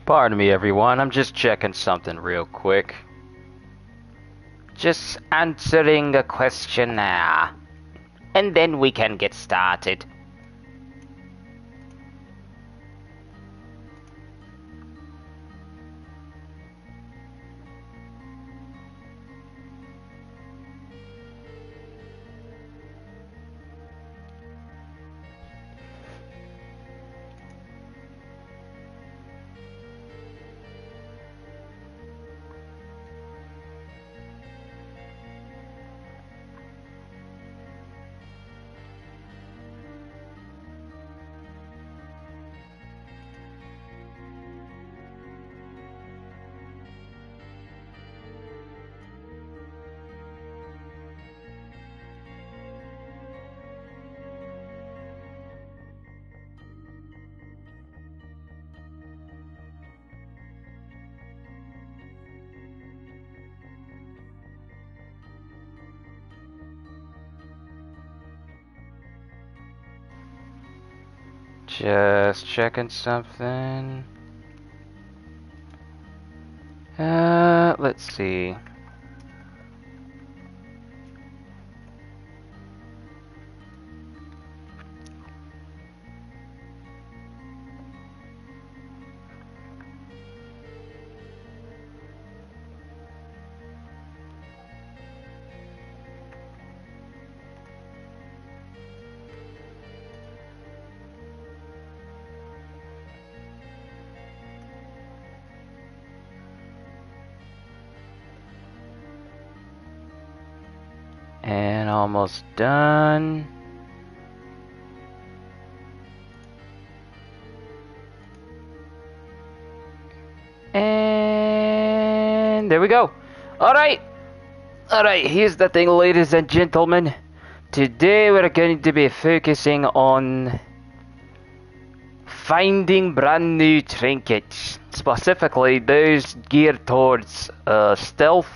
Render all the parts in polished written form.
Pardon me, everyone. I'm just checking something real quick. Just answering a questionnaire. And then we can get started. Just checking something. Let's see. And almost done. And there we go. Alright, here's the thing, ladies and gentlemen. Today we're going to be focusing on finding brand new trinkets. Specifically those geared towards stealth.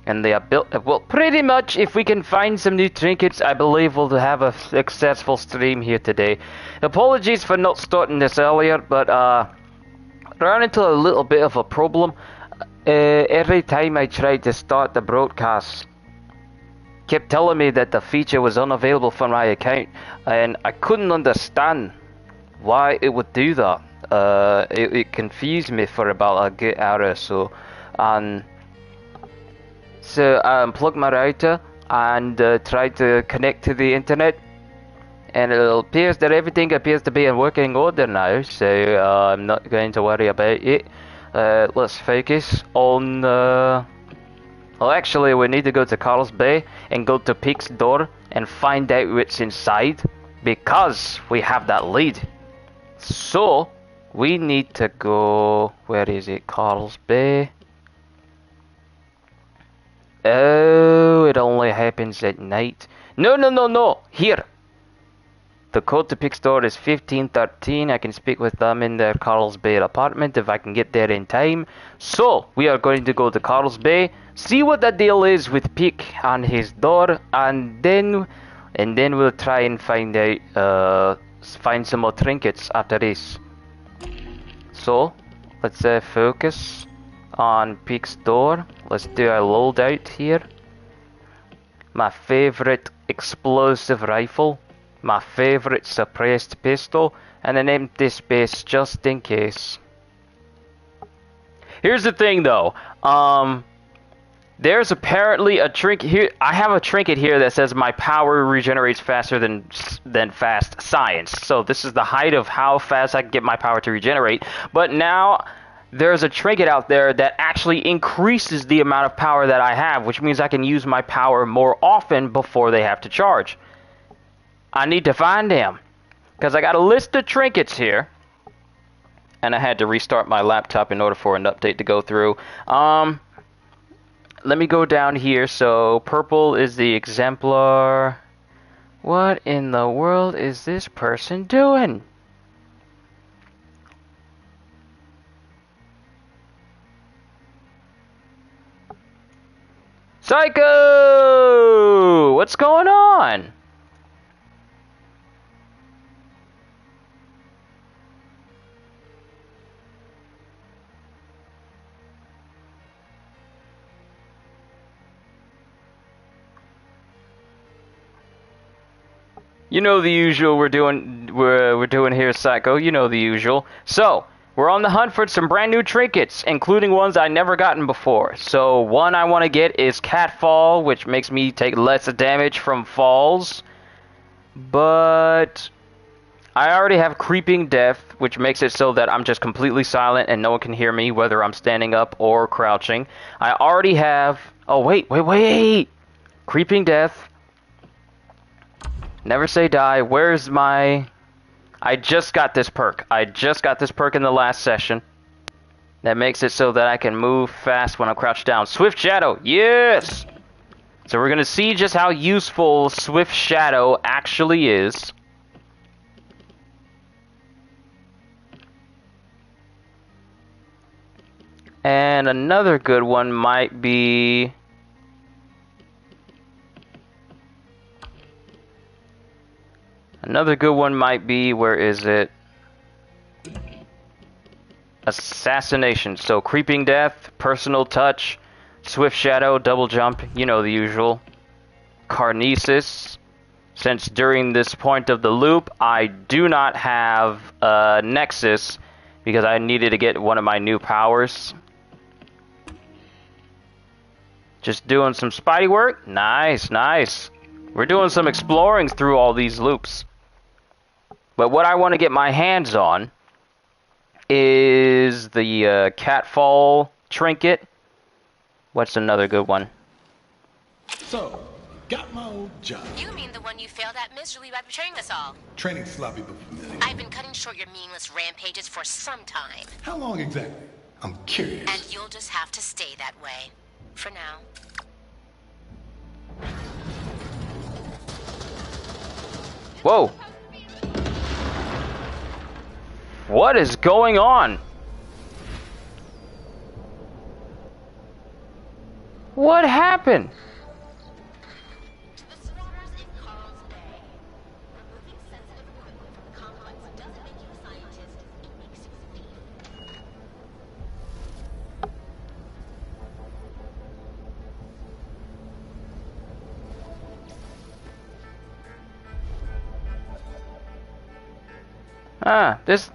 And they are built, well, pretty much if we can find some new trinkets, I believe we'll have a successful stream here today. Apologies for not starting this earlier, but ran into a little bit of a problem. Every time I tried to start the broadcast, kept telling me that the feature was unavailable for my account, and I couldn't understand why it would do that. It confused me for about a good hour or so, and so I unplugged my router and tried to connect to the internet, and it appears that everything appears to be in working order now, so I'm not going to worry about it. Let's focus on... well, actually, we need to go to Carl's Bay and go to Peak's door and find out what's inside, because we have that lead. So, we need to go... where is it? Carl's Bay. Oh, it only happens at night. No. Here. The code to Peak's door is 1513. I can speak with them in their Carl's Bay apartment if I can get there in time. So, we are going to go to Carl's Bay, see what the deal is with Peak and his door, and then we'll try and find out, find some more trinkets after this. So, let's focus on Peak's door. Let's do a loadout here. My favorite explosive rifle, my favorite suppressed pistol, and an empty space just in case. Here's the thing though, there's apparently a trinket here. I have a trinket here that says my power regenerates faster than fast science. So this is the height of how fast I can get my power to regenerate. But now there's a trinket out there that actually increases the amount of power that I have, which means I can use my power more often before they have to charge. I need to find them, because I got a list of trinkets here, and I had to restart my laptop in order for an update to go through. Let me go down here. So purple is the exemplar. What in the world is this person doing? Psycho! What's going on? You know the usual we're doing here, Psycho. You know the usual. So, we're on the hunt for some brand new trinkets, including ones I never gotten before. So, one I want to get is Catfall, which makes me take less damage from falls. But I already have Creeping Death, which makes it so that I'm just completely silent and no one can hear me, whether I'm standing up or crouching. I already have... Oh, wait! Creeping Death. Never Say Die. Where's my... I just got this perk. I just got this perk in the last session. That makes it so that I can move fast when I'm crouched down. Swift Shadow. Yes! So we're going to see just how useful Swift Shadow actually is. And another good one might be... where is it? Assassination. So Creeping Death, Personal Touch, Swift Shadow, Double Jump, you know the usual. Carnesis. Since during this point of the loop, I do not have Nexus, because I needed to get one of my new powers. Just doing some Spidey work. Nice, nice. We're doing some exploring through all these loops. But what I want to get my hands on is the Catfall Trinket. What's another good one? So, got my old job. You mean the one you failed at miserably by betraying us all? Training sloppy but familiar. I've been cutting short your meaningless rampages for some time. How long exactly? I'm curious. And you'll just have to stay that way. For now. Whoa! What is going on? What happened? To the swatters in Carl's Bay. Removing sensitive equipment from the complex doesn't make you a scientist, it makes you a thief.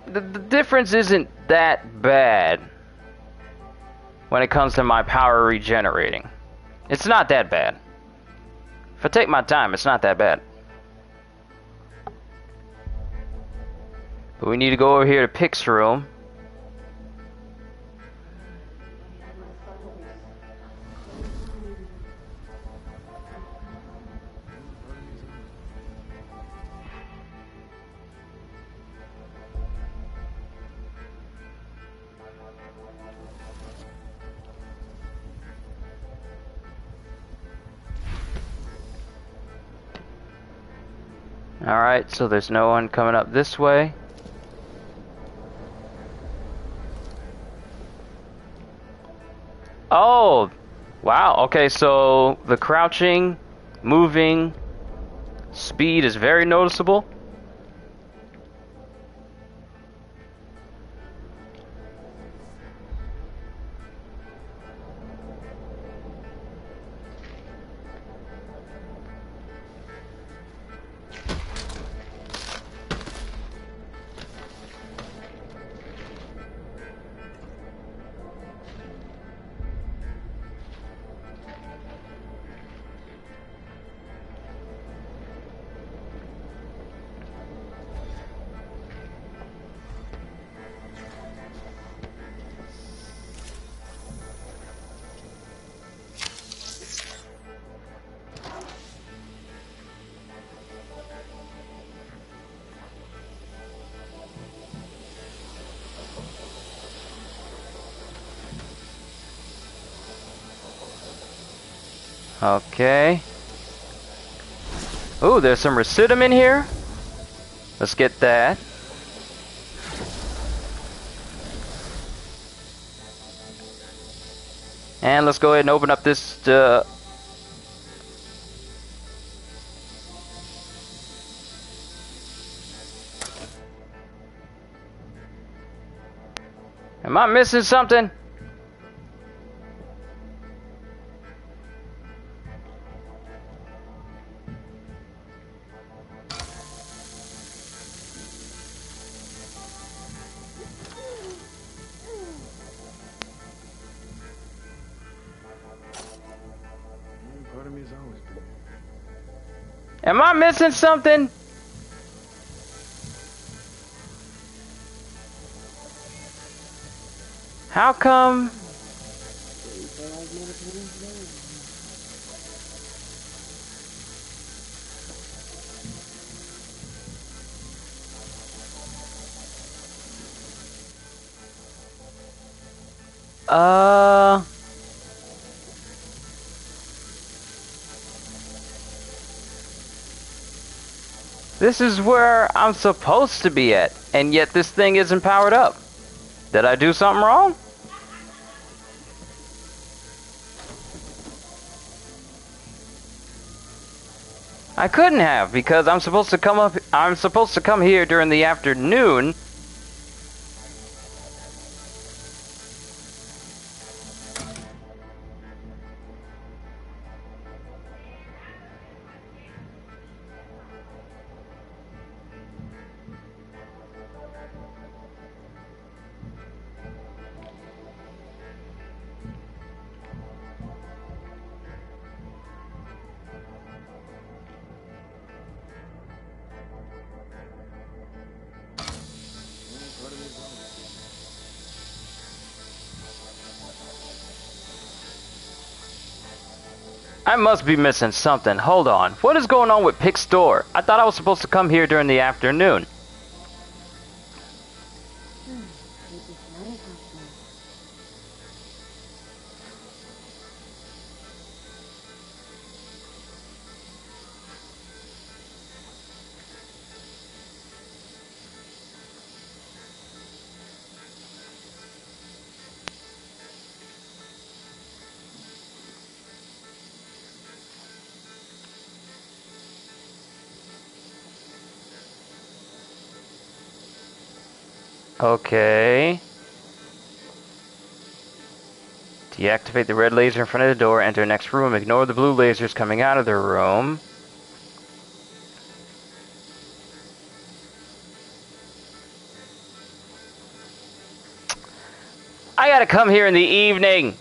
The difference isn't that bad when it comes to my power regenerating. It's not that bad. If I take my time, it's not that bad. But we need to go over here to Pic's room. Alright, so there's no one coming up this way. Oh! Wow, okay, so the crouching, moving, speed is very noticeable. Okay. Ooh, there's some residuum in here. Let's get that. And let's go ahead and open up this Am I missing something? Am I missing something? How come? Uh... This is where I'm supposed to be at, and yet this thing isn't powered up. Did I do something wrong? I couldn't have, because I'm supposed to come here during the afternoon. I must be missing something. Hold on. What is going on with Pick's store? I thought I was supposed to come here during the afternoon. Okay. Deactivate the red laser in front of the door, enter next room, ignore the blue lasers coming out of the room. I gotta come here in the evening!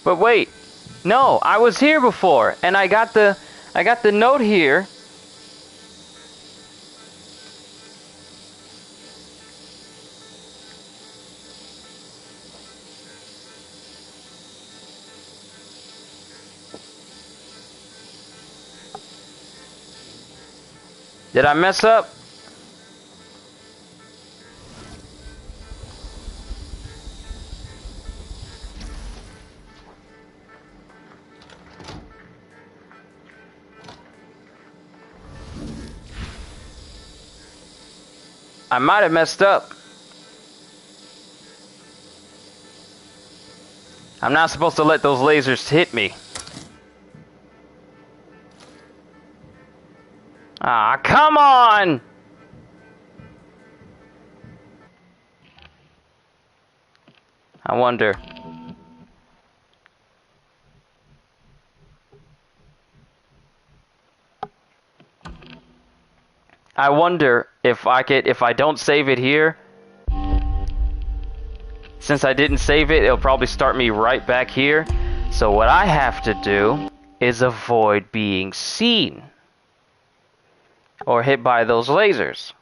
But wait, no, I was here before, and I got the note here. Did I mess up? I might have messed up. I'm not supposed to let those lasers hit me. Ah, come on! I wonder. I wonder if I don't save it here. Since I didn't save it, it'll probably start me right back here. So what I have to do is avoid being seen or hit by those lasers.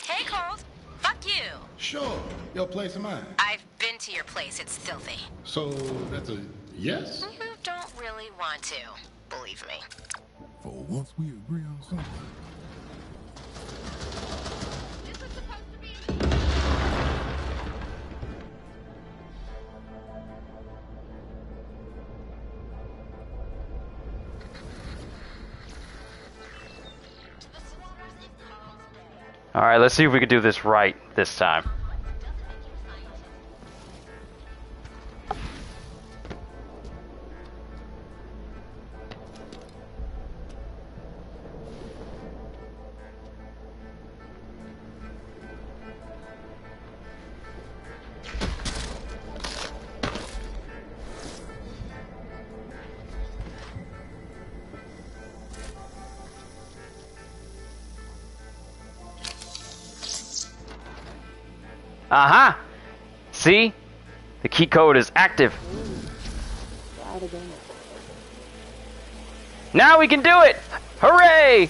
Hey, Cold. Fuck you. Sure, your place of mine. I've been to your place. It's filthy. So that's a yes? You don't really want to, believe me. For once we agree on something. Alright, let's see if we can do this right this time. Aha! See? The key code is active. Try it again. Now we can do it! Hooray!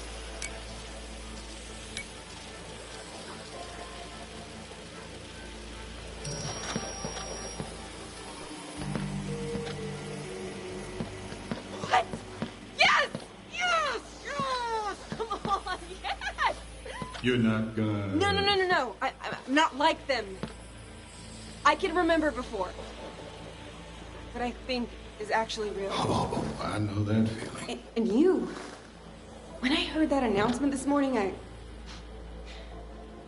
What? Yes! Yes! Yes! Come on, yes! You're not gonna... No. I'm not like them. I can remember before. What I think is actually real. Oh, I know that feeling. And you. When I heard that announcement this morning,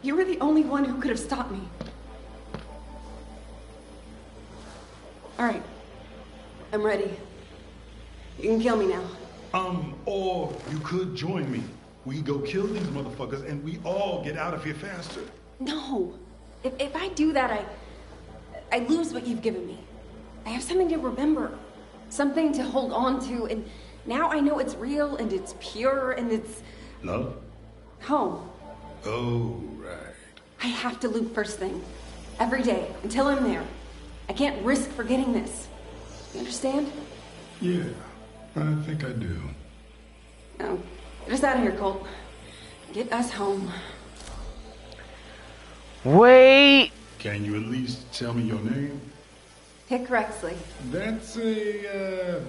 you were the only one who could have stopped me. All right. I'm ready. You can kill me now. Or you could join me. We go kill these motherfuckers and we all get out of here faster. No. If I do that, I lose what you've given me. I have something to remember. Something to hold on to, and now I know it's real and it's pure and it's... Love? home. Oh, right. I have to loop first thing. Every day, until I'm there. I can't risk forgetting this. You understand? Yeah, I think I do. No. Get us out of here, Colt. Get us home. Wait! Can you at least tell me your name? Hick Rexley. That's a,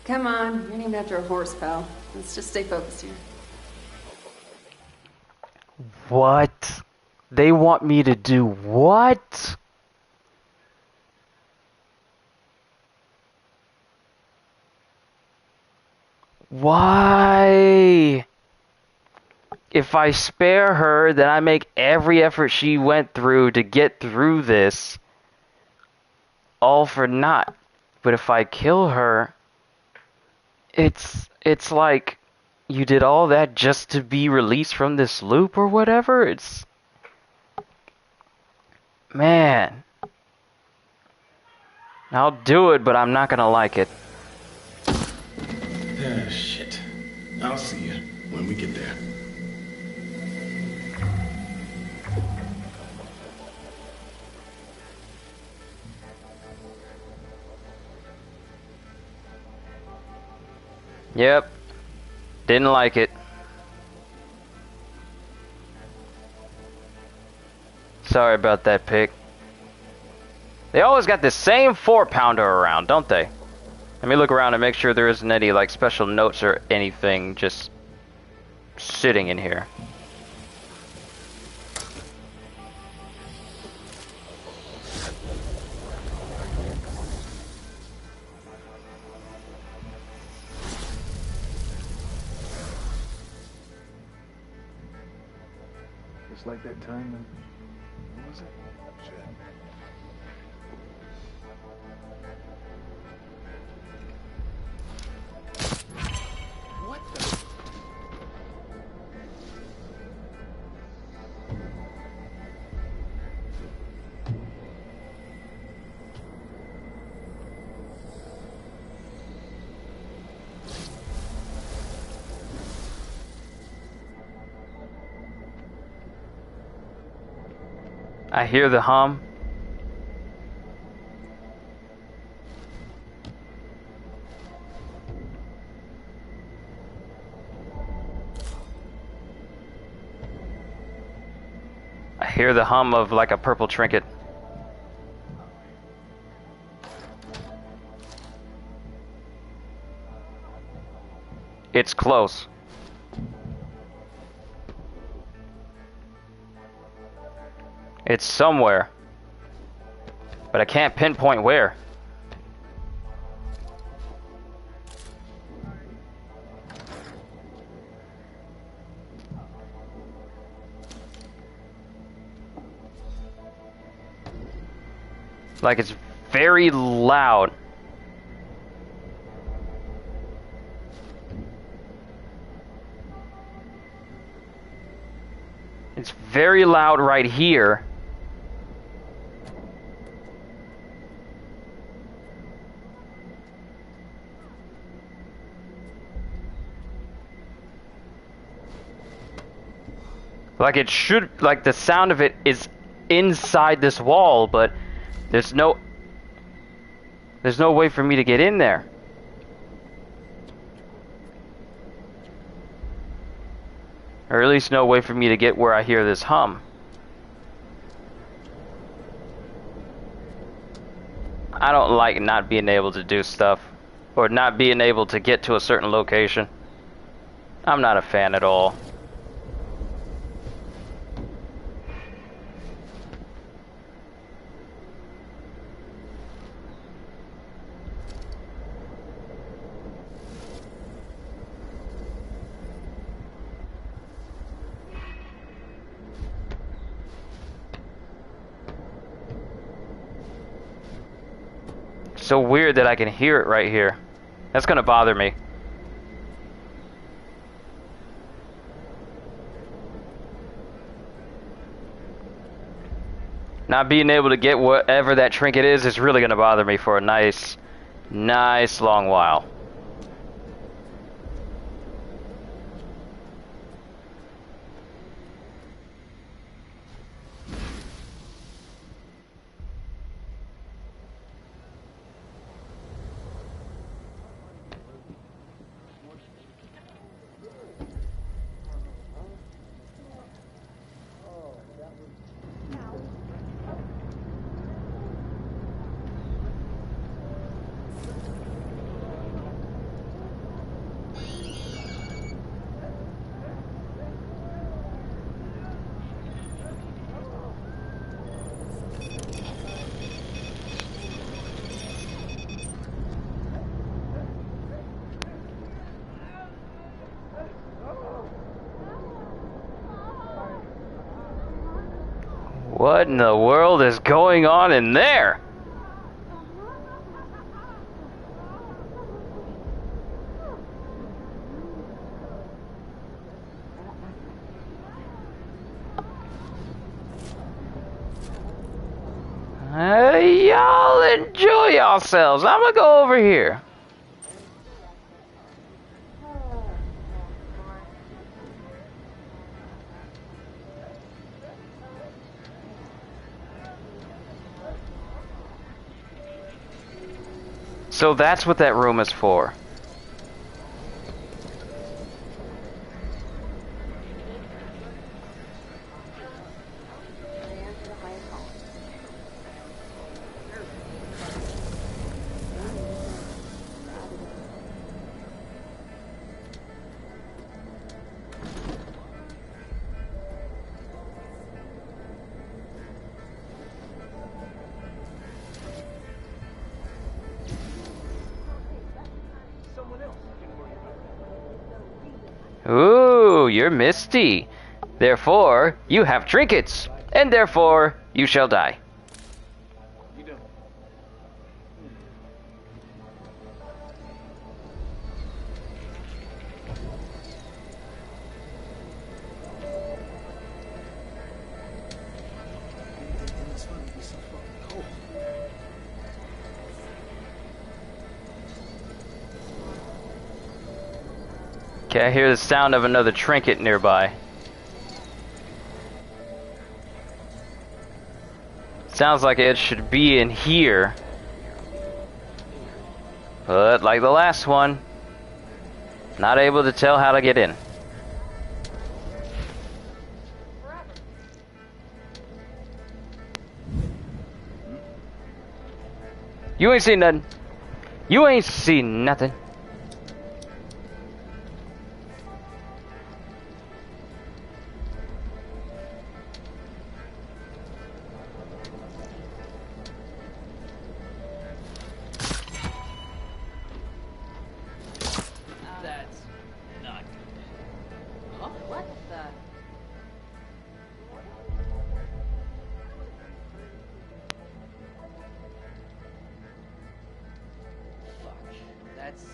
Come on, you're named after a horse, pal. Let's just stay focused here. What? They want me to do what? Why? If I spare her, then I make every effort she went through to get through this. All for naught. But if I kill her, it's like you did all that just to be released from this loop or whatever. It's... Man. I'll do it, but I'm not gonna like it. Ah, shit. I'll see you when we get there. Yep. Didn't like it. Sorry about that, pick. They always got the same 4-pounder around, don't they? Let me look around and make sure there isn't any like special notes or anything just sitting in here. Just like that time when... What was it? Shit. What the... I hear the hum. I hear the hum of like a purple trinket. It's close. It's somewhere. But I can't pinpoint where. Like it's very loud. It's very loud right here. Like it should, like the sound of it is inside this wall, but there's no way for me to get in there. Or at least no way for me to get where I hear this hum. I don't like not being able to do stuff, or not being able to get to a certain location. I'm not a fan at all. So weird that I can hear it right here. That's gonna bother me. Not being able to get whatever that trinket is really gonna bother me for a nice long while. What in the world is going on in there? Hey, y'all enjoy yourselves. I'm gonna go over here. So that's what that room is for. Ooh, you're misty. Therefore, you have trinkets, and therefore, you shall die. Okay, I hear the sound of another trinket nearby. Sounds like it should be in here. But like the last one, not able to tell how to get in. You ain't seen nothing. You ain't seen nothing. That's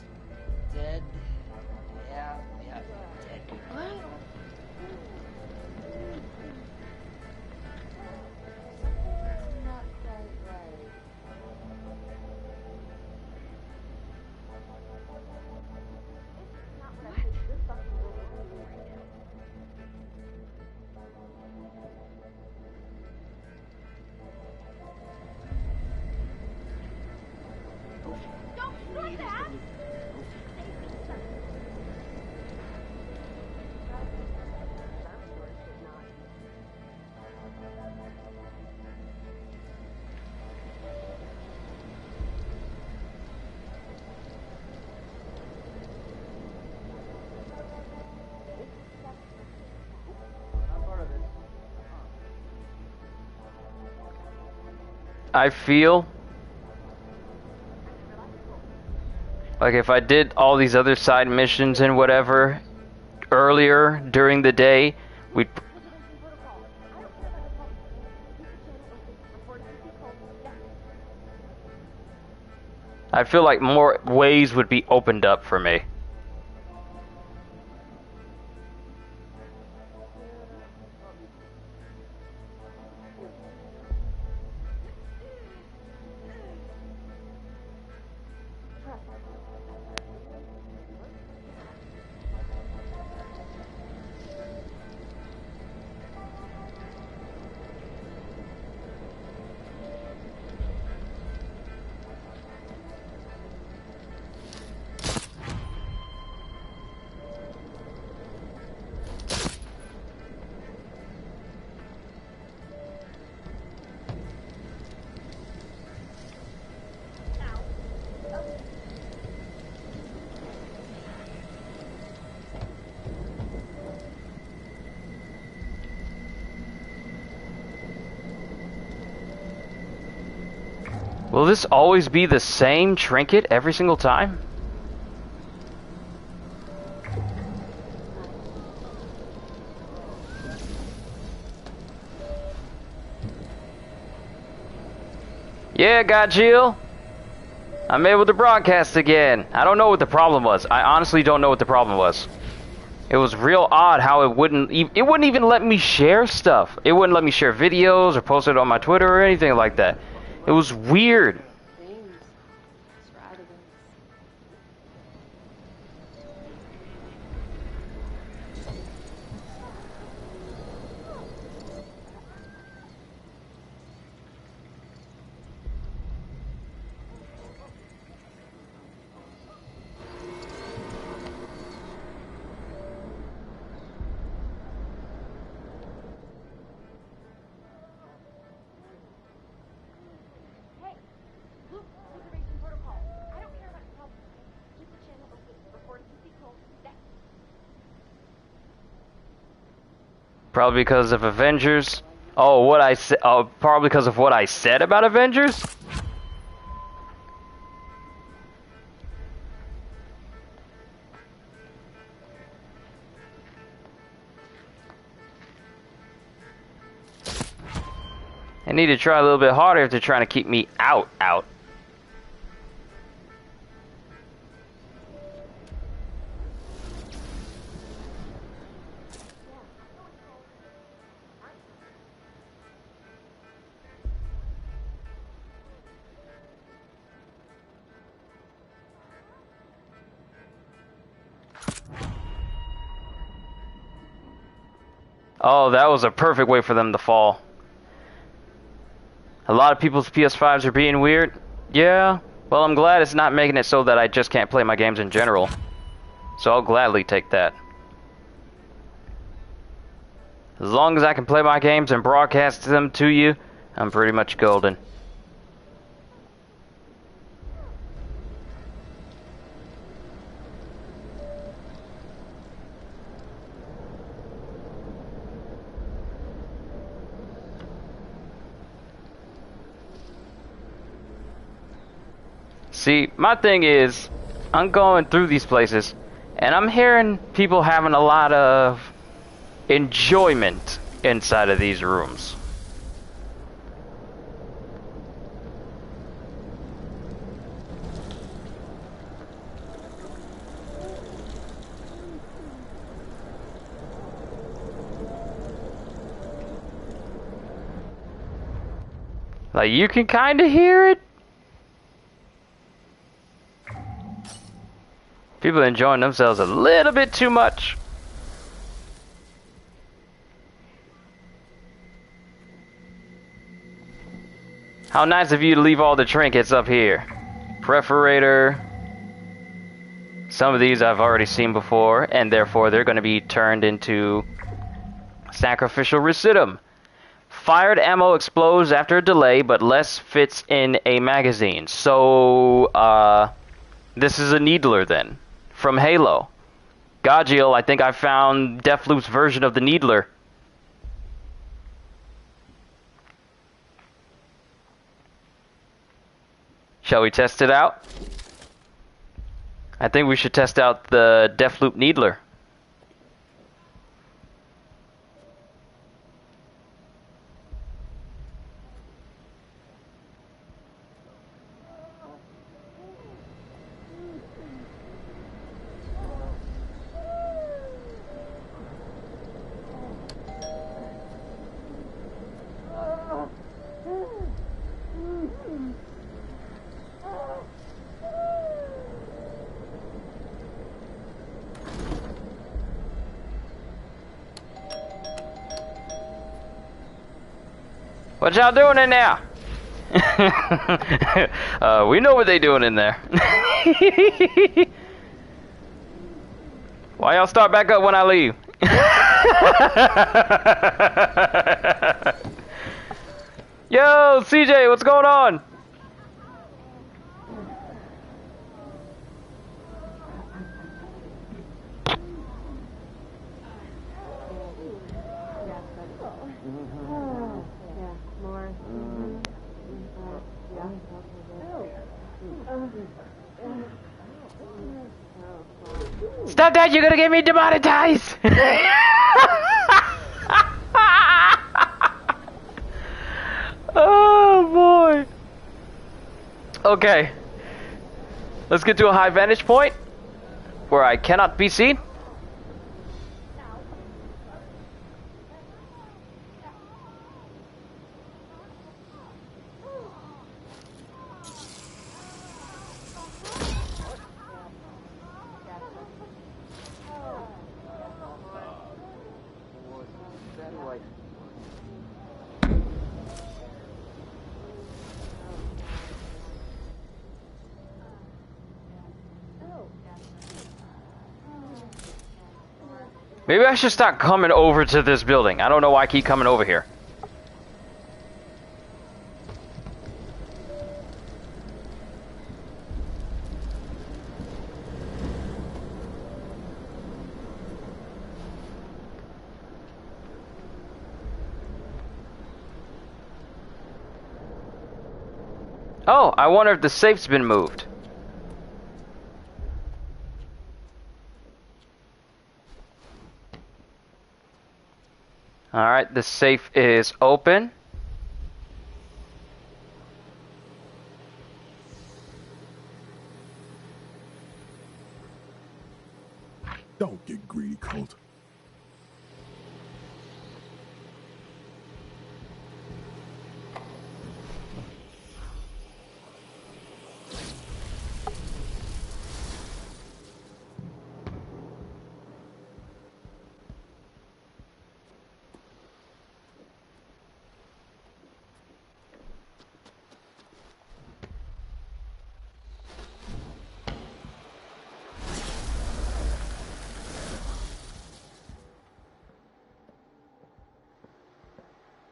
I feel like if I did all these other side missions and whatever earlier during the day, we'd... I feel like more ways would be opened up for me. Will this always be the same trinket every single time? Yeah, Jill. I'm able to broadcast again. I don't know what the problem was. I honestly don't know what the problem was. It was real odd how it wouldn't even let me share stuff. It wouldn't let me share videos or post it on my Twitter or anything like that. It was weird. Probably because of Avengers. Oh, what I said. Oh, probably because of what I said about Avengers. I need to try a little bit harder if they're trying to keep me out. Oh, that was a perfect way for them to fall. A lot of people's PS5s are being weird. Yeah, well, I'm glad it's not making it so that I just can't play my games in general. So I'll gladly take that. As long as I can play my games and broadcast them to you, I'm pretty much golden. See, my thing is, I'm going through these places, and I'm hearing people having a lot of enjoyment inside of these rooms. Like, you can kind of hear it. People enjoying themselves a little bit too much. How nice of you to leave all the trinkets up here. Perforator. Some of these I've already seen before, and therefore they're going to be turned into sacrificial residuum. Fired ammo explodes after a delay, but less fits in a magazine. So, this is a needler then. From Halo. Gajiel, I think I found Deathloop's version of the needler. Shall we test it out? I think we should test out the Deathloop Needler. What y'all doing in there? We know what they doing in there. Why y'all start back up when I leave? Yo, CJ, what's going on? Stop that, you're gonna get me demonetized! Oh boy. Okay. Let's get to a high vantage point where I cannot be seen. Maybe I should start coming over to this building. I don't know why I keep coming over here. Oh, I wonder if the safe's been moved. Alright, the safe is open. Don't get greedy, Colt.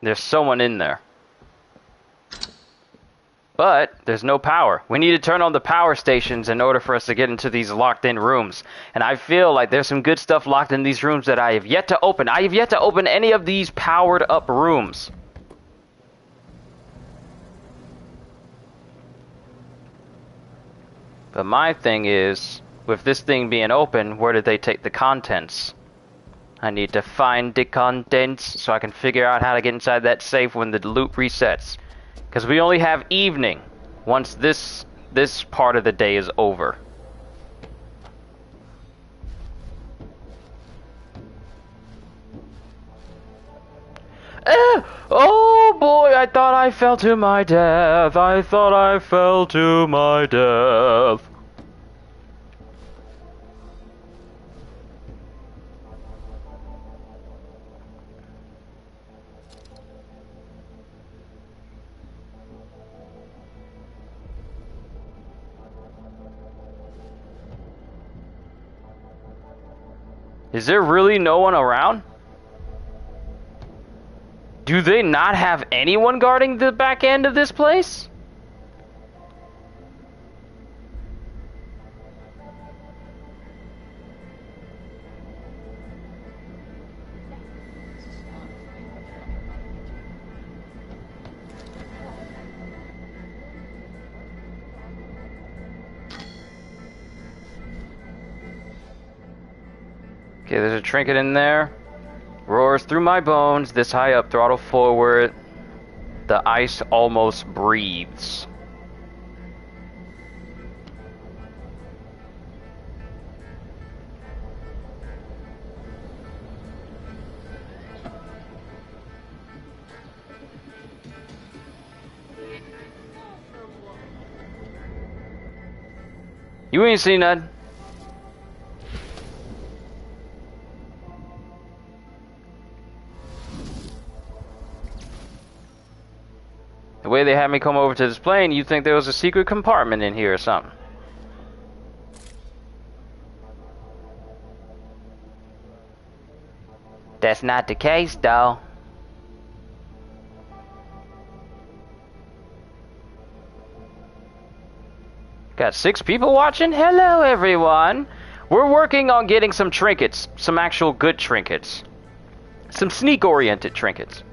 There's someone in there. But there's no power. We need to turn on the power stations in order for us to get into these locked in rooms. And I feel like there's some good stuff locked in these rooms that I have yet to open. I have yet to open any of these powered up rooms. But my thing is, with this thing being open, where did they take the contents? I need to find the contents so I can figure out how to get inside that safe when the loop resets. Because we only have evening once this part of the day is over. Oh boy, I thought I fell to my death. I thought I fell to my death. Is there really no one around? Do they not have anyone guarding the back end of this place? Okay, there's a trinket in there. Roars through my bones, this high up, throttle forward. The ice almost breathes. You ain't seen nothing. The way they had me come over to this plane, you'd think there was a secret compartment in here or something. That's not the case, though. Got 6 people watching? Hello, everyone. We're working on getting some trinkets. Some actual good trinkets. Some sneak-oriented trinkets.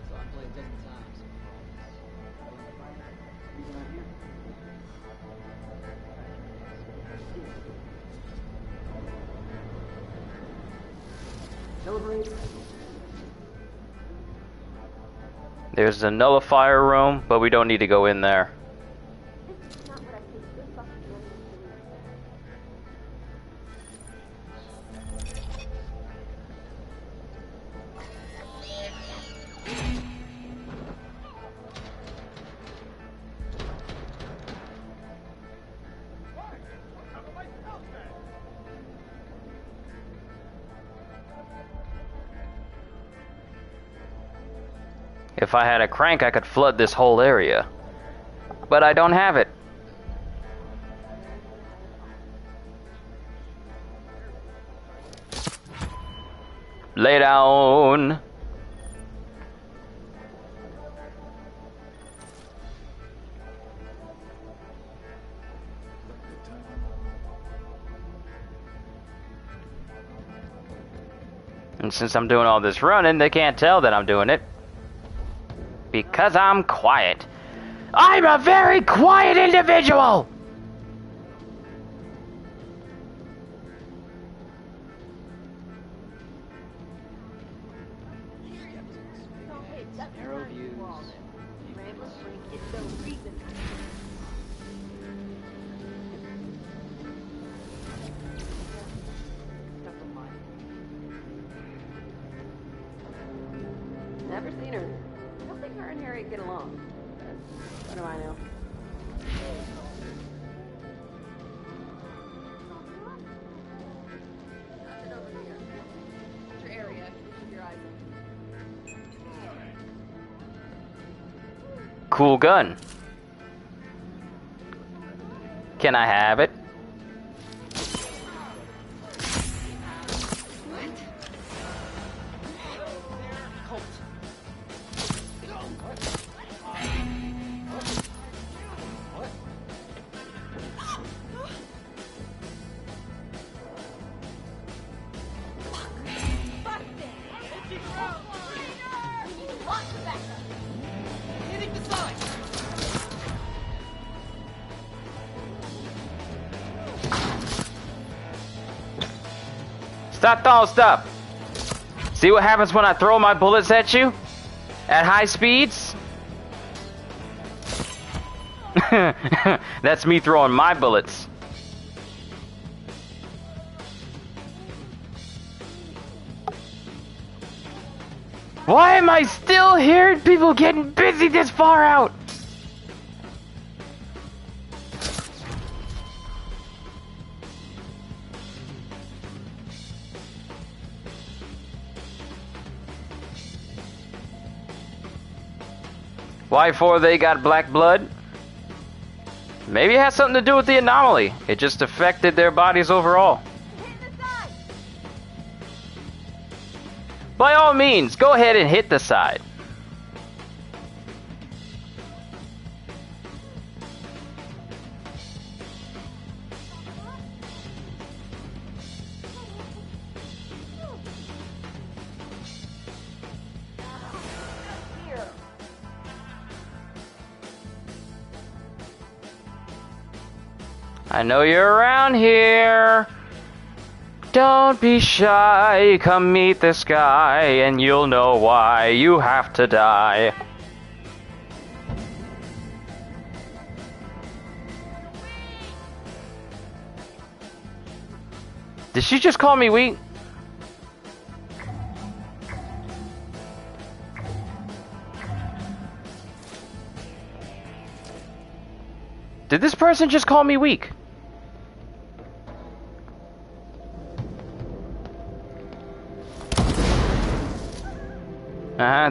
There's a nullifier room, but we don't need to go in there. If I had a crank, I could flood this whole area. But I don't have it. Lay down. And since I'm doing all this running, they can't tell that I'm doing it. Because I'm quiet. I'm a very quiet individual! Narrow views. Never seen her. I don't think her and Harry get along. What do I know? Nothing over here. It's your area. Keep your eyes open. Cool gun. Can I have it? Stop throwing stuff. See what happens when I throw my bullets at you? At high speeds? That's me throwing my bullets. Why am I still hearing people getting busy this far out? Why for they got black blood? Maybe it has something to do with the anomaly. It just affected their bodies overall. By all means, go ahead and hit the side. I know you're around here. Don't be shy, come meet this guy, and you'll know why you have to die. Did she just call me weak? Did this person just call me weak?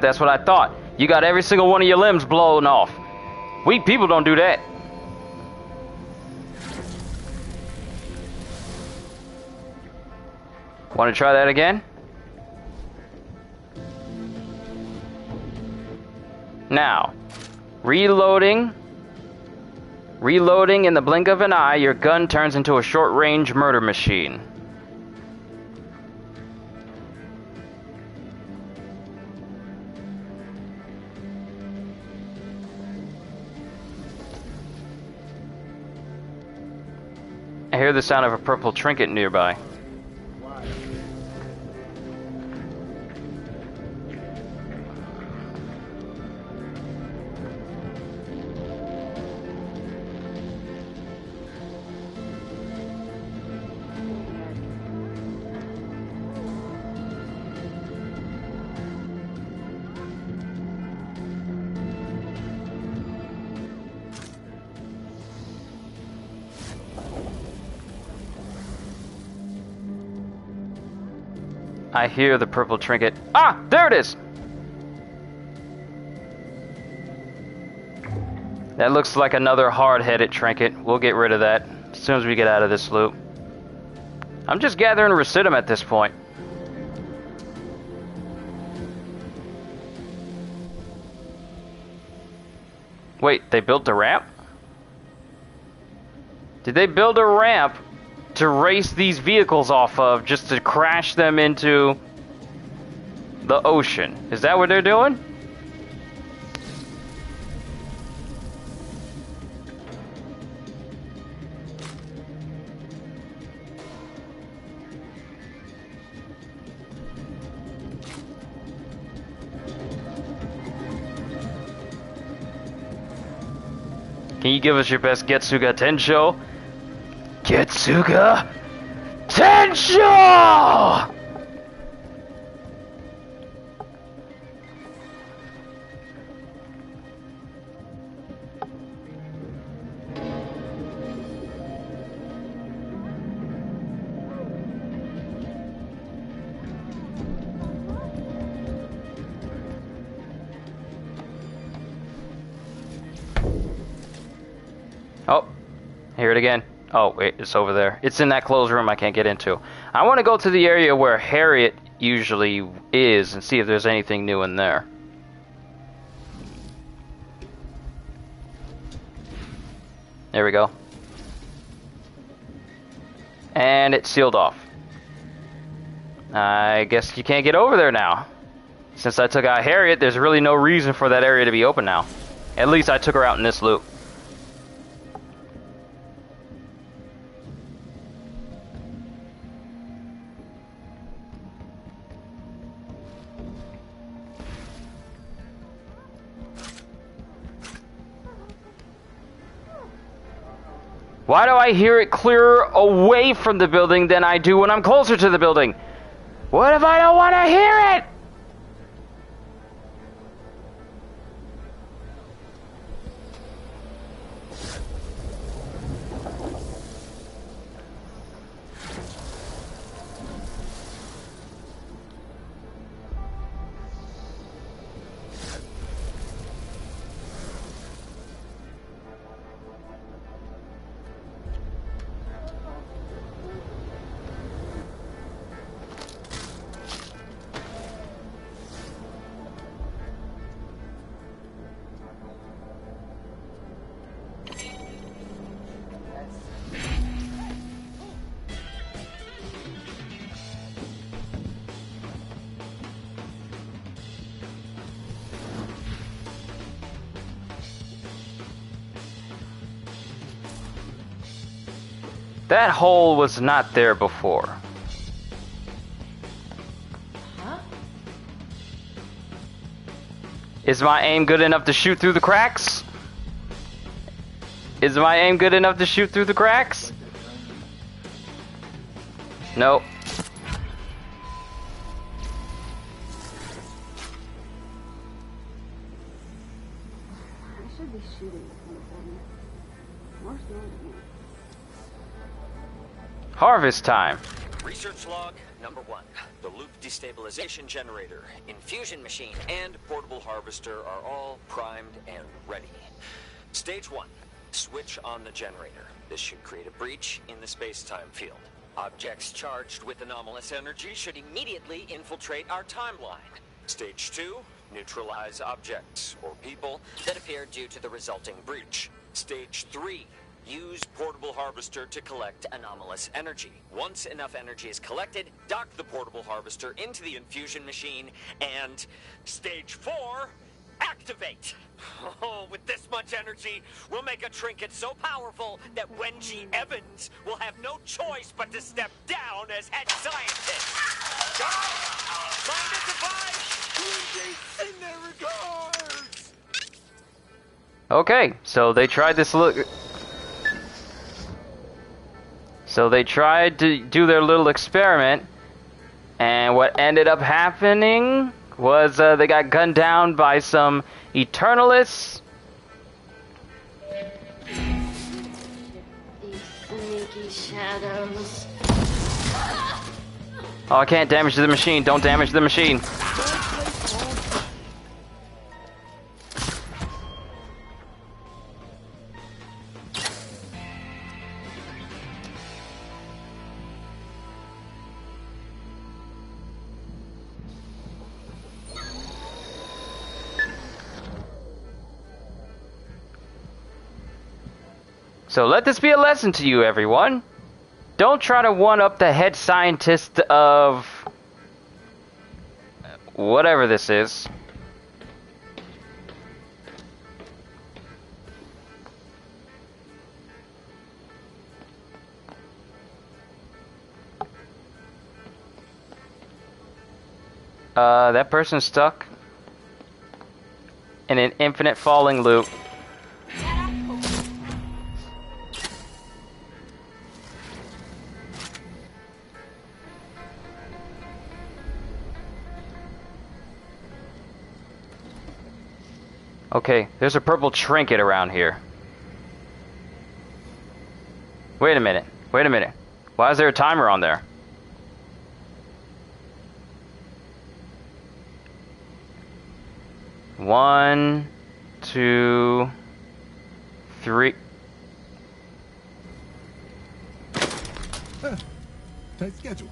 That's what I thought. You got every single one of your limbs blown off. Weak people don't do that. Want to try that again? Now, reloading. Reloading in the blink of an eye, your gun turns into a short-range murder machine. I hear the sound of a purple trinket nearby. I hear the purple trinket. Ah, there it is! That looks like another hard-headed trinket. We'll get rid of that as soon as we get out of this loop. I'm just gathering residuum at this point. Wait, they built a ramp? Did they build a ramp to race these vehicles off of just to crash them into the ocean? Is that what they're doing? Can you give us your best Getsuga Tensho? Getsuga Tensho! Oh, hear it again. Oh, wait, it's over there. It's in that closed room I can't get into. I want to go to the area where Harriet usually is and see if there's anything new in there. There we go. And it's sealed off. I guess you can't get over there now. Since I took out Harriet, there's really no reason for that area to be open now. At least I took her out in this loop. Why do I hear it clearer away from the building than I do when I'm closer to the building? What if I don't want to hear it? That hole was not there before. Is my aim good enough to shoot through the cracks? Is my aim good enough to shoot through the cracks? Nope. I should be shooting something. More smart than me. Harvest time. Research log number 1. The loop destabilization generator, infusion machine, and portable harvester are all primed and ready. Stage 1. Switch on the generator. This should create a breach in the space-time field. Objects charged with anomalous energy should immediately infiltrate our timeline. Stage 2. Neutralize objects or people that appear due to the resulting breach. Stage 3. Use portable harvester to collect anomalous energy. Once enough energy is collected, dock the portable harvester into the infusion machine, and Stage 4, activate! Oh, with this much energy, we'll make a trinket so powerful that Wenji Evans will have no choice but to step down as head scientist. Guys, find a device! In their regards! Okay, so they tried this look. So they tried to do their little experiment, and what ended up happening was they got gunned down by some Eternalists. These sneaky shadows. Oh, I can't damage the machine. Don't damage the machine. So let this be a lesson to you, everyone. Don't try to one-up the head scientist of whatever this is. That person's stuck in an infinite falling loop. Okay, there's a purple trinket around here. Wait a minute. Wait a minute. Why is there a timer on there? One, 2, 3. Tight schedule.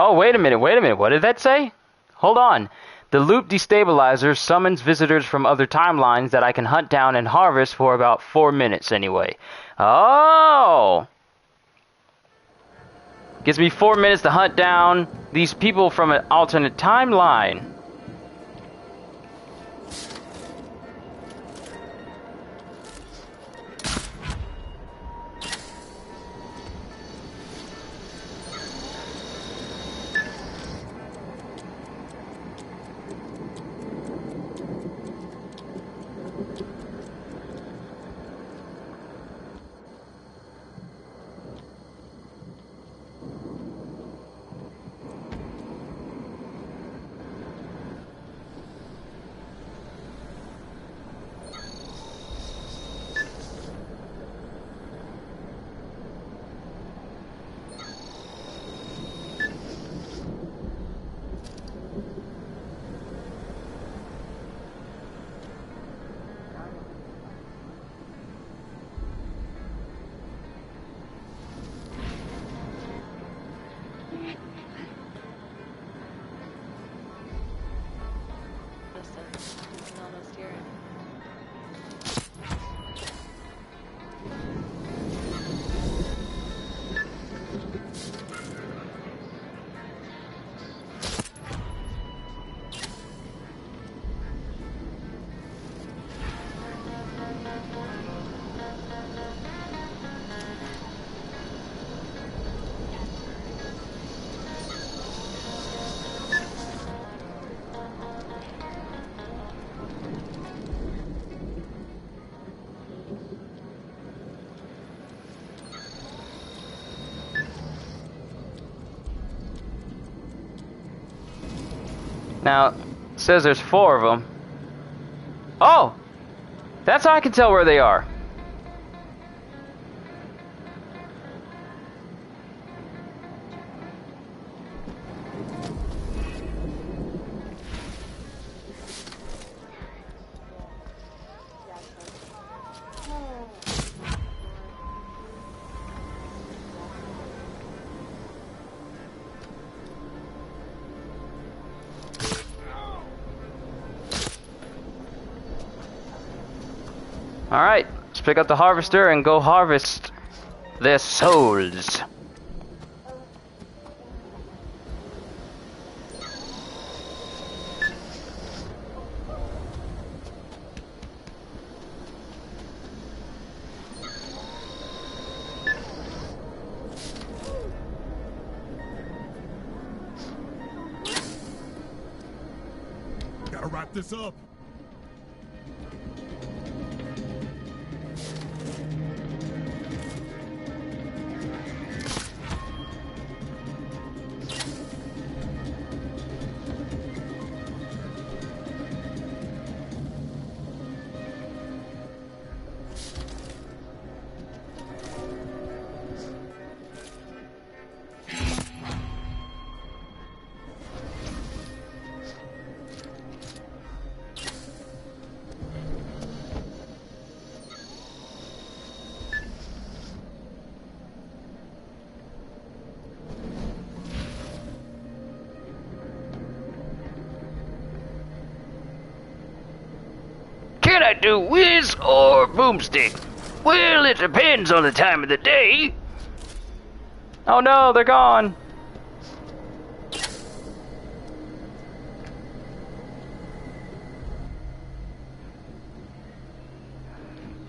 Oh, wait a minute, what did that say? Hold on. The loop destabilizer summons visitors from other timelines that I can hunt down and harvest for about 4 minutes anyway. Oh! Gives me 4 minutes to hunt down these people from an alternate timeline. Now, it says there's 4 of them. Oh! That's how I can tell where they are. Alright, let's pick up the harvester and go harvest their souls. Gotta wrap this up. Can I do whiz or boomstick? Well, it depends on the time of the day. Oh no, they're gone.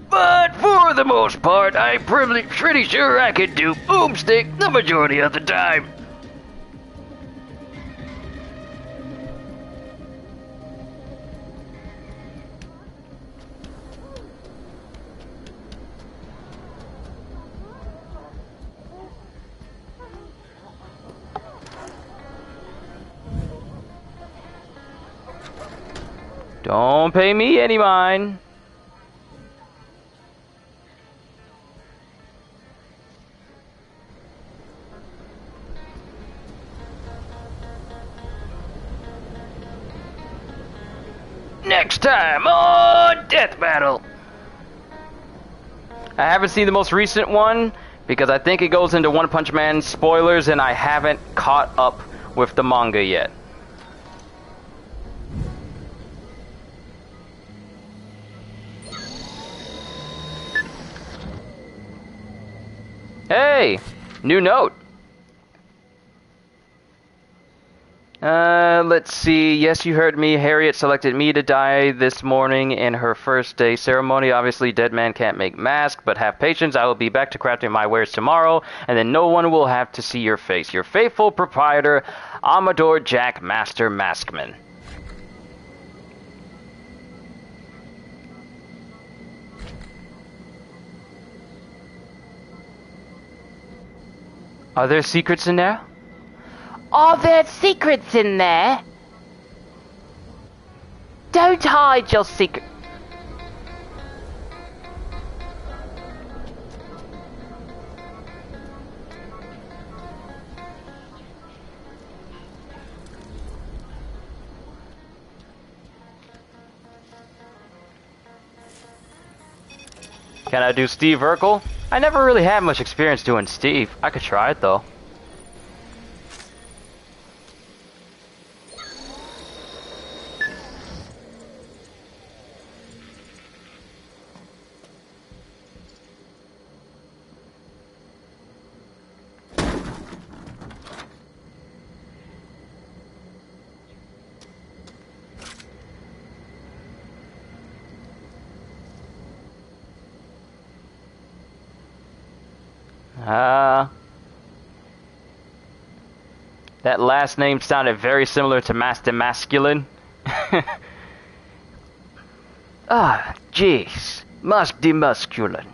But for the most part, I'm pretty sure I can do boomstick the majority of the time. Don't pay me any mind. Next time on Death Battle. I haven't seen the most recent one because I think it goes into One Punch Man spoilers and I haven't caught up with the manga yet. Hey, new note. Let's see. Yes, you heard me. Harriet selected me to die this morning in her first day ceremony. Obviously, dead man can't make mask, but have patience. I will be back to crafting my wares tomorrow, and then no one will have to see your face. Your faithful proprietor, Amador Jack Master Maskman. Are there secrets in there? Are there secrets in there? Don't hide your secret. Can I do Steve Urkel? I never really had much experience doing Steve. I could try it though. That last name sounded very similar to Master Masculine. Ah, jeez. Must be masculine.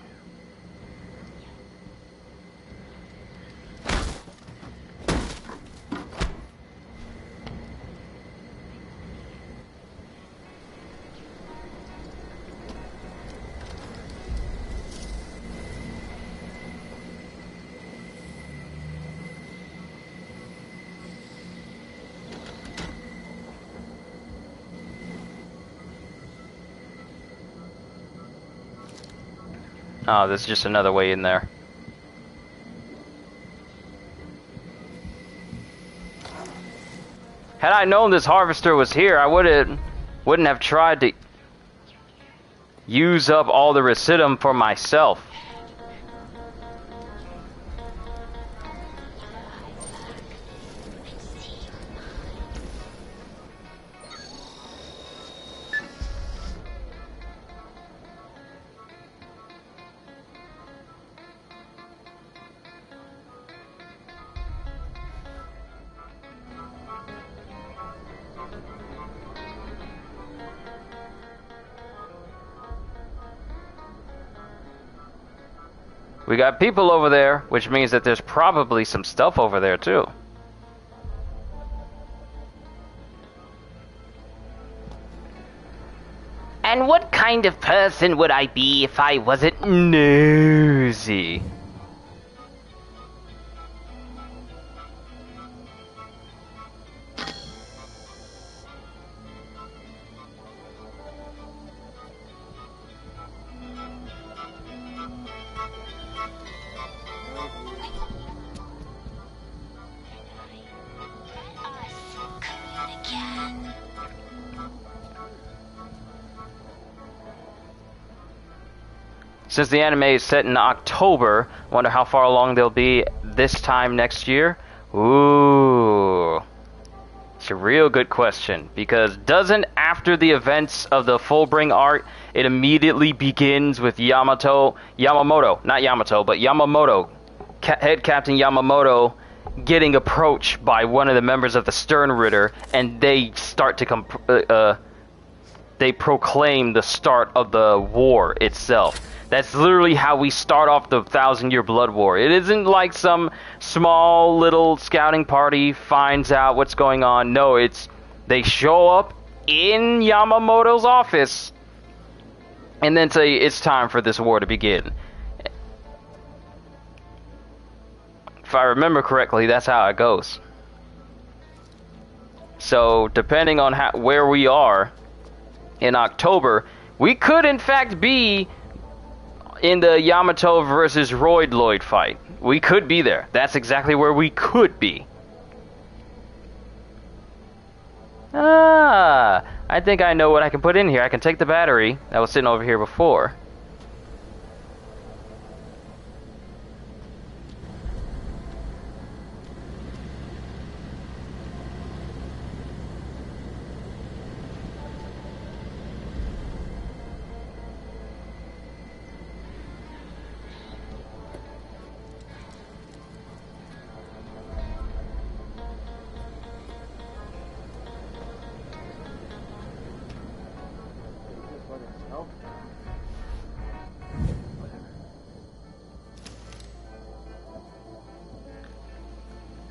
Oh, there's just another way in there. Had I known this harvester was here, I wouldn't have tried to use up all the residuum for myself. We got people over there, which means that there's probably some stuff over there too. And what kind of person would I be if I wasn't nosy? Since the anime is set in October, wonder how far along they'll be this time next year? Ooh. It's a real good question, because doesn't after the events of the Fullbring arc, it immediately begins with head Captain Yamamoto getting approached by one of the members of the Stern Ritter, and they start to they proclaim the start of the war itself. That's literally how we start off the 1,000-year Blood War. It isn't like some small little scouting party finds out what's going on. No, it's they show up in Yamamoto's office and then say it's time for this war to begin. If I remember correctly, that's how it goes. So, depending on where we are in October, we could in fact be in the Yamato versus Roid Lloyd fight. We could be there. That's exactly where we could be. I think I know what I can put in here. I can take the battery that was sitting over here before.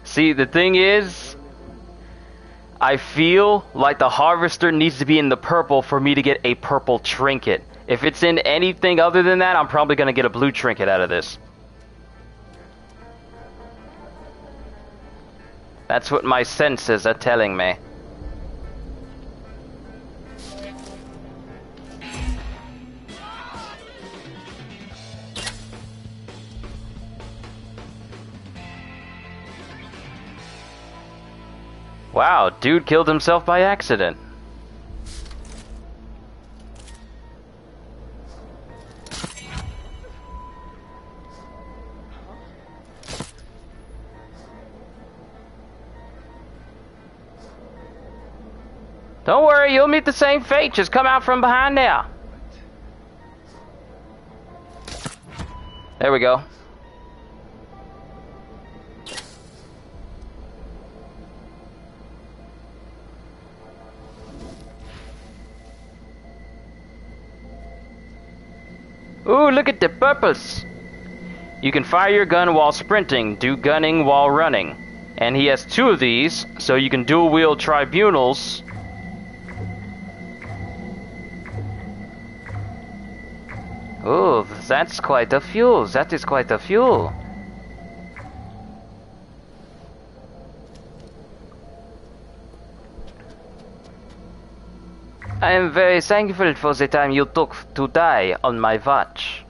See, the thing is, I feel like the harvester needs to be in the purple for me to get a purple trinket. If it's in anything other than that, I'm probably going to get a blue trinket out of this. That's what my senses are telling me. Wow, dude killed himself by accident. Don't worry, you'll meet the same fate. Just come out from behind now. There we go. Ooh, look at the purples! You can fire your gun while sprinting, do gunning while running. And he has 2 of these, so you can dual wield tribunals. Oh, that's quite a few. That is quite a few. I am very thankful for the time you took to die on my watch.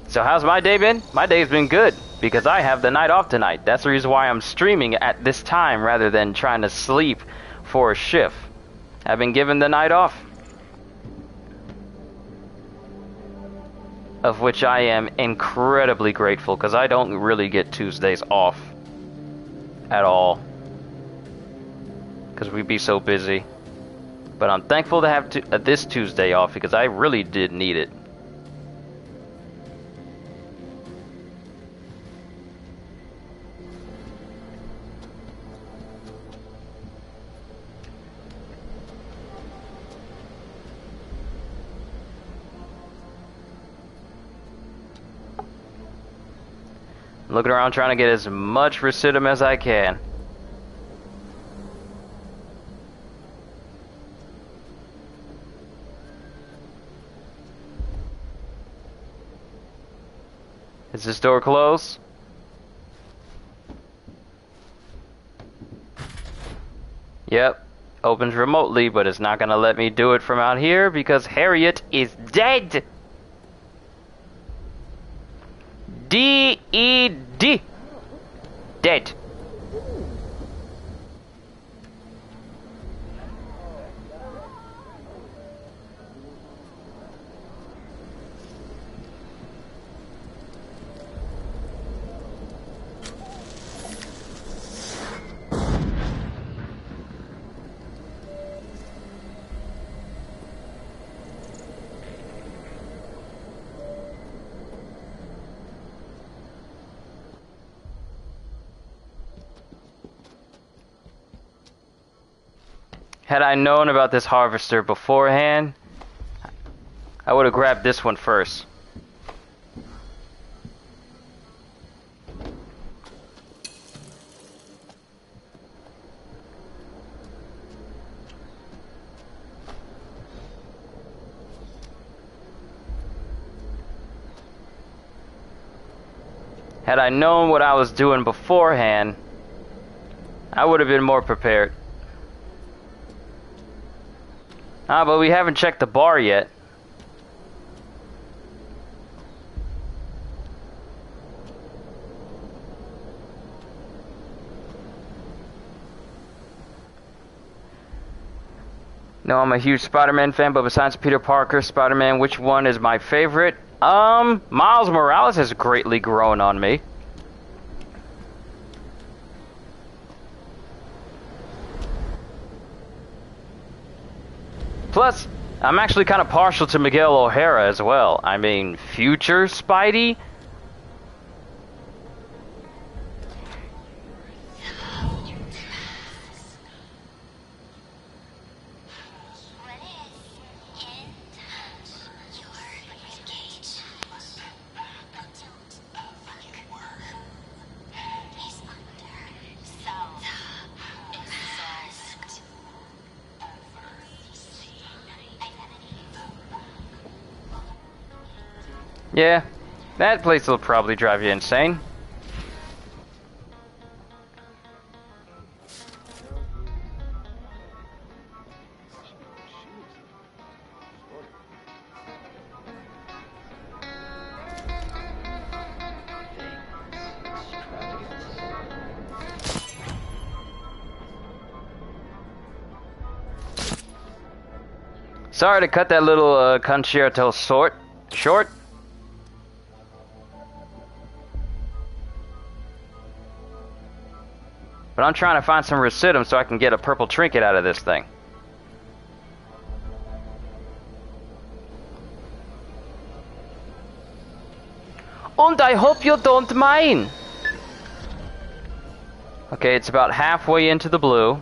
So how's my day been? My day's been good, because I have the night off tonight. That's the reason why I'm streaming at this time rather than trying to sleep for a shift. I've been given the night off. Of which I am incredibly grateful, because I don't really get Tuesdays off. At all. Because we'd be so busy. But I'm thankful to have this Tuesday off, because I really did need it. Looking around trying to get as much recidium as I can. Is this door closed? Yep. Opens remotely, but it's not gonna let me do it from out here because Harriet is dead! D-E-D. Dead. Had I known about this harvester beforehand, I would have grabbed this one first. Had I known what I was doing beforehand, I would have been more prepared. But we haven't checked the bar yet. No, I'm a huge Spider-Man fan, but besides Peter Parker, Spider-Man, which one is my favorite? Miles Morales has greatly grown on me. Plus, I'm actually kind of partial to Miguel O'Hara as well. I mean, future Spidey? Yeah, that place will probably drive you insane. Sorry to cut that little concerto short. But I'm trying to find some recidium so I can get a purple trinket out of this thing. And I hope you don't mind. Okay, it's about halfway into the blue.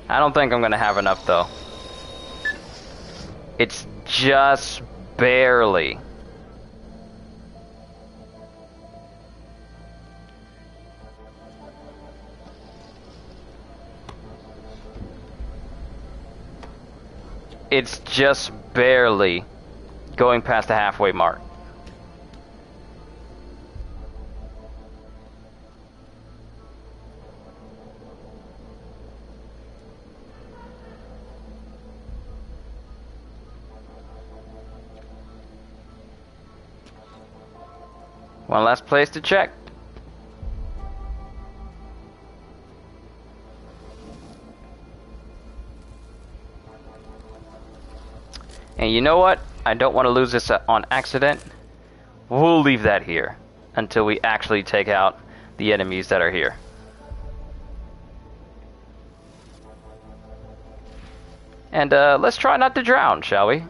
I don't think I'm gonna have enough though. It's just barely. It's just barely going past the halfway mark. One last place to check. And you know what? I don't want to lose this on accident. We'll leave that here until we actually take out the enemies that are here. And let's try not to drown, shall we?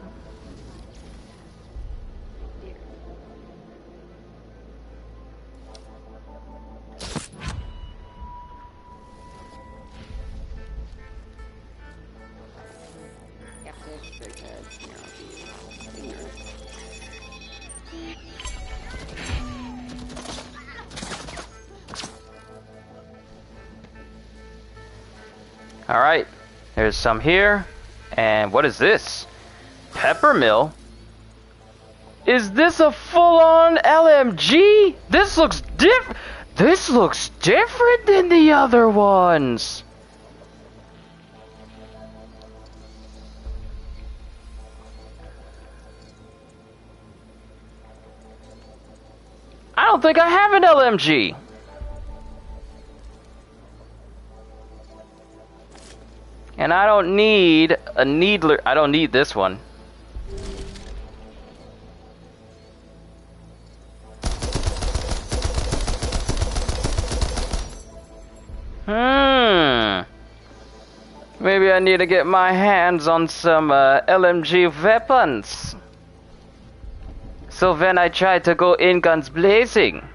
Alright, there's some here. And what is this? Peppermill? Is this a full-on LMG? This looks different than the other ones. I don't think I have an LMG. And I don't need a needler. I don't need this one. Maybe I need to get my hands on some LMG weapons. So when I try to go in guns blazing.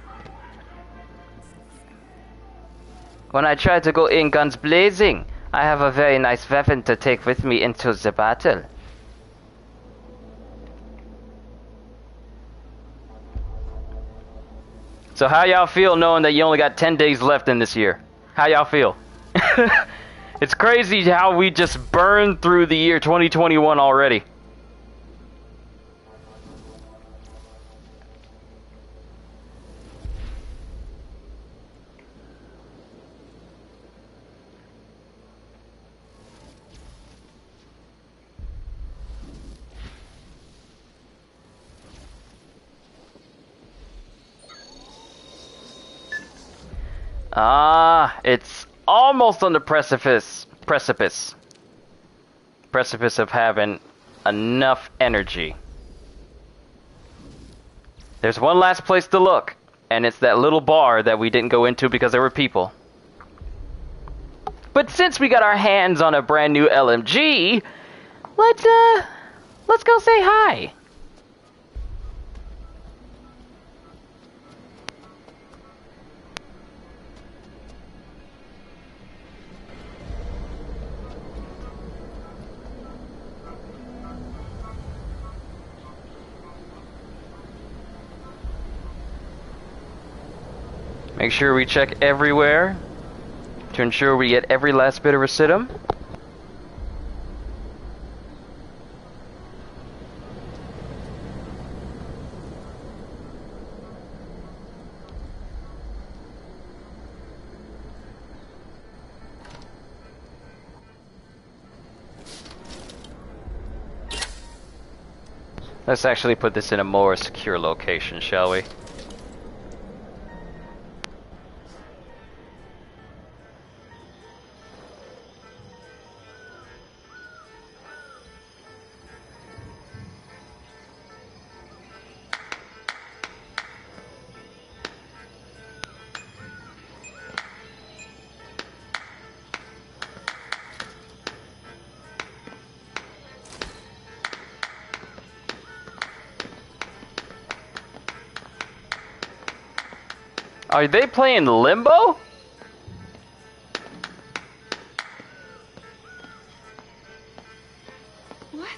When I try to go in guns blazing, I have a very nice weapon to take with me into the battle. So how y'all feel knowing that you only got 10 days left in this year? How y'all feel? It's crazy how we just burned through the year 2021 already. It's almost on the precipice of having enough energy. There's one last place to look, and it's that little bar that we didn't go into because there were people. But since we got our hands on a brand new LMG, let's go say hi. Make sure we check everywhere to ensure we get every last bit of residuum. Let's actually put this in a more secure location, shall we? Are they playing Limbo? What?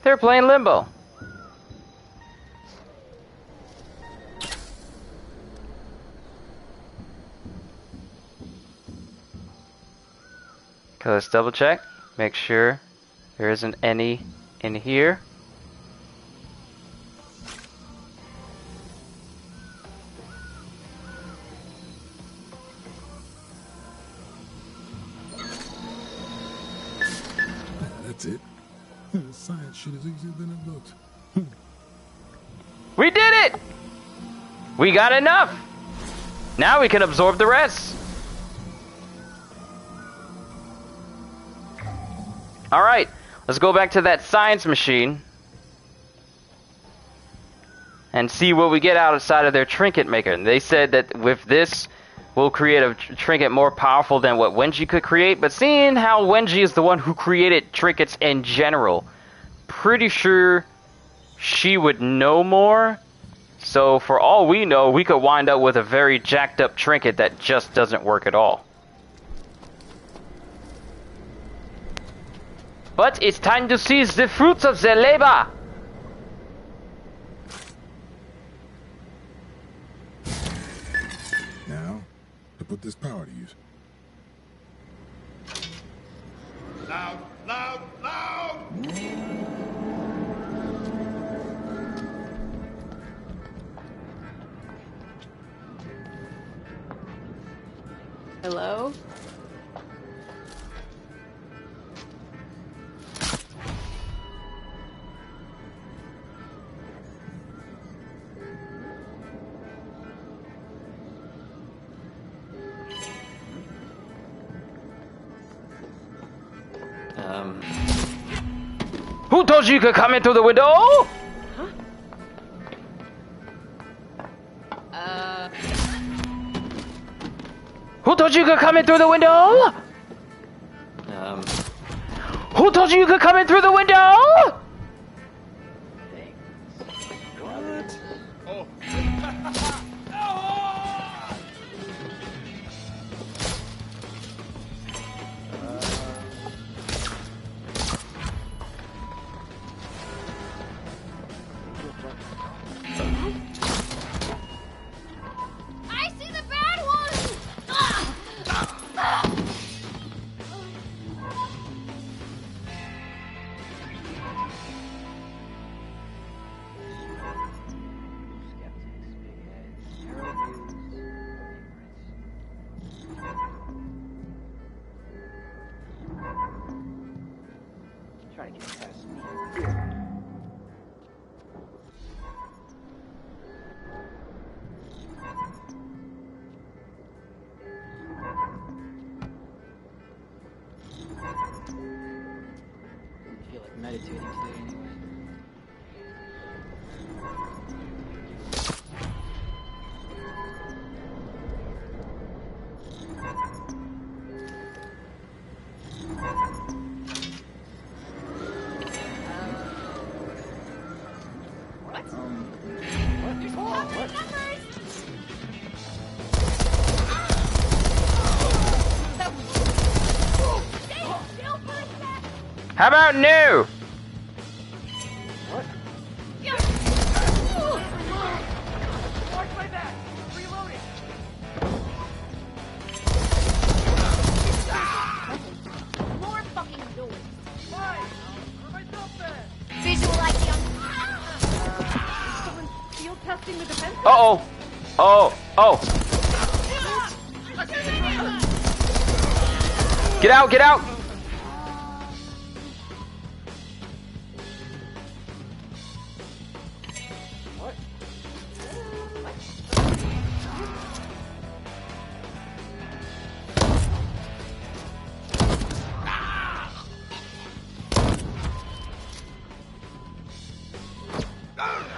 They're playing Limbo. Okay, let's double check. Make sure there isn't any in here. That's it? Science shit is easier than it looks. We did it! We got enough! Now we can absorb the rest. Alright, let's go back to that science machine and see what we get outside of their trinket maker. And they said that with this, we'll create a trinket more powerful than what Wenji could create. But seeing how Wenji is the one who created trinkets in general, pretty sure she would know more. So for all we know, we could wind up with a very jacked up trinket that just doesn't work at all. But it's time to seize the fruits of their labor. Now, to put this power to use. Loud, loud, loud! Hello? Who told you could come in through the window? Huh? Who told you could come in through the window? Who told you could come in through the window? What? Oh. I see the bad one! Try to get past me. I feel like meditating today anyway. How about new? What? Watch my back! Reloading! More fucking noise. Fine! For myself then! Visual ID on. Someone field testing the defense? Uh-oh. Oh, oh. Get out, get out. What?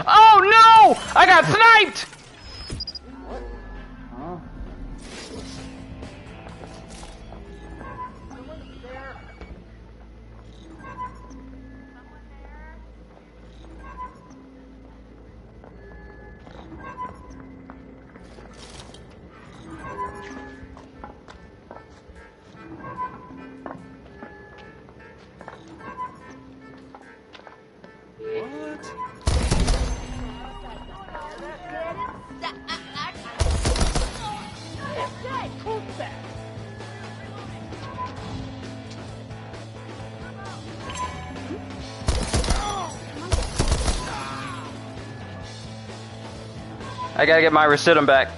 Oh no! I got sniped! What? Huh? Someone's there! What? I gotta get my recidium back.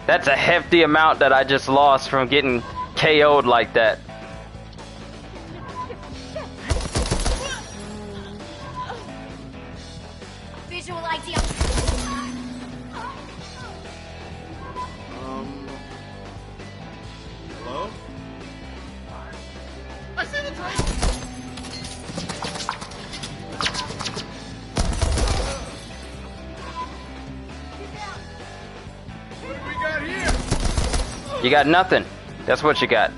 That's a hefty amount that I just lost from getting KO'd like that. You got nothing. That's what you got.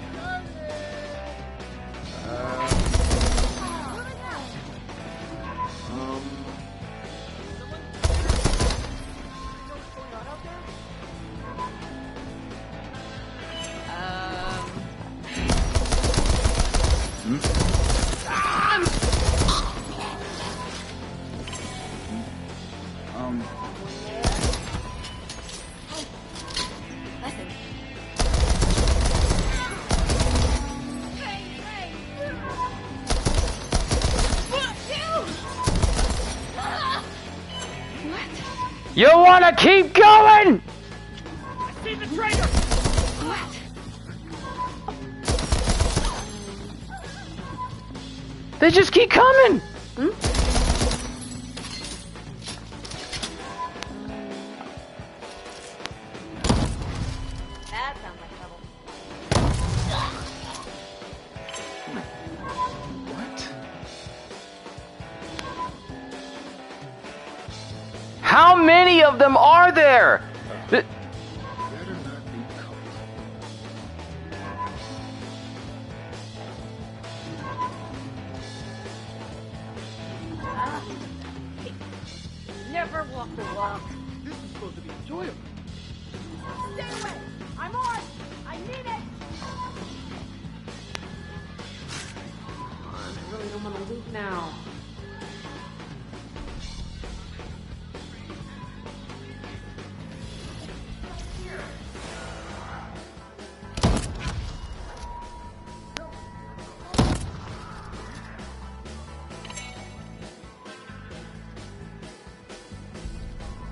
You wanna keep going? I see the traitor! What? They just keep coming. That sounds like trouble. What? How many of them are there? Better not be caught. Never walk the walk. This is supposed to be enjoyable. Stay away! I'm on! I need it! I really don't want to loop now.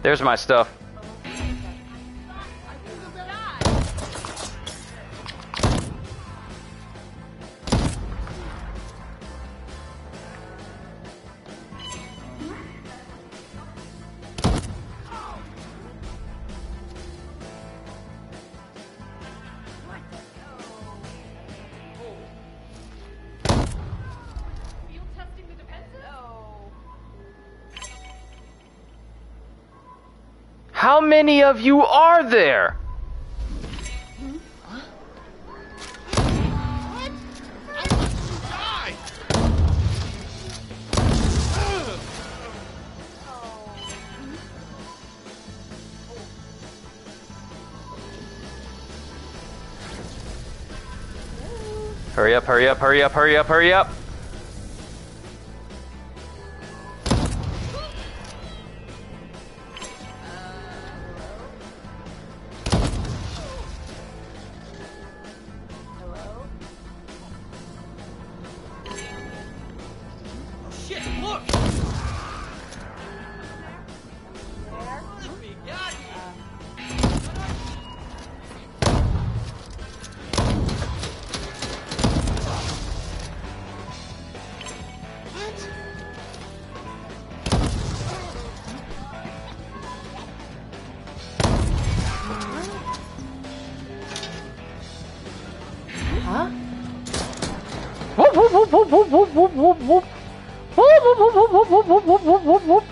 There's my stuff. How many of you are there? Hurry up, hurry up, hurry up, hurry up, hurry up. Shit, look! Let me got Huh? Whoop, whoop, whoop, whoop, whoop, whoop, whoop, whoop, whoop. Whoop, whoop, whoop, whoop, whoop, whoop, whoop, whoop, whoop, whoop.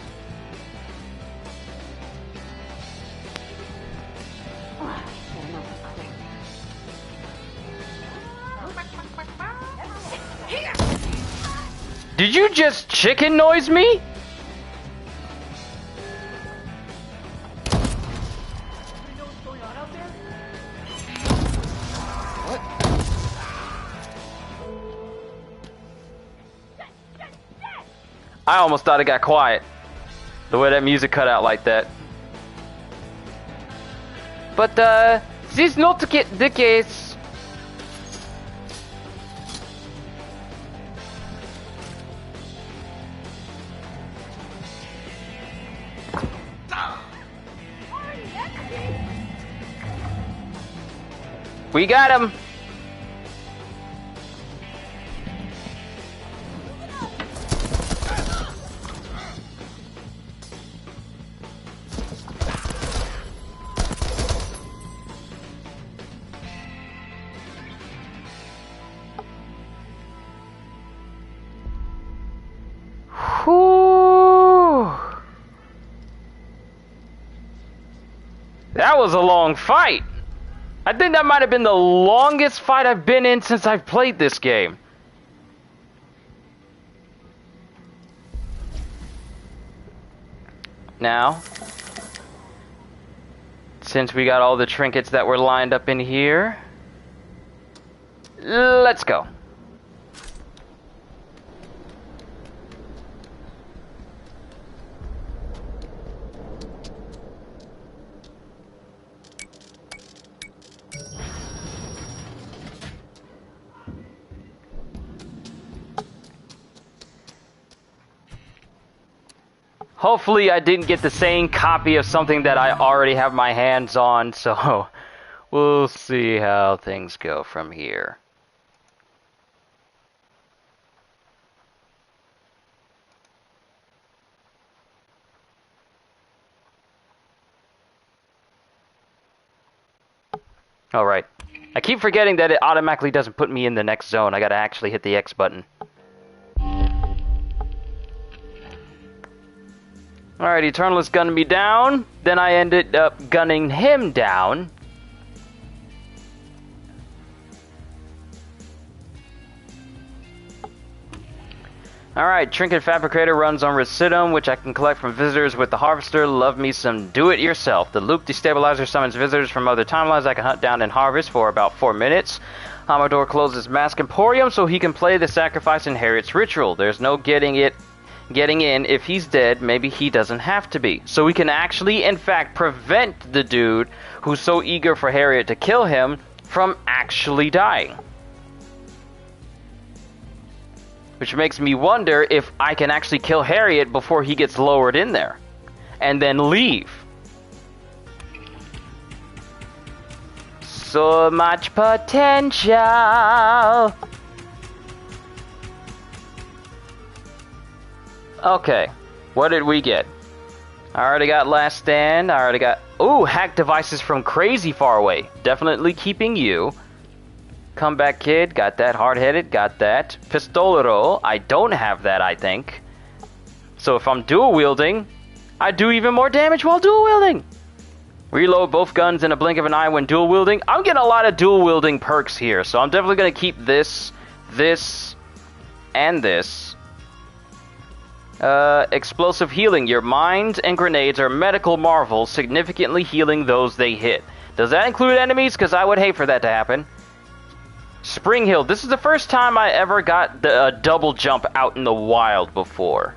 Did you just chicken noise me? I almost thought it got quiet. The way that music cut out like that. But, this is not the case. We got him. Whew. That was a long fight. I think that might have been the longest fight I've been in since I've played this game. Now, since we got all the trinkets that were lined up in here, let's go. Hopefully I didn't get the same copy of something that I already have my hands on, so we'll see how things go from here. Alright. I keep forgetting that it automatically doesn't put me in the next zone. I gotta actually hit the X button. Alright, Eternalist gunned me down. Then I ended up gunning him down. Alright, Trinket Fabricator runs on Residuum, which I can collect from visitors with the Harvester. Love me some do-it-yourself. The Loop Destabilizer summons visitors from other timelines I can hunt down and harvest for about 4 minutes. Amador closes Mask Emporium so he can play the Sacrifice and Harriet's Ritual. There's no getting in. If he's dead, maybe he doesn't have to be. So we can actually, in fact, prevent the dude who's so eager for Harriet to kill him from actually dying. Which makes me wonder if I can actually kill Harriet before he gets lowered in there. And then leave. So much potential. Okay, what did we get? I already got Last Stand. I already got... Ooh, hack devices from crazy far away. Definitely keeping you. Comeback Kid, got that. Hard-headed, got that. Pistolero, I don't have that, I think. So if I'm dual-wielding, I do even more damage while dual-wielding. Reload both guns in a blink of an eye when dual-wielding. I'm getting a lot of dual-wielding perks here, so I'm definitely going to keep this, and this. Explosive healing. Your mines and grenades are medical marvels, significantly healing those they hit. Does that include enemies? Because I would hate for that to happen. Spring Hill. This is the first time I ever got the double jump out in the wild before.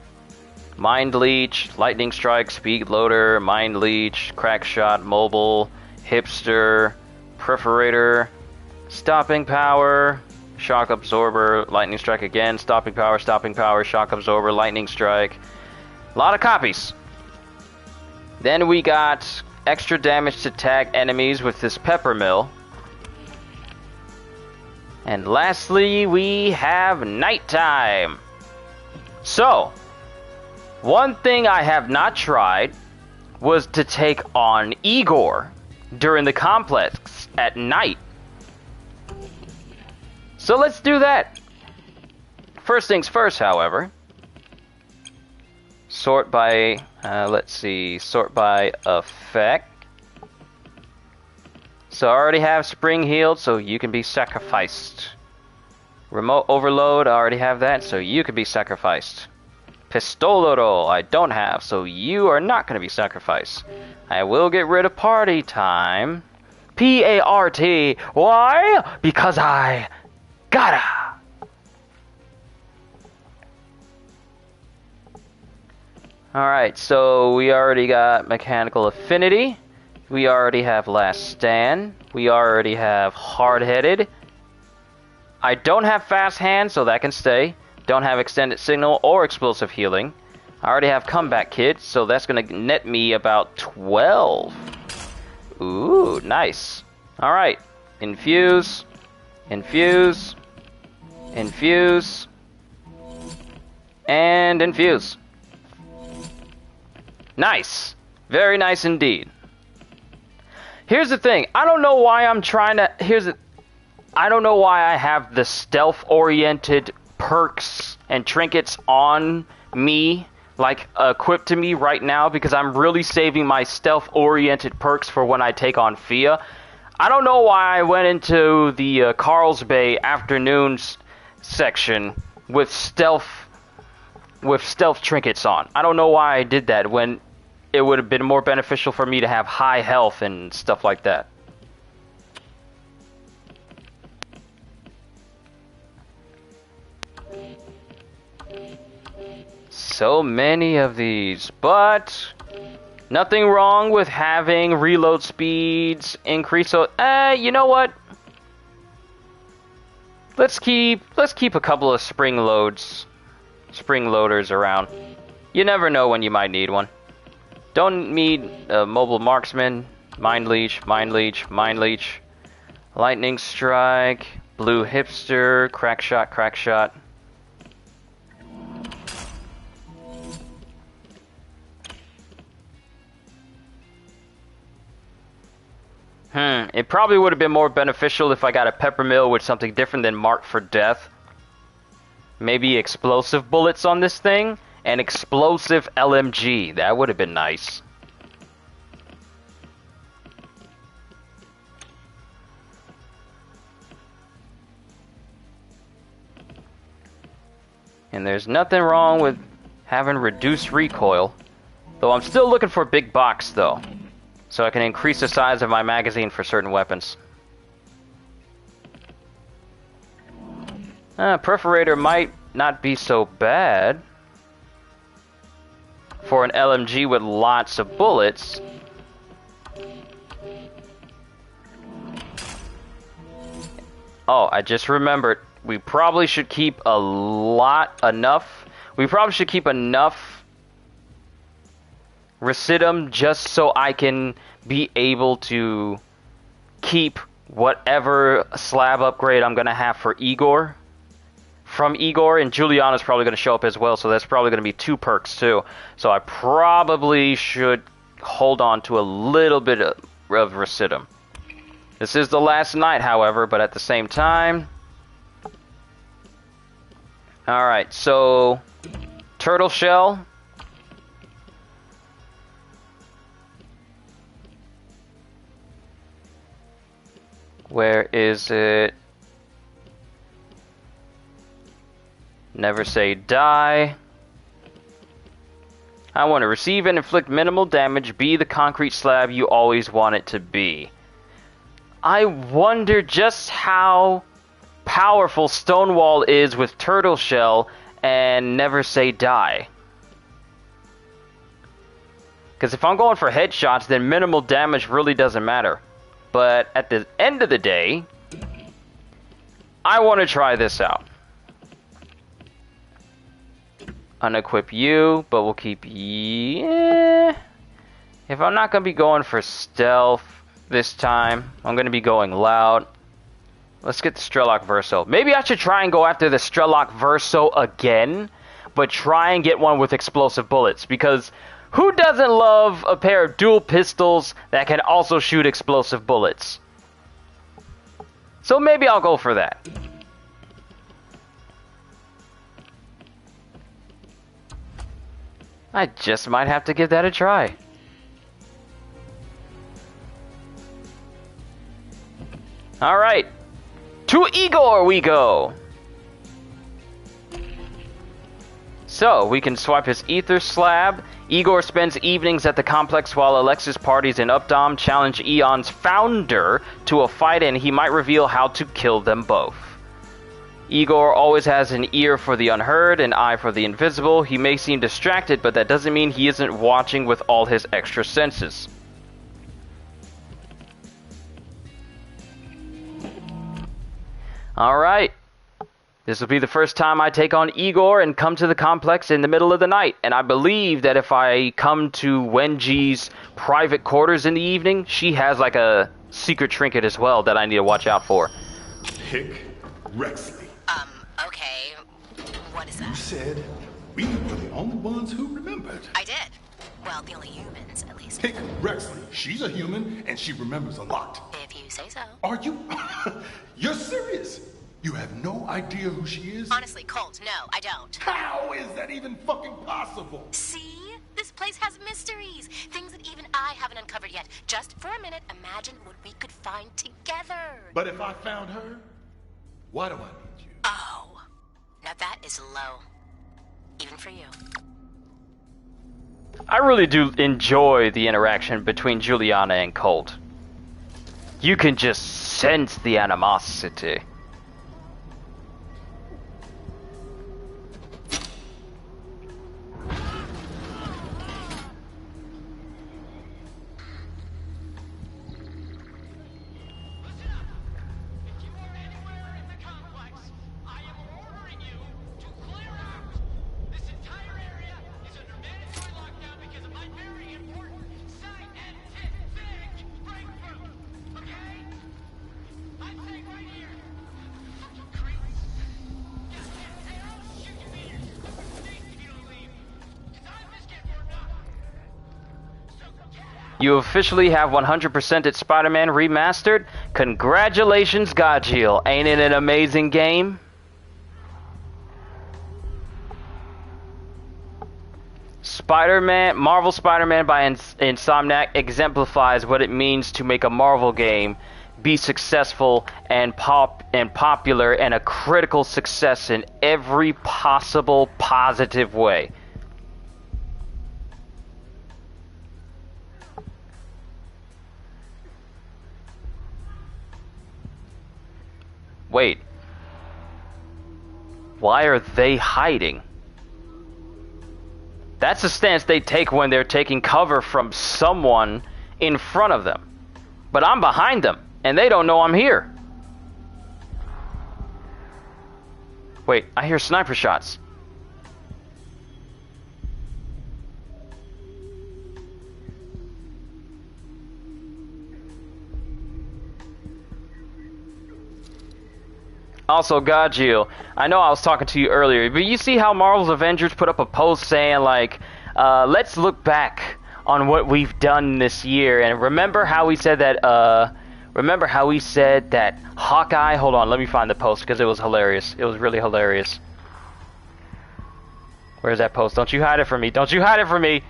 Mind Leech, Lightning Strike, Speed Loader, Mind Leech, Crack Shot, Mobile, Hipster, Perforator, Stopping Power, Shock Absorber, Lightning Strike again, Stopping Power, Shock Absorber, Lightning Strike. A lot of copies. Then we got extra damage to tag enemies with this Pepper Mill. And lastly, we have Nighttime. So, one thing I have not tried was to take on Igor during the complex at night. So let's do that. First things first, however. Sort by, sort by effect. So I already have Spring Healed, so you can be sacrificed. Remote Overload, I already have that, so you can be sacrificed. Pistolero, I don't have, so you are not going to be sacrificed. I will get rid of Party Time. P-A-R-T. Why? Because I gotta. Alright, so we already got Mechanical Affinity. We already have Last Stand. We already have Hard-Headed. I don't have Fast Hand, so that can stay. Don't have Extended Signal or Explosive Healing. I already have Comeback Kid, so that's going to net me about 12. Ooh, nice. Alright. Infuse. Infuse. Infuse. And infuse. Nice. Very nice indeed. Here's the thing. I don't know why I'm trying to... I don't know why I have the stealth-oriented perks and trinkets on me, like equipped to me right now, because I'm really saving my stealth-oriented perks for when I take on Fia. I don't know why I went into the Carl's Bay afternoons section with stealth trinkets on. I don't know why I did that when it would have been more beneficial for me to have high health and stuff like that. So many of these, but nothing wrong with having reload speeds increase. So, you know what? Let's keep a couple of spring loaders around. You never know when you might need one. Don't need a mobile marksman, mind leech, lightning strike, blue hipster, crack shot. It probably would have been more beneficial if I got a peppermill with something different than marked for death. Maybe explosive bullets on this thing and explosive LMG. That would have been nice. And there's nothing wrong with having reduced recoil. Though I'm still looking for a big box though, so I can increase the size of my magazine for certain weapons. Perforator might not be so bad for an LMG with lots of bullets. Oh, I just remembered. We probably should keep enough Residuum just so I can be able to keep whatever slab upgrade I'm going to have for Igor. From Igor, and Juliana's probably going to show up as well, so that's probably going to be 2 perks too. So I probably should hold on to a little bit of Residuum. This is the last night, however, but at the same time... Alright, so... Turtle shell. Where is it? Never say die. I want to receive and inflict minimal damage. Be the concrete slab you always want it to be. I wonder just how powerful Stonewall is with Turtle Shell and Never Say Die. Because if I'm going for headshots, then minimal damage really doesn't matter. But at the end of the day, I want to try this out. Unequip you, but we'll keep yeah. If I'm not going to be going for stealth this time, I'm going to be going loud. Let's get the Strelok Verso. Maybe I should try and go after the Strelok Verso again, but try and get one with explosive bullets, because who doesn't love a pair of dual pistols that can also shoot explosive bullets? So maybe I'll go for that. I just might have to give that a try. Alright. To Igor we go! So, we can swipe his ether slab. Igor spends evenings at the complex while Alexis parties in Updom. Challenge Eon's founder to a fight, and he might reveal how to kill them both. Igor always has an ear for the unheard, an eye for the invisible. He may seem distracted, but that doesn't mean he isn't watching with all his extra senses. Alright. This will be the first time I take on Igor and come to the complex in the middle of the night. And I believe that if I come to Wenji's private quarters in the evening, she has like a secret trinket as well that I need to watch out for. Pick Rexley. Okay. What is that? You said we were the only ones who remembered. I did. Well, the only humans, at least. Pick Rexley. She's a human, and she remembers a lot. If you say so. Are you? You're serious? You have no idea who she is? Honestly, Colt, no, I don't. How is that even fucking possible? See? This place has mysteries. Things that even I haven't uncovered yet. Just for a minute, imagine what we could find together. But if I found her, why do I need you? Oh. Now that is low. Even for you. I really do enjoy the interaction between Juliana and Colt. You can just sense the animosity. You officially have 100%ed Spider-Man Remastered. Congratulations, Godjill. Ain't it an amazing game? Spider-Man, Marvel Spider-Man by Insomniac exemplifies what it means to make a Marvel game be successful and popular and a critical success in every possible positive way. Wait. Why are they hiding? That's the stance they take when they're taking cover from someone in front of them. But I'm behind them, and they don't know I'm here. Wait, I hear sniper shots. Also, Godjill, I know I was talking to you earlier, but you see how Marvel's Avengers put up a post saying, like, let's look back on what we've done this year, and remember how we said that, Hawkeye, hold on, let me find the post, because it was hilarious. It was really hilarious. Where's that post? Don't you hide it from me. Don't you hide it from me.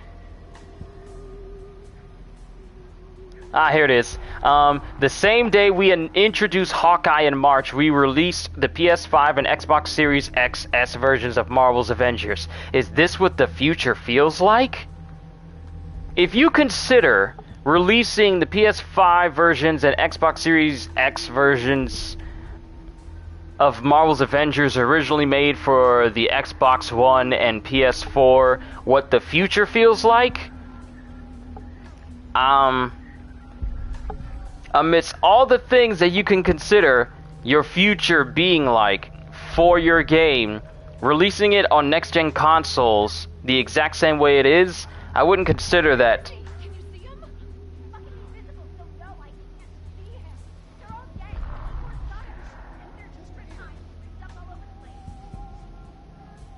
Ah, here it is. The same day we introduced Hawkeye in March, we released the PS5 and Xbox Series XS versions of Marvel's Avengers. Is this what the future feels like? If you consider releasing the PS5 versions and Xbox Series X versions of Marvel's Avengers originally made for the Xbox One and PS4 what the future feels like, amidst all the things that you can consider your future being like for your game, releasing it on next-gen consoles the exact same way it is, I wouldn't consider that. Can you see him? Fucking invisible, so no, I can't see him. They're all dead. We're stuck. And they're just behind. Stuff all over the place.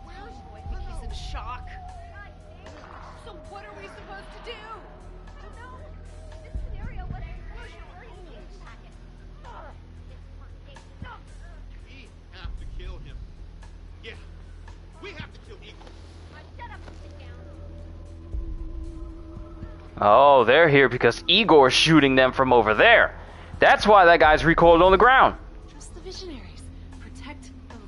Where's Roy? I think he's in shock. So what are we supposed to do? I don't know. This scenario was an explosion or anything. We have to kill him. Yeah, we have to kill Eagle. Shut up and sit down. Oh, they're here because Igor's shooting them from over there. That's why that guy's recoiled on the ground. Trust the visionaries. Protect the loop.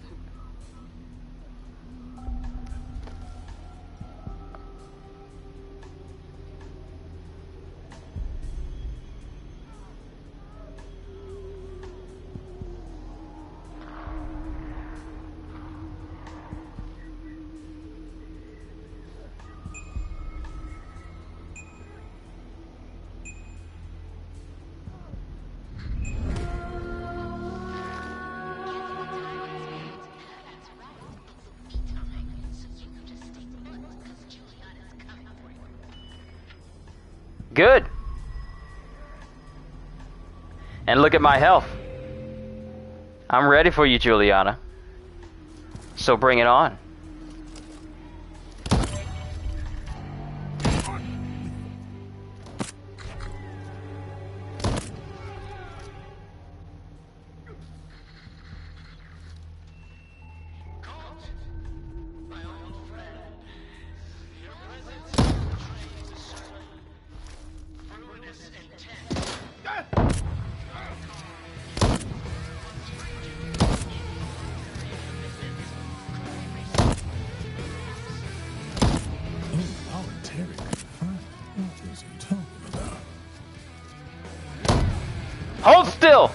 Good. And look at my health. I'm ready for you, Juliana. So bring it on. Hold still!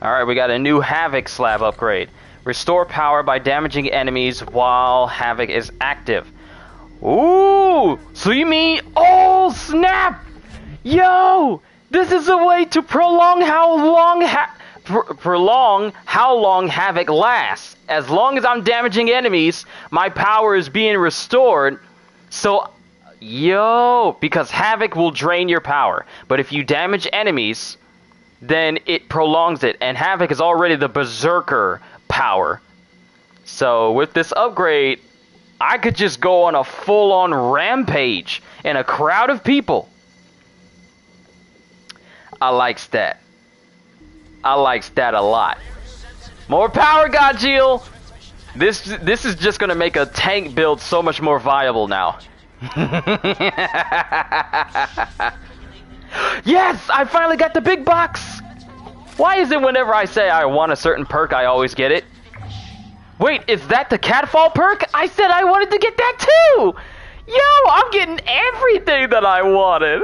Alright, we got a new Havoc slab upgrade. Restore power by damaging enemies while Havoc is active. Ooh! So you mean... Oh, snap! Yo! This is a way to prolong how long Havoc lasts. As long as I'm damaging enemies, my power is being restored. So... Yo! Because Havoc will drain your power. But if you damage enemies... then it prolongs it, and Havoc is already the Berserker power. So with this upgrade, I could just go on a full-on rampage in a crowd of people. I likes that. I likes that a lot. More power, Godjill! This is just gonna make a tank build so much more viable now. Yes! I finally got the big box! Why is it whenever I say I want a certain perk, I always get it? Wait, is that the catfall perk? I said I wanted to get that too! Yo, I'm getting everything that I wanted!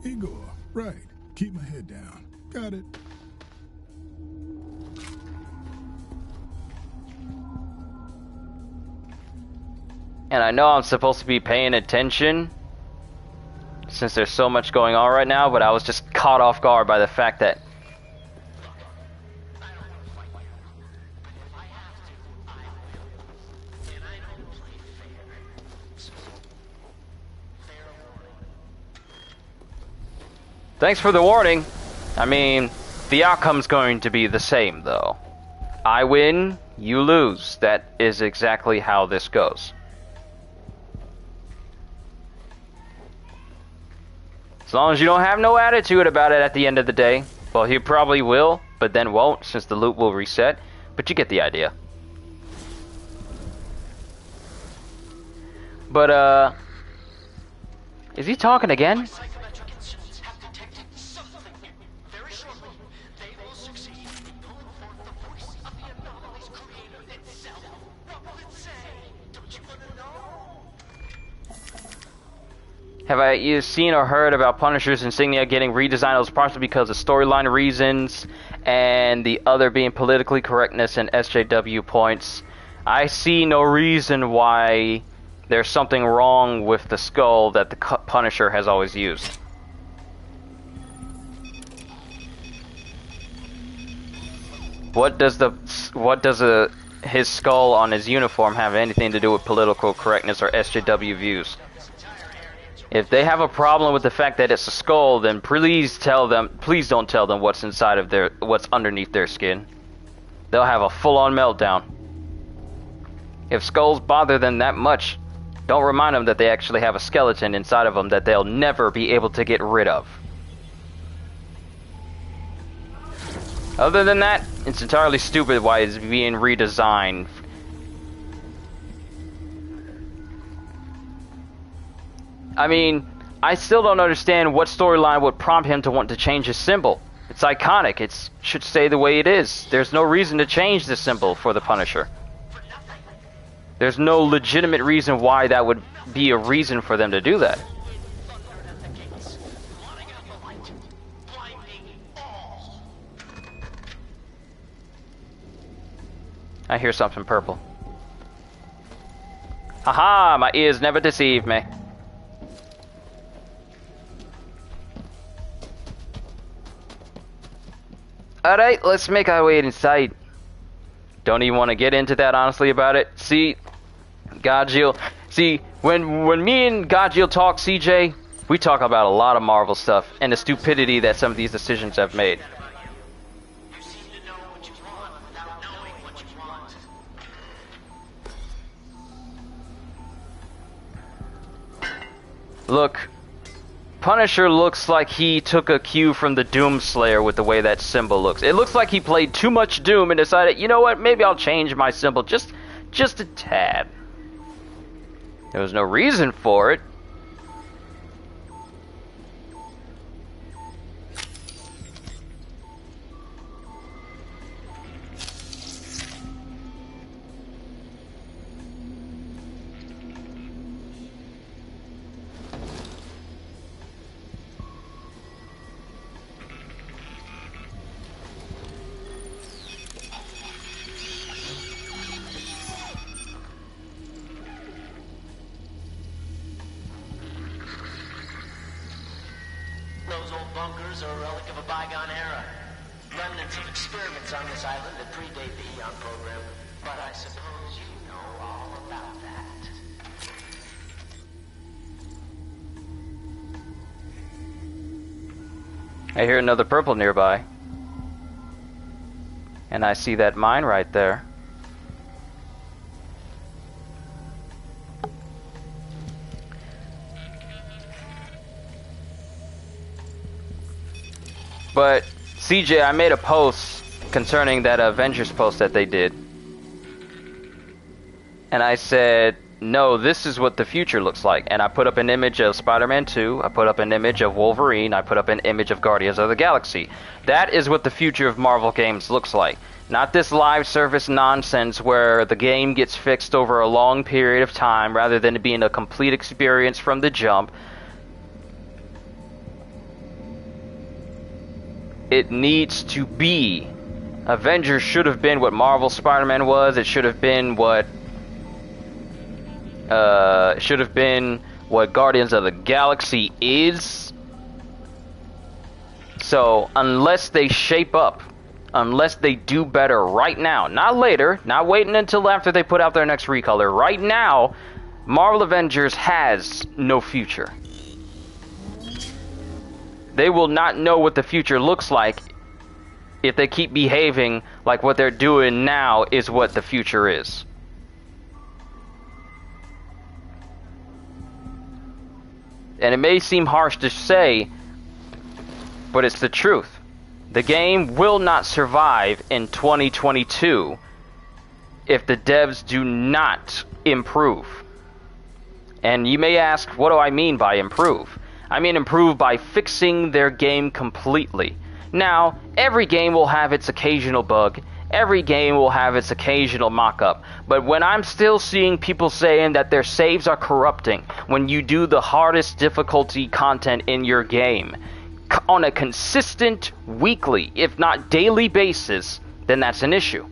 Igor, right. Keep my head down. Got it. And I know I'm supposed to be paying attention since there's so much going on right now, but I was just caught off guard by the fact that thanks for the warning. I mean, the outcome's going to be the same, though. I win, you lose. That is exactly how this goes. As long as you don't have no attitude about it at the end of the day. Well, he probably will, but then won't, since the loop will reset. But you get the idea. But, is he talking again? Have you seen or heard about Punisher's insignia getting redesigned? It was partially because of storyline reasons, and the other being politically correctness and SJW points. I see no reason why there's something wrong with the skull that the Punisher has always used. What does his skull on his uniform have anything to do with political correctness or SJW views? If they have a problem with the fact that it's a skull, then please don't tell them what's inside of what's underneath their skin. They'll have a full-on meltdown. If skulls bother them that much, don't remind them that they actually have a skeleton inside of them that they'll never be able to get rid of. Other than that, it's entirely stupid why it's being redesigned. I mean, I still don't understand what storyline would prompt him to want to change his symbol. It's iconic. It should stay the way it is. There's no reason to change the symbol for the Punisher. There's no legitimate reason why that would be a reason for them to do that. I hear something purple. Haha, my ears never deceive me. Alright, let's make our way inside. Don't even want to get into that honestly about it. See, Godjill. See, when me and Godjill talk, CJ, We talk about a lot of Marvel stuff and the stupidity that some of these decisions have made. You seem to know what you want without knowing what you want. Look, Punisher looks like he took a cue from the Doomslayer with the way that symbol looks. It looks like he played too much Doom and decided, you know what, maybe I'll change my symbol just a tad. There was no reason for it. Those old bunkers are a relic of a bygone era. Remnants of experiments on this island that predate the Eon program. But I suppose you know all about that. I hear another purple nearby. And I see that mine right there. But, CJ, I made a post concerning that Avengers post that they did. And I said, no, this is what the future looks like. And I put up an image of Spider-Man 2, I put up an image of Wolverine, I put up an image of Guardians of the Galaxy. That is what the future of Marvel games looks like. Not this live service nonsense where the game gets fixed over a long period of time rather than it being a complete experience from the jump. It needs to be. Avengers should have been what Marvel Spider-Man was. It should have been what Guardians of the Galaxy is. So unless they shape up, unless they do better right now, not later, not waiting until after they put out their next recolor, right now, Marvel Avengers has no future. They will not know what the future looks like if they keep behaving like what they're doing now is what the future is. And it may seem harsh to say, but it's the truth. The game will not survive in 2022 if the devs do not improve. And you may ask, what do I mean by improve? I mean improve by fixing their game completely. Now, every game will have its occasional bug. Every game will have its occasional mock-up. But when I'm still seeing people saying that their saves are corrupting when you do the hardest difficulty content in your game on a consistent weekly, if not daily basis, then that's an issue.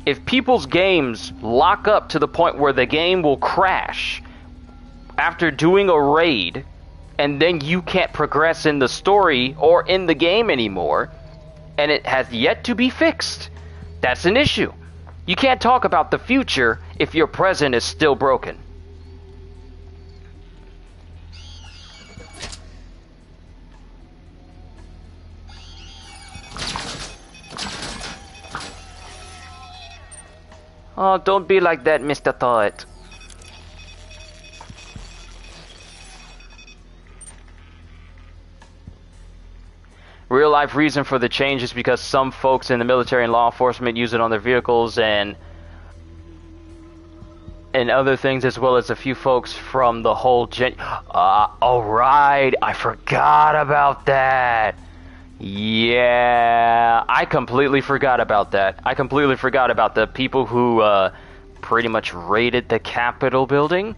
If people's games lock up to the point where the game will crash after doing a raid, and then you can't progress in the story or in the game anymore, and it has yet to be fixed, that's an issue. You can't talk about the future if your present is still broken. Oh, don't be like that, Mr. Thought. Real life reason for the change is because some folks in the military and law enforcement use it on their vehicles and other things, as well as a few folks from the whole alright, I forgot about that. Yeah, I completely forgot about that. I completely forgot about the people who pretty much raided the Capitol building.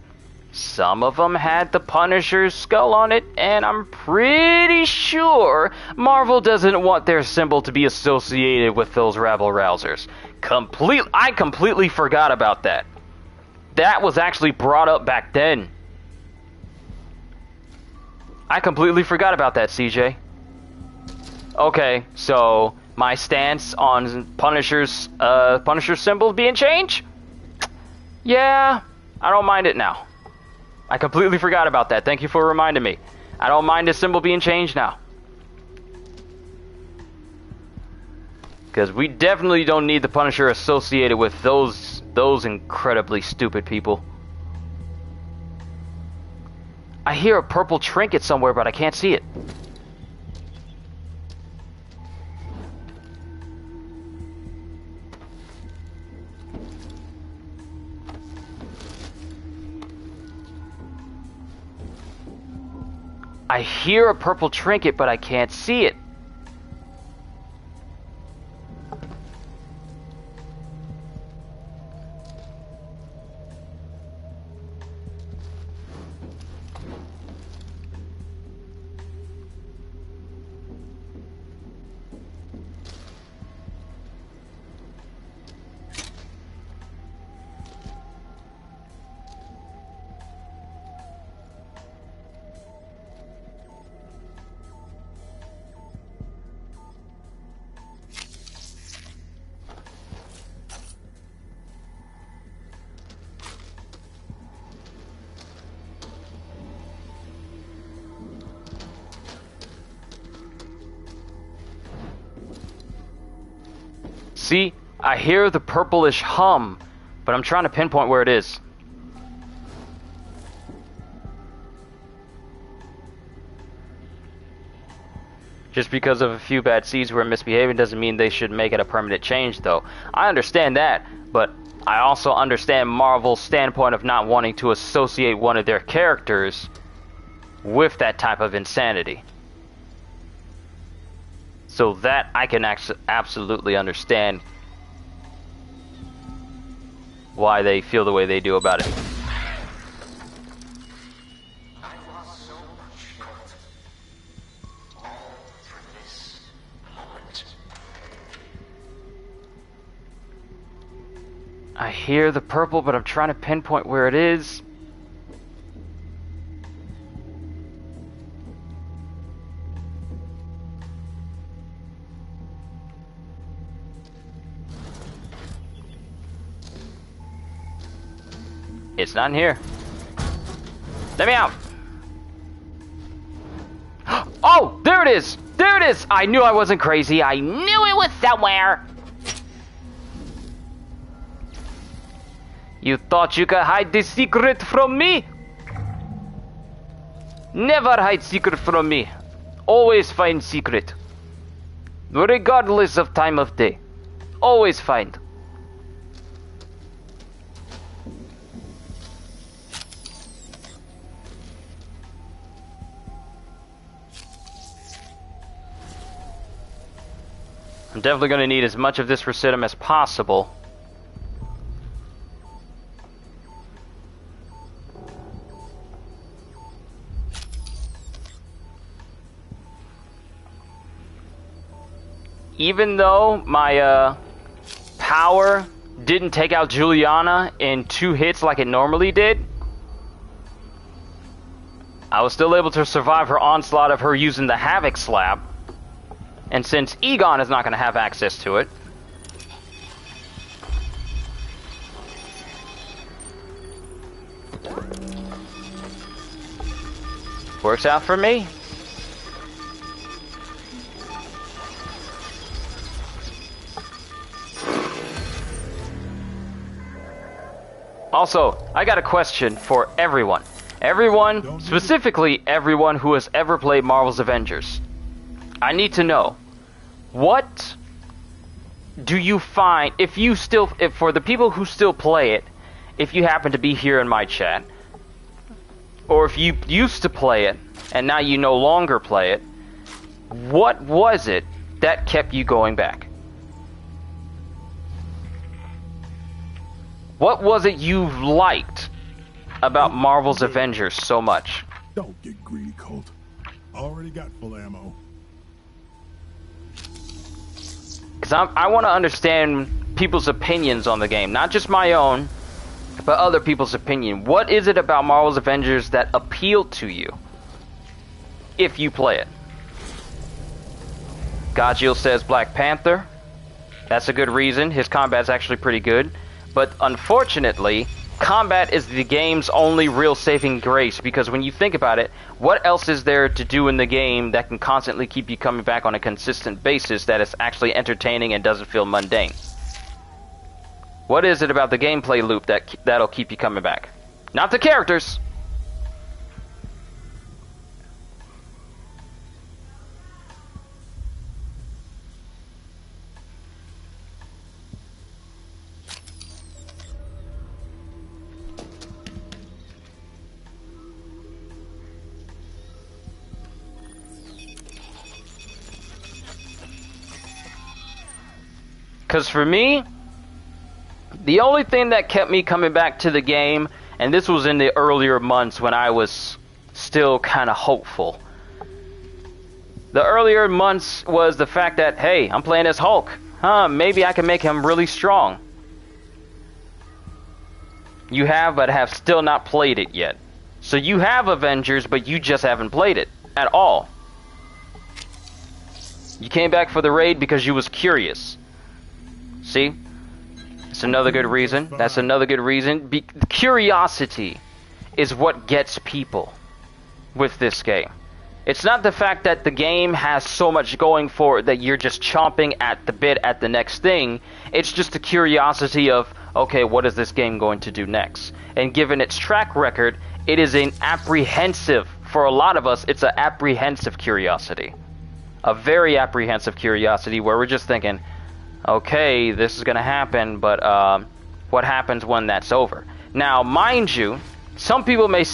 Some of them had the Punisher's skull on it, and I'm pretty sure Marvel doesn't want their symbol to be associated with those rabble-rousers. I completely forgot about that. That was actually brought up back then. I completely forgot about that, CJ. Okay, so my stance on Punisher's symbol being changed? Yeah, I don't mind it now. I completely forgot about that. Thank you for reminding me. I don't mind this symbol being changed now. Because we definitely don't need the Punisher associated with those incredibly stupid people. I hear a purple trinket somewhere, but I can't see it. I hear a purple trinket, but I can't see it. See, I hear the purplish hum, but I'm trying to pinpoint where it is. Just because of a few bad seeds who are misbehaving doesn't mean they should make it a permanent change, though. I understand that, but I also understand Marvel's standpoint of not wanting to associate one of their characters with that type of insanity. So that I can absolutely understand why they feel the way they do about it. I've lost so much, Colt. All for this moment. I hear the purple, but I'm trying to pinpoint where it is. It's not in here. Let me out. Oh, there it is. There it is. I knew I wasn't crazy. I knew it was somewhere. You thought you could hide the secret from me? Never hide secret from me. Always find secret. Regardless of time of day. Always find. I'm definitely going to need as much of this recidium as possible. Even though my power didn't take out Juliana in 2 hits like it normally did, I was still able to survive her onslaught of her using the Havoc Slab. And since Egon is not going to have access to it, works out for me. Also, I got a question for everyone. Everyone, specifically everyone who has ever played Marvel's Avengers. I need to know, what do you find, if for the people who still play it, if you happen to be here in my chat, or if you used to play it, and now you no longer play it, what was it that kept you going back? What was it you liked about Marvel's Avengers so much? Don't get greedy, Colt. Already got full ammo. Because I want to understand people's opinions on the game. Not just my own, but other people's opinion. What is it about Marvel's Avengers that appealed to you? If you play it. Gajil says Black Panther. That's a good reason. His combat's actually pretty good. But unfortunately, combat is the game's only real saving grace, because when you think about it, what else is there to do in the game that can constantly keep you coming back on a consistent basis that is actually entertaining and doesn't feel mundane? What is it about the gameplay loop that'll keep you coming back? Not the characters. Because for me, the only thing that kept me coming back to the game, and this was in the earlier months when I was still kind of hopeful. The earlier months was the fact that, hey, I'm playing as Hulk. Maybe I can make him really strong. You have, but have still not played it yet. So you have Avengers, but you just haven't played it at all. You came back for the raid because you was curious. See? That's another good reason. That's another good reason. Curiosity is what gets people with this game. It's not the fact that the game has so much going for it that you're just chomping at the bit at the next thing. It's just the curiosity of, okay, what is this game going to do next? And given its track record, it is an apprehensive, for a lot of us, it's an apprehensive curiosity. A very apprehensive curiosity where we're just thinking, okay, this is going to happen, but what happens when that's over? Now, mind you, some people may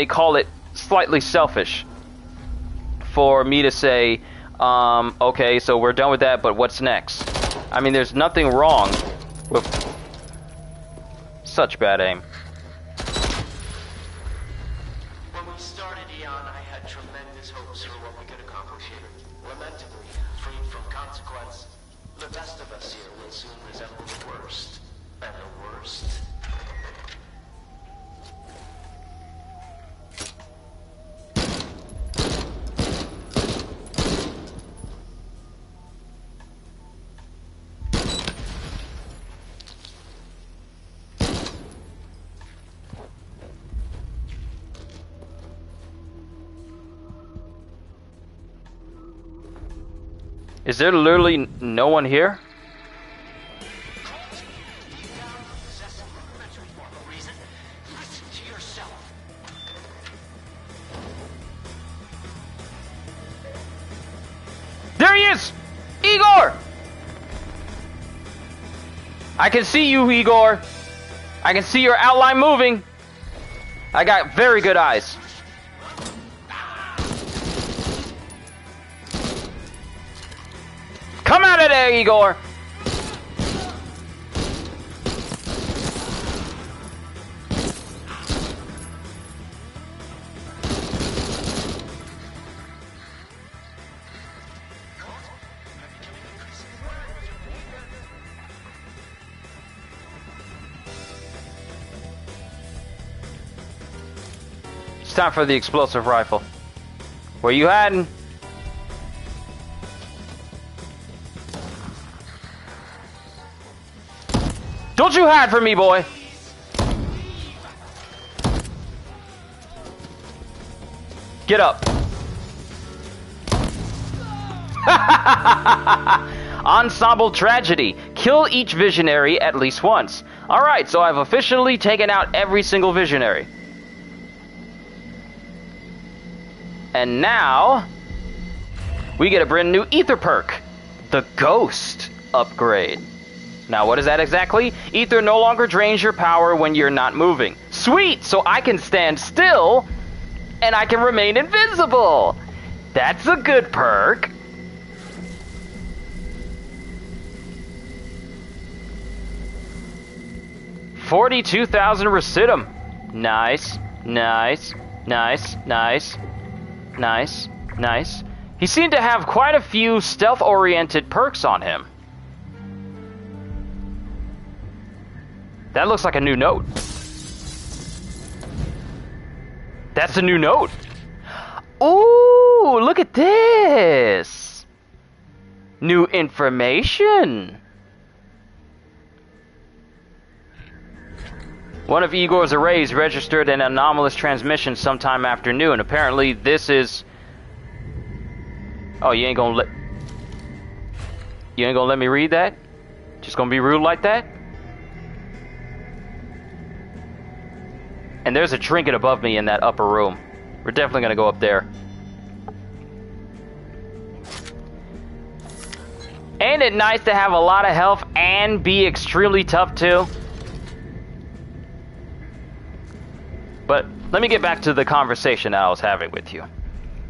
call it slightly selfish for me to say, okay, so we're done with that, but what's next? I mean, there's nothing wrong with such bad aim. When we started Eon, I had tremendous hopes for what we could accomplish here. Lamentably, freed from consequence, the best of us here will soon resemble the worst. And the worst. Is there literally no one here? There he is! Igor! I can see you, Igor. I can see your outline moving. I got very good eyes. Come out of there, Igor! It's time for the explosive rifle. Where you hiding? Don't you hide from me, boy! Get up. Ensemble tragedy. Kill each visionary at least once. Alright, so I've officially taken out every single visionary. And now, we get a brand new ether perk. The Ghost upgrade. Now, what is that exactly? Ether no longer drains your power when you're not moving. Sweet! So I can stand still, and I can remain invisible! That's a good perk. $42,000 recidium. Nice, nice, nice, nice, nice, nice. He seemed to have quite a few stealth-oriented perks on him. That looks like a new note. That's a new note. Ooh, look at this. New information. One of Igor's arrays registered an anomalous transmission sometime after noon. Apparently this is... Oh, you ain't gonna let me read that? Just gonna be rude like that? And there's a trinket above me in that upper room. We're definitely gonna go up there. Ain't it nice to have a lot of health and be extremely tough too? But let me get back to the conversation I was having with you.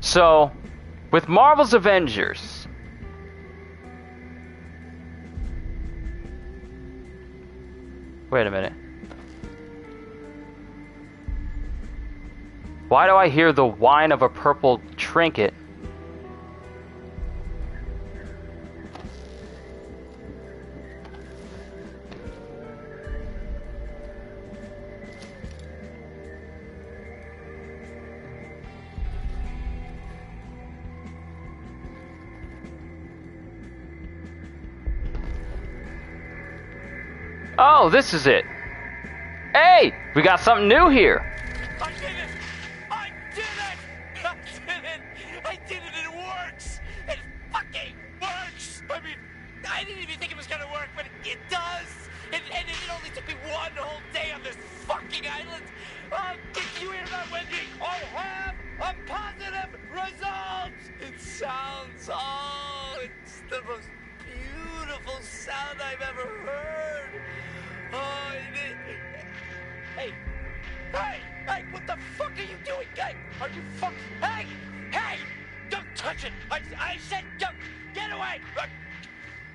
So, with Marvel's Avengers, wait a minute. Why do I hear the whine of a purple trinket? Oh, this is it. Hey, we got something new here. I did it! I did it! I did it! I did it! It works! It fucking works! I mean, I didn't even think it was gonna work, but it does! And it only took me one whole day on this fucking island! Did you hear that, Wendy? I have a positive result! It sounds, it's the most beautiful sound I've ever heard! Oh, hey! Hey! What the fuck are you doing? Hey! Are you Hey! Hey! Don't touch it! I said don't! Get away!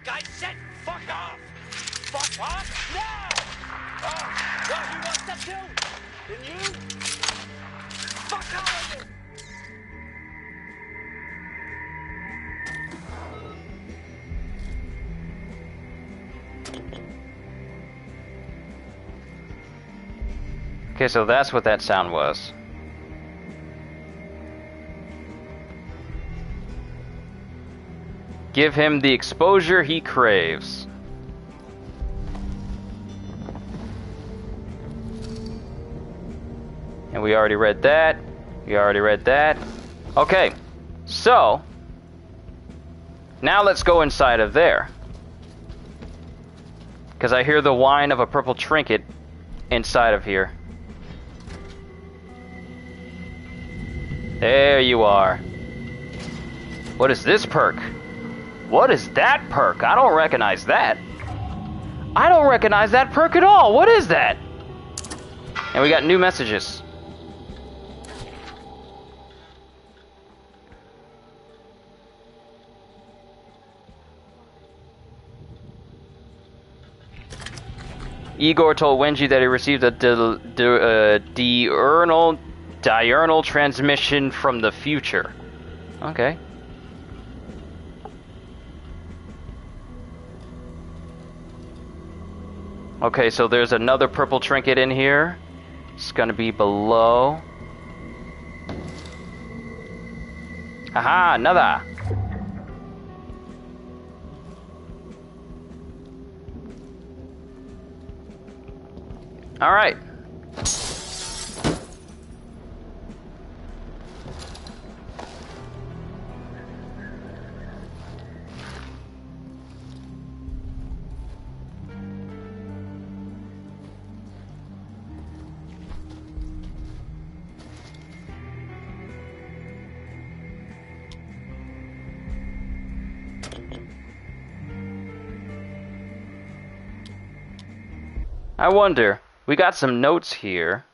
I said fuck off! Fuck off now! Oh, he wants that too! Then you? Fuck all of you! Okay, so that's what that sound was. Give him the exposure he craves. And we already read that. We already read that. Okay, so now let's go inside of there. Because I hear the whine of a purple trinket inside of here. There you are. What is this perk? What is that perk? I don't recognize that. I don't recognize that perk at all. What is that? And we got new messages. Igor told Wenji that he received a diurnal transmission from the future. Okay. Okay, so there's another purple trinket in here. It's gonna be below. Aha, another. All right. I wonder, we got some notes here.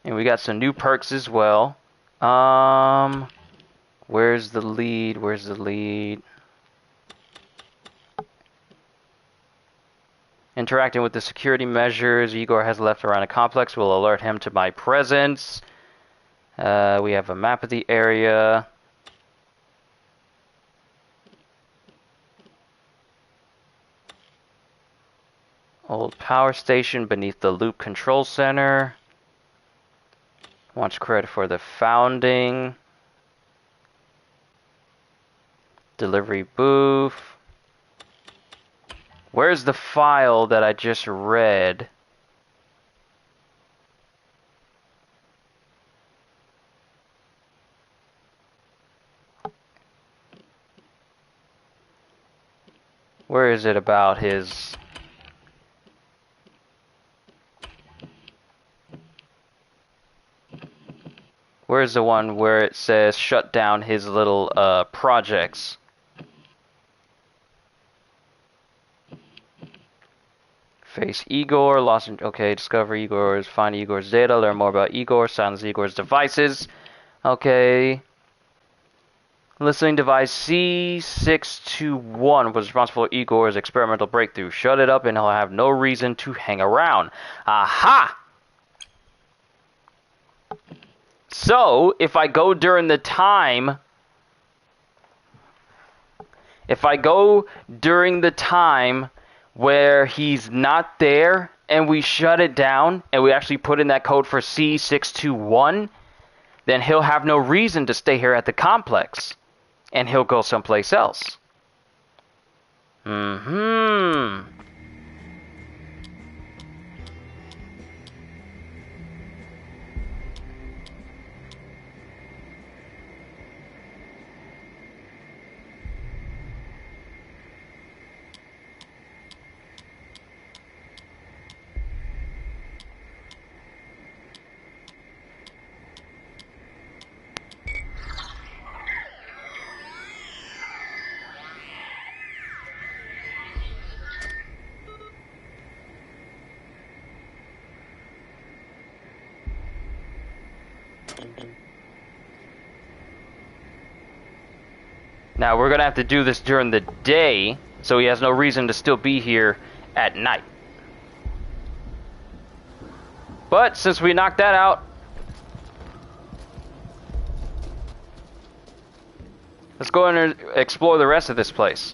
And we got some new perks as well. Where's the lead? Where's the lead? Interacting with the security measures Igor has left around a complex will alert him to my presence. We have a map of the area. Old power station beneath the loop control center. Wants credit for the founding. Delivery booth. Where's the file that I just read? Where is it about his... Where's the one where it says shut down his little projects? Face Igor, lost in, okay, discover Igor's, find Igor's data, learn more about Igor, silence Igor's devices. Okay. Listening device C621 was responsible for Igor's experimental breakthrough. Shut it up and he'll have no reason to hang around. Aha! So, if I go during the time... If I go during the time where he's not there and we shut it down and we actually put in that code for C621, then he'll have no reason to stay here at the complex and he'll go someplace else. Now we're gonna have to do this during the day, so he has no reason to still be here at night. But since we knocked that out, let's go in and explore the rest of this place.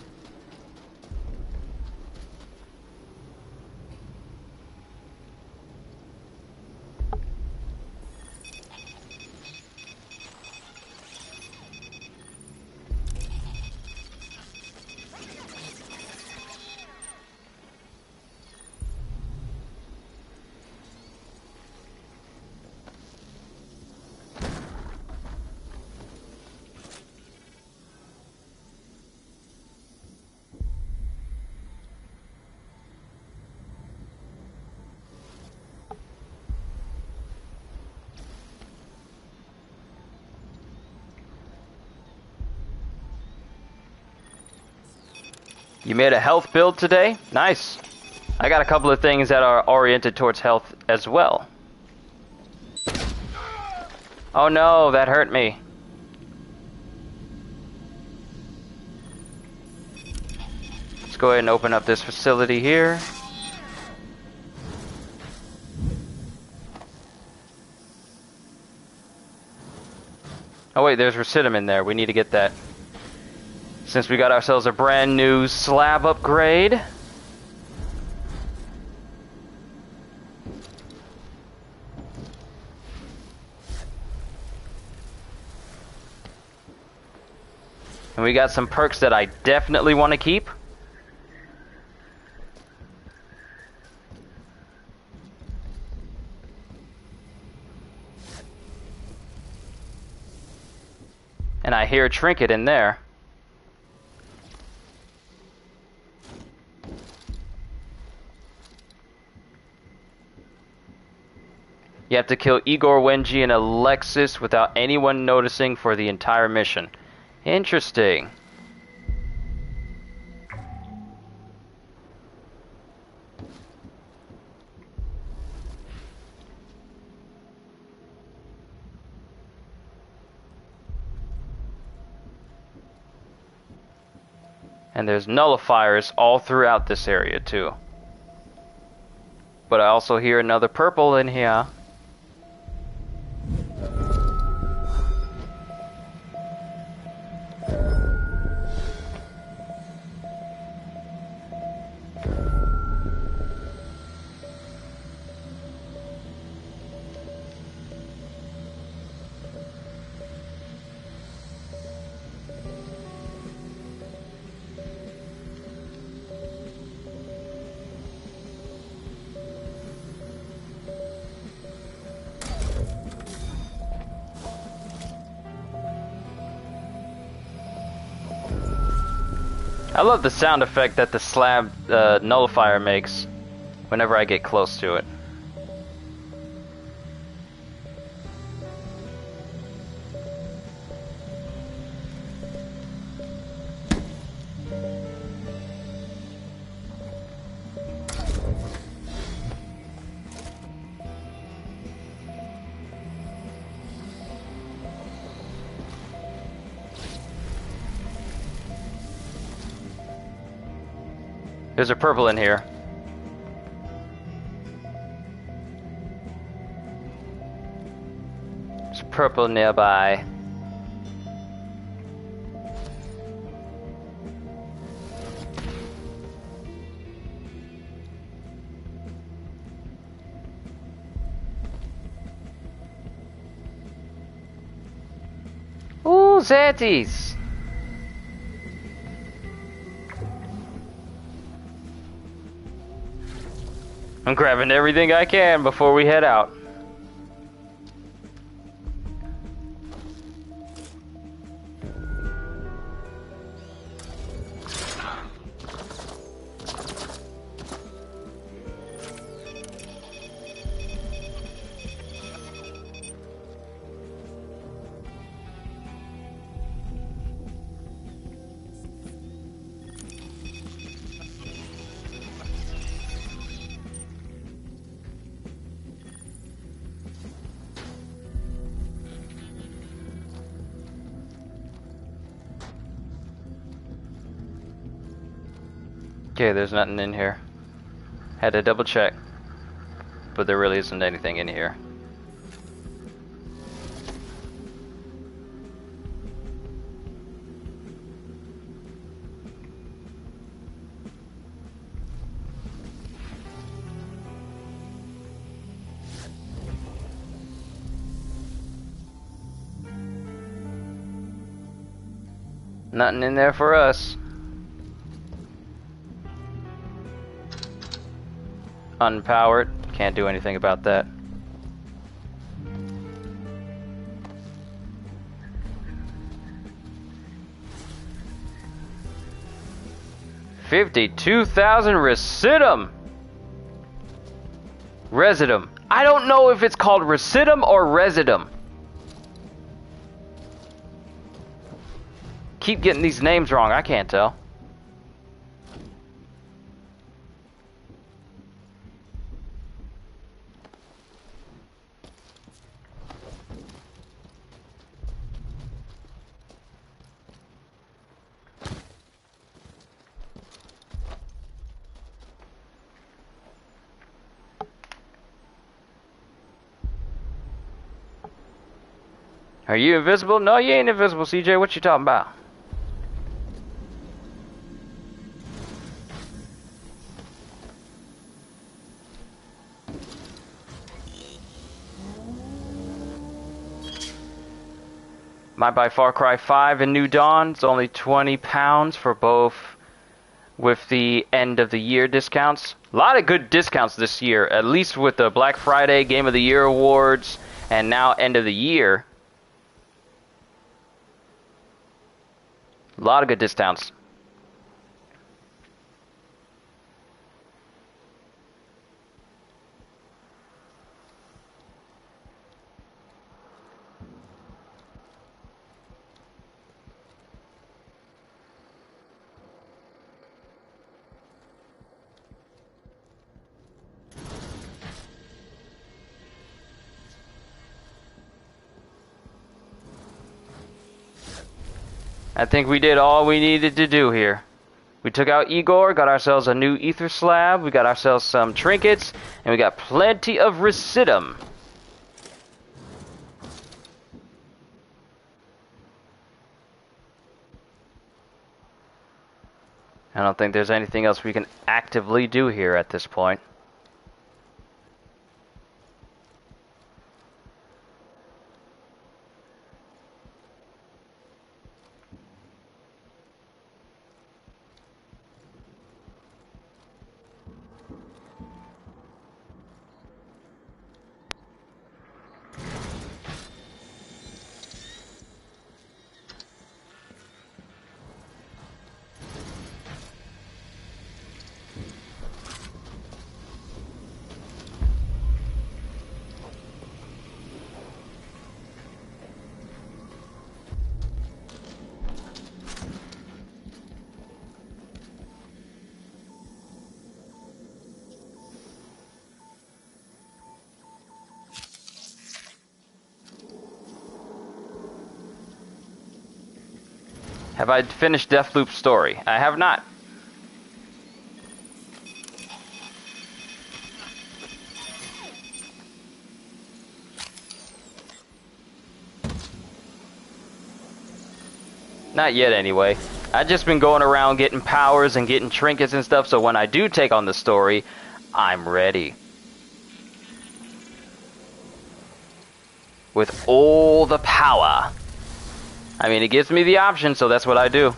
You made a health build today? Nice. I got a couple of things that are oriented towards health as well. Oh no, that hurt me. Let's go ahead and open up this facility here. Oh wait, there's Recidium there. We need to get that. Since we got ourselves a brand new slab upgrade. And we got some perks that I definitely want to keep. And I hear a Trinket in there. You have to kill Igor, Wenji, and Alexis without anyone noticing for the entire mission. Interesting. And there's nullifiers all throughout this area too. But I also hear another purple in here. I love the sound effect that the slab nullifier makes whenever I get close to it. There's a purple in here. There's purple nearby. Ooh, Zanties! I'm grabbing everything I can before we head out. Okay, there's nothing in here. Had to double check, but there really isn't anything in here. Nothing in there for us. Unpowered. Can't do anything about that. $52,000 Residum. I don't know if it's called Residum or Residum. Keep getting these names wrong. I can't tell. Are you invisible? No, you ain't invisible, CJ. What you talking about? Might buy Far Cry 5 and New Dawn. It's only £20 for both with the end of the year discounts. A lot of good discounts this year, at least with the Black Friday Game of the Year awards and now end of the year. A lot of good discounts. I think we did all we needed to do here. We took out Igor, got ourselves a new ether slab, we got ourselves some trinkets, and we got plenty of Residum. I don't think there's anything else we can actively do here at this point. Have I finished Deathloop's story? I have not. Not yet, anyway. I've just been going around getting powers and getting trinkets and stuff, so when I do take on the story, I'm ready. With all the power. I mean, it gives me the option, so that's what I do.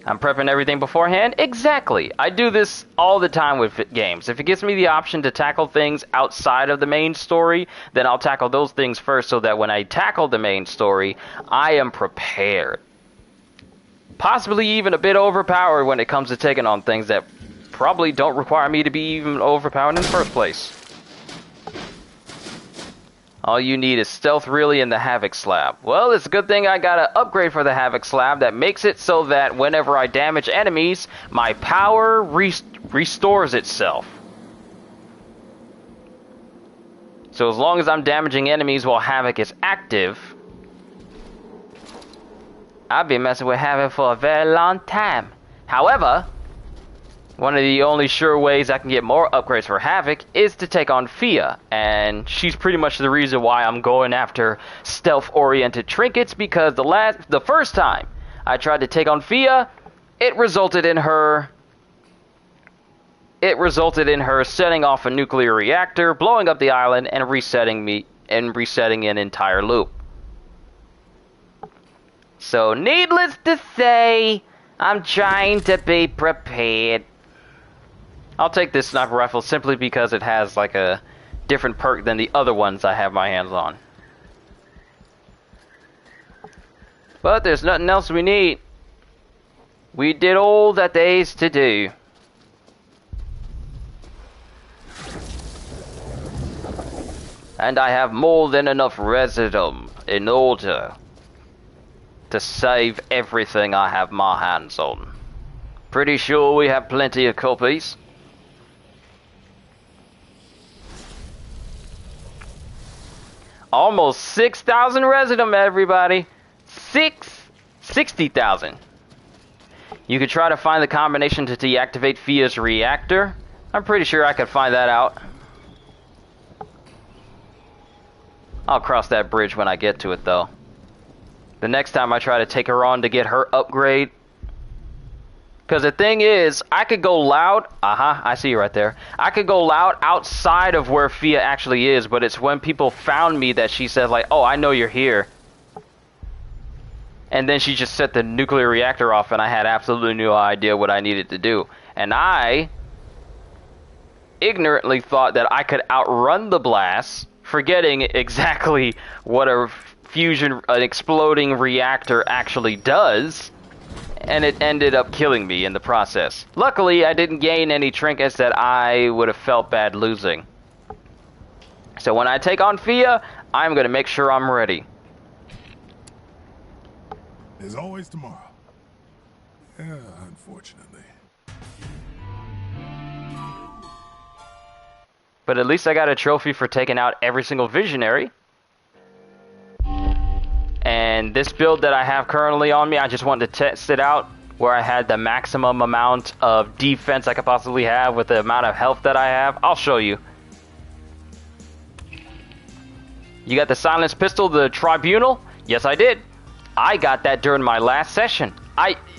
I'm prepping everything beforehand? Exactly. I do this all the time with games. If it gives me the option to tackle things outside of the main story, then I'll tackle those things first so that when I tackle the main story, I am prepared. Possibly even a bit overpowered when it comes to taking on things that probably don't require me to be even overpowered in the first place. All you need is stealth really and the Havoc slab. Well, it's a good thing I got an upgrade for the Havoc slab that makes it so that whenever I damage enemies, my power restores itself. So as long as I'm damaging enemies while Havoc is active, I've been messing with Havoc for a very long time. However, one of the only sure ways I can get more upgrades for Havoc is to take on Fia, and she's pretty much the reason why I'm going after stealth-oriented trinkets, because the first time I tried to take on Fia, it resulted in her setting off a nuclear reactor, blowing up the island, and resetting an entire loop. So, needless to say, I'm trying to be prepared. I'll take this sniper rifle simply because it has like a different perk than the other ones I have my hands on. But there's nothing else we need. We did all that there is to do. And I have more than enough residum in order to save everything I have my hands on. Pretty sure we have plenty of copies. Almost 6,000 residum, everybody. 60,000. You could try to find the combination to deactivate Fia's reactor. I'm pretty sure I could find that out. I'll cross that bridge when I get to it, though. The next time I try to take her on to get her upgrade. Because the thing is, I could go loud. I see you right there. I could go loud outside of where Fia actually is, but it's when people found me that she said, like, oh, I know you're here. And then she just set the nuclear reactor off, and I had absolutely no idea what I needed to do. And I ignorantly thought that I could outrun the blast, forgetting exactly what an exploding reactor actually does. And it ended up killing me in the process. Luckily, I didn't gain any trinkets that I would have felt bad losing. So when I take on Fia, I'm going to make sure I'm ready. There's always tomorrow. Yeah, unfortunately. But at least I got a trophy for taking out every single visionary. And this build that I have currently on me, I just wanted to test it out where I had the maximum amount of defense I could possibly have with the amount of health that I have. I'll show you. You got the silenced pistol, the tribunal? Yes, I did. I got that during my last session.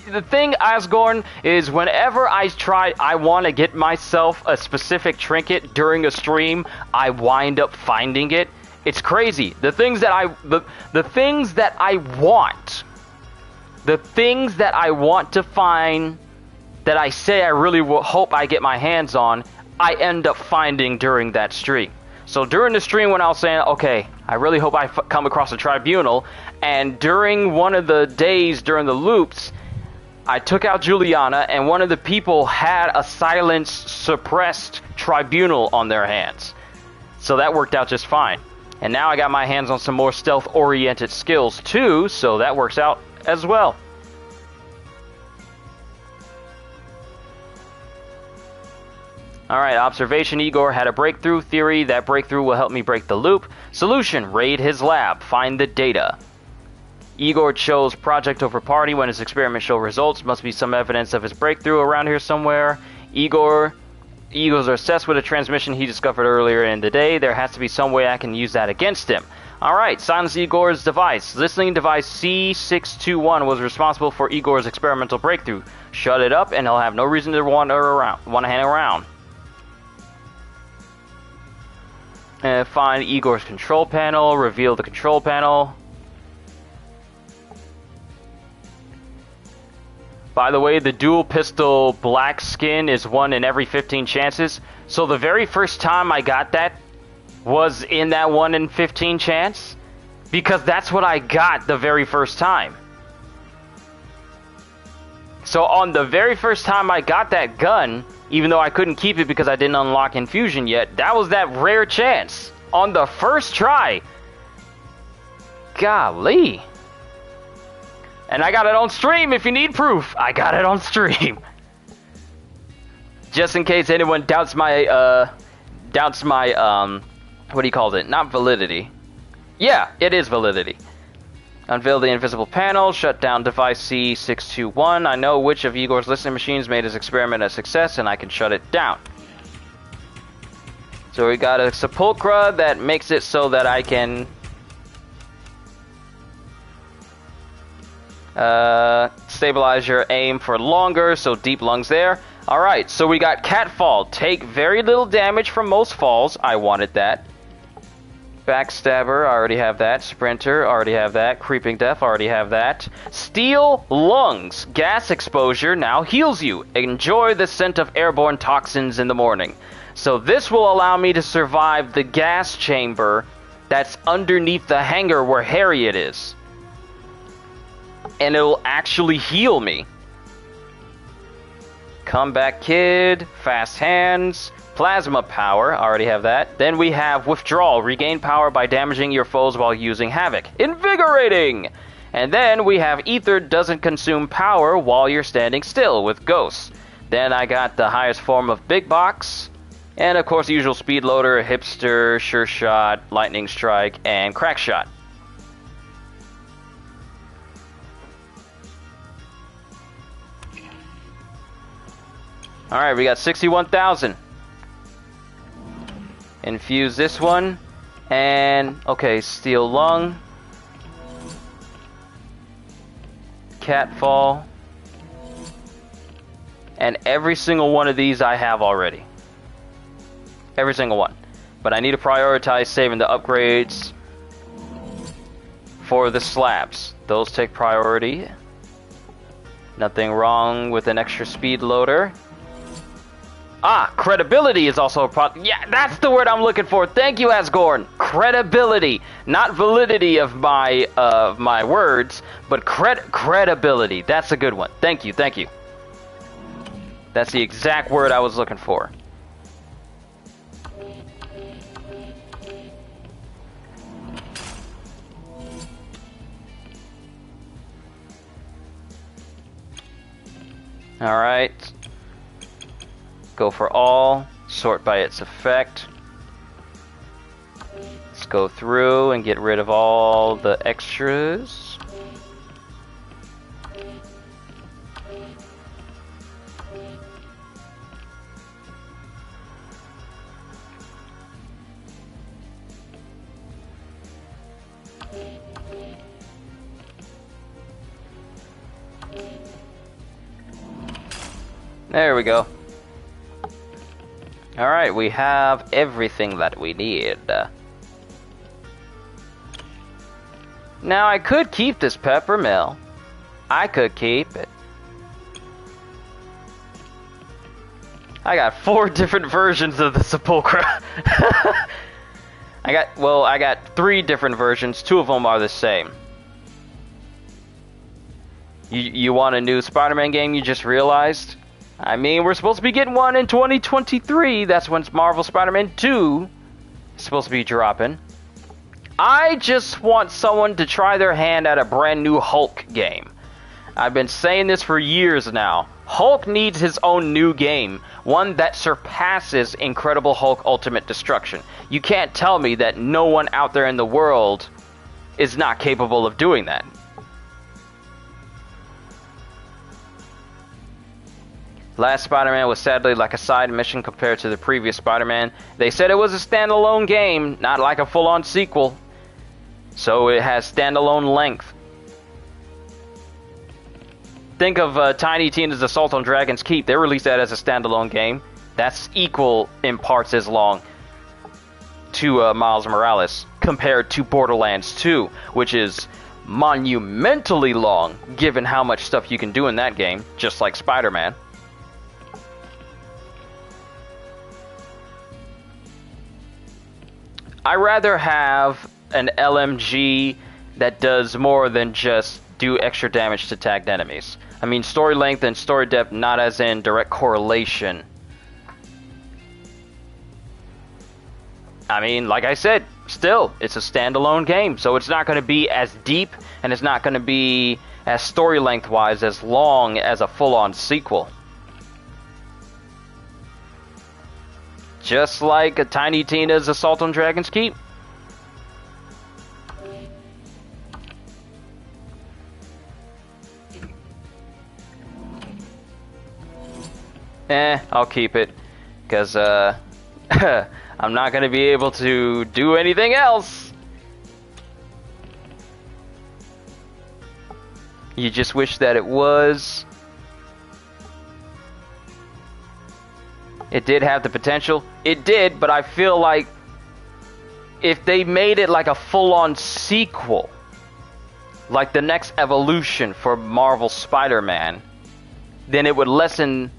The thing, Asgorn, is whenever I want to get myself a specific trinket during a stream, I wind up finding it. It's crazy. The things that I want to find, that I say I really hope I get my hands on, I end up finding during that stream. So during the stream when I was saying, okay, I really hope I come across a tribunal, and during one of the days during the loops, I took out Juliana, and one of the people had a silence suppressed tribunal on their hands. So that worked out just fine. And now I got my hands on some more stealth-oriented skills too, so that works out as well. Alright, observation, Igor had a breakthrough. Theory, that breakthrough will help me break the loop. Solution, raid his lab, find the data. Igor chose project over party when his experiments show results. Must be some evidence of his breakthrough around here somewhere. Eagles are obsessed with a transmission he discovered earlier in the day. There has to be some way I can use that against him. Alright, silence Igor's device. Listening device C621 was responsible for Igor's experimental breakthrough. Shut it up and he'll have no reason to want to hang around. Find Igor's control panel. Reveal the control panel. By the way, the dual pistol black skin is 1 in every 15 chances. So the very first time I got that was in that 1 in 15 chance. Because that's what I got the very first time. So on the very first time I got that gun, even though I couldn't keep it because I didn't unlock infusion yet, that was that rare chance. On the first try. Golly. And I got it on stream if you need proof. I got it on stream. Just in case anyone doubts my, what do you call it? Not validity. Yeah, it is validity. Unveil the invisible panel, shut down device C621. I know which of Igor's listening machines made his experiment a success, and I can shut it down. So we got a sepulchra that makes it so that I can stabilize your aim for longer, so deep lungs there. Alright, so we got catfall. Take very little damage from most falls. I wanted that. Backstabber, I already have that. Sprinter, already have that. Creeping Death, already have that. Steel lungs. Gas exposure now heals you. Enjoy the scent of airborne toxins in the morning. So this will allow me to survive the gas chamber that's underneath the hangar where Harriet is. And it will actually heal me. Comeback Kid, Fast Hands, Plasma Power, I already have that. Then we have Withdrawal, regain power by damaging your foes while using Havoc. Invigorating! And then we have Ether, doesn't consume power while you're standing still with Ghosts. Then I got the highest form of Big Box. And of course the usual Speed Loader, Hipster, Sure Shot, Lightning Strike, and Crack Shot. Alright, we got 61,000. Infuse this one. And, okay, Steel Lung. Catfall. And every single one of these I have already. Every single one. But I need to prioritize saving the upgrades for the slabs. Those take priority. Nothing wrong with an extra speed loader. Ah, credibility is also a problem. Yeah, that's the word I'm looking for. Thank you, Asgorn. Credibility, not validity of my words, but credibility. That's a good one. Thank you, thank you. That's the exact word I was looking for. All right. Go for all, sort by its effect. Let's go through and get rid of all the extras. There we go. Alright, we have everything that we need. Now, I could keep this pepper mill. I could keep it. I got 4 different versions of the sepulchra. I got 3 different versions. 2 of them are the same. You want a new Spider-Man game you just realized? I mean, we're supposed to be getting one in 2023. That's when Marvel Spider-Man 2 is supposed to be dropping. I just want someone to try their hand at a brand new Hulk game. I've been saying this for years now. Hulk needs his own new game. One that surpasses Incredible Hulk Ultimate Destruction. You can't tell me that no one out there in the world is not capable of doing that. Last Spider-Man was sadly like a side mission compared to the previous Spider-Man. They said it was a standalone game, not like a full-on sequel. So it has standalone length. Think of Tiny Tina's Assault on Dragon's Keep. They released that as a standalone game. That's equal in parts as long to Miles Morales compared to Borderlands 2, which is monumentally long given how much stuff you can do in that game, just like Spider-Man. I rather have an LMG that does more than just do extra damage to tagged enemies. I mean, story length and story depth not as in direct correlation. I mean, like I said, still, it's a standalone game, so it's not going to be as deep and it's not going to be as story length-wise as long as a full-on sequel. Just like a Tiny Tina's Assault on Dragon's Keep. I'll keep it, because I'm not going to be able to do anything else. You just wish that it was. It did have the potential. It did, but I feel like if they made it like a full-on sequel, like the next evolution for Marvel Spider-Man, then it would lessen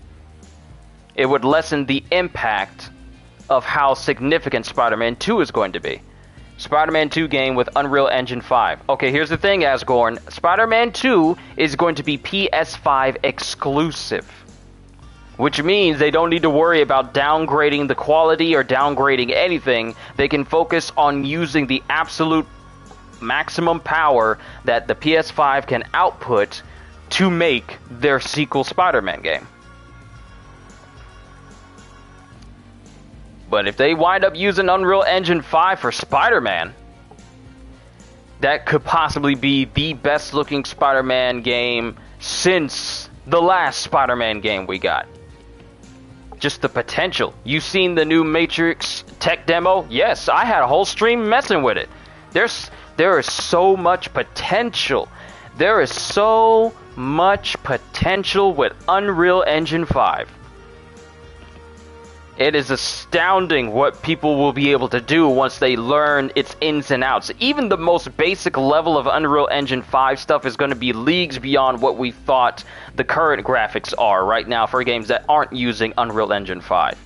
the impact of how significant Spider-Man 2 is going to be. Spider-Man 2 game with Unreal Engine 5. Okay, here's the thing, Asgorn. Spider-Man 2 is going to be PS5 exclusive, which means they don't need to worry about downgrading the quality or downgrading anything. They can focus on using the absolute maximum power that the PS5 can output to make their sequel Spider-Man game. But if they wind up using Unreal Engine 5 for Spider-Man, that could possibly be the best looking Spider-Man game since the last Spider-Man game we got. Just the potential. You seen the new Matrix tech demo? Yes, I had a whole stream messing with it. There is so much potential. There is so much potential with Unreal Engine 5. It is astounding what people will be able to do once they learn its ins and outs. Even the most basic level of Unreal Engine 5 stuff is going to be leagues beyond what we thought the current graphics are right now for games that aren't using Unreal Engine 5.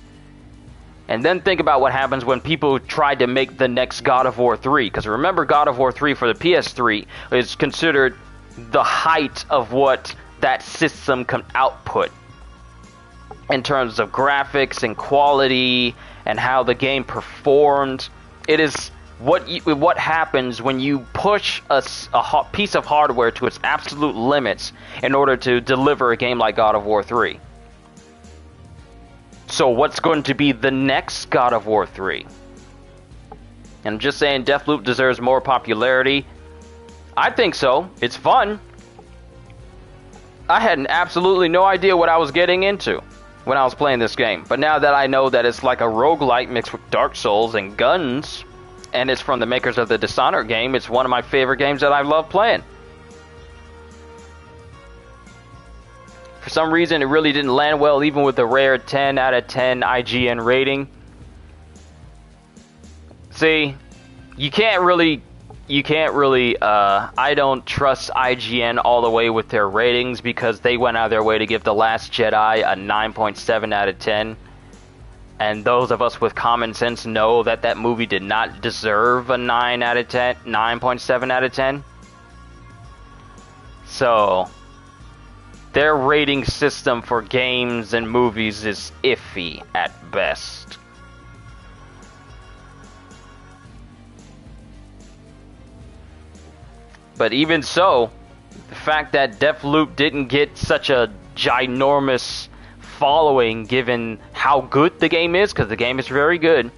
And then think about what happens when people try to make the next God of War 3. Because remember, God of War 3 for the PS3 is considered the height of what that system can output in terms of graphics and quality and how the game performed. It is what happens when you push a piece of hardware to its absolute limits in order to deliver a game like God of War 3. So what's going to be the next God of War 3? And I'm just saying Deathloop deserves more popularity. I think so. It's fun. I had absolutely no idea what I was getting into when I was playing this game. But now that I know that it's like a roguelike mixed with Dark Souls and guns, and it's from the makers of the Dishonored game, it's one of my favorite games that I love playing. For some reason, it really didn't land well, even with the rare 10 out of 10 IGN rating. See, you can't really, I don't trust IGN all the way with their ratings because they went out of their way to give The Last Jedi a 9.7 out of 10. And those of us with common sense know that that movie did not deserve a 9 out of 10, 9.7 out of 10. So, their rating system for games and movies is iffy at best. But even so, the fact that Deathloop didn't get such a ginormous following given how good the game is, because the game is very good,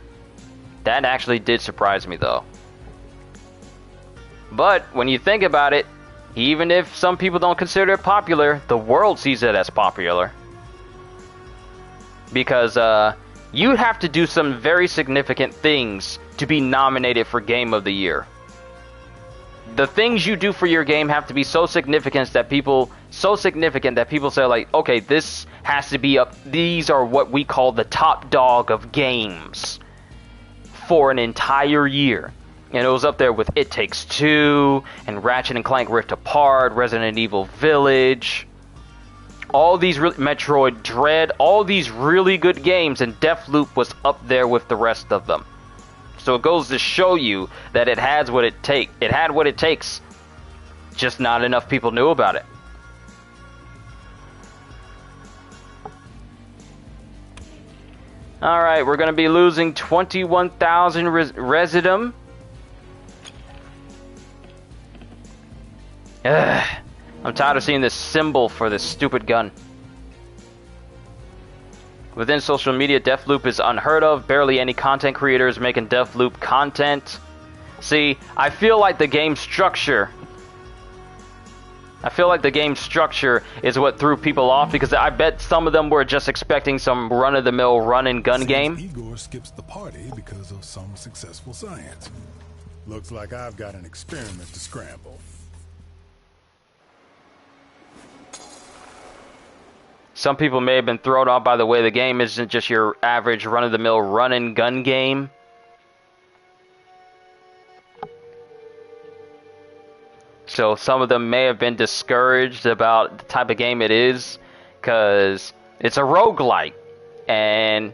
that actually did surprise me though. But when you think about it, even if some people don't consider it popular, the world sees it as popular. because you have to do some very significant things to be nominated for Game of the Year. The things you do for your game have to be so significant that people say, like, okay, this has to be up. These are what we call the top dog of games for an entire year. And it was up there with It Takes Two and Ratchet and Clank Rift Apart, Resident Evil Village, all these Metroid Dread, all these really good games, and Deathloop was up there with the rest of them. So it goes to show you that it had what it takes. Just not enough people knew about it. Alright, we're going to be losing 21,000 Residuum. I'm tired of seeing this symbol for this stupid gun. Within social media, Deathloop is unheard of. Barely any content creators making Deathloop content. See, I feel like the game structure is what threw people off, because I bet some of them were just expecting some run-of-the-mill run-and-gun game. Igor skips the party because of some successful science. Looks like I've got an experiment to scramble. Some people may have been thrown off by the way the game isn't just your average run-of-the-mill run-and-gun game. So some of them may have been discouraged about the type of game it is, because it's a roguelike, and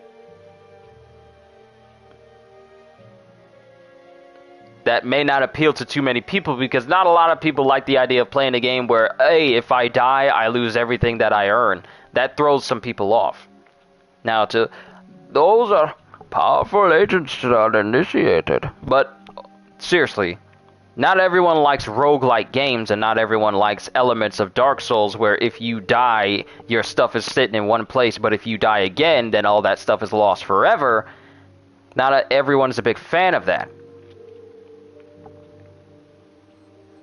that may not appeal to too many people, because not a lot of people like the idea of playing a game where, hey, if I die, I lose everything that I earn. That throws some people off. Now, those are powerful agents that are initiated. But seriously, not everyone likes roguelike games, and not everyone likes elements of Dark Souls where if you die, your stuff is sitting in one place, but if you die again, then all that stuff is lost forever. Not everyone is a big fan of that.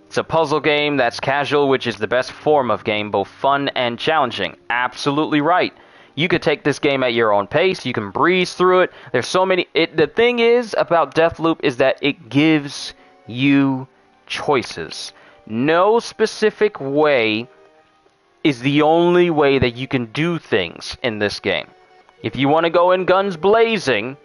It's a puzzle game that's casual, which is the best form of game, both fun and challenging. Absolutely right. You could take this game at your own pace. You can breeze through it. There's so many... The thing is about Deathloop is that it gives you choices. No specific way is the only way that you can do things in this game. If you want to go in guns blazing,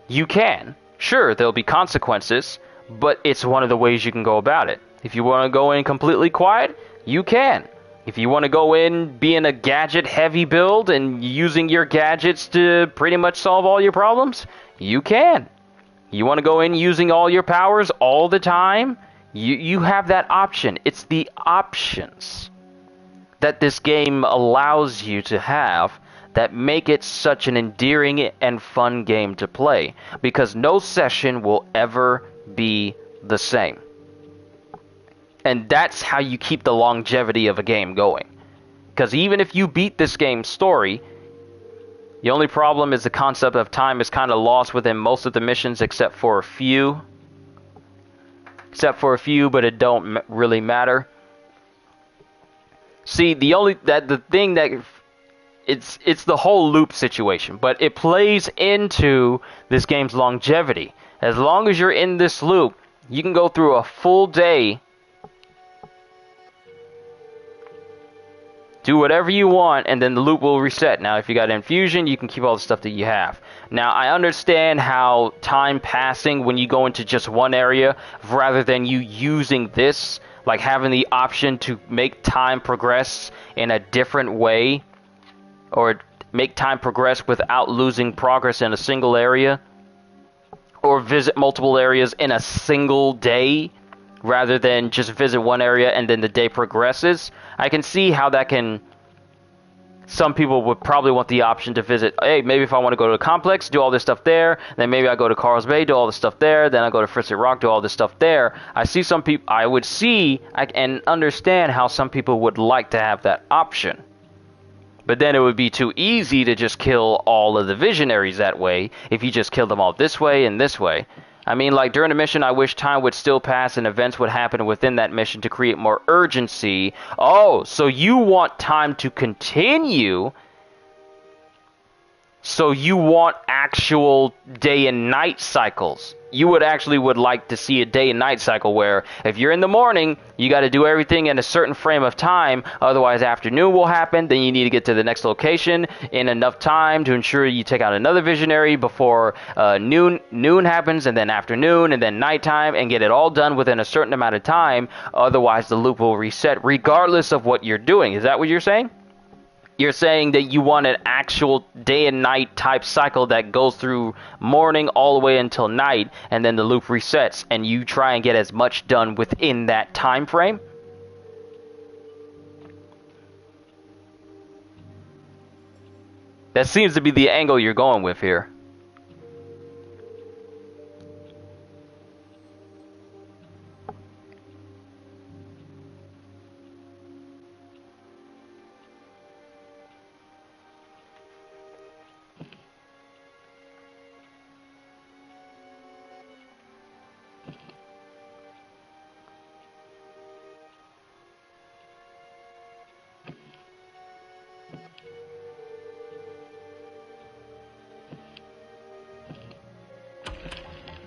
you can. Sure, there'll be consequences, but it's one of the ways you can go about it. If you want to go in completely quiet, you can. If you want to go in being a gadget-heavy build and using your gadgets to pretty much solve all your problems, you can. You want to go in using all your powers all the time, you have that option. It's the options that this game allows you to have that make it such an endearing and fun game to play, because no session will ever be the same. And that's how you keep the longevity of a game going. Because even if you beat this game's story, the only problem is the concept of time is kind of lost within most of the missions, except for a few. But it don't really matter. See, it's the whole loop situation, but it plays into this game's longevity. As long as you're in this loop, you can go through a full day, do whatever you want, and then the loop will reset. Now, if you got infusion, you can keep all the stuff that you have. Now, I understand how time passing when you go into just one area, rather than you using this, like having the option to make time progress in a different way, or make time progress without losing progress in a single area, or visit multiple areas in a single day, rather than just visit one area and then the day progresses. I can see how that can... Some people would probably want the option to visit, hey, maybe if I want to go to the complex, do all this stuff there, then maybe I go to Carl's Bay, do all this stuff there, then I go to Frisbee Rock, do all this stuff there. I can understand how some people would like to have that option. But then it would be too easy to just kill all of the visionaries that way, if you just kill them all this way and this way. I mean, like, during a mission, I wish time would still pass and events would happen within that mission to create more urgency. Oh, so you want time to continue So you want actual day and night cycles. You would like to see a day and night cycle where if you're in the morning, you got to do everything in a certain frame of time. Otherwise, afternoon will happen. Then you need to get to the next location in enough time to ensure you take out another visionary before noon happens, and then afternoon, and then nighttime, and get it all done within a certain amount of time. Otherwise, the loop will reset regardless of what you're doing. Is that what you're saying? You're saying that you want an actual day and night type cycle that goes through morning all the way until night, and then the loop resets, and you try and get as much done within that time frame? That seems to be the angle you're going with here.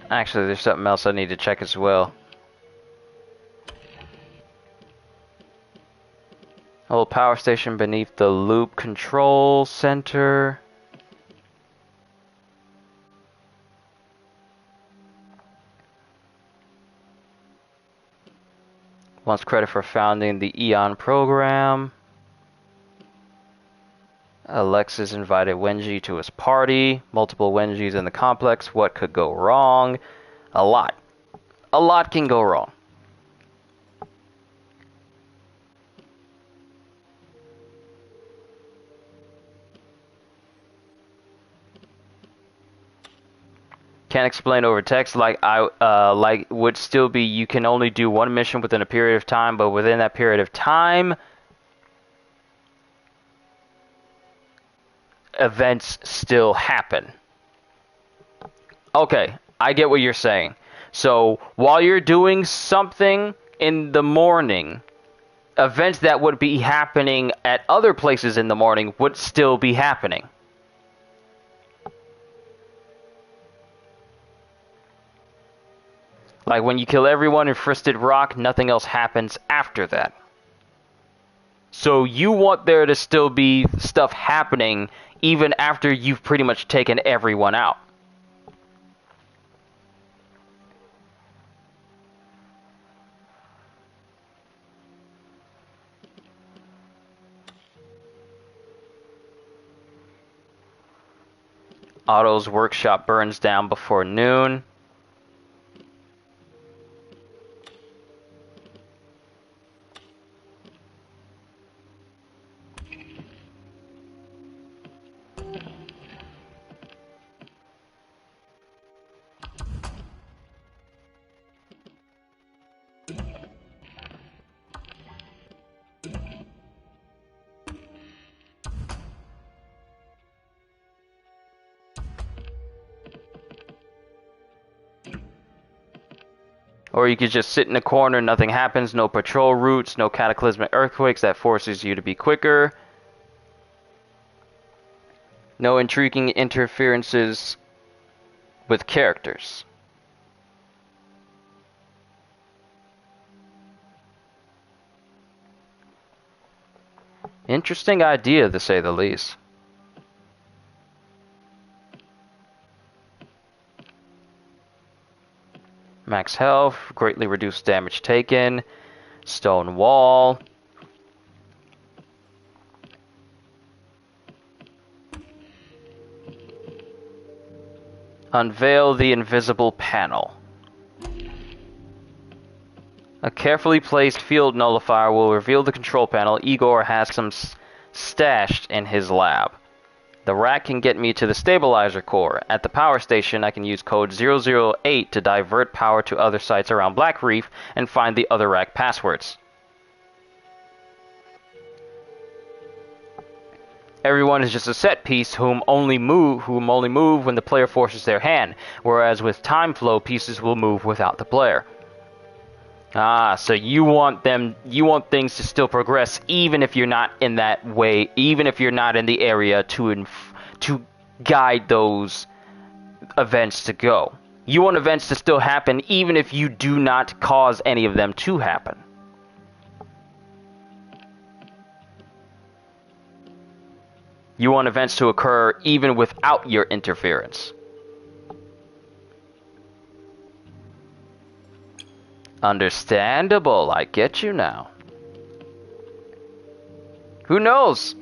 Actually, there's something else I need to check as well. A little power station beneath the loop control center. Wants credit for founding the Eon program. Alexis invited Wenji to his party. Multiple Wenjis in the complex. What could go wrong? A lot. A lot can go wrong. Can't explain over text. Like would still be you can only do one mission within a period of time, but within that period of time, events still happen. Okay, I get what you're saying. So while you're doing something in the morning, events that would be happening at other places in the morning would still be happening. Like when you kill everyone in Fristed Rock, nothing else happens after that. So you want there to still be stuff happening even after you've pretty much taken everyone out. Otto's workshop burns down before noon. Or you could just sit in a corner, nothing happens, no patrol routes, no cataclysmic earthquakes that forces you to be quicker. No intriguing interferences with characters. Interesting idea, to say the least. Max health, greatly reduced damage taken, stone wall. Unveil the invisible panel. A carefully placed field nullifier will reveal the control panel. Igor has some stashed in his lab. The rack can get me to the stabilizer core. At the power station, I can use code 008 to divert power to other sites around Black Reef and find the other rack passwords. Everyone is just a set piece whom only move when the player forces their hand, whereas with time flow, pieces will move without the player. Ah, so you want things to still progress even if you're not in that way, even if you're not in the area to guide those events to go. You want events to still happen even if you do not cause any of them to happen. You want events to occur even without your interference. Understandable, I get you now. Who knows?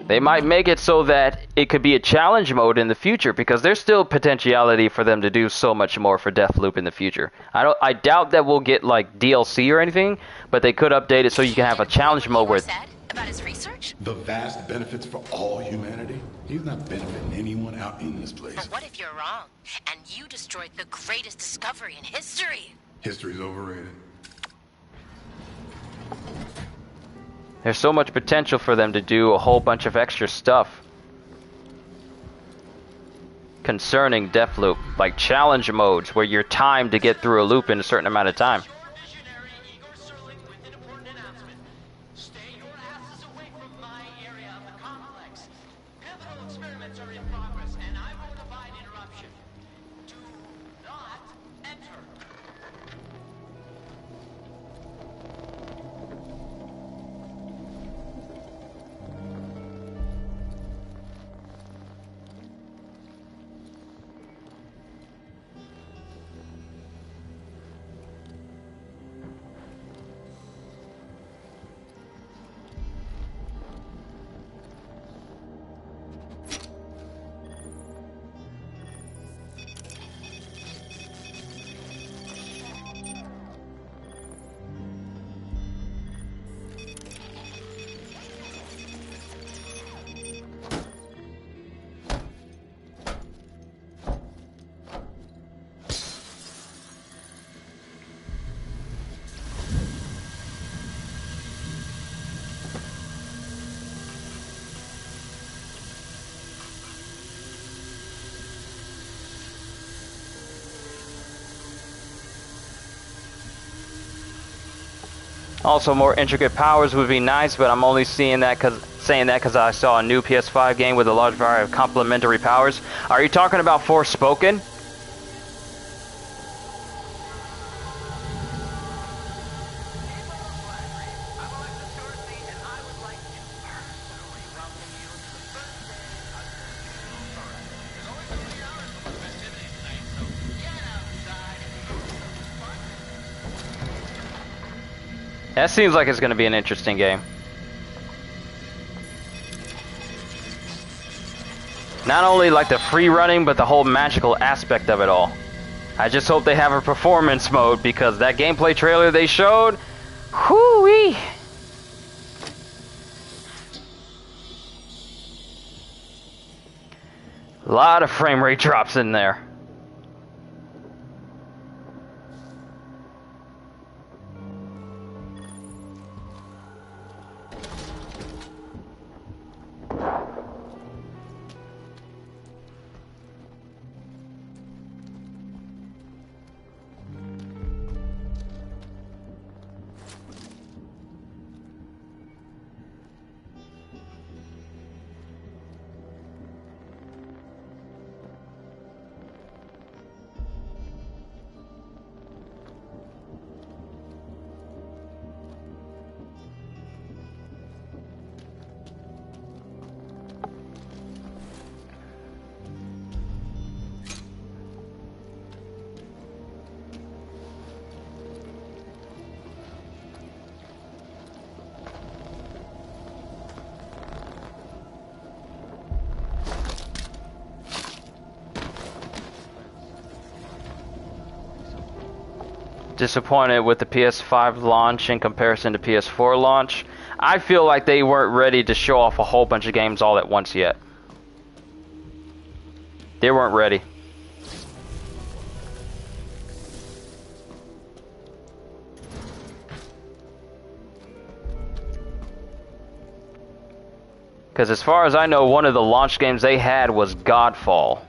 They might make it so that it could be a challenge mode in the future, because there's still potentiality for them to do so much more for Deathloop in the future. I doubt that we'll get like DLC or anything, but they could update it so you can have a challenge mode where About his research? The vast benefits for all humanity? He's not benefiting anyone out in this place. But what if you're wrong, and you destroyed the greatest discovery in history? History's overrated. there's so much potential for them to do a whole bunch of extra stuff concerning Deathloop, like challenge modes where you're timed to get through a loop in a certain amount of time. Also, more intricate powers would be nice, but I'm only saying that because I saw a new PS5 game with a large variety of complementary powers. Are you talking about Forspoken? That seems like it's going to be an interesting game. Not only like the free running, but the whole magical aspect of it all. I just hope they have a performance mode, because that gameplay trailer they showed, whoo-wee. A lot of frame rate drops in there. Disappointed with the PS5 launch in comparison to PS4 launch. I feel like they weren't ready to show off a whole bunch of games all at once yet. They weren't ready. Because as far as I know, one of the launch games they had was Godfall.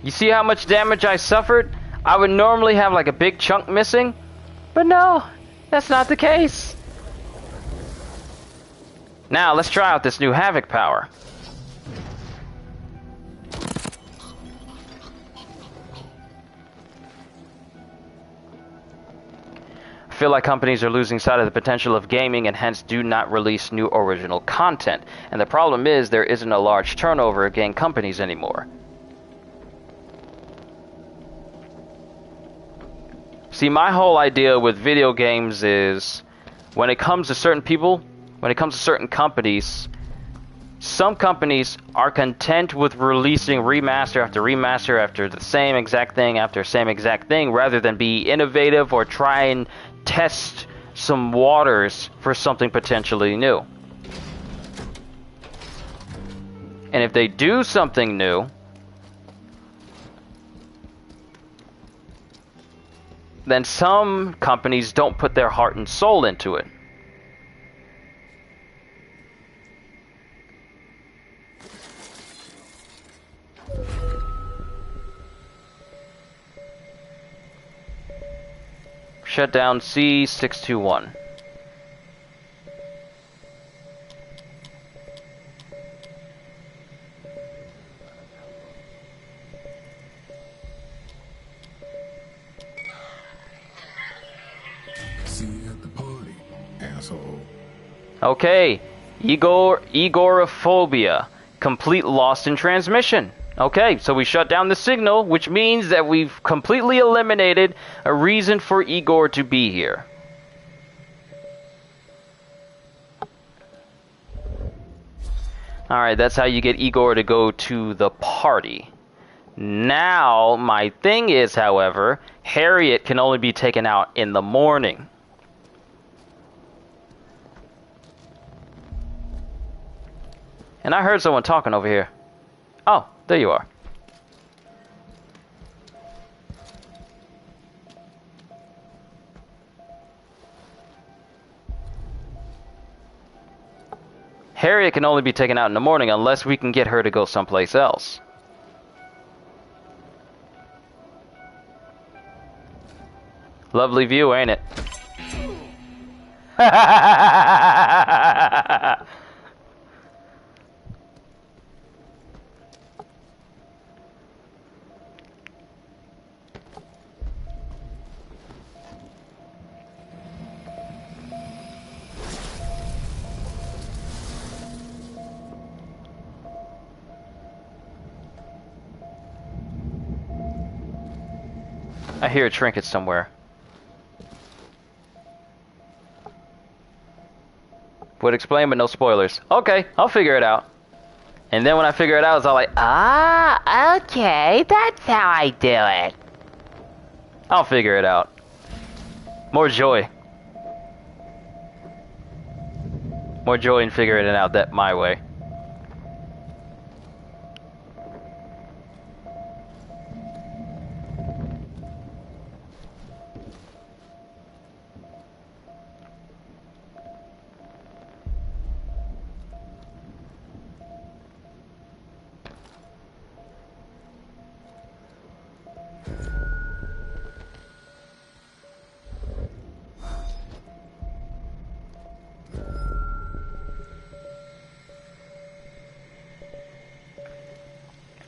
You see how much damage I suffered? I would normally have like a big chunk missing, but no, that's not the case. Now let's try out this new Havoc power. I feel like companies are losing sight of the potential of gaming and hence do not release new original content. And the problem is there isn't a large turnover of game companies anymore. See, my whole idea with video games is when it comes to certain people, when it comes to certain companies, some companies are content with releasing remaster after the same exact thing after same exact thing rather than be innovative or try and test some waters for something potentially new. And if they do something new, then some companies don't put their heart and soul into it. Shut down C621. See you at the party, asshole. Okay, Agoraphobia. Complete lost in transmission. Okay, so we shut down the signal, which means that we've completely eliminated a reason for Igor to be here. Alright, that's how you get Igor to go to the party. Now, my thing is, however, Harriet can only be taken out in the morning. And I heard someone talking over here. Oh, there you are. Harriet can only be taken out in the morning unless we can get her to go someplace else. Lovely view, ain't it? I hear a trinket somewhere. Would explain, but no spoilers. Okay, I'll figure it out. And then when I figure it out, it's all like, Ah, okay, that's how I do it. I'll figure it out. More joy. More joy in figuring it out that my way.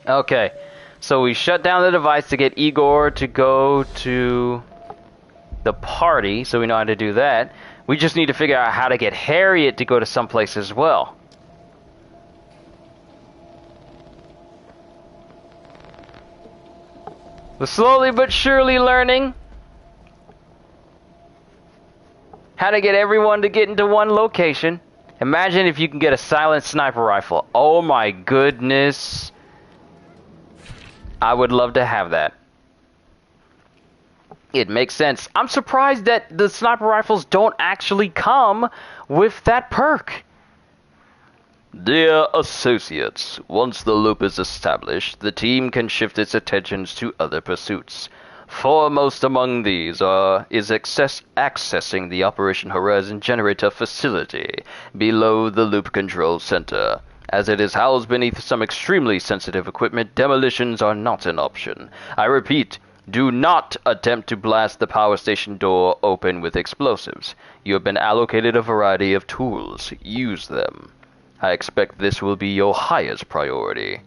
Okay, so we shut down the device to get Igor to go to the party, so we know how to do that. We just need to figure out how to get Harriet to go to someplace as well. We're slowly but surely learning how to get everyone to get into one location. Imagine if you can get a silent sniper rifle. Oh my goodness. I would love to have that. It makes sense. I'm surprised that the sniper rifles don't actually come with that perk. Dear associates, once the loop is established, the team can shift its attentions to other pursuits. Foremost among these is accessing the Operation Horizon generator facility below the loop control center. As it is housed beneath some extremely sensitive equipment, demolitions are not an option. I repeat, do not attempt to blast the power station door open with explosives. You have been allocated a variety of tools. Use them. I expect this will be your highest priority.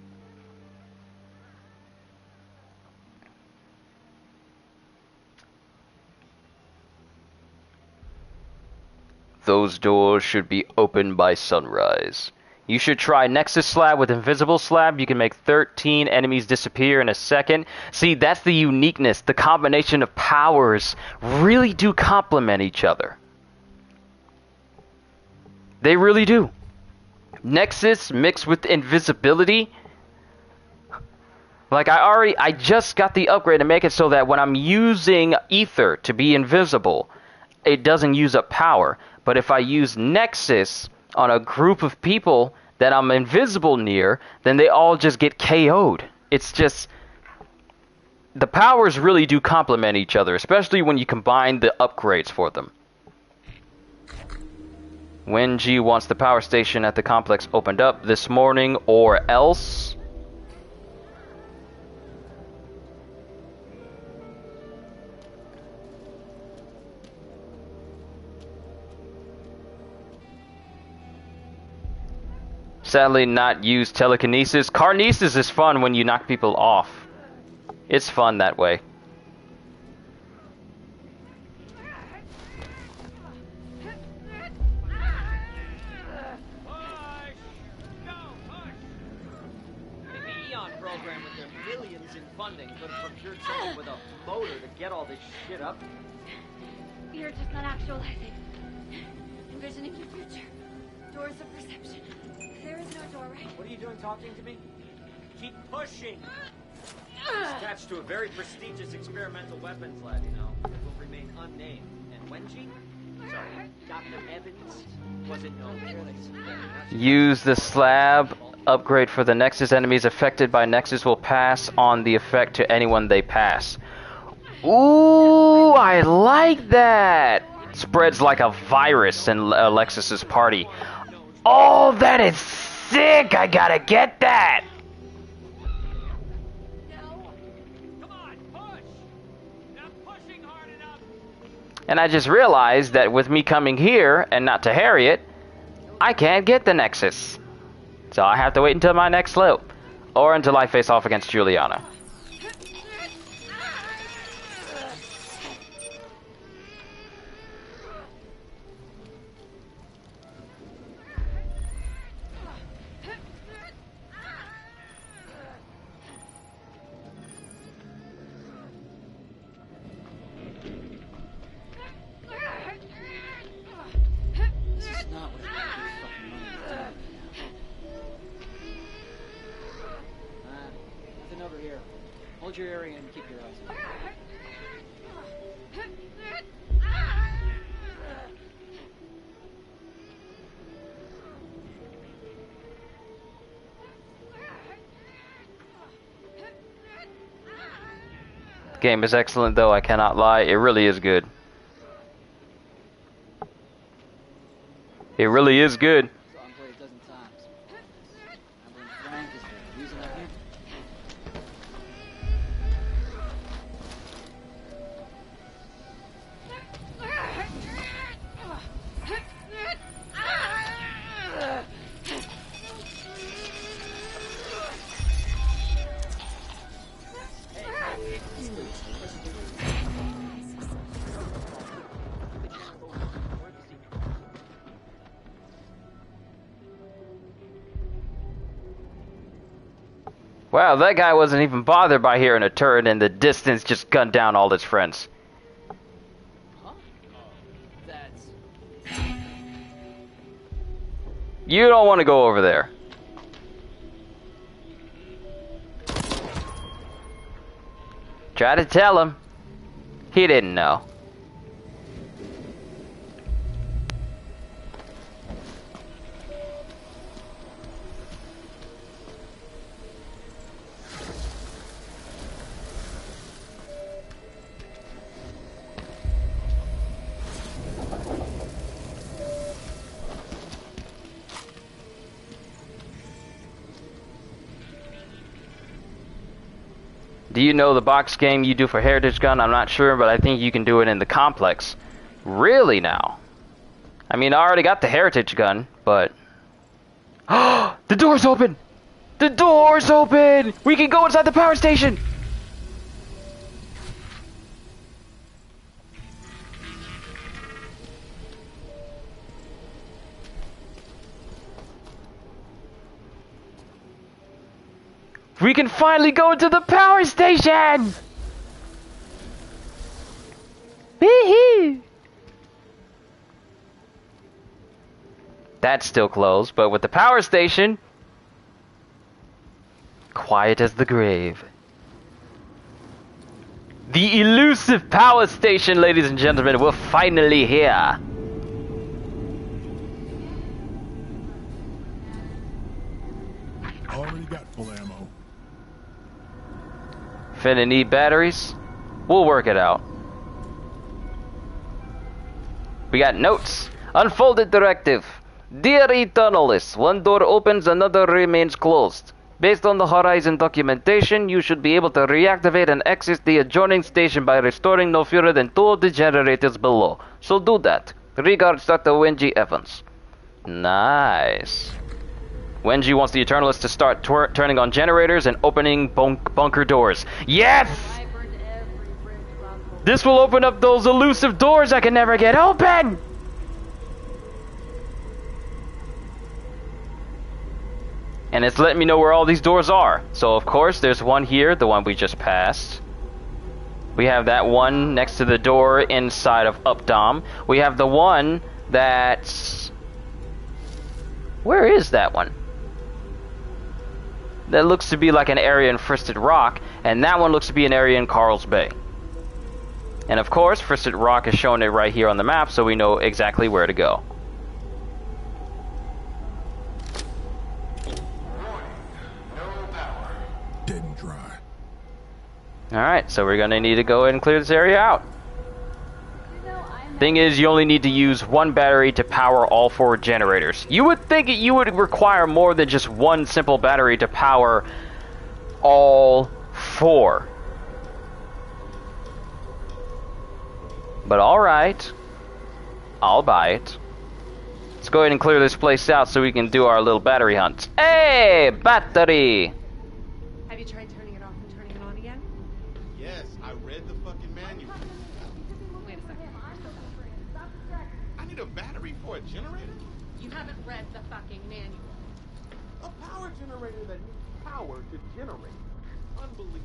Those doors should be open by sunrise. You should try Nexus Slab with Invisible Slab. You can make 13 enemies disappear in a second. See, that's the uniqueness. The combination of powers really do complement each other. They really do. Nexus mixed with invisibility. Like I just got the upgrade to make it so that when I'm using Ether to be invisible, it doesn't use up power. But if I use Nexus on a group of people that I'm invisible near, then they all just get KO'd. It's just... the powers really do complement each other, especially when you combine the upgrades for them. Wenji wants the power station at the complex opened up this morning or else... Sadly, not use telekinesis. Carnesis is fun when you knock people off. It's fun that way. The Eon program with their billions in funding could have procured someone with a motor to get all this shit up. You're just not actualizing. Envisioning your future. Doors of perception. There is no door, right? What are you doing talking to me? Keep pushing! It's attached to a very prestigious experimental weapons lab, you know. It will remain unnamed. And Wenji? Sorry, Dr. Evans wasn't known. Use the slab. Upgrade for the Nexus. Enemies affected by Nexus will pass on the effect to anyone they pass. Ooh, I like that! Spreads like a virus in Alexis's party. Oh, that is sick! I gotta get that! And I just realized that with me coming here and not to Harriet, I can't get the Nexus. So I have to wait until my next slope. Or until I face off against Juliana. Hold your area and keep your eyes open. The game is excellent though, I cannot lie. It really is good. It really is good. Wow, that guy wasn't even bothered by hearing a turret in the distance, just gunned down all his friends. Huh? That's... You don't want to go over there. Try to tell him. He didn't know. Do you know the box game you do for Heritage Gun? I'm not sure, but I think you can do it in the complex. Really now? I mean, I already got the Heritage Gun, but... The door's open! The door's open! We can go inside the power station! We can finally go to the power station! Woohoo! That's still closed, but with the power station, quiet as the grave. The elusive power station, ladies and gentlemen, we're finally here. Already got full ammo. Finna need batteries? We'll work it out. We got notes. Unfolded directive. Dear Eternalists, one door opens, another remains closed. Based on the Horizon documentation, you should be able to reactivate and exit the adjoining station by restoring no fewer than 2 of the generators below. So do that. Regards, Dr. Wenji Evans. Nice. Wenji wants the Eternalists to start turning on generators and opening bunker doors. Yes! This will open up those elusive doors I can never get open! And it's letting me know where all these doors are. So of course there's one here, the one we just passed. We have that one next to the door inside of Updom. We have the one that's... Where is that one? That looks to be like an area in Fristed Rock, and that one looks to be an area in Carl's Bay. And of course, Fristed Rock is showing it right here on the map, so we know exactly where to go. Dead and dry. Alright, so we're gonna need to go ahead and clear this area out. Thing is, you only need to use one battery to power all 4 generators. You would think you would require more than just one simple battery to power all 4. But alright. I'll buy it. Let's go ahead and clear this place out so we can do our little battery hunt. Hey! Battery! Have you tried turning it off and turning it on again? Yes, I read the fucking manual. Wait a second. I need a battery for a generator? You haven't read the fucking manual. A power generator that needs power to generate. Unbelievable.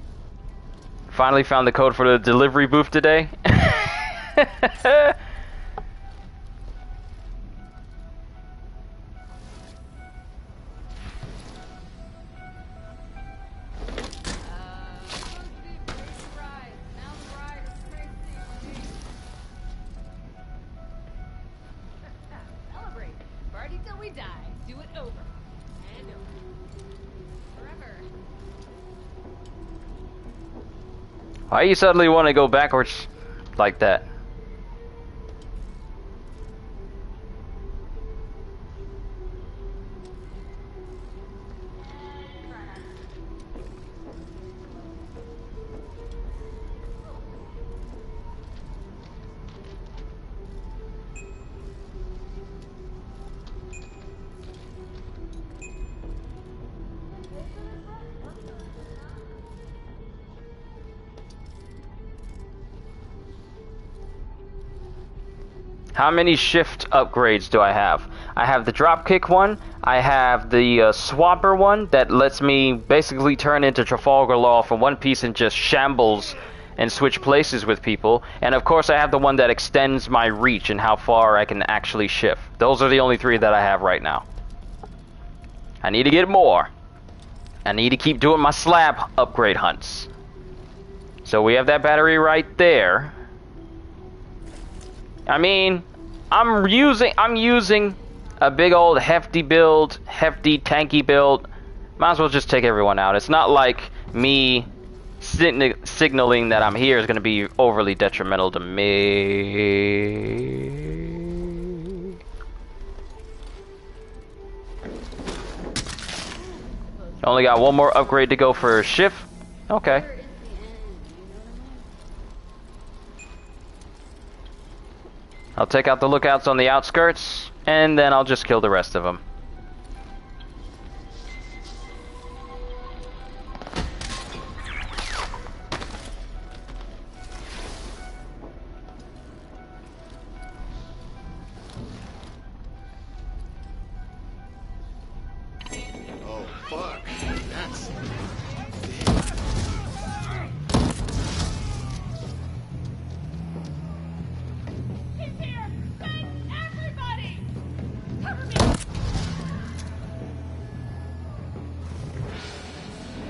Finally found the code for the delivery booth today. Celebrate. Party till we die. Do it over. And over. Forever. Why you suddenly want to go backwards like that? How many shift upgrades do I have? I have the dropkick one, I have the swapper one that lets me basically turn into Trafalgar Law from one piece and just shambles and switch places with people. And of course I have the one that extends my reach and how far I can actually shift. Those are the only 3 that I have right now. I need to get more. I need to keep doing my slab upgrade hunts. So we have that battery right there. I mean, I'm using a big old hefty build, hefty tanky build. Might as well just take everyone out. It's not like me signaling that I'm here is going to be overly detrimental to me. Only got one more upgrade to go for shift. Okay. I'll take out the lookouts on the outskirts, and then I'll just kill the rest of them. Oh, fuck. That's... He's here! Ben! Everybody! Cover me!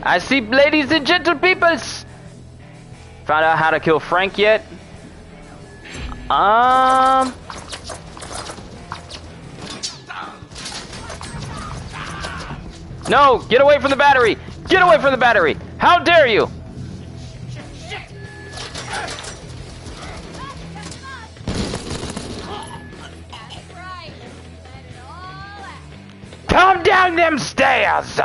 I see, ladies and gentle peoples! Found out how to kill Frank yet? No! Get away from the battery! Get away from the battery! How dare you! That's right. Let it all out. Come down them stairs!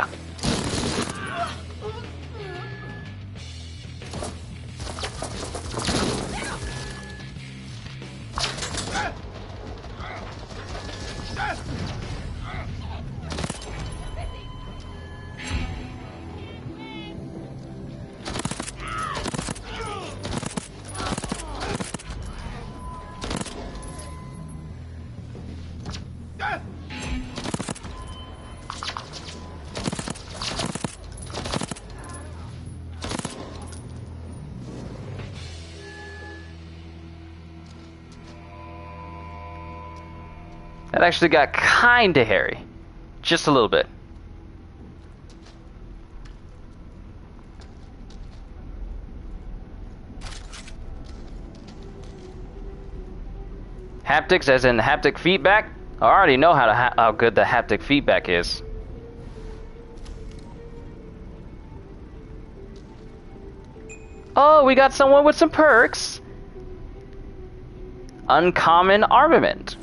That actually got kinda hairy. Just a little bit. Haptics as in haptic feedback? I already know how good the haptic feedback is. Oh, we got someone with some perks. Uncommon armament.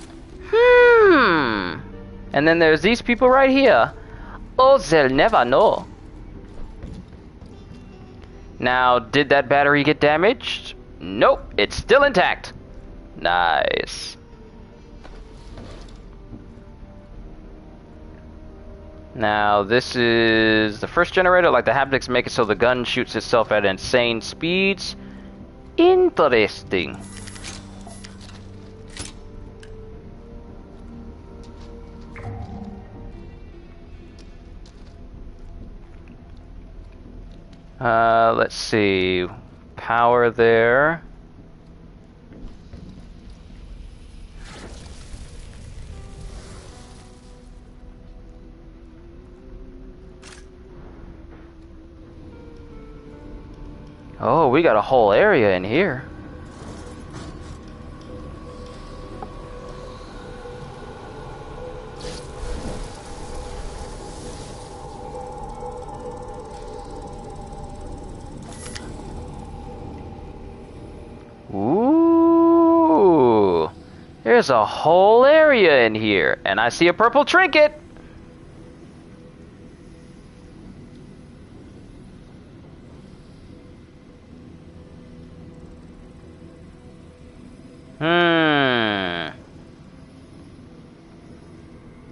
And then there's these people right here. Oh, they'll never know. Now, did that battery get damaged? Nope, it's still intact. Nice. Now, this is the first generator. Like the haptics make it so the gun shoots itself at insane speeds. Interesting. Let's see. Power there. Oh, we got a whole area in here. Ooh, there's a whole area in here, and I see a purple trinket.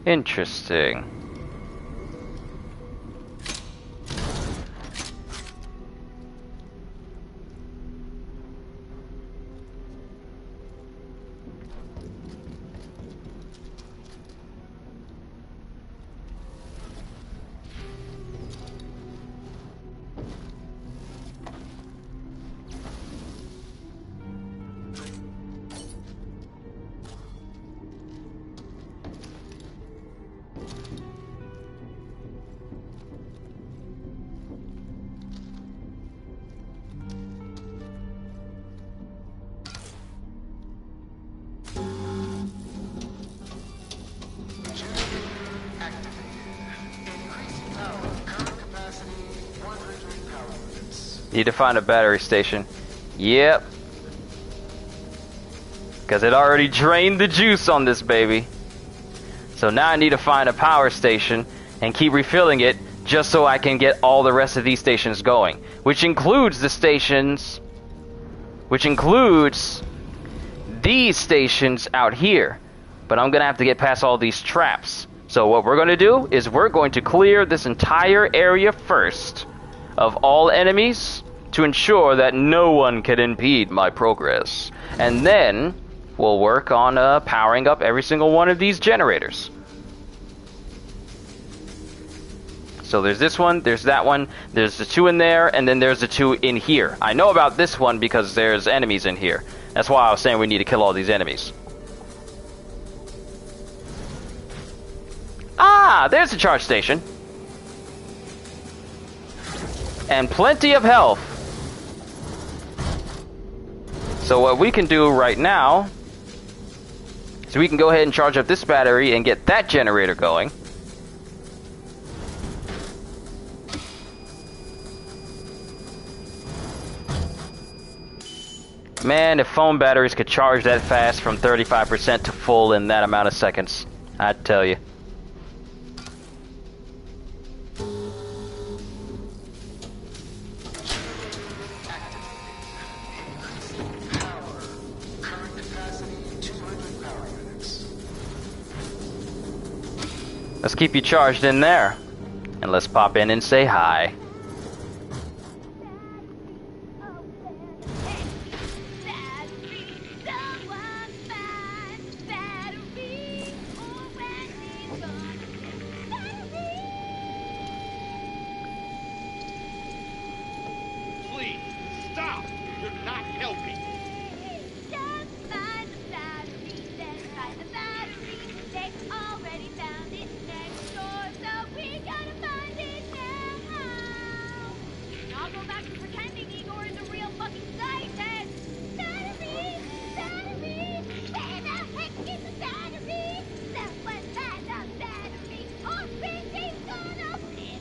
Interesting. Need to find a battery station. Yep. Because it already drained the juice on this baby. So now I need to find a power station and keep refilling it just so I can get all the rest of these stations going. Which includes the stations... Which includes these stations out here. But I'm gonna have to get past all these traps. So what we're gonna do is we're going to clear this entire area first of all enemies to ensure that no one can impede my progress. And then we'll work on powering up every single one of these generators. So there's this one, there's that one, there's the two in there, and then there's the two in here. I know about this one because there's enemies in here. That's why I was saying we need to kill all these enemies. Ah, there's a charge station. And plenty of health. So what we can do right now is we can go ahead and charge up this battery and get that generator going. Man, if phone batteries could charge that fast from 35% to full in that amount of seconds, I'd tell you. Let's keep you charged in there. And let's pop in and say hi. Please, stop! You're not helping. I'll go back to pretending Igor is a real fucking scientist! Battery! Battery! Where the heck is the battery? Someone has a battery! Everything's gonna flip!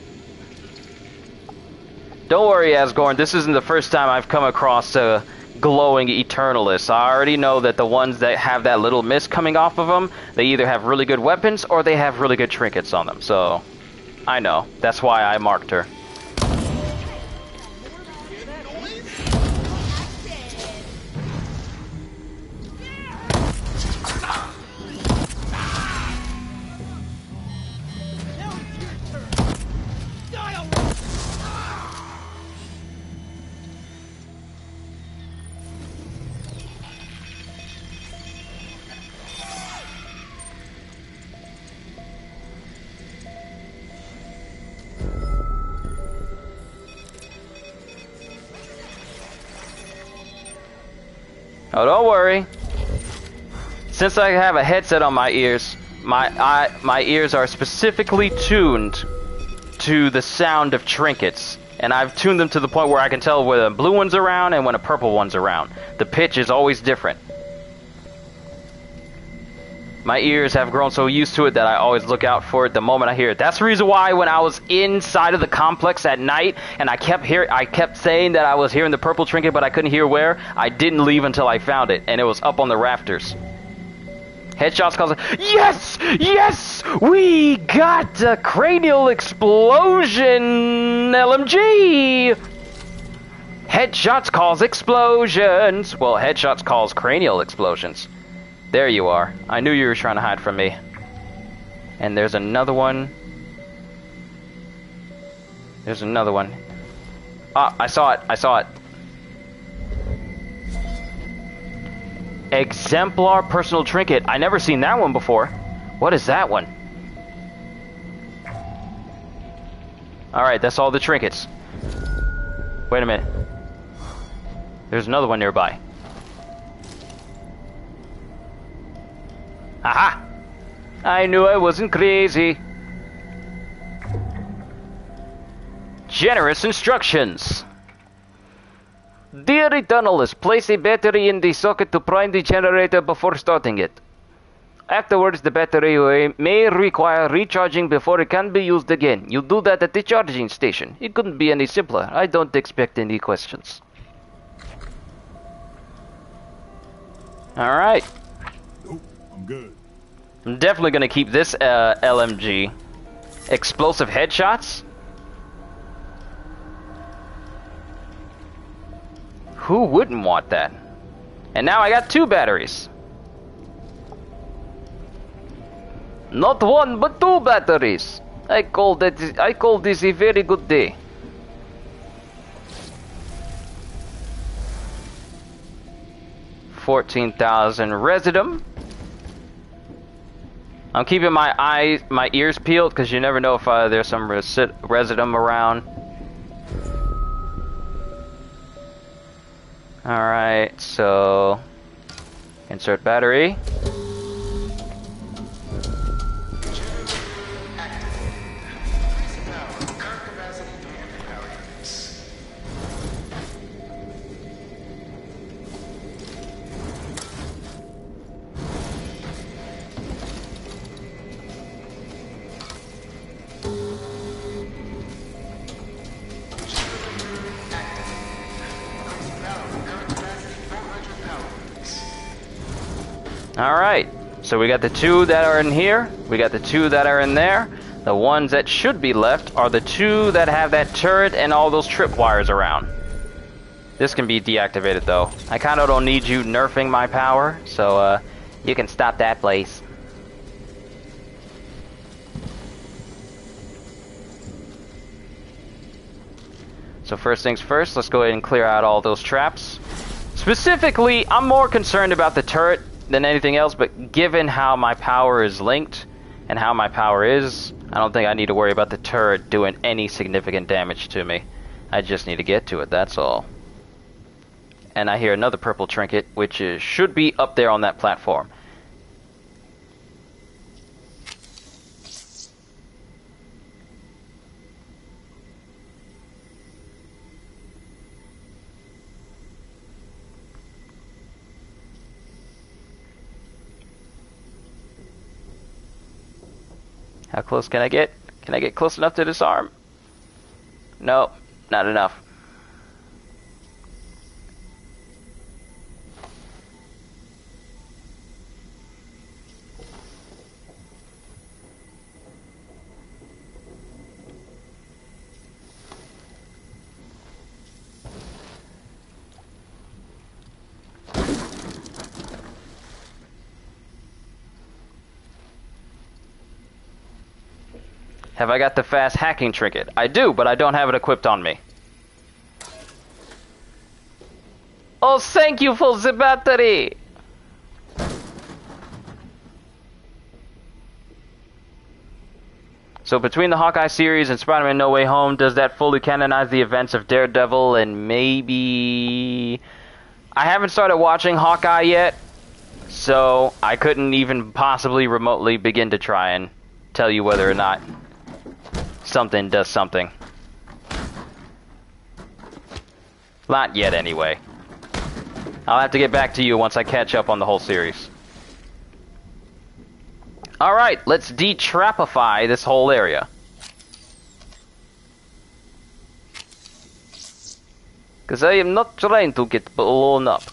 Don't worry, Asgorn, this isn't the first time I've come across a glowing Eternalist. I already know that the ones that have that little mist coming off of them, they either have really good weapons or they have really good trinkets on them. So, I know. That's why I marked her. Oh, don't worry. Since I have a headset on my ears, my ears are specifically tuned to the sound of trinkets. And I've tuned them to the point where I can tell when a blue one's around and when a purple one's around. The pitch is always different. My ears have grown so used to it that I always look out for it the moment I hear it. That's the reason why when I was inside of the complex at night and I kept saying that I was hearing the purple trinket but I couldn't hear where, I didn't leave until I found it and it was up on the rafters. Headshots calls, yes! Yes! We got a cranial explosion LMG! Headshots calls explosions. Well, headshots calls cranial explosions. There you are. I knew you were trying to hide from me. And there's another one. There's another one. Ah, I saw it. I saw it. Exemplar personal trinket. I never seen that one before. What is that one? Alright, that's all the trinkets. Wait a minute. There's another one nearby. Aha! I knew I wasn't crazy. Generous instructions. Dear Eternalist, place a battery in the socket to prime the generator before starting it. Afterwards, the battery may require recharging before it can be used again. You do that at the charging station. It couldn't be any simpler. I don't expect any questions. Alright. Nope, I'm good. I'm definitely gonna keep this LMG. Explosive headshots? Who wouldn't want that? And now I got 2 batteries. Not one, but two batteries. I call this a very good day. $14,000 residuum. I'm keeping my ears peeled because you never know if there's some residuum around. Alright, so insert battery. Alright, so we got the two that are in here, we got the two that are in there. The ones that should be left are the two that have that turret and all those tripwires around. This can be deactivated though. I kinda don't need you nerfing my power, so you can stop that, please. So first things first, let's go ahead and clear out all those traps. Specifically, I'm more concerned about the turret than anything else, but given how my power is linked and how my power is, I don't think I need to worry about the turret doing any significant damage to me. I just need to get to it, that's all. And I hear another purple trinket, which should be up there on that platform. How close can I get? Can I get close enough to disarm? No, not enough. Have I got the fast hacking trinket? I do, but I don't have it equipped on me. Oh, thank you for the battery! So between the Hawkeye series and Spider-Man No Way Home, does that fully canonize the events of Daredevil and maybe... I haven't started watching Hawkeye yet, so I couldn't even possibly remotely begin to try and tell you whether or not something does something. Not yet, anyway. I'll have to get back to you once I catch up on the whole series. Alright, let's de-trapify this whole area. Because I am not trying to get blown up.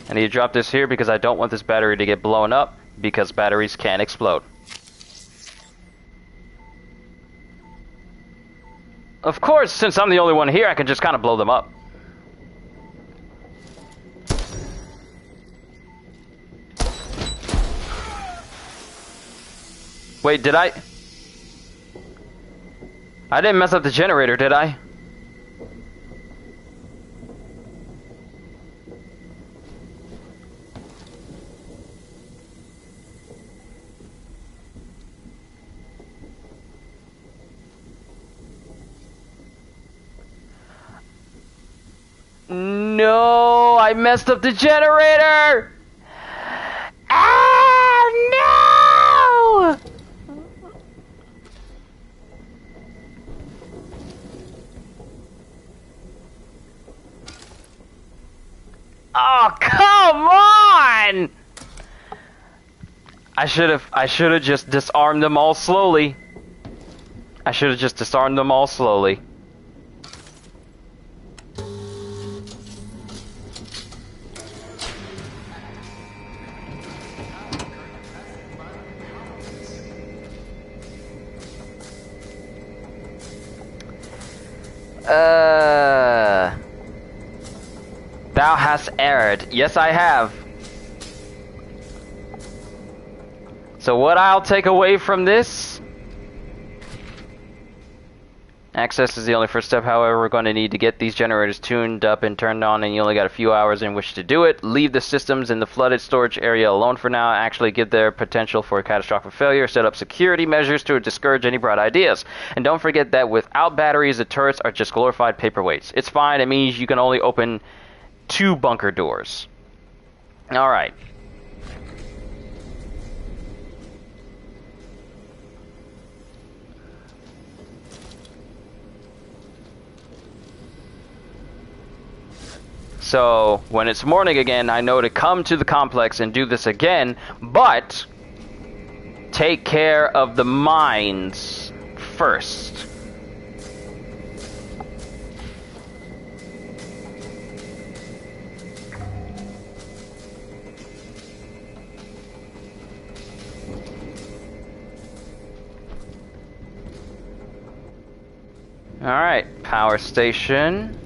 I need to drop this here because I don't want this battery to get blown up, because batteries can explode. Of course, since I'm the only one here, I can just kind of blow them up. Wait, did I didn't mess up the generator, did I? No, I messed up the generator! Oh, no! Oh, come on! I should have just disarmed them all slowly. I should have just disarmed them all slowly. Thou hast erred. Yes, I have. So what I'll take away from this... Access is the only first step, however, we're going to need to get these generators tuned up and turned on, and you only got a few hours in which to do it. Leave the systems in the flooded storage area alone for now. Actually give their potential for catastrophic failure. Set up security measures to discourage any bright ideas. And don't forget that without batteries, the turrets are just glorified paperweights. It's fine. It means you can only open 2 bunker doors. Alright. So, when it's morning again, I know to come to the complex and do this again, but take care of the mines first. Alright, power station.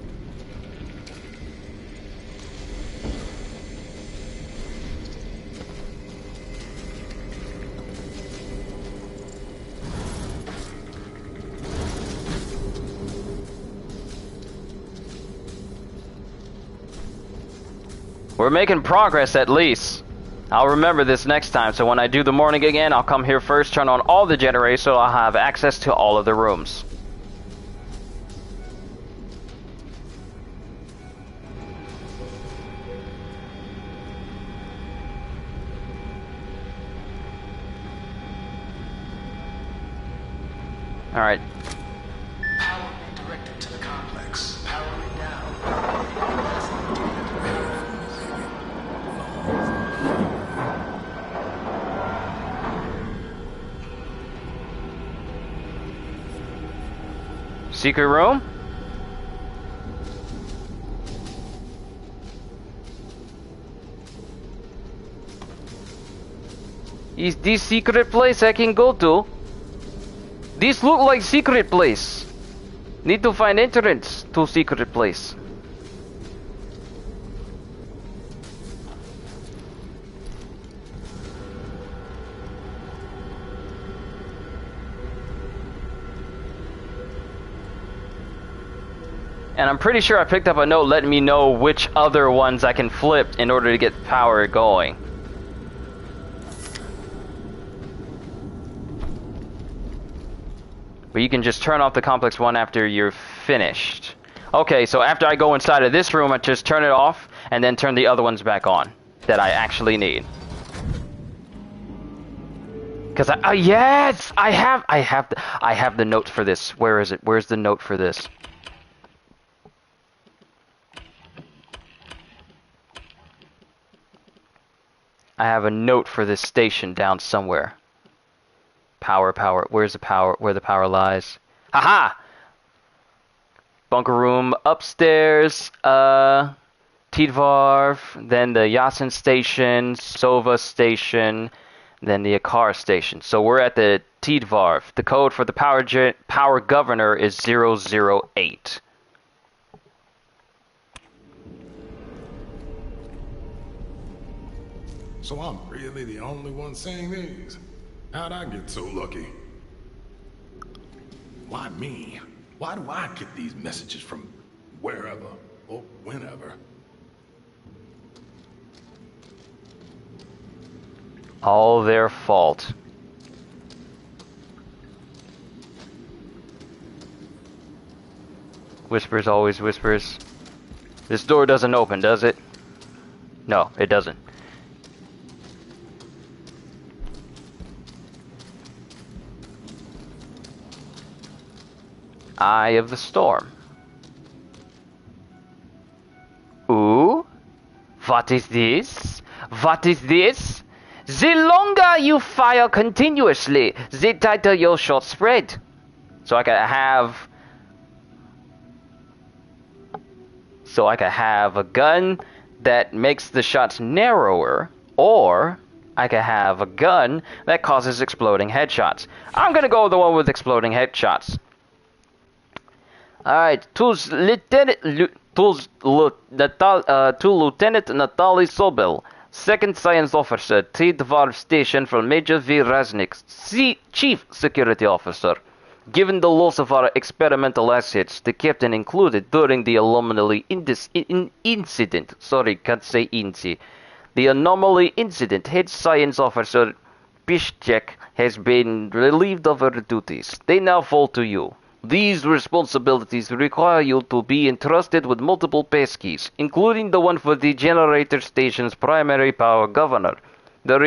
We're making progress at least. I'll remember this next time, so when I do the morning again, I'll come here first, turn on all the generators so I'll have access to all of the rooms. Alright. Power redirected to the complex. Powering down. Secret room? Is this secret place I can go to? This look like secret place. Need to find entrance to secret place. And I'm pretty sure I picked up a note letting me know which other ones I can flip in order to get power going. But you can just turn off the complex one after you're finished. Okay, so after I go inside of this room, I just turn it off and then turn the other ones back on that I actually need. Cause yes, I have the note for this. Where is it? Where's the note for this? I have a note for this station down somewhere. Power. Where's the power? Where the power lies? Haha! Bunker room upstairs. Tidvarv. Then the Yasin station. Sova station. Then the Akar station. So we're at the Tidvarv. The code for the power governor is 008. So I'm really the only one saying these? How'd I get so lucky? Why me? Why do I get these messages from wherever or whenever? All their fault. Whispers always whispers. This door doesn't open, does it? No, it doesn't. Eye of the Storm. Ooh? What is this? What is this? The longer you fire continuously, the tighter your shot spread. So I can have a gun that makes the shots narrower, or I can have a gun that causes exploding headshots. I'm gonna go with the one with exploding headshots. Alright, to Lieutenant Natalie Sobel, Second Science Officer, Tidvar Station for Major V. Raznik, Chief Security Officer. Given the loss of our experimental assets, the captain included during the anomaly incident, the anomaly incident, Head Science Officer Piszczek has been relieved of her duties. They now fall to you. These responsibilities require you to be entrusted with multiple passkeys, including the one for the generator station's primary power governor. The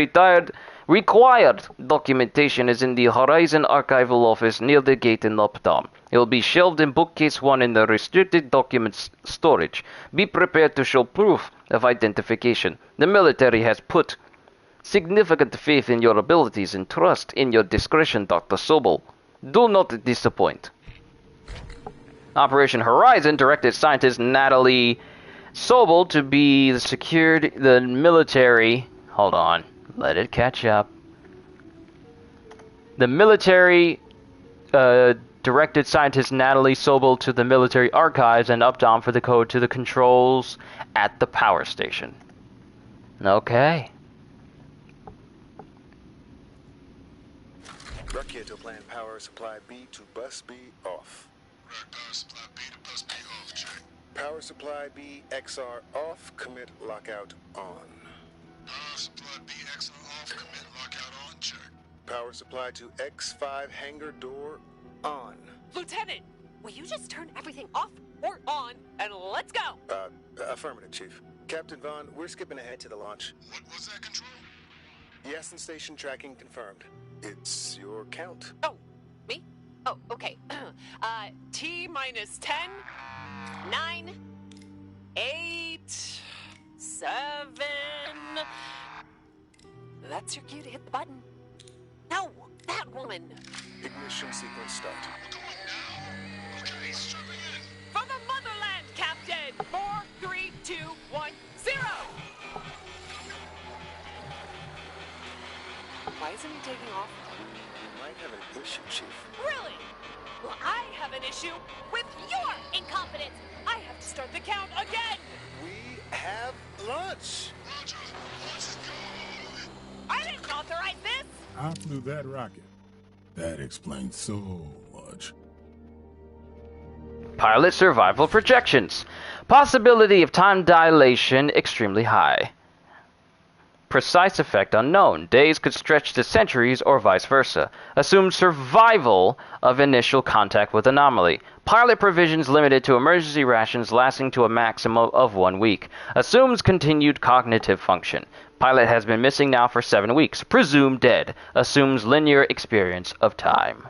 required documentation is in the Horizon Archival Office near the gate in Uptown. It will be shelved in bookcase 1 in the restricted documents storage. Be prepared to show proof of identification. The military has put significant faith in your abilities and trust in your discretion, Dr. Sobel. Do not disappoint. Operation Horizon directed scientist Natalie Sobel to be the military. Hold on, let it catch up. The military directed scientist Natalie Sobel to the military archives and Uptown for the code to the controls at the power station. Okay. Raketo plan power supply B to bus B off. Power supply B to bus B off, check. Power supply B XR off, commit lockout on. Power supply B XR off, commit lockout on, check. Power supply to X5 hangar door on. Lieutenant, will you just turn everything off or on and let's go? Affirmative, Chief. Captain Vaughn, we're skipping ahead to the launch. What was that, Control? Yes, and station tracking confirmed. It's your count. Oh, me? Oh, okay. T minus 10, 9, 8, 7. That's your cue to hit the button. No, that one. Ignition sequence start. Okay, strapping in. For the motherland, Captain! 4, 3, 2, 1, 0! Why isn't he taking off? You might have an issue, Chief. Really? Well, I have an issue with your incompetence. I have to start the count again. We have lunch. Roger, let's go. I didn't authorize this. I flew that rocket. That explains so much. Pilot survival projections. Possibility of time dilation extremely high. Precise effect unknown. Days could stretch to centuries or vice versa. Assumed survival of initial contact with anomaly. Pilot provisions limited to emergency rations lasting to a maximum of 1 week. Assumes continued cognitive function. Pilot has been missing now for 7 weeks. Presumed dead. Assumes linear experience of time.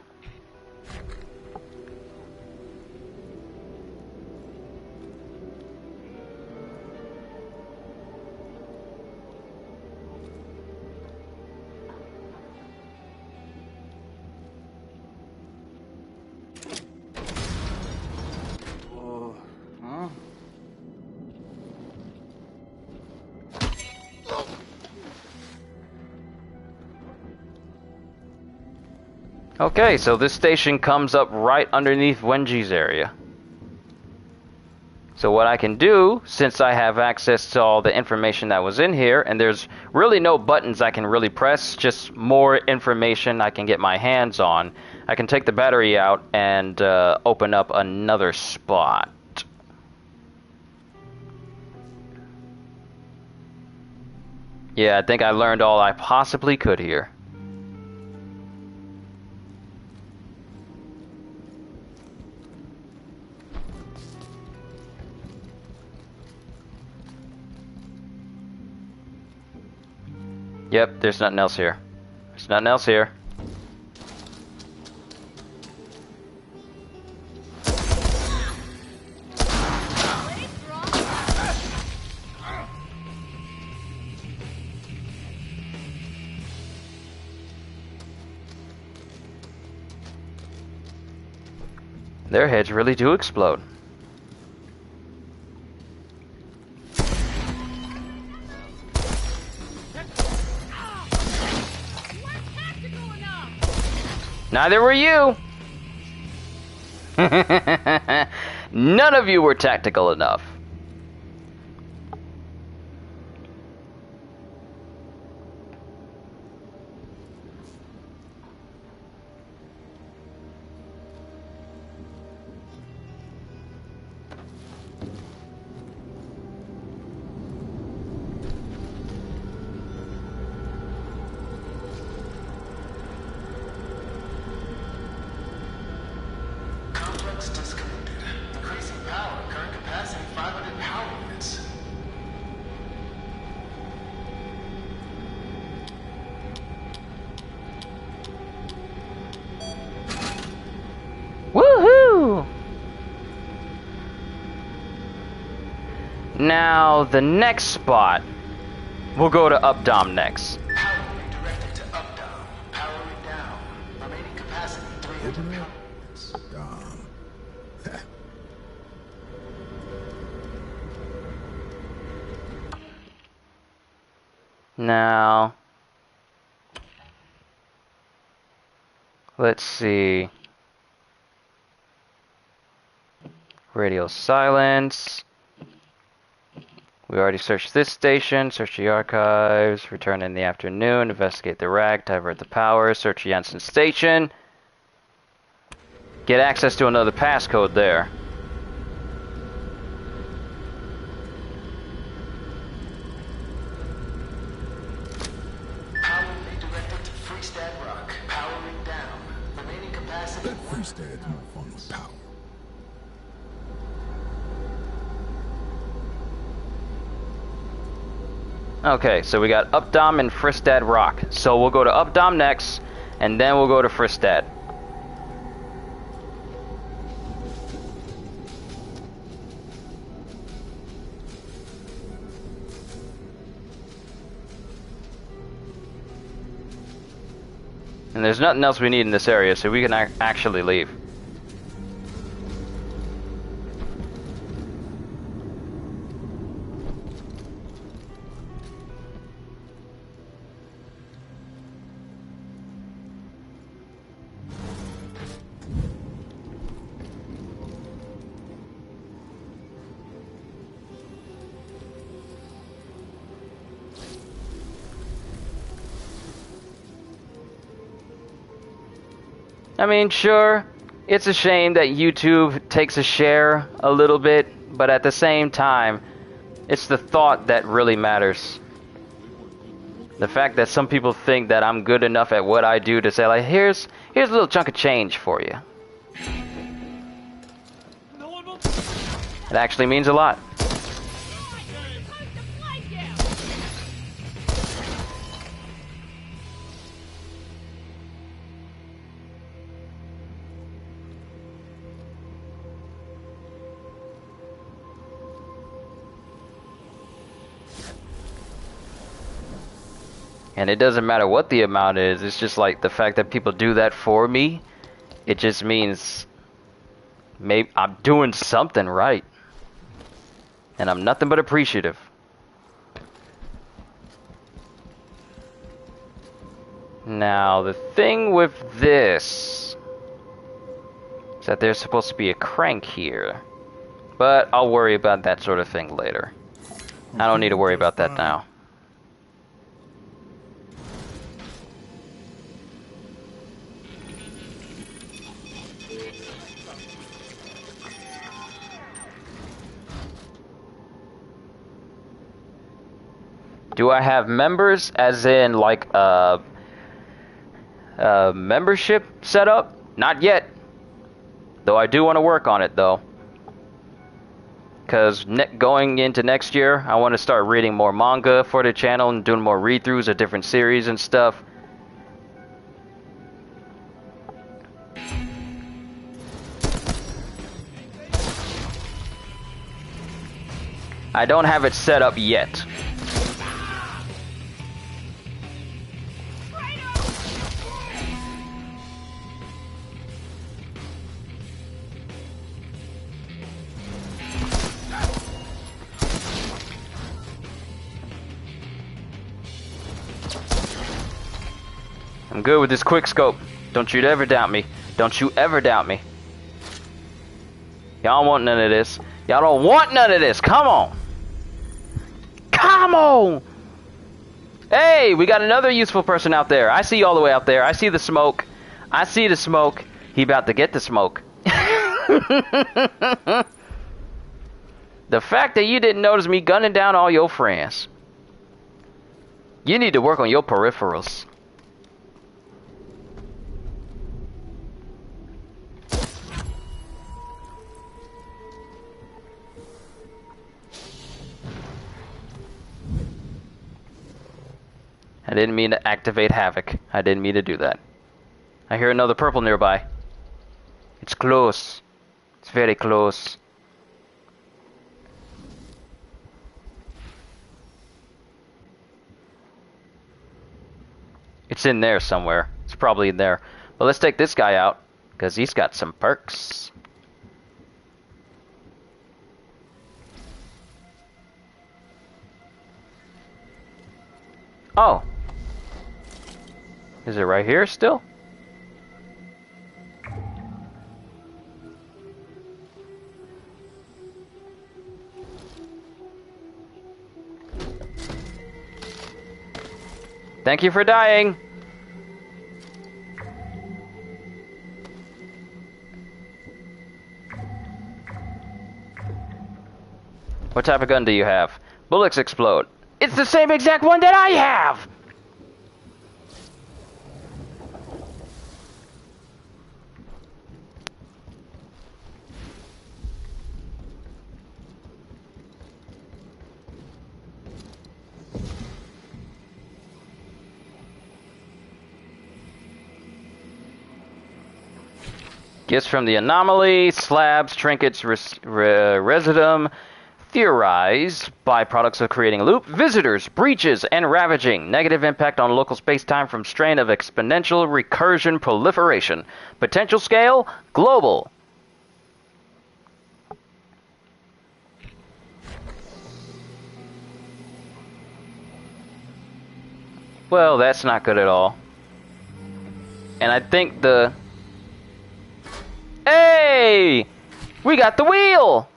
Okay, so this station comes up right underneath Wenji's area. So what I can do, since I have access to all the information that was in here, and there's really no buttons I can really press, just more information I can get my hands on, I can take the battery out and open up another spot. Yeah, I think I learned all I possibly could here. Yep, there's nothing else here. There's nothing else here. Their heads really do explode. Neither were you! None of you were tactical enough. Complex disconnected. Increasing power. Current capacity 500 power units. Woohoo! Now, the next spot, we'll go to Updom next. Power redirected to Updom. Powering down. Remaining capacity 300 power units. Now, let's see. Radio silence. We already searched this station, search the archives, return in the afternoon, investigate the RAG, divert the power, search Jensen Station. Get access to another passcode there. Power redirected to Freestad Rock. Powering down. Remaining capacity. Let Freestad have fun with power. Okay, so we got Updom and Fristad Rock. So we'll go to Updom next, and then we'll go to Fristad. And there's nothing else we need in this area, so we can actually leave. I mean, sure, it's a shame that YouTube takes a share a little bit, but at the same time, it's the thought that really matters. The fact that some people think that I'm good enough at what I do to say, like, here's a little chunk of change for you. It actually means a lot. And it doesn't matter what the amount is, it's just like the fact that people do that for me, it just means maybe I'm doing something right. And I'm nothing but appreciative. Now, the thing with this is that there's supposed to be a crank here. But I'll worry about that sort of thing later. I don't need to worry about that now. Do I have members, as in like a membership set up? Not yet. Though I do want to work on it though. Because going into next year, I want to start reading more manga for the channel and doing more read-throughs of different series and stuff. I don't have it set up yet. I'm good with this quick scope. Don't you ever doubt me. Don't you ever doubt me. Y'all don't want none of this. Y'all don't want none of this. Come on. Come on. Hey, we got another useful person out there. I see you all the way out there. I see the smoke. I see the smoke. He about to get the smoke. The fact that you didn't notice me gunning down all your friends. You need to work on your peripherals. I didn't mean to activate Havoc. I didn't mean to do that. I hear another purple nearby. It's close. It's very close. It's in there somewhere. It's probably in there. But let's take this guy out, because he's got some perks. Oh. Is it right here still? Thank you for dying. What type of gun do you have? Bullets explode. It's the same exact one that I have! Gifts from the anomaly, slabs, trinkets, residuum, theorize, byproducts of creating a loop, visitors, breaches, and ravaging, negative impact on local space-time from strain of exponential recursion proliferation, potential scale, global. Well, that's not good at all. And I think the... Hey! We got the wheel!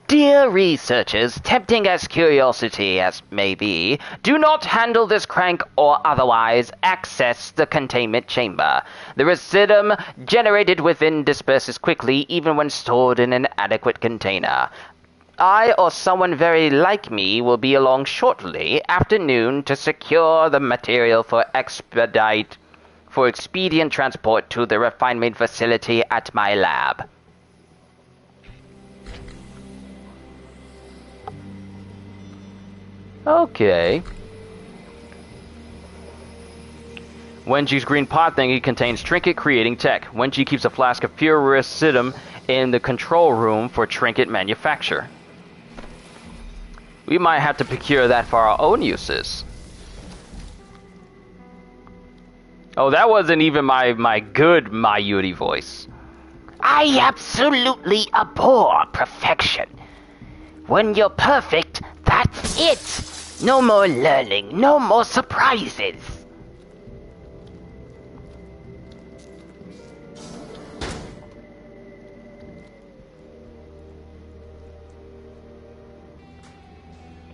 Dear researchers, tempting as curiosity as may be, do not handle this crank or otherwise access the containment chamber. The residuum generated within disperses quickly even when stored in an adequate container. I or someone very like me will be along shortly after noon to secure the material for expedient transport to the refinement facility at my lab. Okay. Wenji's green pod thingy contains trinket creating tech. Wenji keeps a flask of pure residuum in the control room for trinket manufacture. We might have to procure that for our own uses. Oh, that wasn't even my good Mayuri voice. I absolutely abhor perfection. When you're perfect, that's it. No more learning, no more surprises.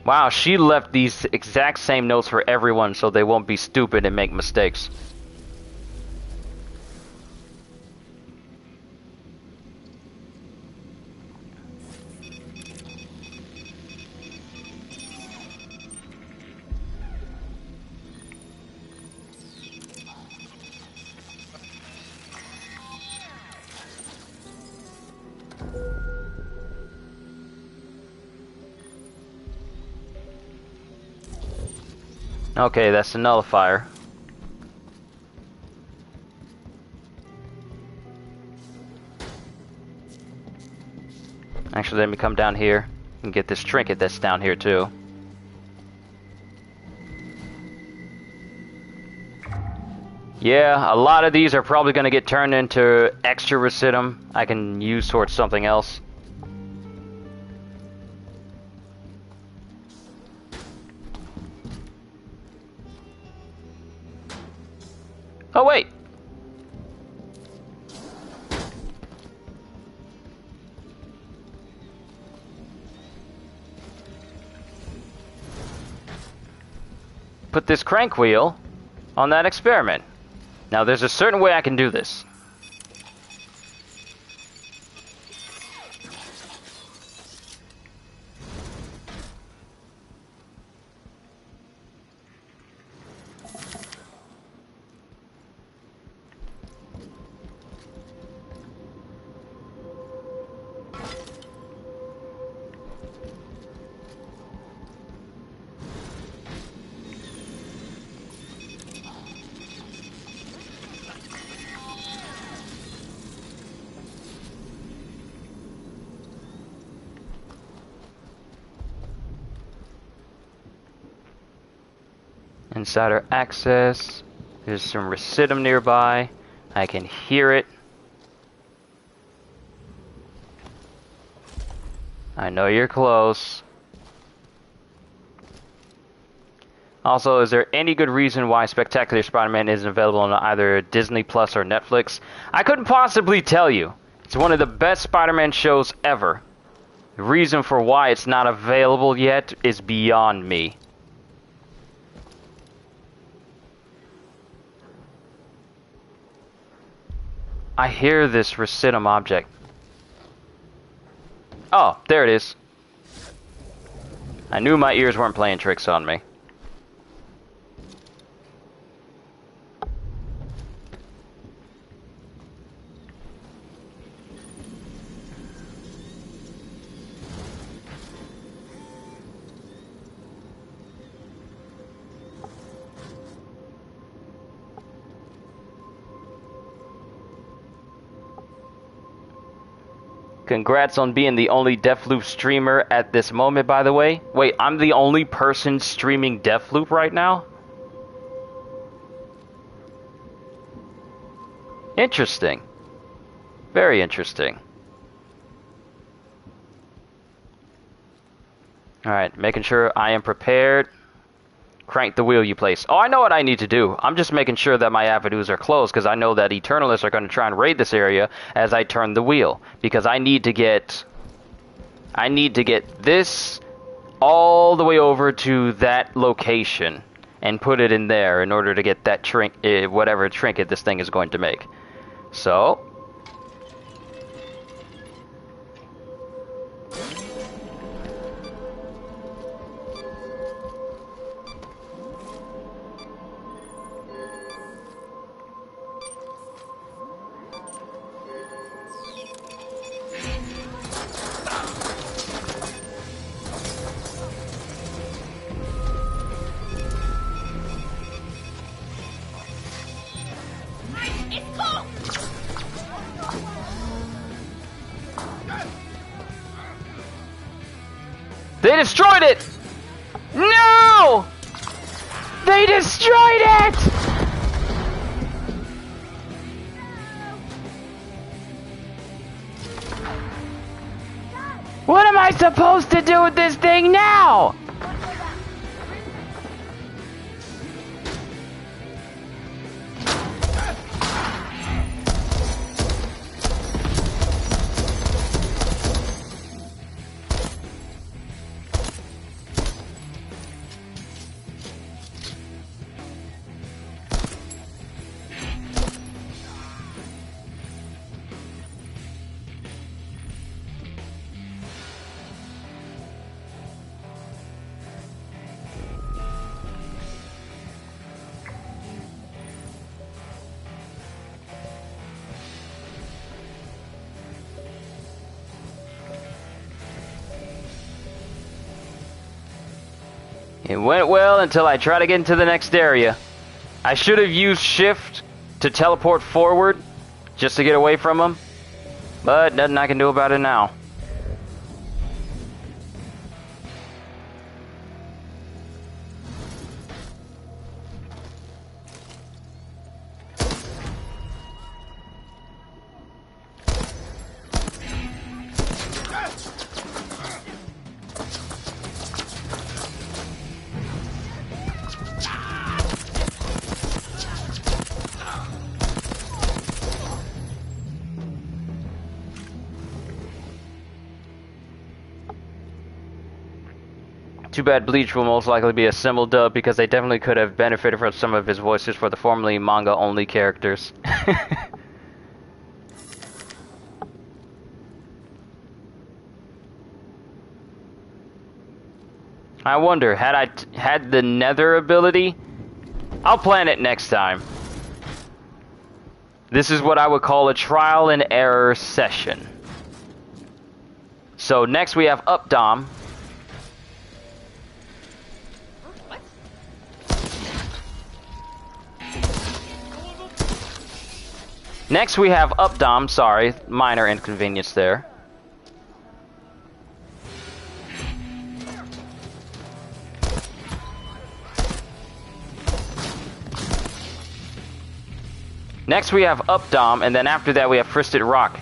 Wow, she left these exact same notes for everyone so they won't be stupid and make mistakes. Okay, that's the nullifier. Actually, let me come down here and get this trinket that's down here too. Yeah, a lot of these are probably going to get turned into extra residuum I can use towards something else. Oh, wait! put this crank wheel on that experiment. Now, there's a certain way I can do this. Insider access. There's some recidium nearby. I can hear it. I know you're close. Also, is there any good reason why Spectacular Spider-Man isn't available on either Disney Plus or Netflix? I couldn't possibly tell you. It's one of the best Spider-Man shows ever. The reason for why it's not available yet is beyond me. I hear this recidium object. Oh, there it is. I knew my ears weren't playing tricks on me. Congrats on being the only Deathloop streamer at this moment, by the way. Wait, I'm the only person streaming Deathloop right now? Interesting. Very interesting. Alright, making sure I am prepared. Crank the wheel you place. Oh, I know what I need to do. I'm just making sure that my avenues are closed because I know that Eternalists are going to try and raid this area as I turn the wheel. Because I need to get this all the way over to that location and put it in there in order to get that whatever trinket this thing is going to make. So, they destroyed it! No! They destroyed it! What am I supposed to do with this thing now? It went well until I tried to get into the next area. I should have used shift to teleport forward just to get away from them, but nothing I can do about it now. Too bad Bleach will most likely be a simul dub because they definitely could have benefited from some of his voices for the formerly manga-only characters. I wonder, had I had the Nether ability? I'll plan it next time. This is what I would call a trial and error session. So next we have Updom. Next we have Updom, sorry, minor inconvenience there. Next we have Updom, and then after that we have Fristed Rock.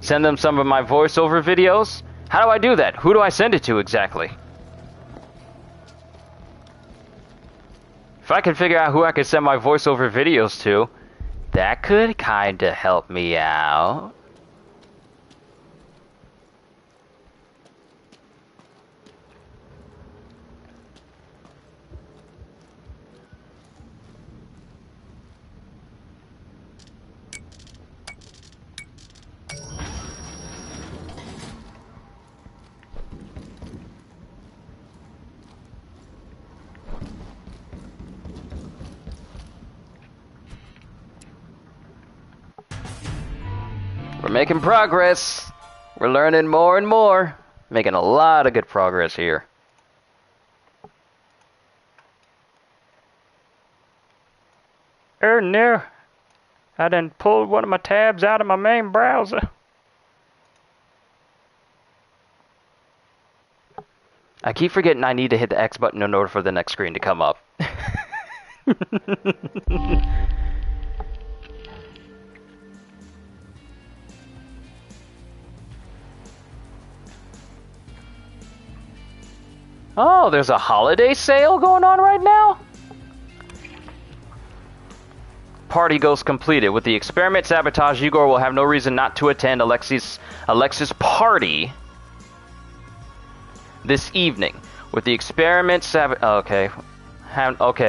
Send them some of my voiceover videos? How do I do that? Who do I send it to exactly? If I can figure out who I could send my voiceover videos to, that could kinda help me out. We're making progress. We're learning more and more. Making a lot of good progress here. No. I done pulled one of my tabs out of my main browser. I keep forgetting I need to hit the X button in order for the next screen to come up. Oh, there's a holiday sale going on right now? Party goals completed. With the experiment sabotage, Igor will have no reason not to attend Alexis' party this evening. With the experiment okay,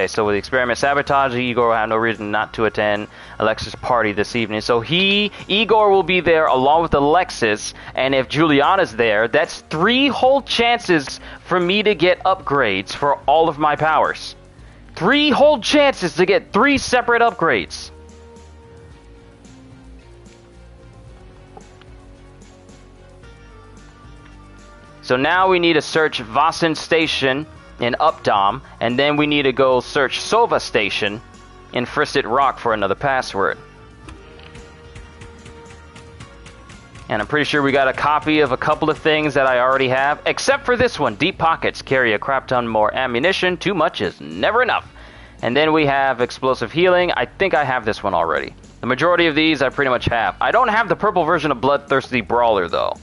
so with the experiment sabotage, Igor will have no reason not to attend Alexis' party this evening. So Igor will be there along with Alexis, and if Juliana's there, that's 3 whole chances for me to get upgrades for all of my powers. 3 whole chances to get 3 separate upgrades. So now we need to search Vasen Station in Updom, and then we need to go search Sova Station in Fristed Rock for another password. And I'm pretty sure we got a copy of a couple of things that I already have, except for this one. Deep pockets carry a crap ton more ammunition. Too much is never enough. And then we have explosive healing. I think I have this one already. The majority of these I pretty much have. I don't have the purple version of Bloodthirsty Brawler though.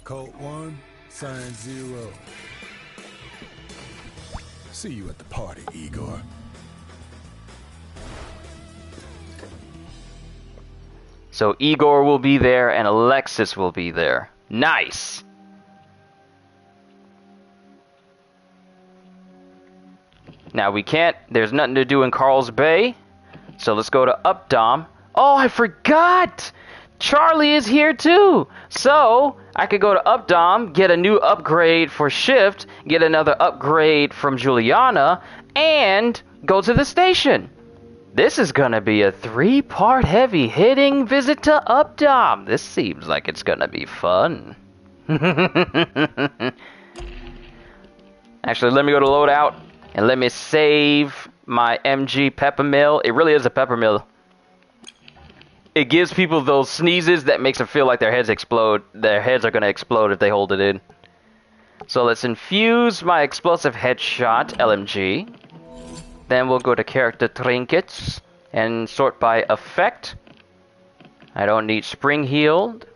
Code 1, sign 0. See you at the party, Igor. So Igor will be there and Alexis will be there. Nice! Now we can't, there's nothing to do in Carl's Bay. So let's go to Updom. Oh, I forgot! Charlie is here too! So, I could go to Updom, get a new upgrade for Shift, get another upgrade from Juliana, and go to the station. This is gonna be a 3-part heavy-hitting visit to Updom. This seems like it's gonna be fun. Actually, let me go to loadout, and let me save my MG Peppermill. It really is a Peppermill. It gives people those sneezes that makes them feel like their heads explode. Their heads are going to explode if they hold it in. So let's infuse my explosive headshot, LMG. Then we'll go to character trinkets and sort by effect. I don't need spring healed.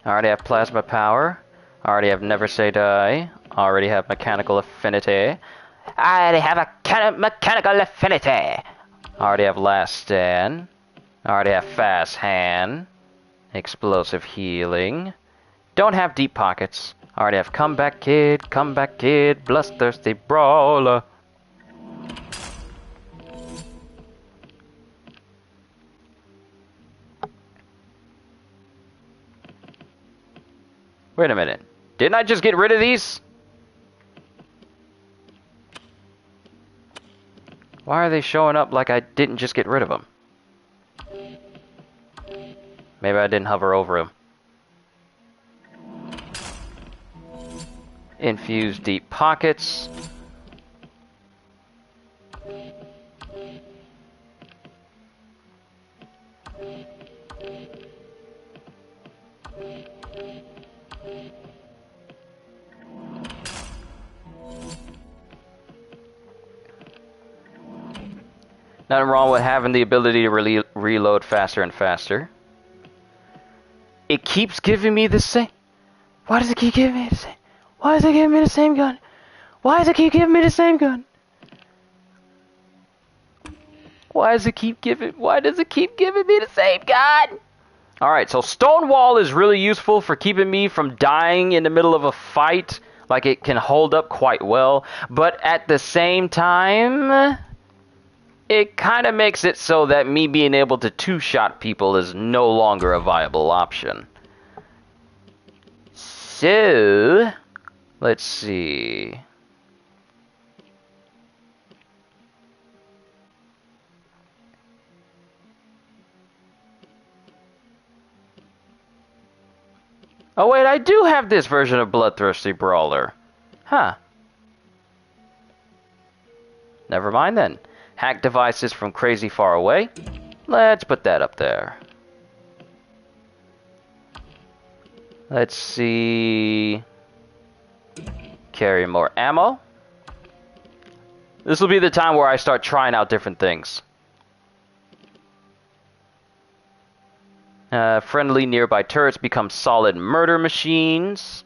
I already have plasma power. I already have never say die. I already have mechanical affinity. I already have a mechanical affinity. I already have last stand. I already have fast hand. Explosive healing. Don't have deep pockets. I already have comeback kid, bloodthirsty brawler. Wait a minute. Didn't I just get rid of these? Why are they showing up like I didn't just get rid of them? Maybe I didn't hover over them. Infuse deep pockets. Nothing wrong with having the ability to reload faster and faster. It keeps giving me the same. Why does it keep giving me the same? Why does it give me the same gun? Why does it keep giving me the same gun? Why does it keep giving me the same gun? Alright, so Stonewall is really useful for keeping me from dying in the middle of a fight. Like, it can hold up quite well. But at the same time, it kind of makes it so that me being able to two-shot people is no longer a viable option. So, let's see. Oh wait, I do have this version of Bloodthirsty Brawler. Huh. Never mind then. Hack devices from crazy far away. Let's put that up there. Let's see. Carry more ammo. This will be the time where I start trying out different things. Friendly nearby turrets become solid murder machines.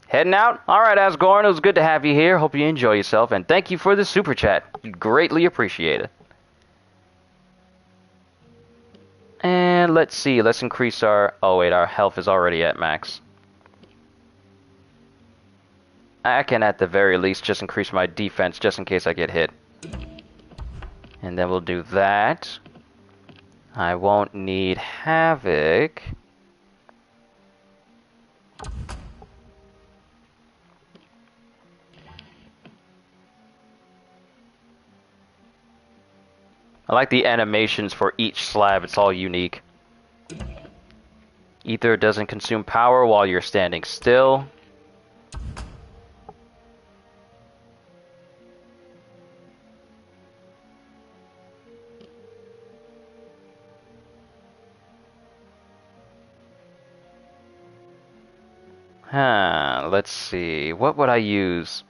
Heading out? Alright, Asgorn, it was good to have you here. Hope you enjoy yourself, and thank you for the super chat. Greatly appreciate it. And let's see, let's increase our... Oh wait, our health is already at max. I can at the very least just increase my defense just in case I get hit. And then we'll do that. I won't need Havoc. I like the animations for each slab, it's all unique. Ether doesn't consume power while you're standing still. Let's see. What would I use?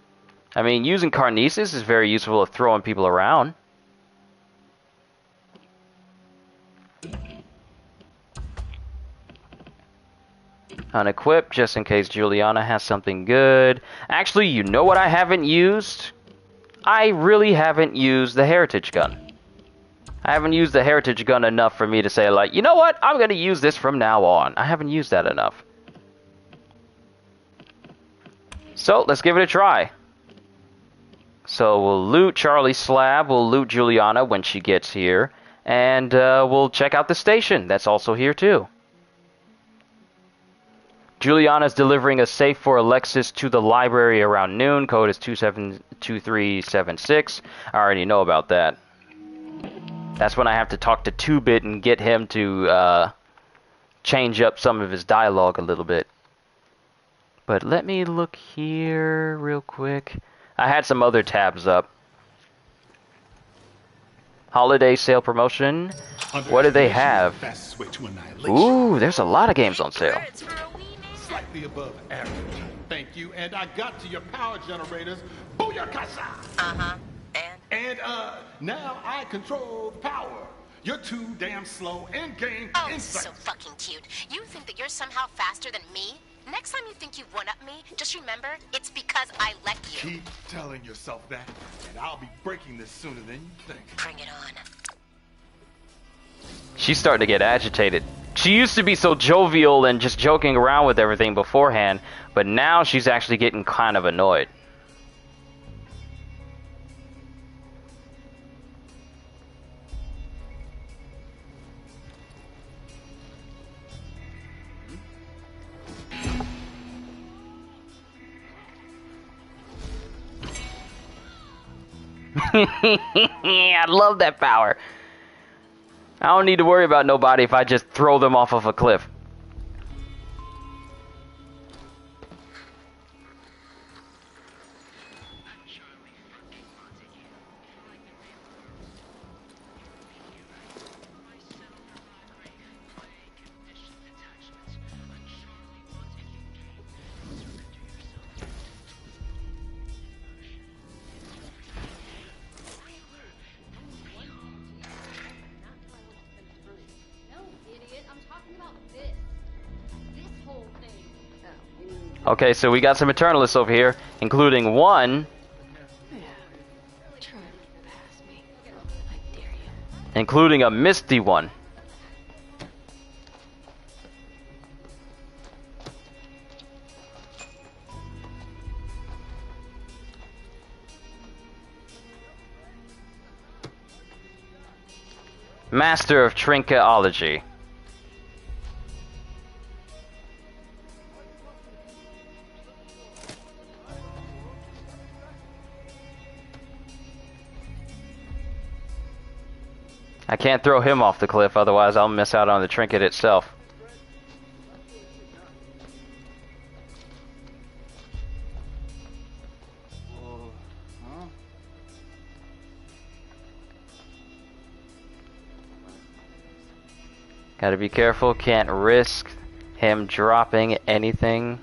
I mean, using Carnesis is very useful at throwing people around. Unequip, just in case Juliana has something good. Actually, you know what I haven't used? I really haven't used the Heritage Gun. I haven't used the Heritage Gun enough for me to say, like, you know what? I'm going to use this from now on. I haven't used that enough. So, let's give it a try. So, we'll loot Charlie Slab, we'll loot Juliana when she gets here, and we'll check out the station. That's also here, too. Juliana's delivering a safe for Alexis to the library around noon. Code is 272376. I already know about that. That's when I have to talk to 2-Bit and get him to change up some of his dialogue a little bit. But let me look here real quick. I had some other tabs up. Holiday sale promotion. What do they have? Ooh, there's a lot of games on sale. Slightly above average. Thank you. And I got to your power generators. Booyakasha! Uh-huh. And now I control the power. You're too damn slow and gain Oh, this is insight. so fucking cute. You think that you're somehow faster than me? Next time you think you've one-up me, just remember, it's because I let you. Keep telling yourself that, and I'll be breaking this sooner than you think. Bring it on. She's starting to get agitated. She used to be so jovial and just joking around with everything beforehand, but now she's actually getting kind of annoyed. I love that power. I don't need to worry about nobody if I just throw them off of a cliff. Okay, so we got some Eternalists over here, including one. Including a misty one. Master of Trinketology. I can't throw him off the cliff, otherwise I'll miss out on the trinket itself. Gotta be careful, can't risk him dropping anything.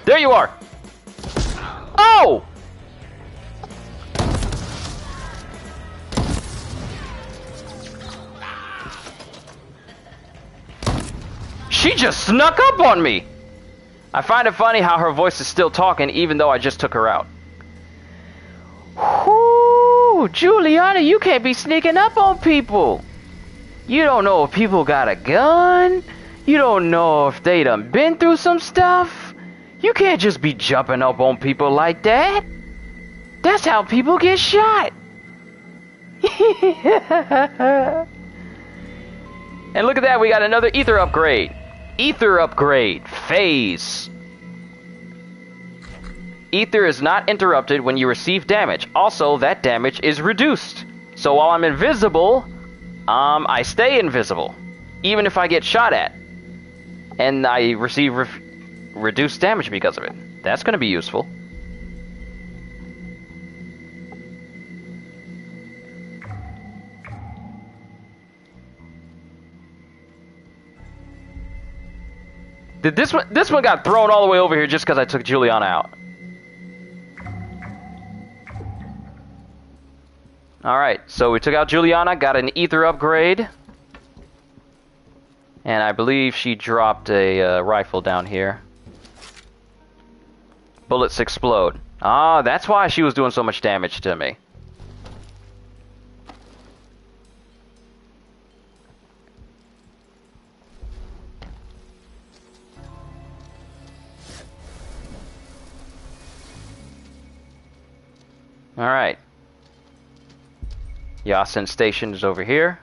There you are! Oh! She just snuck up on me! I find it funny how her voice is still talking even though I just took her out. Whoo! Juliana, you can't be sneaking up on people! You don't know if people got a gun? You don't know if they done been through some stuff? You can't just be jumping up on people like that. That's how people get shot. And look at that, we got another ether upgrade. Ether upgrade. Phase. Ether is not interrupted when you receive damage. Also, that damage is reduced. So while I'm invisible, I stay invisible. Even if I get shot at. And I receive reduced damage because of it. That's going to be useful. Did this one got thrown all the way over here just because I took Juliana out. Alright, so we took out Juliana, got an ether upgrade. And I believe she dropped a rifle down here. Bullets explode. Ah, that's why she was doing so much damage to me. Alright. Yasin Station is over here.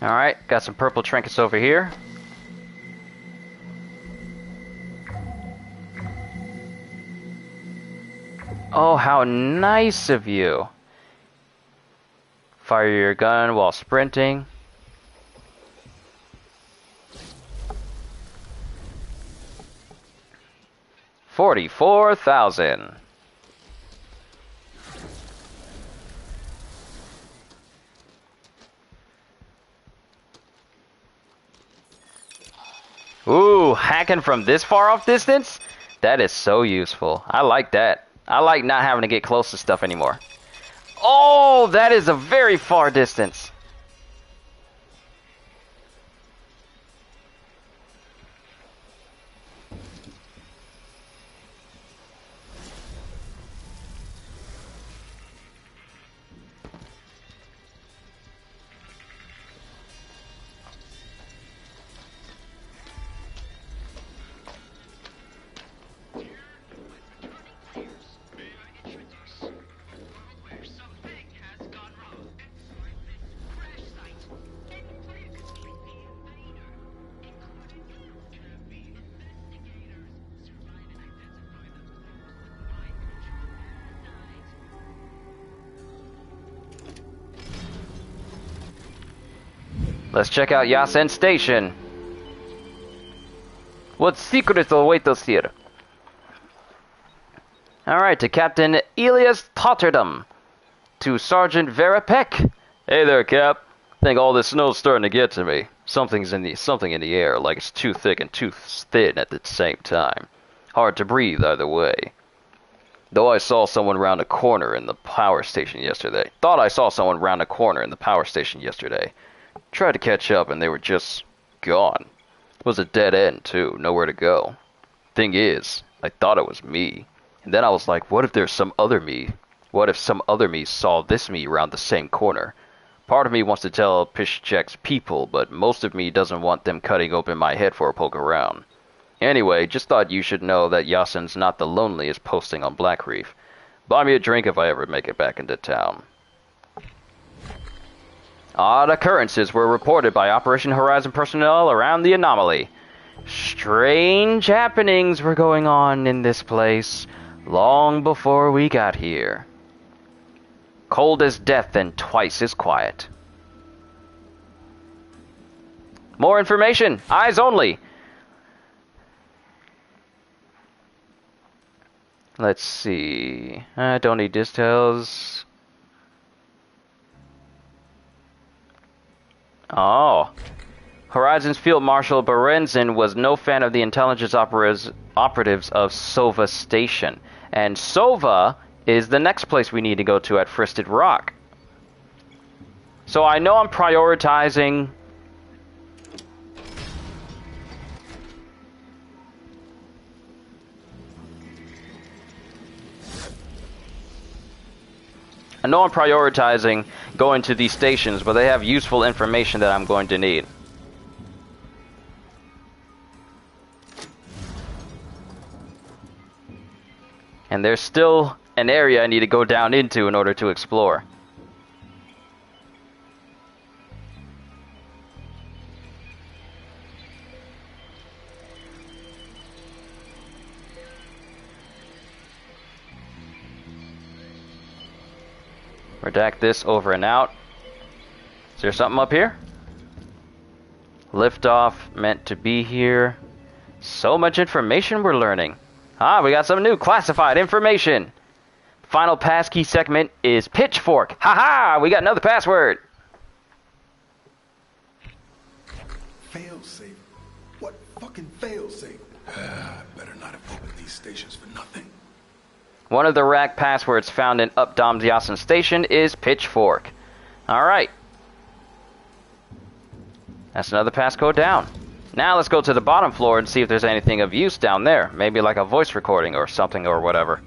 Alright, got some purple trinkets over here. Oh, how nice of you. Fire your gun while sprinting. $44,000. Ooh, hacking from this far off distance? That is so useful. I like that. I like not having to get close to stuff anymore. Oh, that is a very far distance. Let's check out Yasen Station. What secrets await us here? Alright, to Captain Elias Totterdam. To Sergeant Vera Peck. Hey there, Cap. Think all this snow's starting to get to me. Something in the air, like it's too thick and too thin at the same time. Hard to breathe either way. Though I saw someone round a corner in the power station yesterday. Tried to catch up and they were just gone. It was a dead end too, nowhere to go. Thing is, I thought it was me. And then I was like, what if there's some other me? What if some other me saw this me around the same corner? Part of me wants to tell Piszczek's people, but most of me doesn't want them cutting open my head for a poke around. Anyway, just thought you should know that Yasen's not the loneliest posting on Black Reef. Buy me a drink if I ever make it back into town. Odd occurrences were reported by Operation Horizon personnel around the anomaly. Strange happenings were going on in this place long before we got here. Cold as death and twice as quiet. More information. Eyes only. Let's see. I don't need details. Oh. Horizon's Field Marshal Berenzin was no fan of the intelligence operatives of Sova Station. And Sova is the next place we need to go to at Fristed Rock. So I know I'm prioritizing... going to these stations, but they have useful information that I'm going to need. And there's still an area I need to go down into in order to explore. Redact this over and out. Is there something up here? Liftoff meant to be here. So much information we're learning. Ah, we got some new classified information. Final passkey segment is pitchfork. Haha, we got another password. Failsafe? What fucking failsafe? I better not have opened these stations for nothing. One of the rack passwords found in Updom's Yasen Station is pitchfork. Alright. That's another passcode down. Now let's go to the bottom floor and see if there's anything of use down there. Maybe like a voice recording or something or whatever.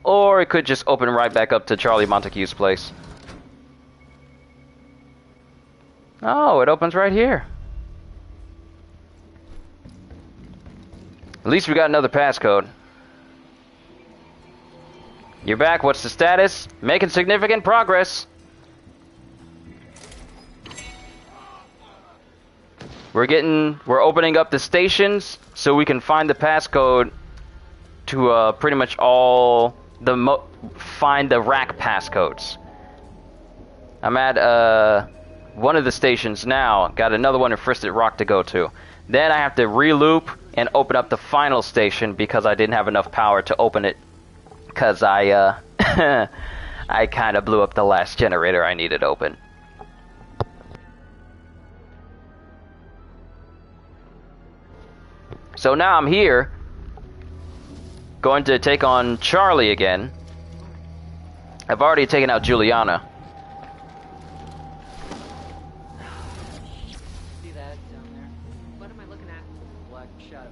Or it could just open right back up to Charlie Montague's place. Oh, it opens right here. At least we got another passcode. You're back. What's the status? Making significant progress. We're opening up the stations so we can find the passcode to pretty much all the find the rack passcodes. I'm at one of the stations now. Got another one in Fristed Rock to go to. Then I have to re-loop and open up the final station because I didn't have enough power to open it. Because I I kind of blew up the last generator I needed open. So now I'm here, going to take on Charlie again. I've already taken out Juliana. See that down there? What am I looking at? Black shadow.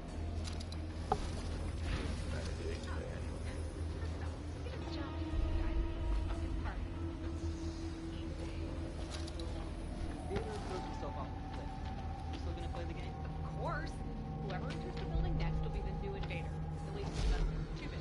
Of course. Whoever enters the building next will be the new invader. At least that's too big.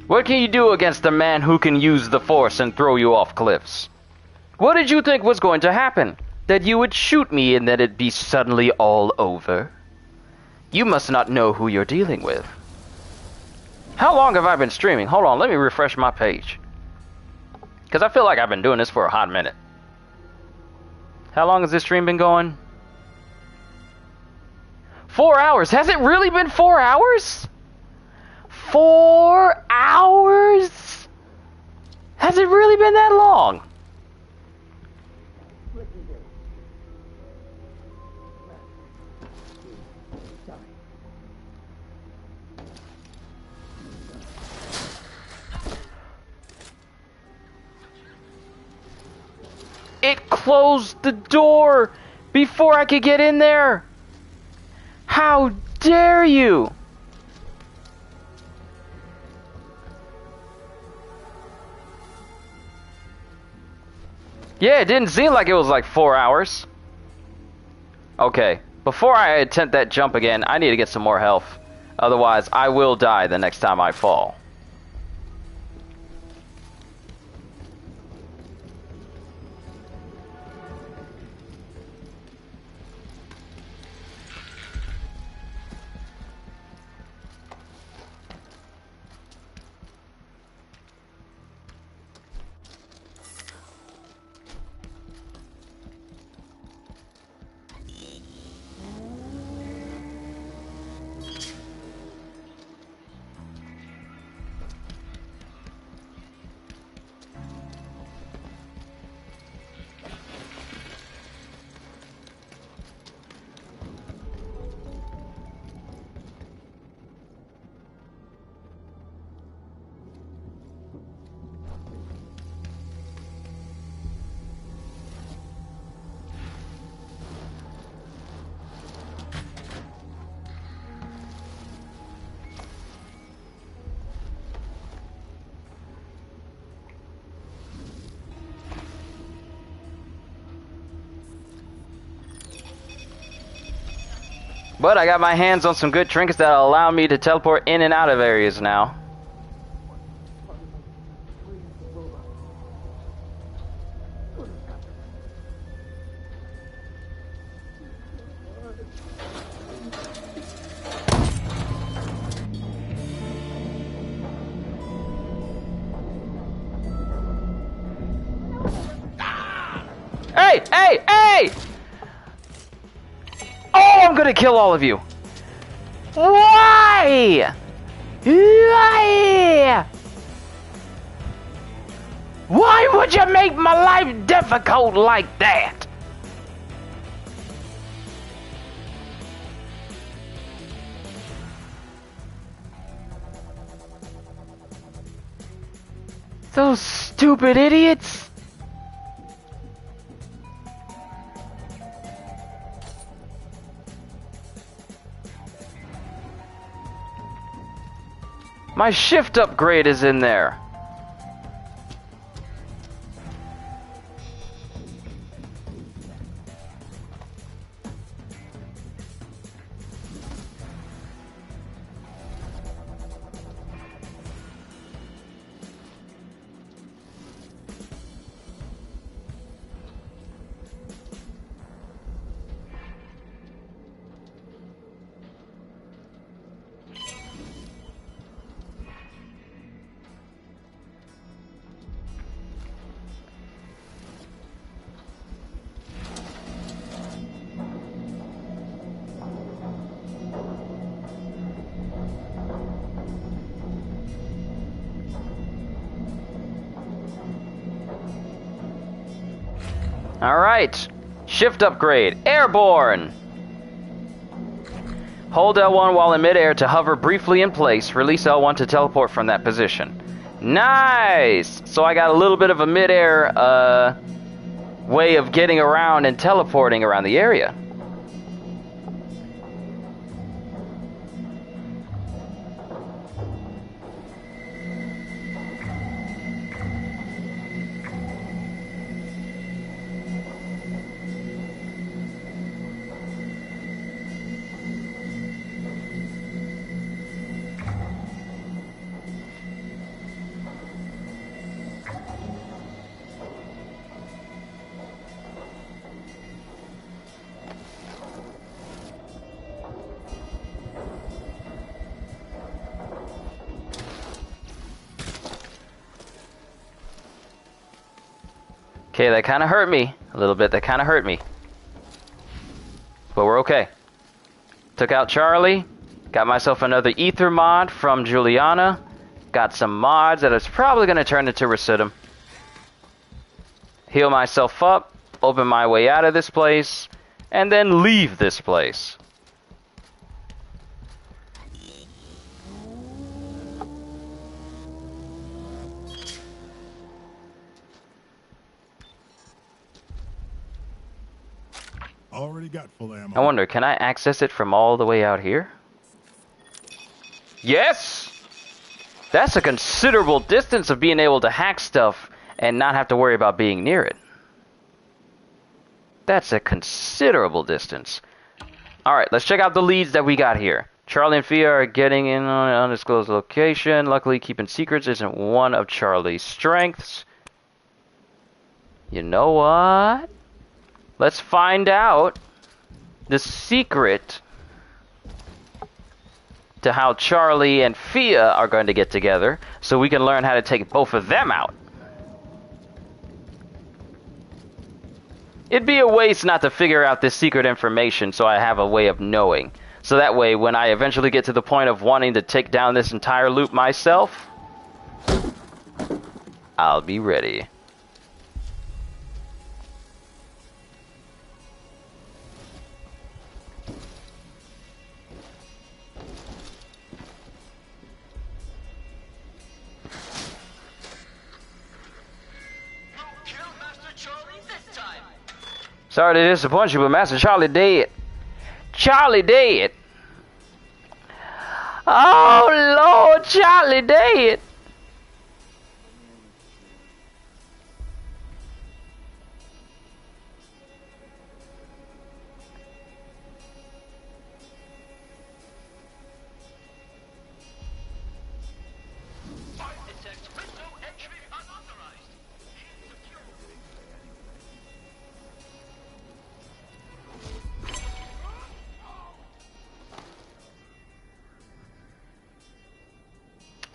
What can you do against a man who can use the Force and throw you off cliffs? What did you think was going to happen? That you would shoot me and then it'd be suddenly all over? You must not know who you're dealing with. How long have I been streaming? Hold on, let me refresh my page. Because I feel like I've been doing this for a hot minute. How long has this stream been going? 4 hours. Has it really been 4 hours? 4 hours? Has it really been that long? It closed the door before I could get in there. How dare you? Yeah, it didn't seem like it was like 4 hours. Okay, before I attempt that jump again, I need to get some more health. Otherwise, I will die the next time I fall. But I got my hands on some good trinkets that allow me to teleport in and out of areas now. Hey! Hey! Hey! Oh, I'm gonna kill all of you. Why? Why? Why would you make my life difficult like that? Those stupid idiots. My shift upgrade is in there. Alright, shift upgrade, airborne! Hold L1 while in midair to hover briefly in place, release L1 to teleport from that position. Nice! So I got a little bit of a midair way of getting around and teleporting around the area. Okay, that kind of hurt me. A little bit, that kind of hurt me. But we're okay. Took out Charlie. Got myself another ether mod from Juliana. Got some mods that is probably going to turn into Residuum. Heal myself up. Open my way out of this place. And then leave this place. Already got full ammo. I wonder, can I access it from all the way out here? Yes! That's a considerable distance of being able to hack stuff and not have to worry about being near it. That's a considerable distance. Alright, let's check out the leads that we got here. Charlie and Fia are getting in on an undisclosed location. Luckily, keeping secrets isn't one of Charlie's strengths. You know what? Let's find out the secret to how Charlie and Fia are going to get together so we can learn how to take both of them out. It'd be a waste not to figure out this secret information so I have a way of knowing. So that way, when I eventually get to the point of wanting to take down this entire loop myself, I'll be ready. Sorry to disappoint you, but Master Charlie dead. Charlie dead. Oh, Lord, Charlie dead.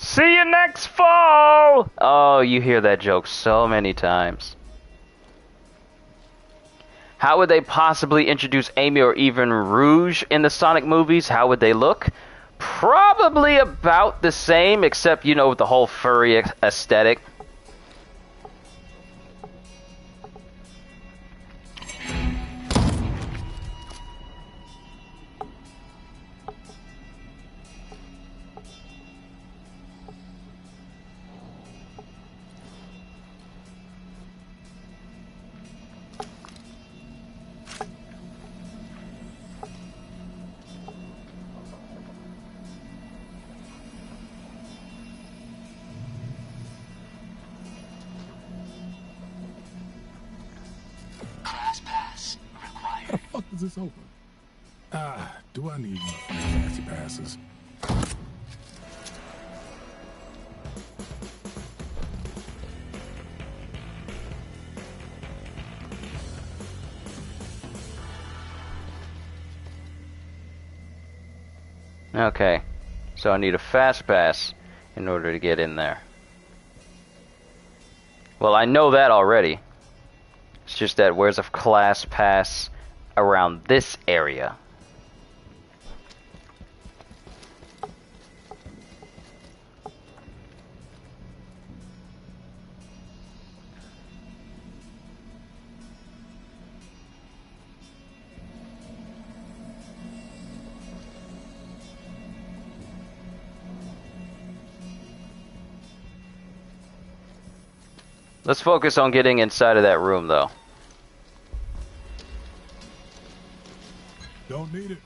See you next fall! Oh, you hear that joke so many times. How would they possibly introduce Amy or even Rouge in the Sonic movies? How would they look? Probably about the same, except, you know, with the whole furry aesthetic. How the fuck is this open? Do I need fancy passes? Okay, so I need a fast pass in order to get in there. Well, I know that already. It's just that where's a class pass around this area? Let's focus on getting inside of that room, though. Don't need it.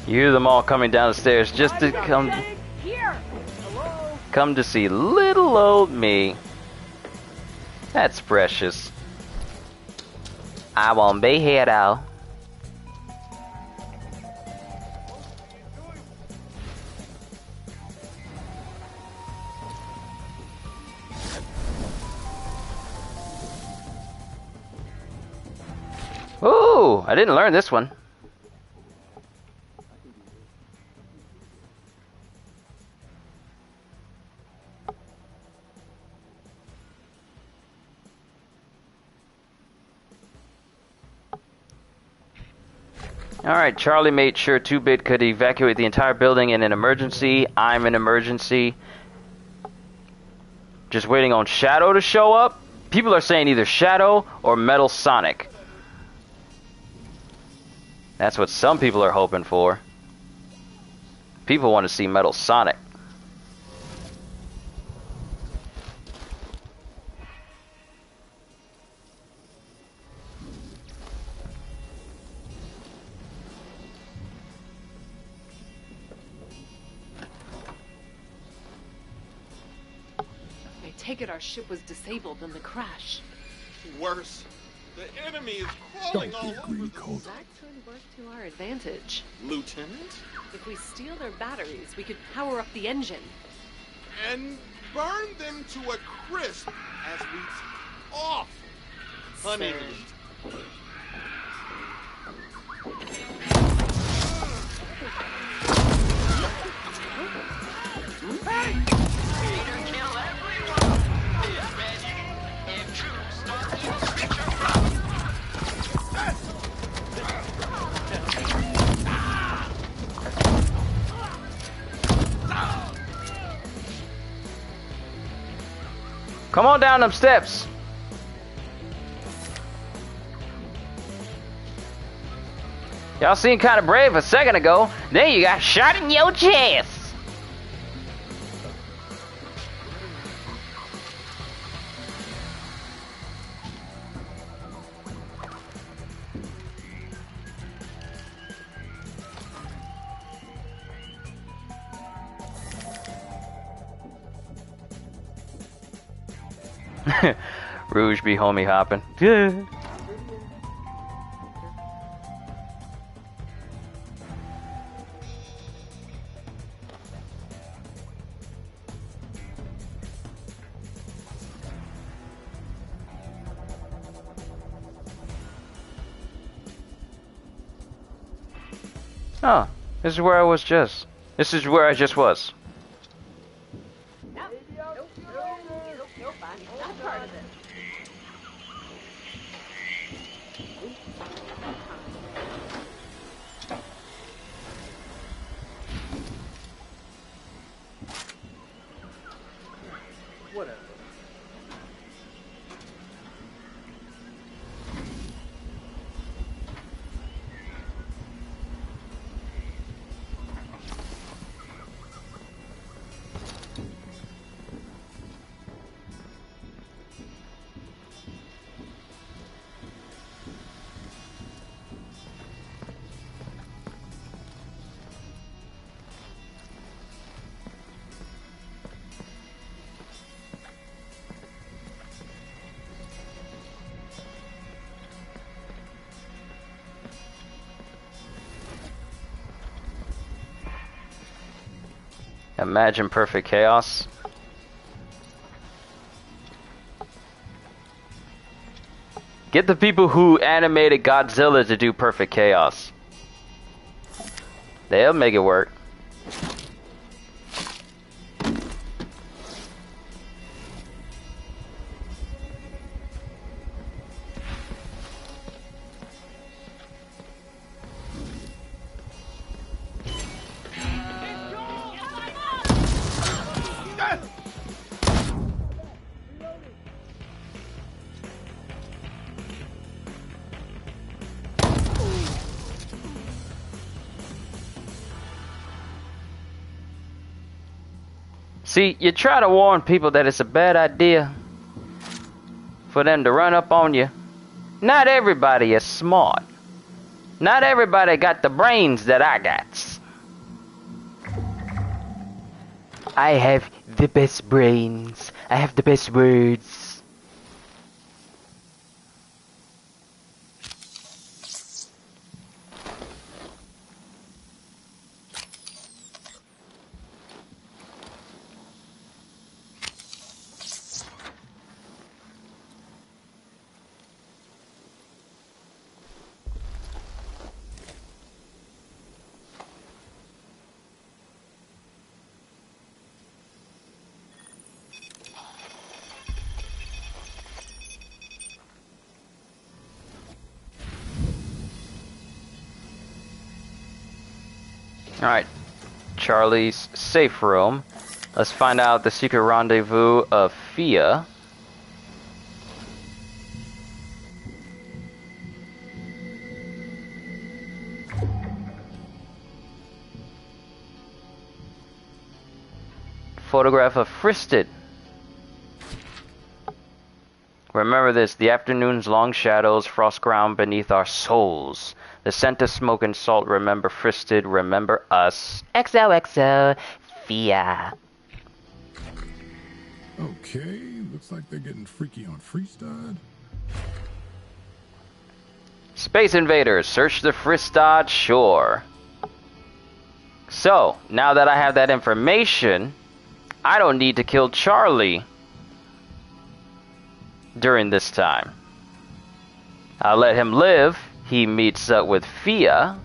You hear them all coming down the stairs just to come to see little old me. That's precious. I won't be here though. Ooh, I didn't learn this one. Alright, Charlie made sure 2-Bit could evacuate the entire building in an emergency. I'm an emergency. Just waiting on Shadow to show up. People are saying either Shadow or Metal Sonic. That's what some people are hoping for. People want to see Metal Sonic. Take it our ship was disabled in the crash. Worse. The enemy is crawling all over the That could work to our advantage. Lieutenant? If we steal their batteries, we could power up the engine. And burn them to a crisp as we off. Honey. Come on down them steps. Y'all seemed kind of brave a second ago. Then you got shot in your chest. Rouge be homie hopping. Oh, this is where I was just. This is where I just was. Imagine perfect chaos. Get the people who animated Godzilla to do perfect chaos. They'll make it work. See, you try to warn people that it's a bad idea for them to run up on you. Not everybody is smart. Not everybody got the brains that I got. I have the best brains. I have the best words. Alright, Charlie's safe room. Let's find out the secret rendezvous of Fia. Photograph of Fristed. Remember this, the afternoon's long shadows, frost ground beneath our souls. The scent of smoke and salt, remember Fristed, remember us. XOXO, Fia. Okay, looks like they're getting freaky on Freestad. Space Invaders, search the Fristad shore. So, now that I have that information, I don't need to kill Charlie during this time. I'll let him live. He meets up with Fia.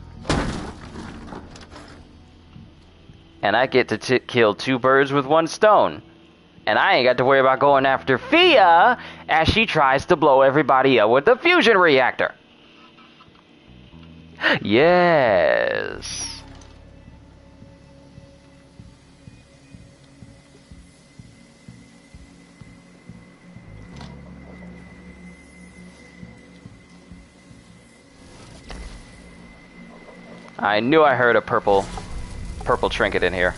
And I get to kill two birds with one stone. And I ain't got to worry about going after Fia as she tries to blow everybody up with the fusion reactor. Yes. I knew I heard a purple trinket in here.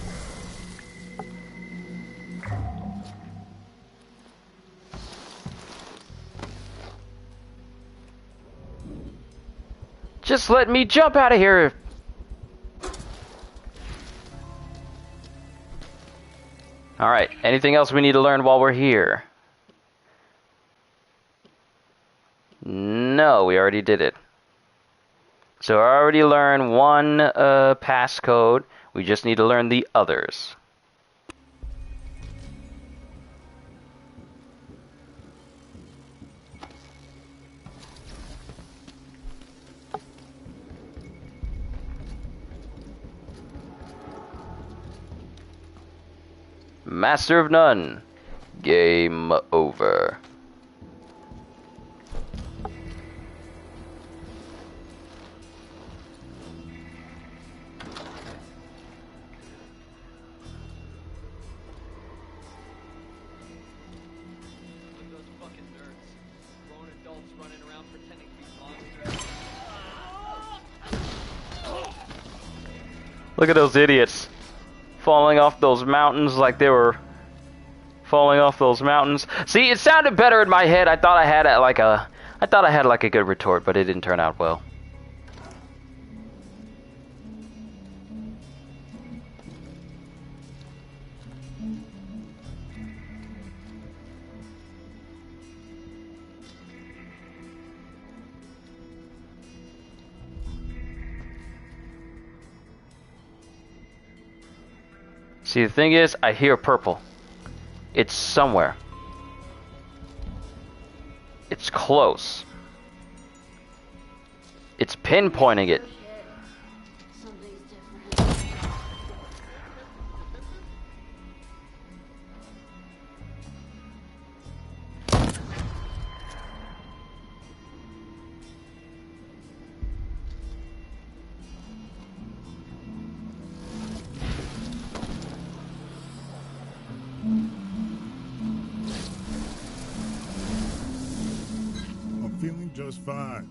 Just let me jump out of here. Alright, anything else we need to learn while we're here? No, we already did it. So I already learned one passcode. We just need to learn the others. Master of None. Game over. Look at those idiots falling off those mountains like they were falling off those mountains. See, it sounded better in my head. I thought I had like a good retort, but it didn't turn out well. See, the thing is, I hear purple. It's somewhere. It's close. It's pinpointing it. I'm feeling just fine.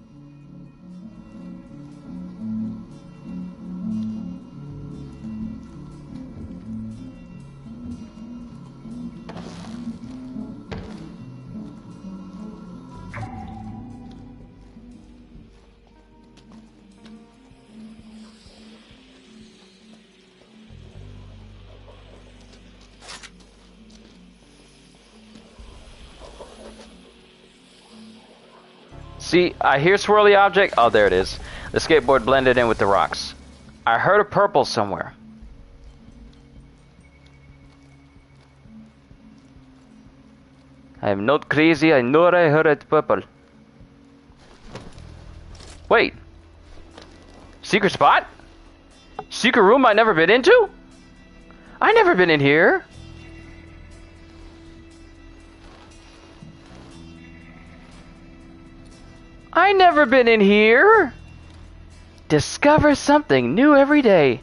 See, I hear swirly object. Oh, there it is. The skateboard blended in with the rocks. I heard a purple somewhere. I am not crazy. I know I heard it purple. Wait. Secret spot? Secret room I never been into? I never been in here. I never been in here. Discover something new every day.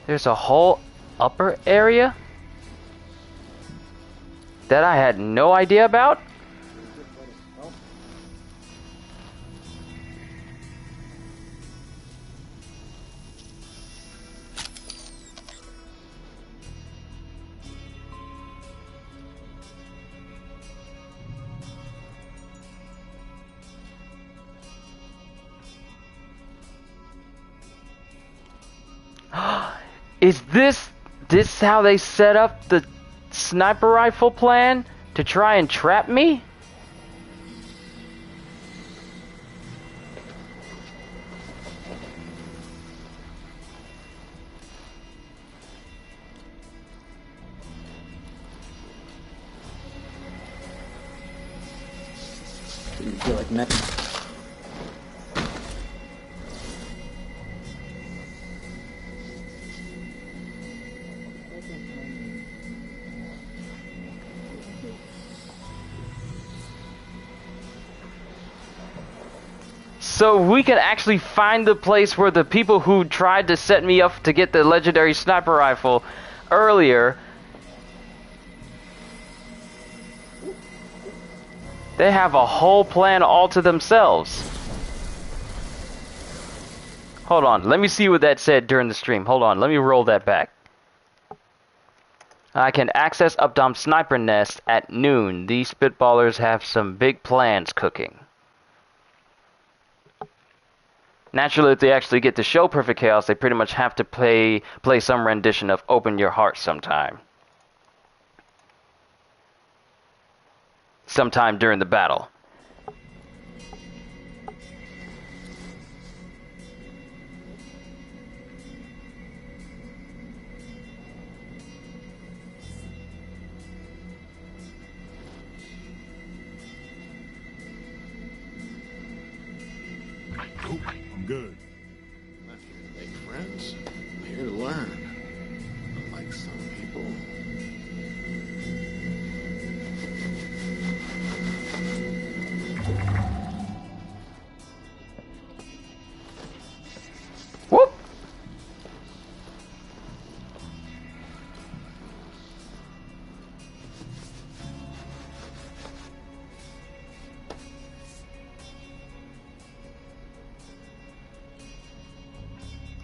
There's a whole upper area that I had no idea about. Is this how they set up the sniper rifle plan to try and trap me? Didn't feel like nothing. So we can actually find the place where the people who tried to set me up to get the legendary sniper rifle earlier, they have a whole plan all to themselves. Hold on, let me see what that said during the stream. Hold on, let me roll that back. I can access Updom Sniper Nest at noon. These spitballers have some big plans cooking. Naturally, if they actually get to show Perfect Chaos, they pretty much have to play some rendition of Open Your Heart sometime. Sometime during the battle. I'm good. I'm not here to make friends. I'm here to learn. Unlike some people. Whoop!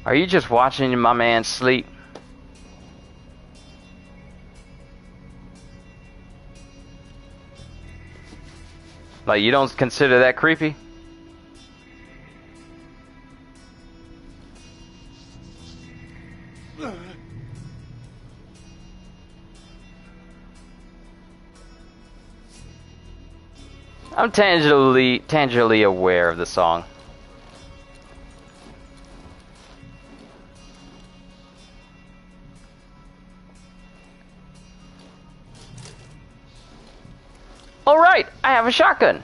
Are you just watching my man sleep? Like, you don't consider that creepy? I'm tangibly aware of the song. Alright, I have a shotgun.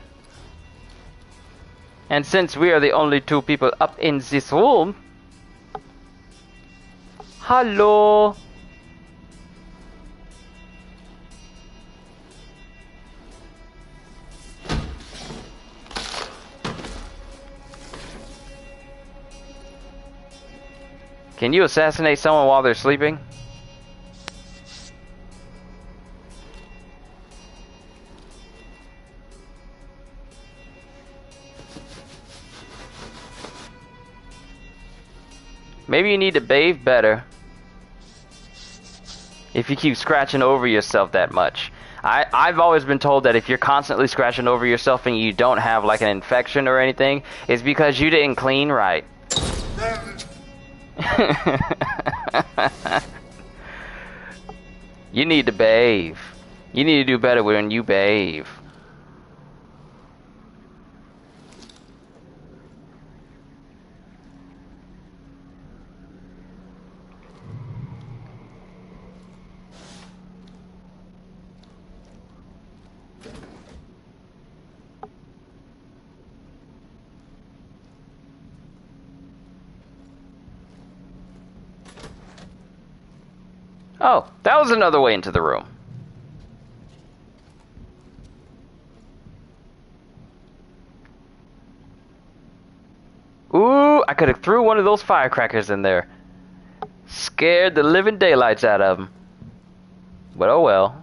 And since we are the only two people up in this room... Hello? Can you assassinate someone while they're sleeping? Maybe you need to bathe better. If you keep scratching over yourself that much. I've always been told that if you're constantly scratching over yourself and you don't have like an infection or anything, it's because you didn't clean right. You need to bathe. You need to do better when you bathe. Oh, that was another way into the room. Ooh, I could have threw one of those firecrackers in there. Scared the living daylights out of them. But oh well.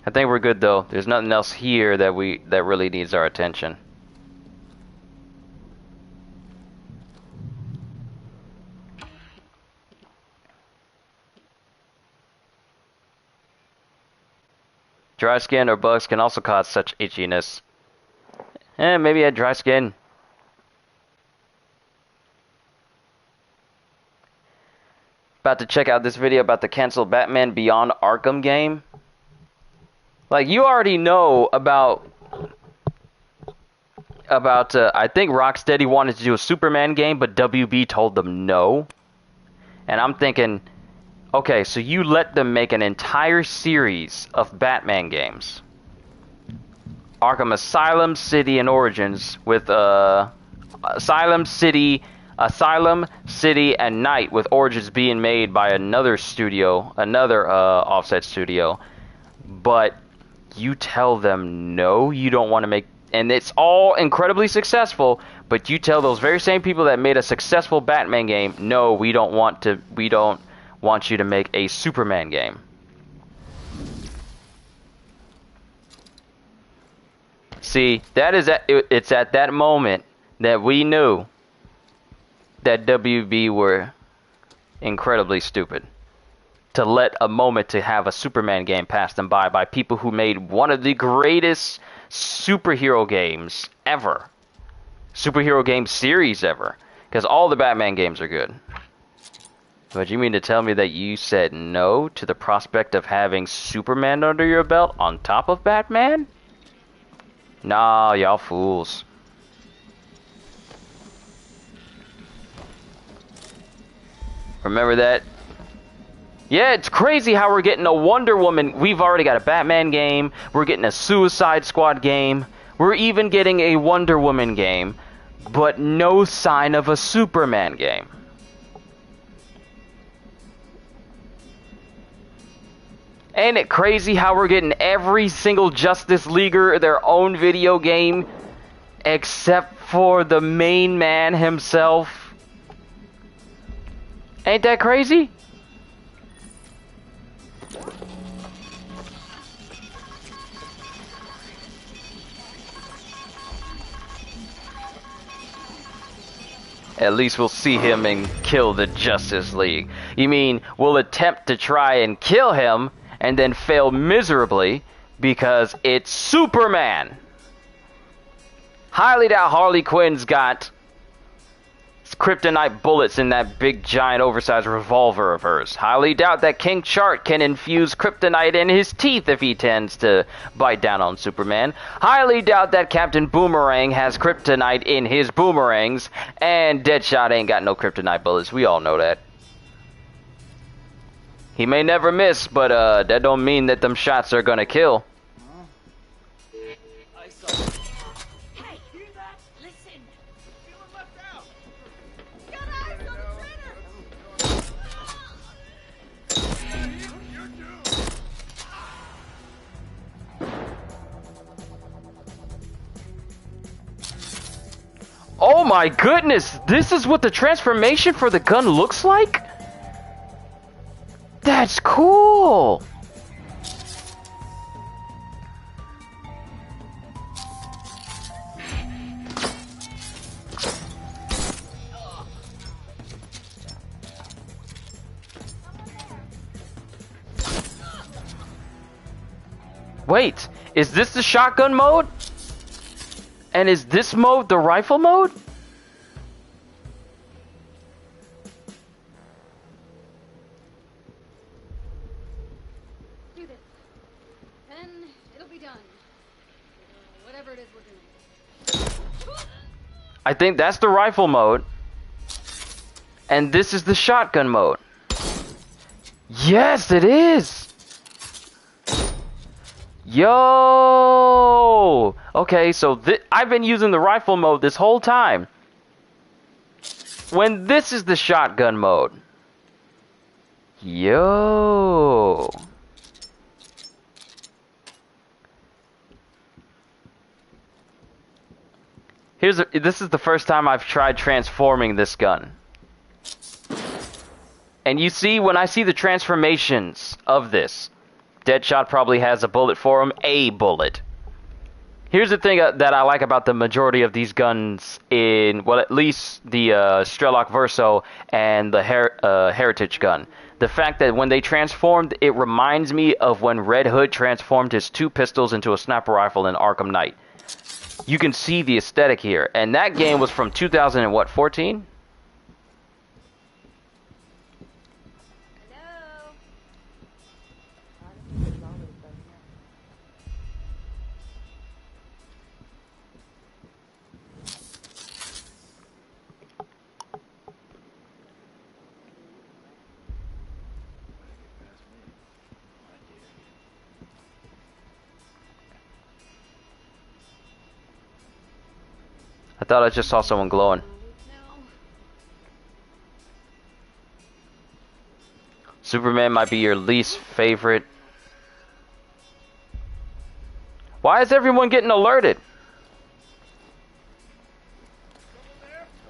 I think we're good though. There's nothing else here that really needs our attention. Dry skin or bugs can also cause such itchiness. Maybe I had dry skin. About to check out this video about the canceled Batman Beyond Arkham game. Like, you already know about I think Rocksteady wanted to do a Superman game, but WB told them no. And I'm thinking, okay, so you let them make an entire series of Batman games. Arkham Asylum, City, and Origins with Asylum, City, and Night, with Origins being made by another studio, another offset studio. But you tell them no, you don't want to make, and it's all incredibly successful, but you tell those very same people that made a successful Batman game, no, we don't want you to make a Superman game. See, it's at that moment that we knew that WB were incredibly stupid to let a moment to have a Superman game pass them by people who made one of the greatest superhero games ever. Superhero game series ever. Because all the Batman games are good. But you mean to tell me that you said no to the prospect of having Superman under your belt on top of Batman? Nah, y'all fools. Remember that? Yeah, it's crazy how we're getting a Wonder Woman. We've already got a Batman game. We're getting a Suicide Squad game. We're even getting a Wonder Woman game. But no sign of a Superman game. Ain't it crazy how we're getting every single Justice Leaguer their own video game except for the main man himself? Ain't that crazy? At least we'll see him and kill the Justice League. You mean we'll attempt to try and kill him and then fail miserably because it's Superman. Highly doubt Harley Quinn's got kryptonite bullets in that big giant oversized revolver of hers. Highly doubt that King Shark can infuse kryptonite in his teeth if he tends to bite down on Superman. Highly doubt that Captain Boomerang has kryptonite in his boomerangs, and Deadshot ain't got no kryptonite bullets. We all know that. He may never miss, but that don't mean that them shots are gonna kill. Oh my goodness, this is what the transformation for the gun looks like? That's cool! Wait, is this the shotgun mode? And is this mode the rifle mode? Do this. Then it'll be done. Whatever it is we're doing. I think that's the rifle mode. And this is the shotgun mode. Yes, it is! Yo! Okay, so I've been using the rifle mode this whole time. When this is the shotgun mode. Yo! This is the first time I've tried transforming this gun. And you see, when I see the transformations of this, Deadshot probably has a bullet for him, a bullet. Here's the thing that I like about the majority of these guns in, well, at least the Strelok Verso and the Heritage gun. The fact that when they transformed, it reminds me of when Red Hood transformed his 2 pistols into a sniper rifle in Arkham Knight. You can see the aesthetic here. And that game was from 2014? I thought I just saw someone glowing. Superman might be your least favorite. Why is everyone getting alerted?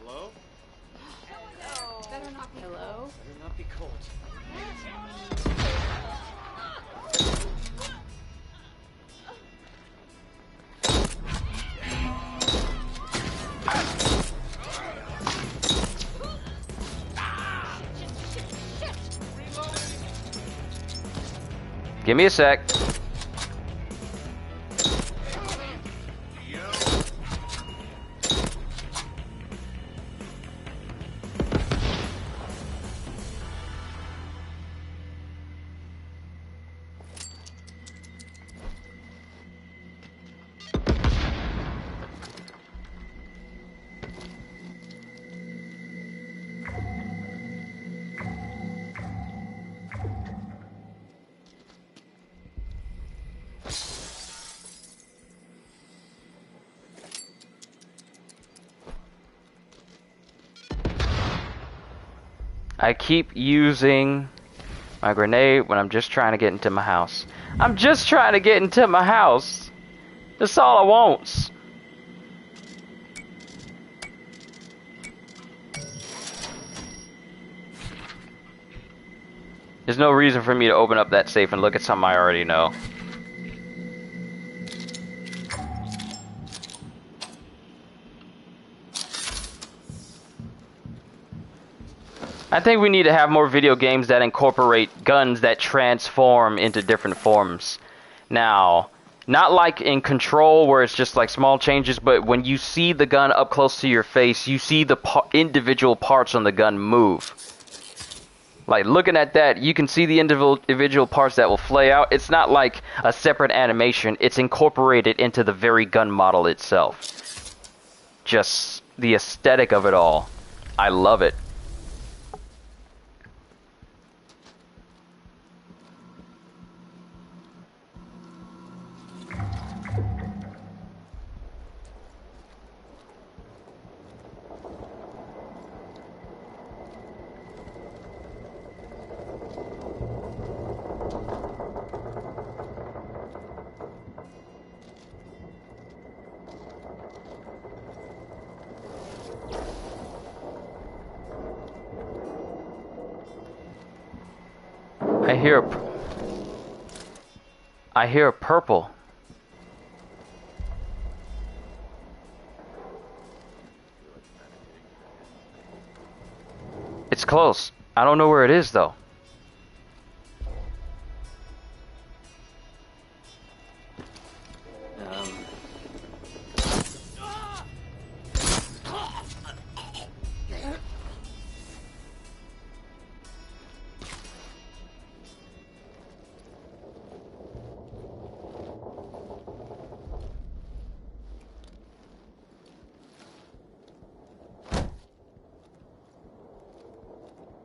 Hello? Better not be hello. Better not be cold. Give me a sec. I keep using my grenade when I'm just trying to get into my house. I'm just trying to get into my house. That's all I want. There's no reason for me to open up that safe and look at something I already know. I think we need to have more video games that incorporate guns that transform into different forms. Now, Not like in Control where it's just like small changes, but when you see the gun up close to your face, you see the individual parts on the gun move. Like looking at that, you can see the individual parts that will flay out. It's not like a separate animation. It's incorporated into the very gun model itself. Just the aesthetic of it all. I love it. I hear a purple. It's close. I don't know where it is though.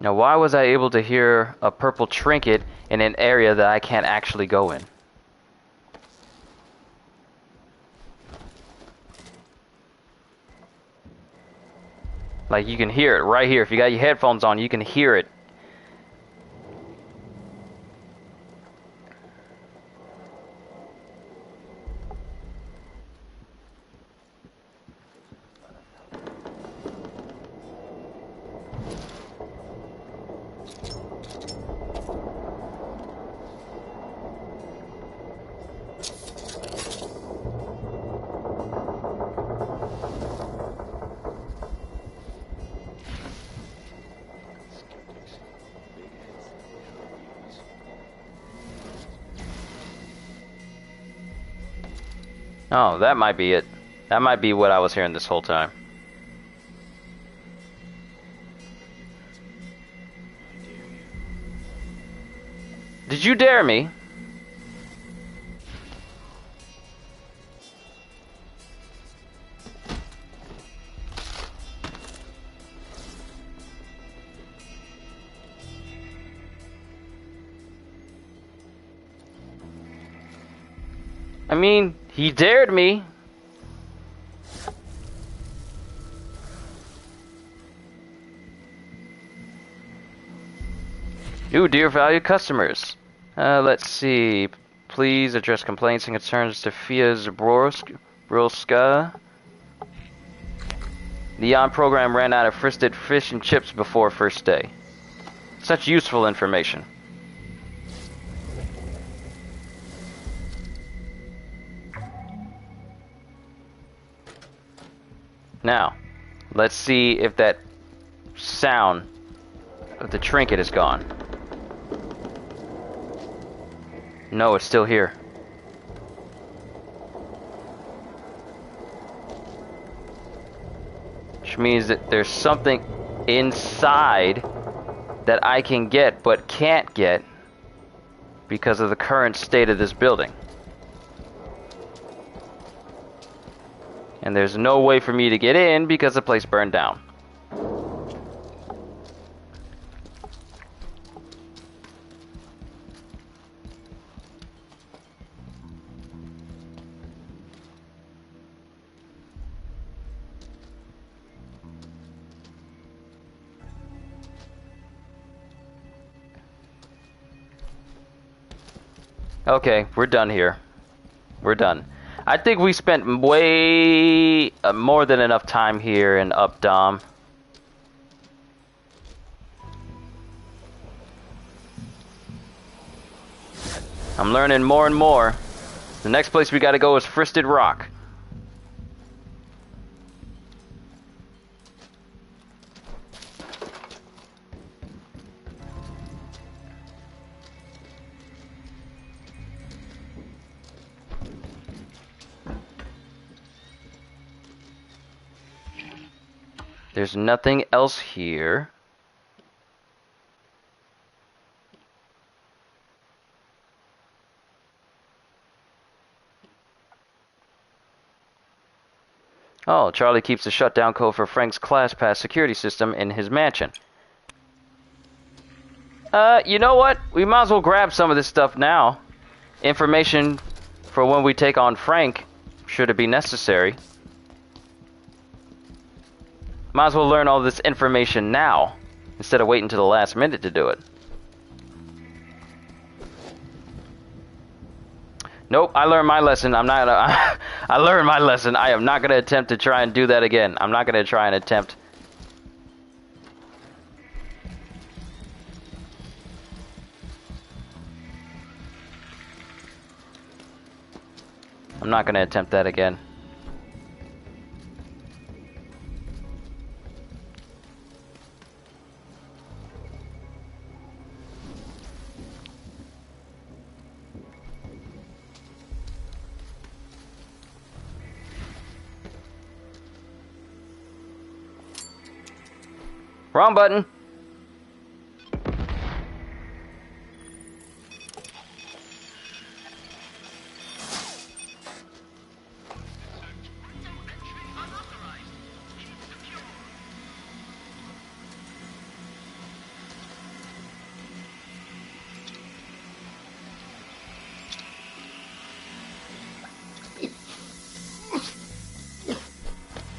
Now, why was I able to hear a purple trinket in an area that I can't actually go in? Like, you can hear it right here. If you got your headphones on, you can hear it. Oh, that might be it. That might be what I was hearing this whole time. Did you dare me? I mean, he dared me. Ooh, dear valued customers. Let's see. Please address complaints and concerns to Fia Zabrowska. The Yon program ran out of fristed fish and chips before first day. Such useful information. Now, let's see if that sound of the trinket is gone. No, it's still here. Which means that there's something inside that I can get but can't get because of the current state of this building. And there's no way for me to get in because the place burned down. Okay, we're done here. We're done. I think we spent way more than enough time here in Updom. I'm learning more and more. The next place we gotta go is Fristed Rock. There's nothing else here. Oh, Charlie keeps the shutdown code for Frank's ClassPass security system in his mansion. You know what? We might as well grab some of this stuff now. Information for when we take on Frank, should it be necessary. Might as well learn all this information now, instead of waiting until the last minute to do it. Nope, I learned my lesson. I'm not gonna... I learned my lesson. I am not gonna attempt to try and do that again. I'm not gonna try and attempt... I'm not gonna attempt that again. Wrong button.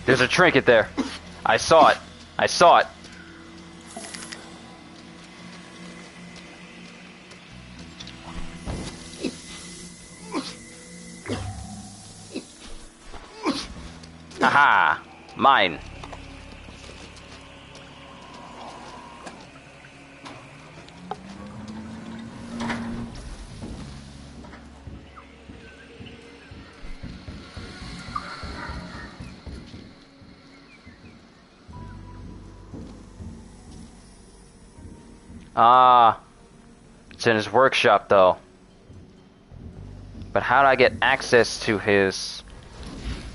There's a trinket there. I saw it. I saw it. Aha! Mine. Ah, it's in his workshop though. But how do I get access to his...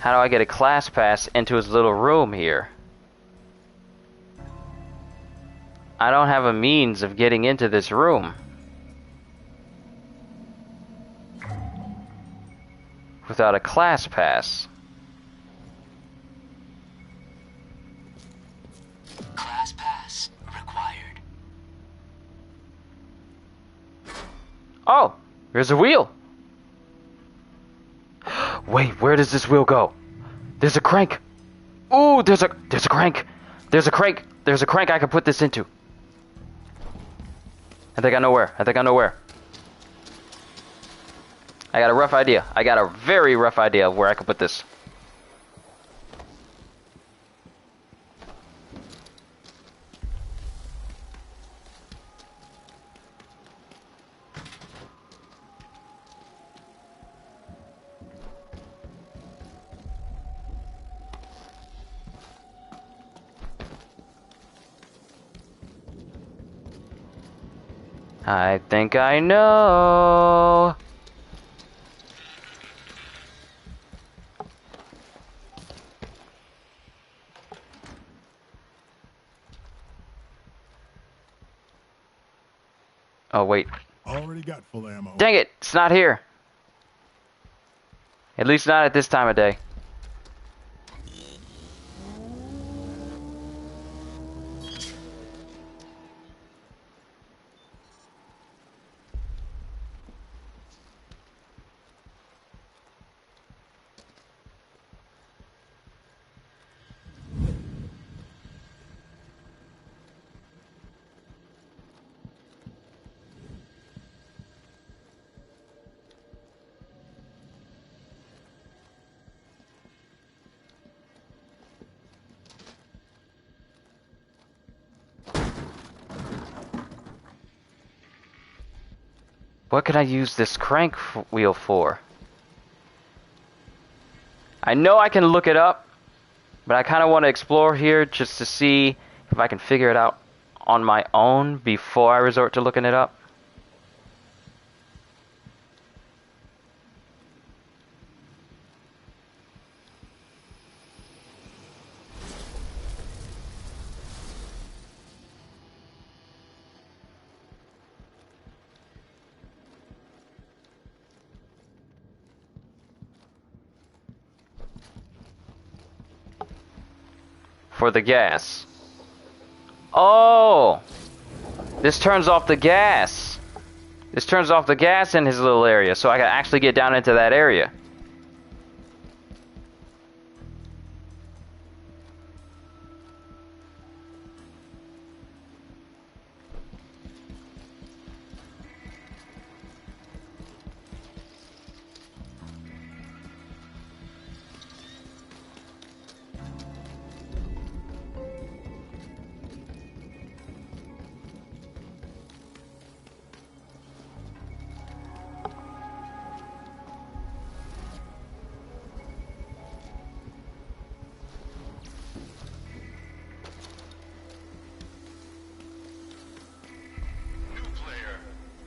How do I get a class pass into his little room here? I don't have a means of getting into this room. Without a class pass. Class pass required. Oh, there's a wheel. Wait, where does this wheel go? There's a crank. Ooh, there's a crank. There's a crank. There's a crank I can put this into. I think I know where. I think I know where. I got a rough idea. I got a very rough idea of where I can put this. I think I know. Oh, wait. Already got full ammo. Dang it, it's not here. At least not at this time of day. What could I use this crank wheel for? I know I can look it up, but I kind of want to explore here just to see if I can figure it out on my own before I resort to looking it up. for the gas. Oh! This turns off the gas. This turns off the gas in his little area, so I can actually get down into that area.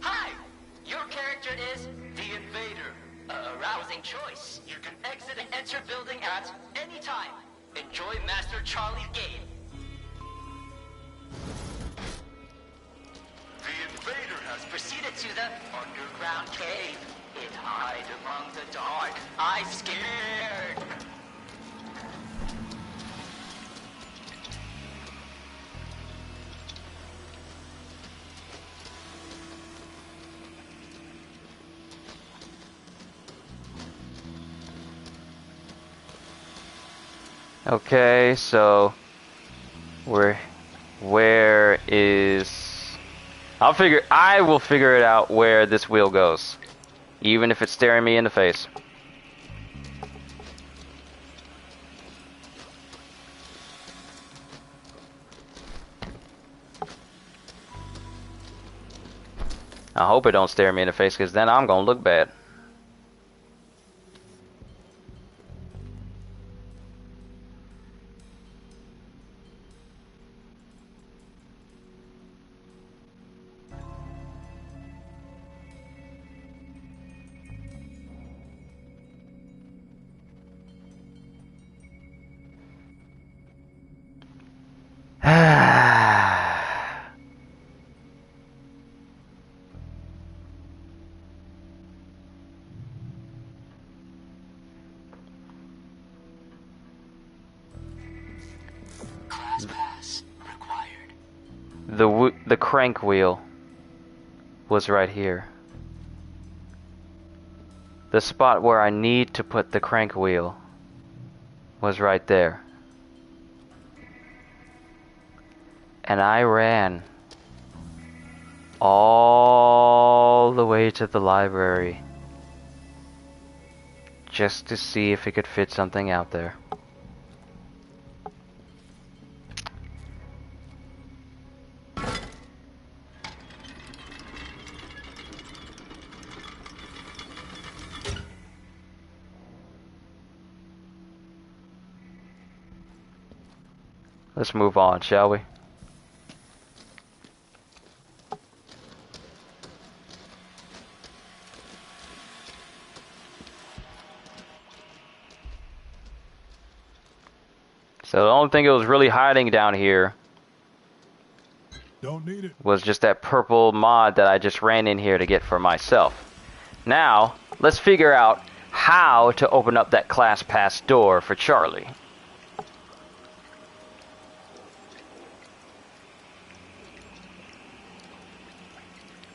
Hi! Your character is the Invader. A rousing choice. You can exit and enter building at any time. Enjoy Master Charlie's game. The Invader has proceeded to the underground cave. It hides among the dark. I'm scared. Okay, so where is I will figure it out where this wheel goes, even if it's staring me in the face. I hope it don't stare me in the face, because then I'm gonna look bad. Class pass required. The crank wheel was right here. The spot where I need to put the crank wheel was right there. And I ran all the way to the library just to see if it could fit something out there. Let's move on, shall we? So the only thing it was really hiding down here Don't need it. was just that purple mod that I just ran in here to get for myself. Now, let's figure out how to open up that class pass door for Charlie.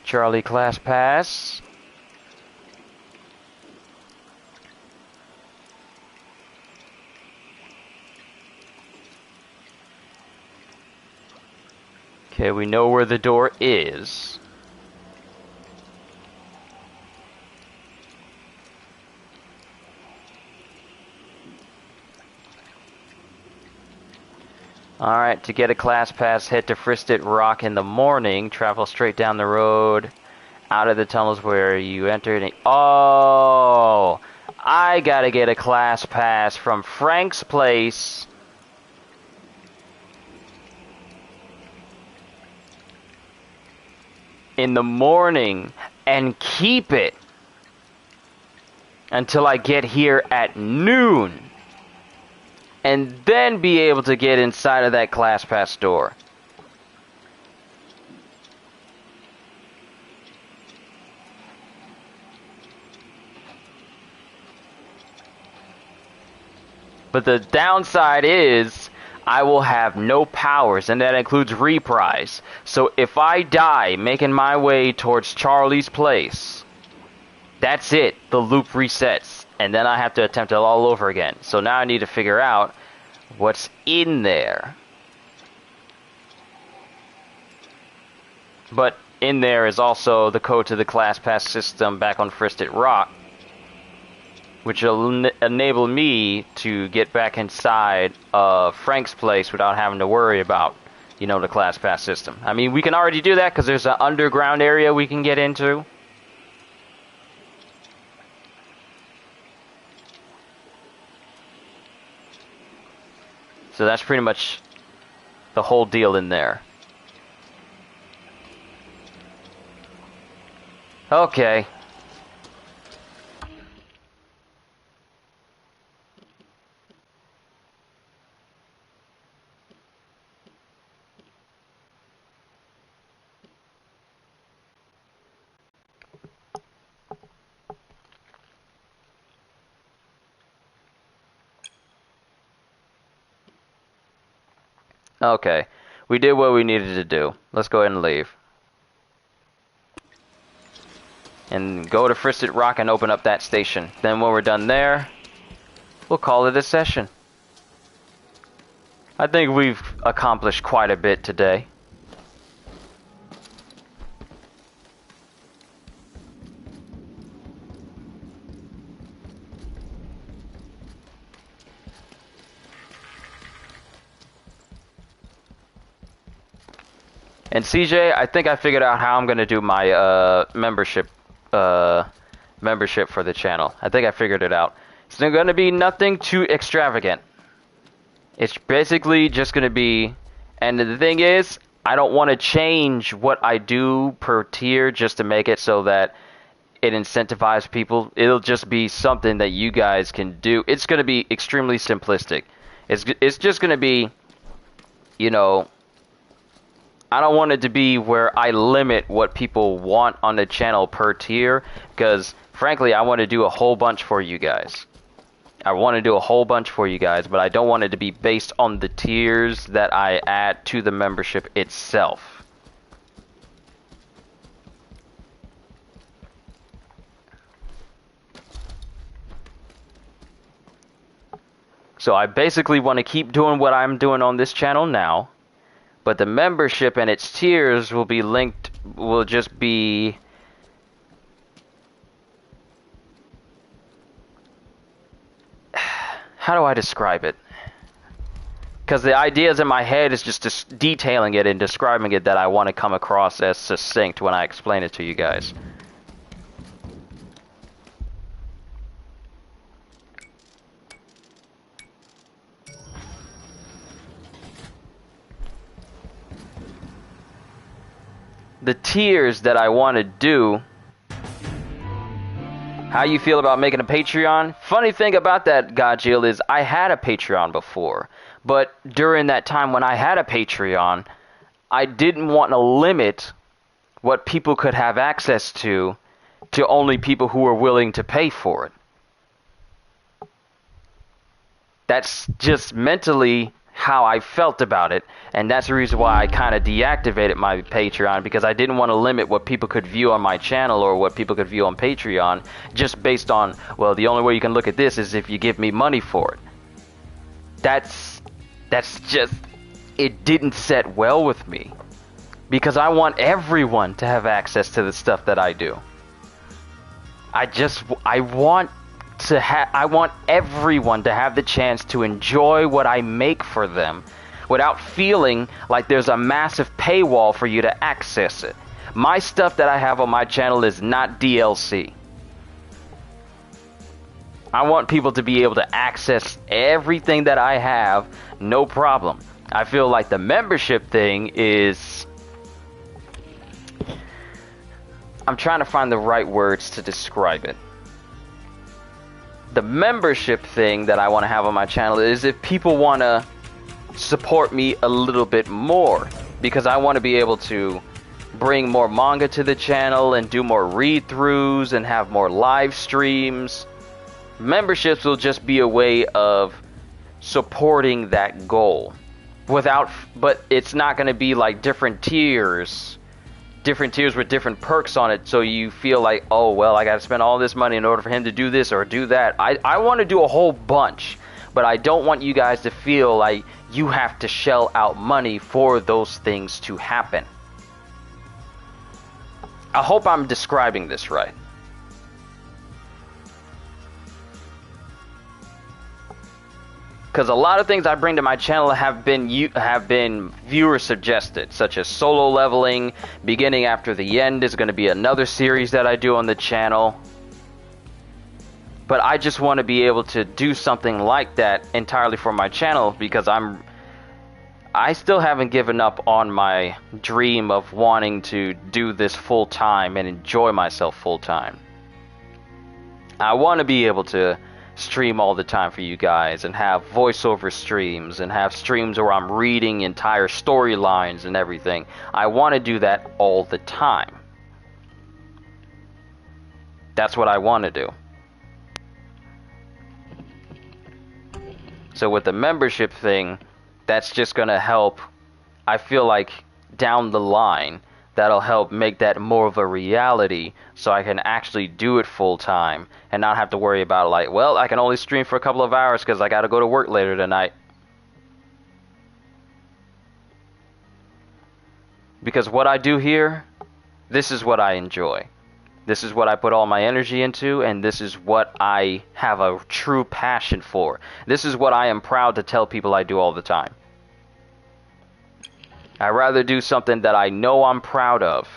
Charlie class pass. Okay, we know where the door is. Alright, to get a class pass, head to Fristed Rock in the morning. Travel straight down the road, out of the tunnels where you entered. Oh! I gotta get a class pass from Frank's place. In the morning and keep it until I get here at noon, and then be able to get inside of that class pass door. But the downside is I will have no powers, and that includes reprise. So if I die making my way towards Charlie's place, that's it. The loop resets, and then I have to attempt it all over again. So now I need to figure out what's in there. But in there is also the code to the class pass system back on Fristed Rock, which will enable me to get back inside of Frank's place without having to worry about, you know, the class pass system. I mean, we can already do that because there's an underground area we can get into. So that's pretty much the whole deal in there. Okay. Okay, we did what we needed to do. Let's go ahead and leave. And go to Fristed Rock and open up that station. Then when we're done there, we'll call it a session. I think we've accomplished quite a bit today. And CJ, I think I figured out how I'm gonna do my membership for the channel. I think I figured it out. It's not gonna be nothing too extravagant. It's basically just gonna be, and the thing is, I don't want to change what I do per tier just to make it so that it incentivizes people. It'll just be something that you guys can do. It's gonna be extremely simplistic. It's just gonna be, you know, I don't want it to be where I limit what people want on the channel per tier, because frankly, I want to do a whole bunch for you guys. I want to do a whole bunch for you guys, but I don't want it to be based on the tiers that I add to the membership itself. So I basically want to keep doing what I'm doing on this channel now. But the membership and its tiers will be linked, will just be... How do I describe it? Because the ideas in my head is just detailing it and describing it that I want to come across as succinct when I explain it to you guys. The tiers that I want to do. How you feel about making a Patreon? Funny thing about that, Godjill, is I had a Patreon before. But during that time when I had a Patreon, I didn't want to limit what people could have access to only people who were willing to pay for it. That's just mentally how I felt about it, and that's the reason why I kind of deactivated my Patreon, because I didn't want to limit what people could view on my channel or what people could view on Patreon just based on, well, the only way you can look at this is if you give me money for it. That's just, it didn't set well with me, because I want everyone to have access to the stuff that I do. I want everyone to have the chance to enjoy what I make for them without feeling like there's a massive paywall for you to access it. My stuff that I have on my channel is not DLC. I want people to be able to access everything that I have, no problem. I feel like the membership thing is... I'm trying to find the right words to describe it. The membership thing that I want to have on my channel is if people want to support me a little bit more, because I want to be able to bring more manga to the channel and do more read-throughs and have more live streams. Memberships will just be a way of supporting that goal. but it's not going to be like different tiers with different perks on it, so you feel like, oh well, I got to spend all this money in order for him to do this or do that. I want to do a whole bunch, but I don't want you guys to feel like you have to shell out money for those things to happen. I hope I'm describing this right. Because a lot of things I bring to my channel have been viewer suggested, such as solo leveling. Beginning After the End is going to be another series that I do on the channel. But I just want to be able to do something like that entirely for my channel, because I still haven't given up on my dream of wanting to do this full time and enjoy myself full time. I want to be able to stream all the time for you guys and have voiceover streams and have streams where I'm reading entire storylines and everything. I want to do that all the time. That's what I want to do. So with the membership thing, that's just going to help. I feel like down the line, that'll help make that more of a reality, so I can actually do it full time and not have to worry about, like, well, I can only stream for a couple of hours because I got to go to work later tonight. Because what I do here, this is what I enjoy. This is what I put all my energy into, and this is what I have a true passion for. This is what I am proud to tell people I do all the time. I'd rather do something that I know I'm proud of,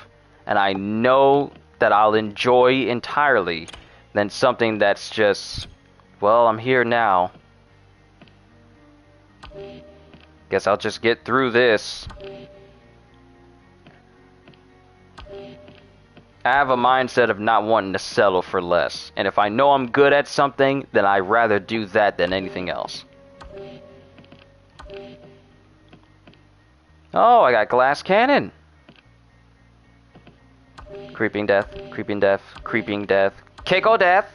and I know that I'll enjoy entirely, than something that's just, well, I'm here now. Guess I'll just get through this. I have a mindset of not wanting to settle for less. And if I know I'm good at something, then I'd rather do that than anything else. Oh, I got glass cannon. Creeping death, creeping death, creeping death. Keiko death.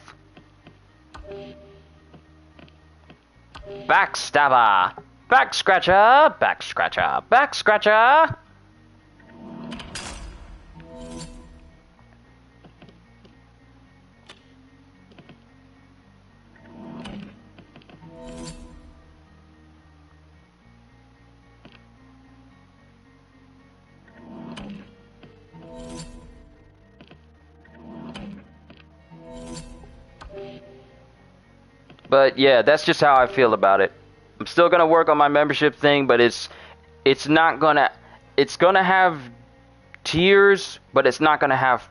Backstabber. Back scratcher, back scratcher, back scratcher. But yeah, that's just how I feel about it. I'm still gonna work on my membership thing, but it's gonna have tiers, but it's not gonna have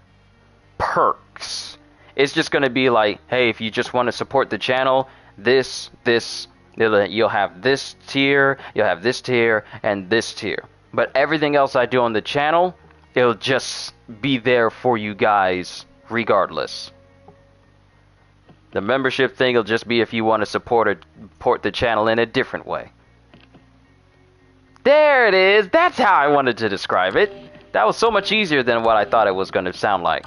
perks. It's just gonna be like, hey, if you just want to support the channel, you'll have this tier, you'll have this tier, and this tier. But everything else I do on the channel, it'll just be there for you guys regardless. The membership thing will just be if you want to support the channel in a different way. There it is. That's how I wanted to describe it. That was so much easier than what I thought it was going to sound like.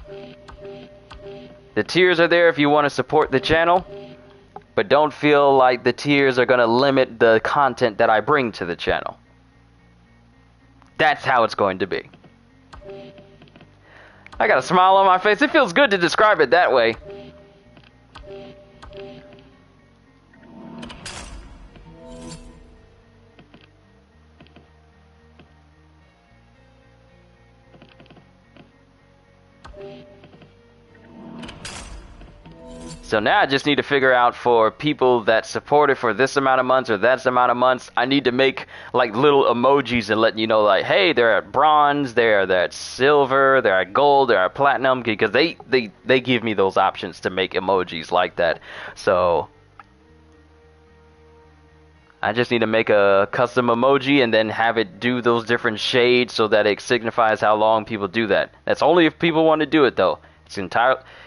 The tiers are there if you want to support the channel, but don't feel like the tiers are going to limit the content that I bring to the channel. That's how it's going to be. I got a smile on my face. It feels good to describe it that way. So now I just need to figure out for people that support it for this amount of months or that amount of months, I need to make like little emojis and let you know, like, hey, they're at bronze, they're at silver, they're at gold, they're at platinum, because they give me those options to make emojis like that. So I just need to make a custom emoji and then have it do those different shades so that it signifies how long people do that. That's only if people want to do it, though.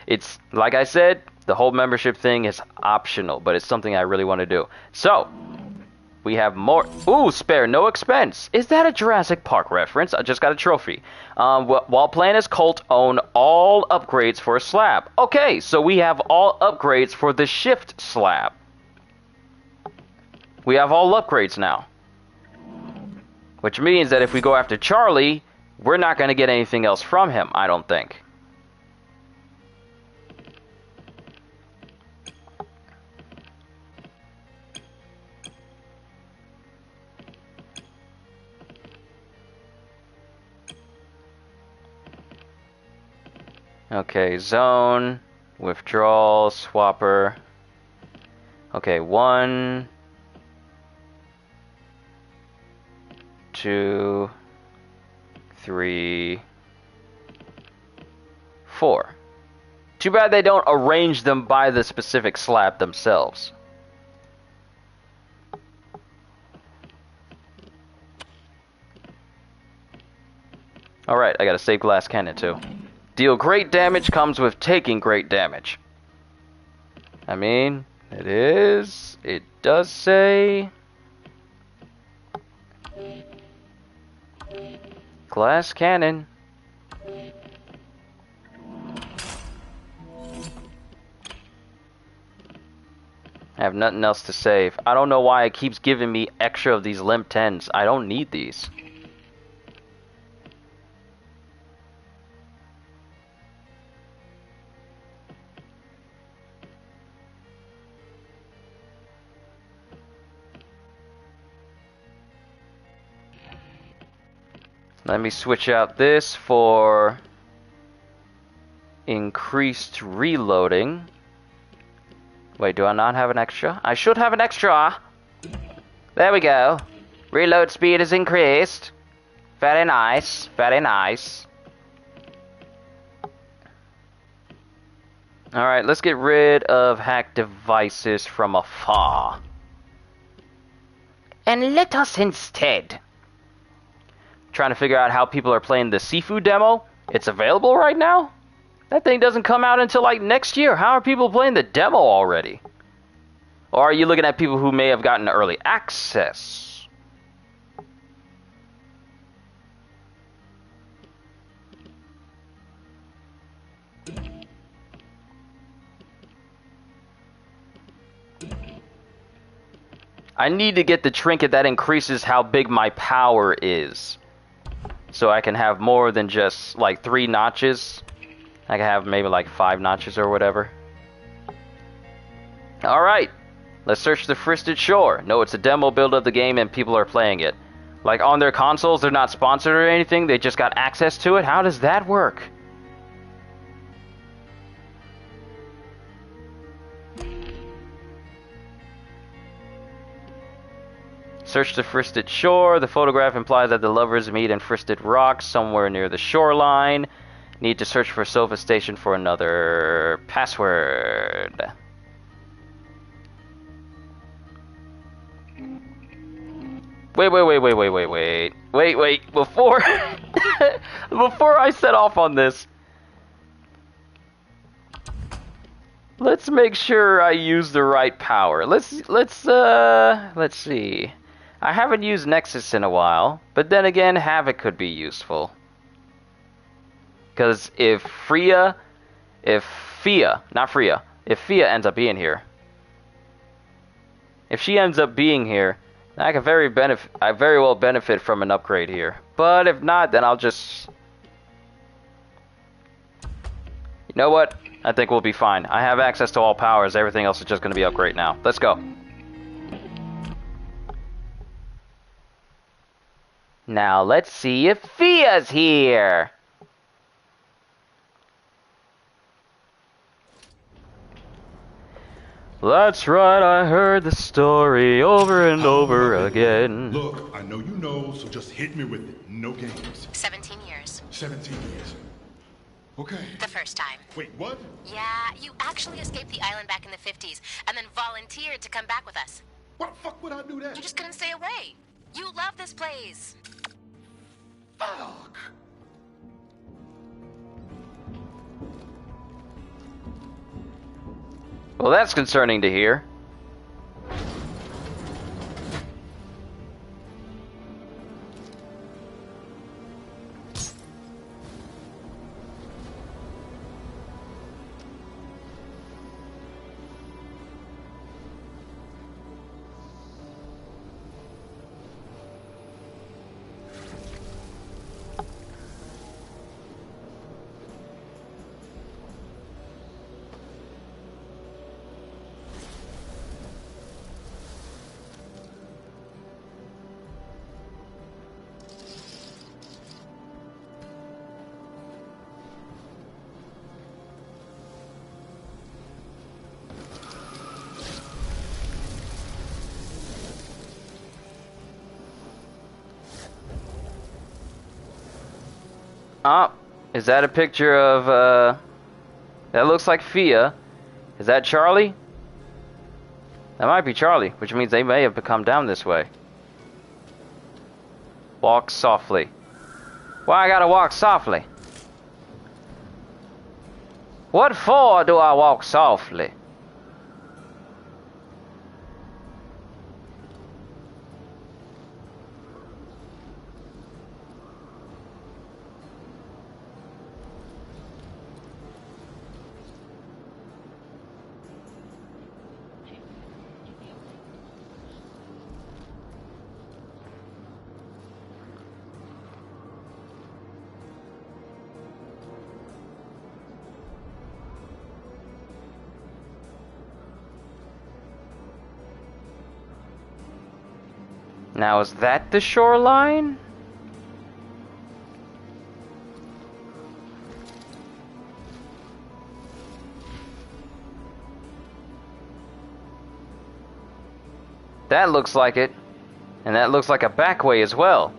It's like I said, the whole membership thing is optional, but it's something I really want to do. So, we have more. Ooh, spare no expense. Is that a Jurassic Park reference? I just got a trophy. While playing as Colt, own all upgrades for a slab. Okay, so we have all upgrades for the shift slab. We have all upgrades now. Which means that if we go after Charlie, we're not going to get anything else from him, I don't think. Okay, zone, withdrawal, swapper. Okay, 1, 2, 3, 4. Too bad they don't arrange them by the specific slab themselves. Alright, I got a save glass cannon too. Deal great damage comes with taking great damage. I mean, it does say... glass cannon. I have nothing else to save. I don't know why it keeps giving me extra of these limp 10s. I don't need these. Let me switch out this for increased reloading. Wait, do I not have an extra? I should have an extra. There we go. Reload speed is increased. Very nice. Very nice. Alright, let's get rid of hack devices from afar. And let us instead... Trying to figure out how people are playing the seafood demo. It's available right now? That thing doesn't come out until like next year. How are people playing the demo already? Or are you looking at people who may have gotten early access? I need to get the trinket that increases how big my power is. So I can have more than just like 3 notches. I can have maybe like 5 notches or whatever. Alright, let's search the Fristed Shore. No, it's a demo build of the game and people are playing it. Like on their consoles, they're not sponsored or anything, they just got access to it. How does that work? Search the Fristed Shore. The photograph implies that the lovers meet in Fristed Rocks somewhere near the shoreline. Need to search for Sofa Station for another password. Wait. Before before I set off on this, let's make sure I use the right power. Let's see. I haven't used Nexus in a while, but then again, Havoc could be useful. Because if Fia ends up being here, if she ends up being here, I very well benefit from an upgrade here. But if not, then I'll just... You know what? I think we'll be fine. I have access to all powers. Everything else is just going to be upgrade now. Let's go. Now let's see if Fia's here. That's right, I heard the story over and over again. Look, I know you know, so just hit me with it. No games. 17 years. 17 years. Okay. The first time. Wait, what? Yeah, you actually escaped the island back in the 50s and then volunteered to come back with us. What the fuck would I do that? You just couldn't stay away. You love this place. Fuck! Well, that's concerning to hear. Oh, is that a picture of, that looks like Fia. Is that Charlie? That might be Charlie, which means they may have come down this way. Walk softly. Why I gotta walk softly? What for do I walk softly? Now, is that the shoreline? That looks like it. And that looks like a back way as well.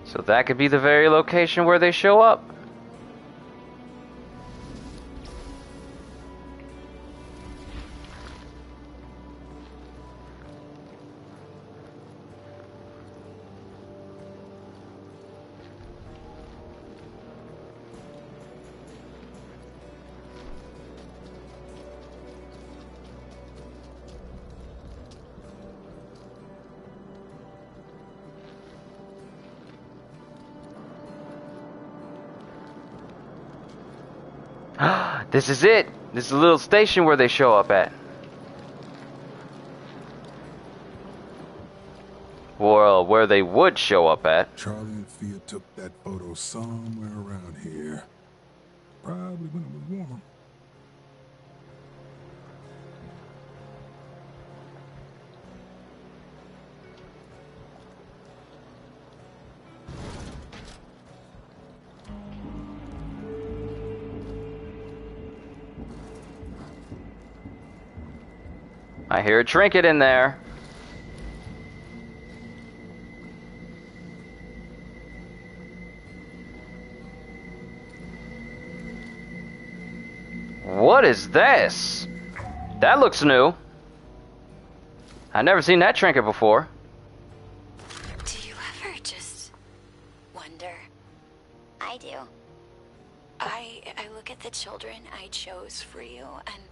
So that could be the very location where they show up. This is it. This is a little station where they show up at. Well, where they would show up at. Charlie and Fia took that photo somewhere around here. Probably when it was warmer. I hear a trinket in there. What is this? That looks new. I've never seen that trinket before. Do you ever just wonder? I do. I look at the children I chose for you, and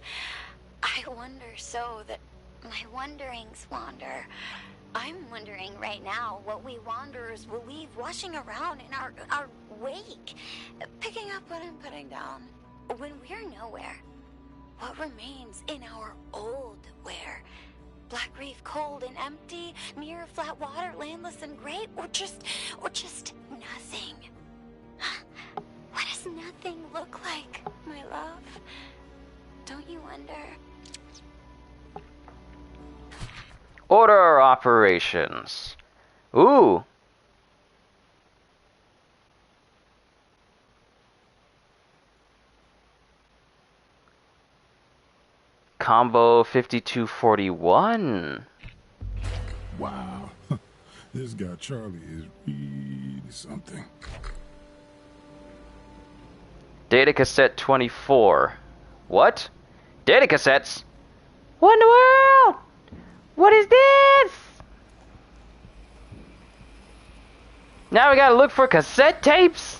I wonder so that my wanderings wander. I'm wondering right now what we wanderers will leave washing around in our wake, picking up what I'm putting down. When we're nowhere, what remains in our old where? Black Reef cold and empty, near flat water, landless and great, or just nothing? What does nothing look like, my love? Don't you wonder? Order operations. Ooh. Combo 5241. Wow. This guy Charlie is really something. Data cassette 24. What? Data cassettes? What in the world? What is this? Now we gotta look for cassette tapes?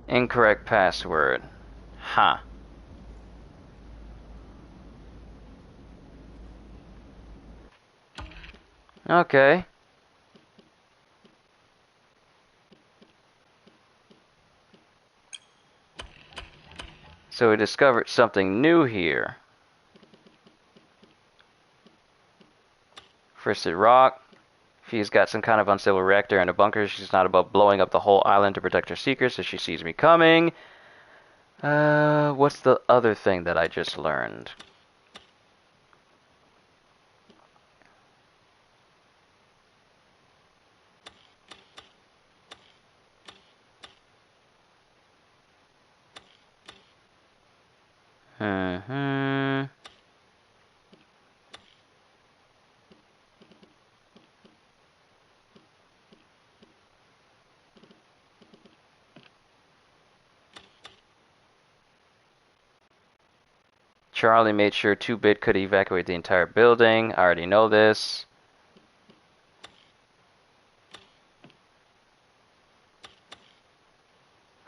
Incorrect password. Huh. Okay. So we discovered something new here. Frosted rock. She's got some kind of unstable reactor in a bunker. She's not about blowing up the whole island to protect her secrets, so she sees me coming. What's the other thing that I just learned? Charlie made sure 2-Bit could evacuate the entire building. I already know this.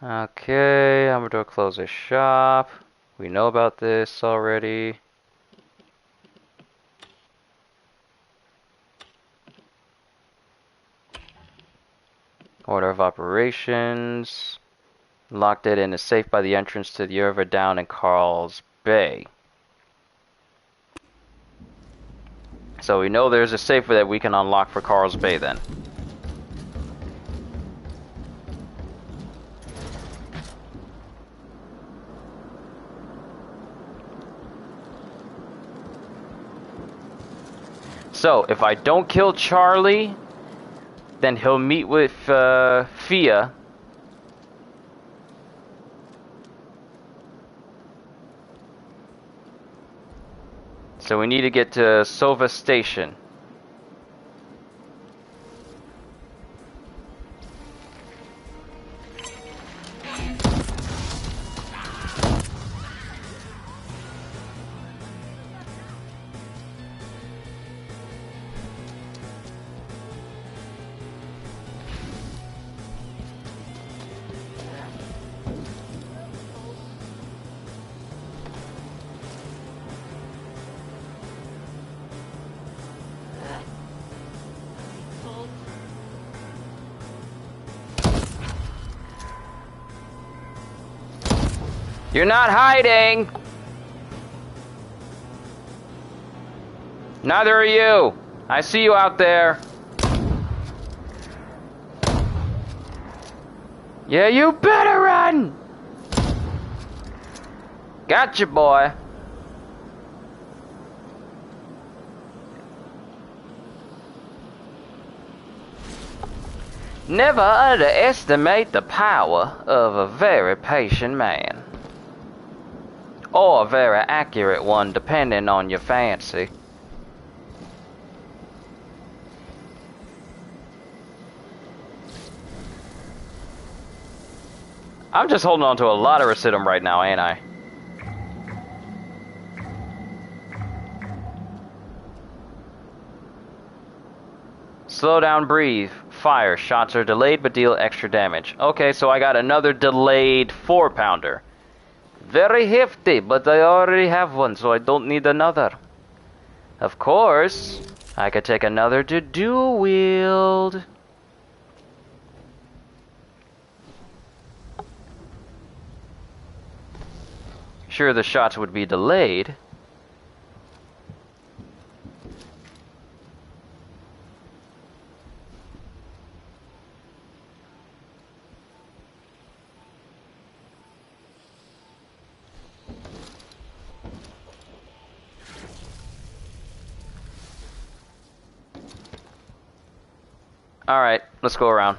Okay, Amador closed his shop. We know about this already. Order of operations. Locked it in a safe by the entrance to the river down in Carl's Bay. So we know there's a safe that we can unlock for Carl's Bay then. So if I don't kill Charlie, then he'll meet with Fia. So we need to get to Sova Station. You're not hiding! Neither are you! I see you out there! Yeah, you better run! Gotcha, boy! Never underestimate the power of a very patient man. Or a very accurate one, depending on your fancy. I'm just holding on to a lot of recidium right now, ain't I? Slow down, breathe. Fire. Shots are delayed but deal extra damage. Okay, so I got another delayed 4-pounder. Very hefty, but I already have one, so I don't need another. Of course, I could take another to dual wield. Sure, the shots would be delayed. Alright, let's go around.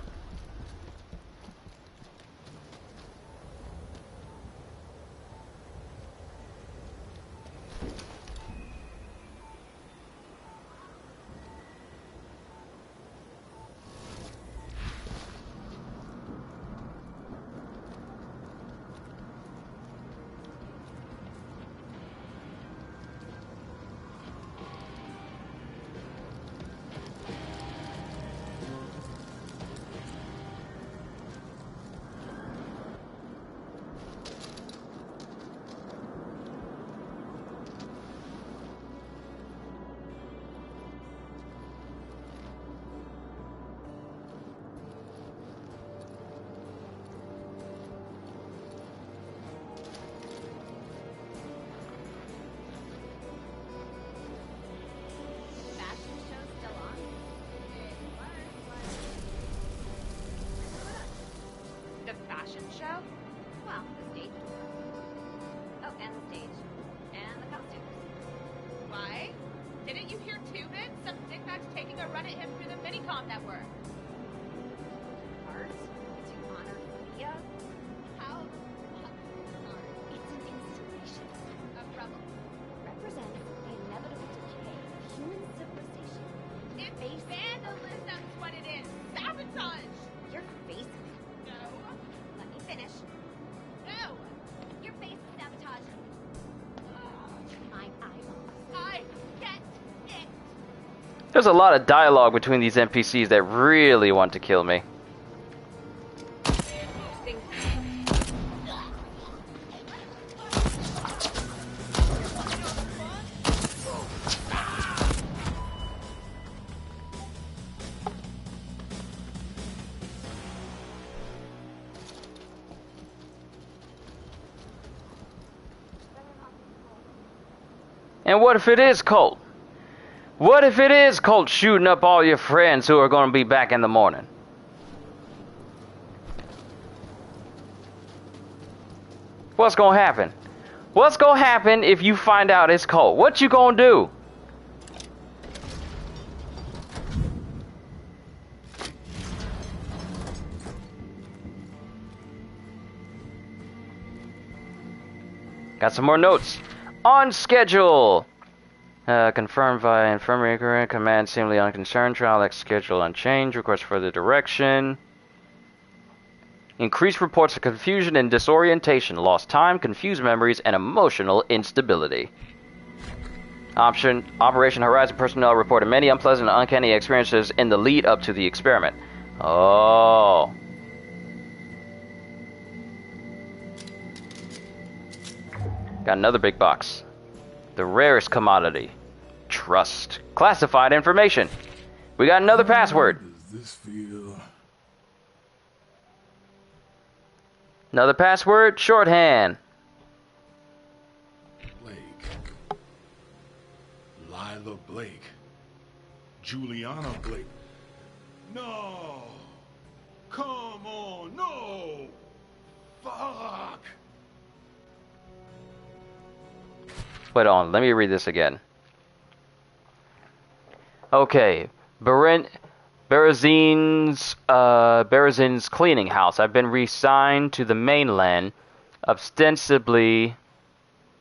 Well, the stage door. Oh, and the stage. And the costumes. Why? Didn't you hear Tubin? Some dickbag's taking a run at him through the minicom network. Art? To honor Thea? How? It's an installation. A rebel. Represents the inevitable decay of human civilization. It's vandalism's what it is. Sabotage. Your face. No. Let me finish. No. Your face is sabotage. My eyeballs. I get it. There's a lot of dialogue between these NPCs that really want to kill me. And what if it is Colt? What if it is Colt shooting up all your friends who are going to be back in the morning? What's going to happen? What's going to happen if you find out it's Colt? What you going to do? Got some more notes. On schedule. Confirmed via infirmary. Command seemingly unconcerned. Trial X schedule unchanged. Request further direction. Increased reports of confusion and disorientation. Lost time, confused memories, and emotional instability. Operation Horizon personnel reported many unpleasant and uncanny experiences in the lead up to the experiment. Oh. Got another big box. The rarest commodity. Trust. Classified information. We got another password. Does this feel... Another password. Shorthand. Blake. Lila Blake. Juliana Blake. No! Come on, no! Fuck! Wait on, let me read this again. Okay, Berezин's cleaning house. I've been reassigned to the mainland, ostensibly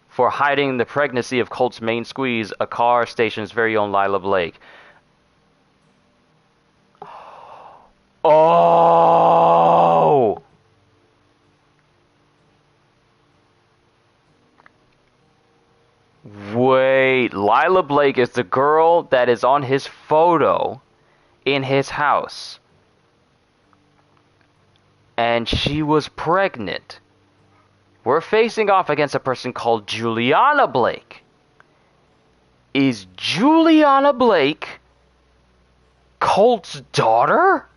for hiding the pregnancy of Colt's main squeeze, a car station's very own Lila Blake. Oh! Wait, Lila Blake is the girl that is on his photo in his house. And she was pregnant. We're facing off against a person called Juliana Blake. Is Juliana Blake Colt's daughter?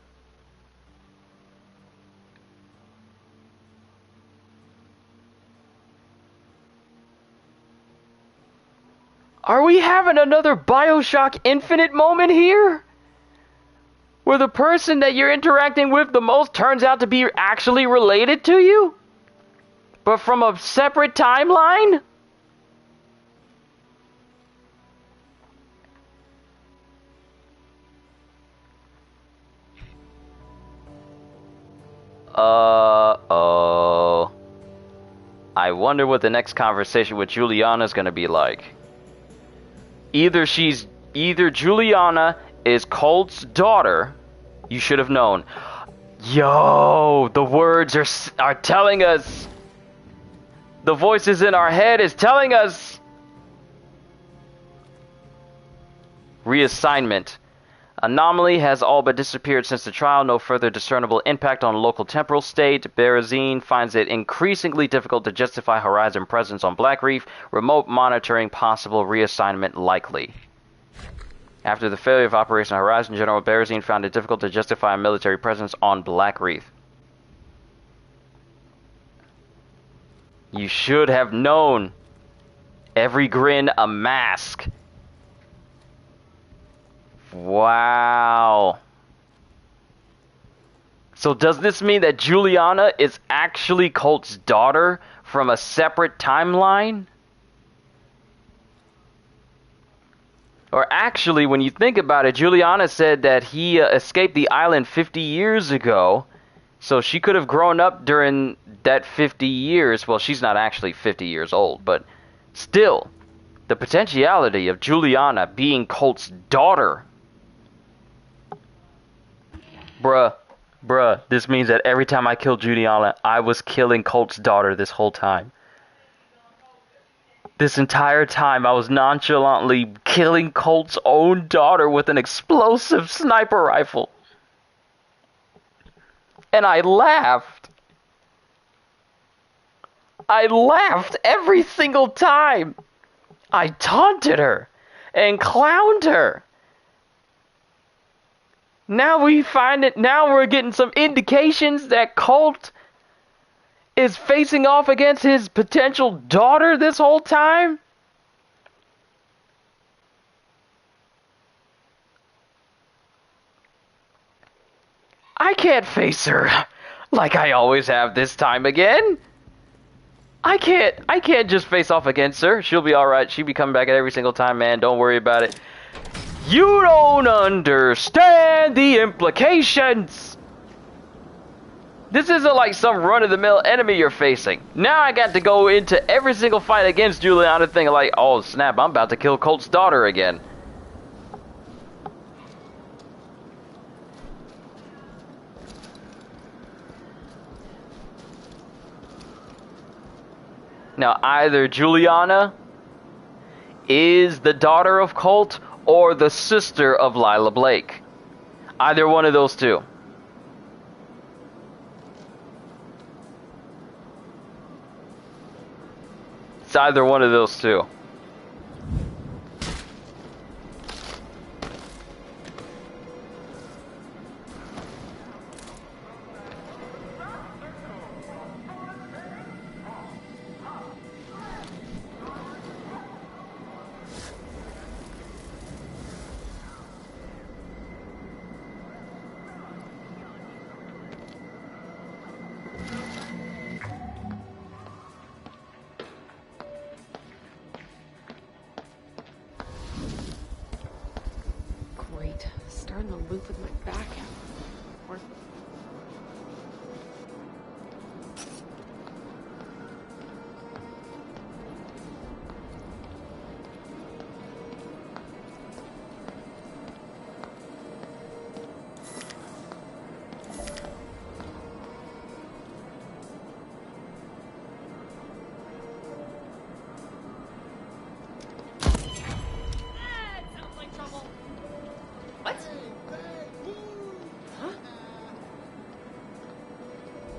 Are we having another BioShock Infinite moment here? Where the person that you're interacting with the most turns out to be actually related to you? But from a separate timeline? Uh-oh. I wonder what the next conversation with Juliana is going to be like. Either Juliana is Colt's daughter. You should have known. Yo, the words are telling us. The voices in our head is telling us. Reassignment. Anomaly has all but disappeared since the trial. No further discernible impact on local temporal state. Berezin finds it increasingly difficult to justify Horizon presence on Black Reef. Remote monitoring possible reassignment likely. After the failure of Operation Horizon, General Berezin found it difficult to justify a military presence on Black Reef. You should have known. Every grin a mask. Wow. So does this mean that Juliana is actually Colt's daughter from a separate timeline? Or actually, when you think about it, Juliana said that he escaped the island 50 years ago. So she could have grown up during that 50 years. Well, she's not actually 50 years old, but still, the potentiality of Juliana being Colt's daughter. Bruh, this means that every time I killed Juliana, I was killing Colt's daughter this whole time. This entire time, I was nonchalantly killing Colt's own daughter with an explosive sniper rifle. And I laughed. I laughed every single time. I taunted her and clowned her. Now we're getting some indications that Colt is facing off against his potential daughter this whole time? I can't face her like I always have this time again. I can't just face off against her. She'll be alright. She'll be coming back every single time, man. Don't worry about it. You don't understand the implications. This isn't like some run-of-the-mill enemy you're facing. Now I got to go into every single fight against Juliana thinking like, oh snap, I'm about to kill Colt's daughter again. Now either Juliana is the daughter of Colt or the sister of Lila Blake. Either one of those two. It's either one of those two. Starting the loop with my back out. Or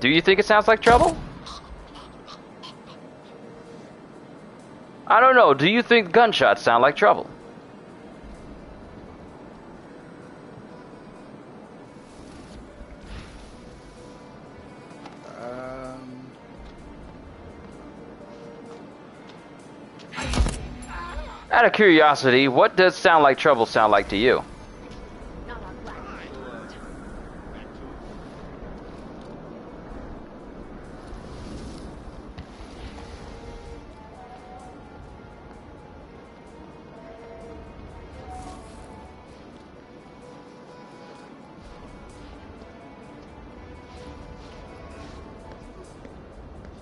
Do you think it sounds like trouble? I don't know. Do you think gunshots sound like trouble? Out of curiosity, what does sound like trouble sound like to you?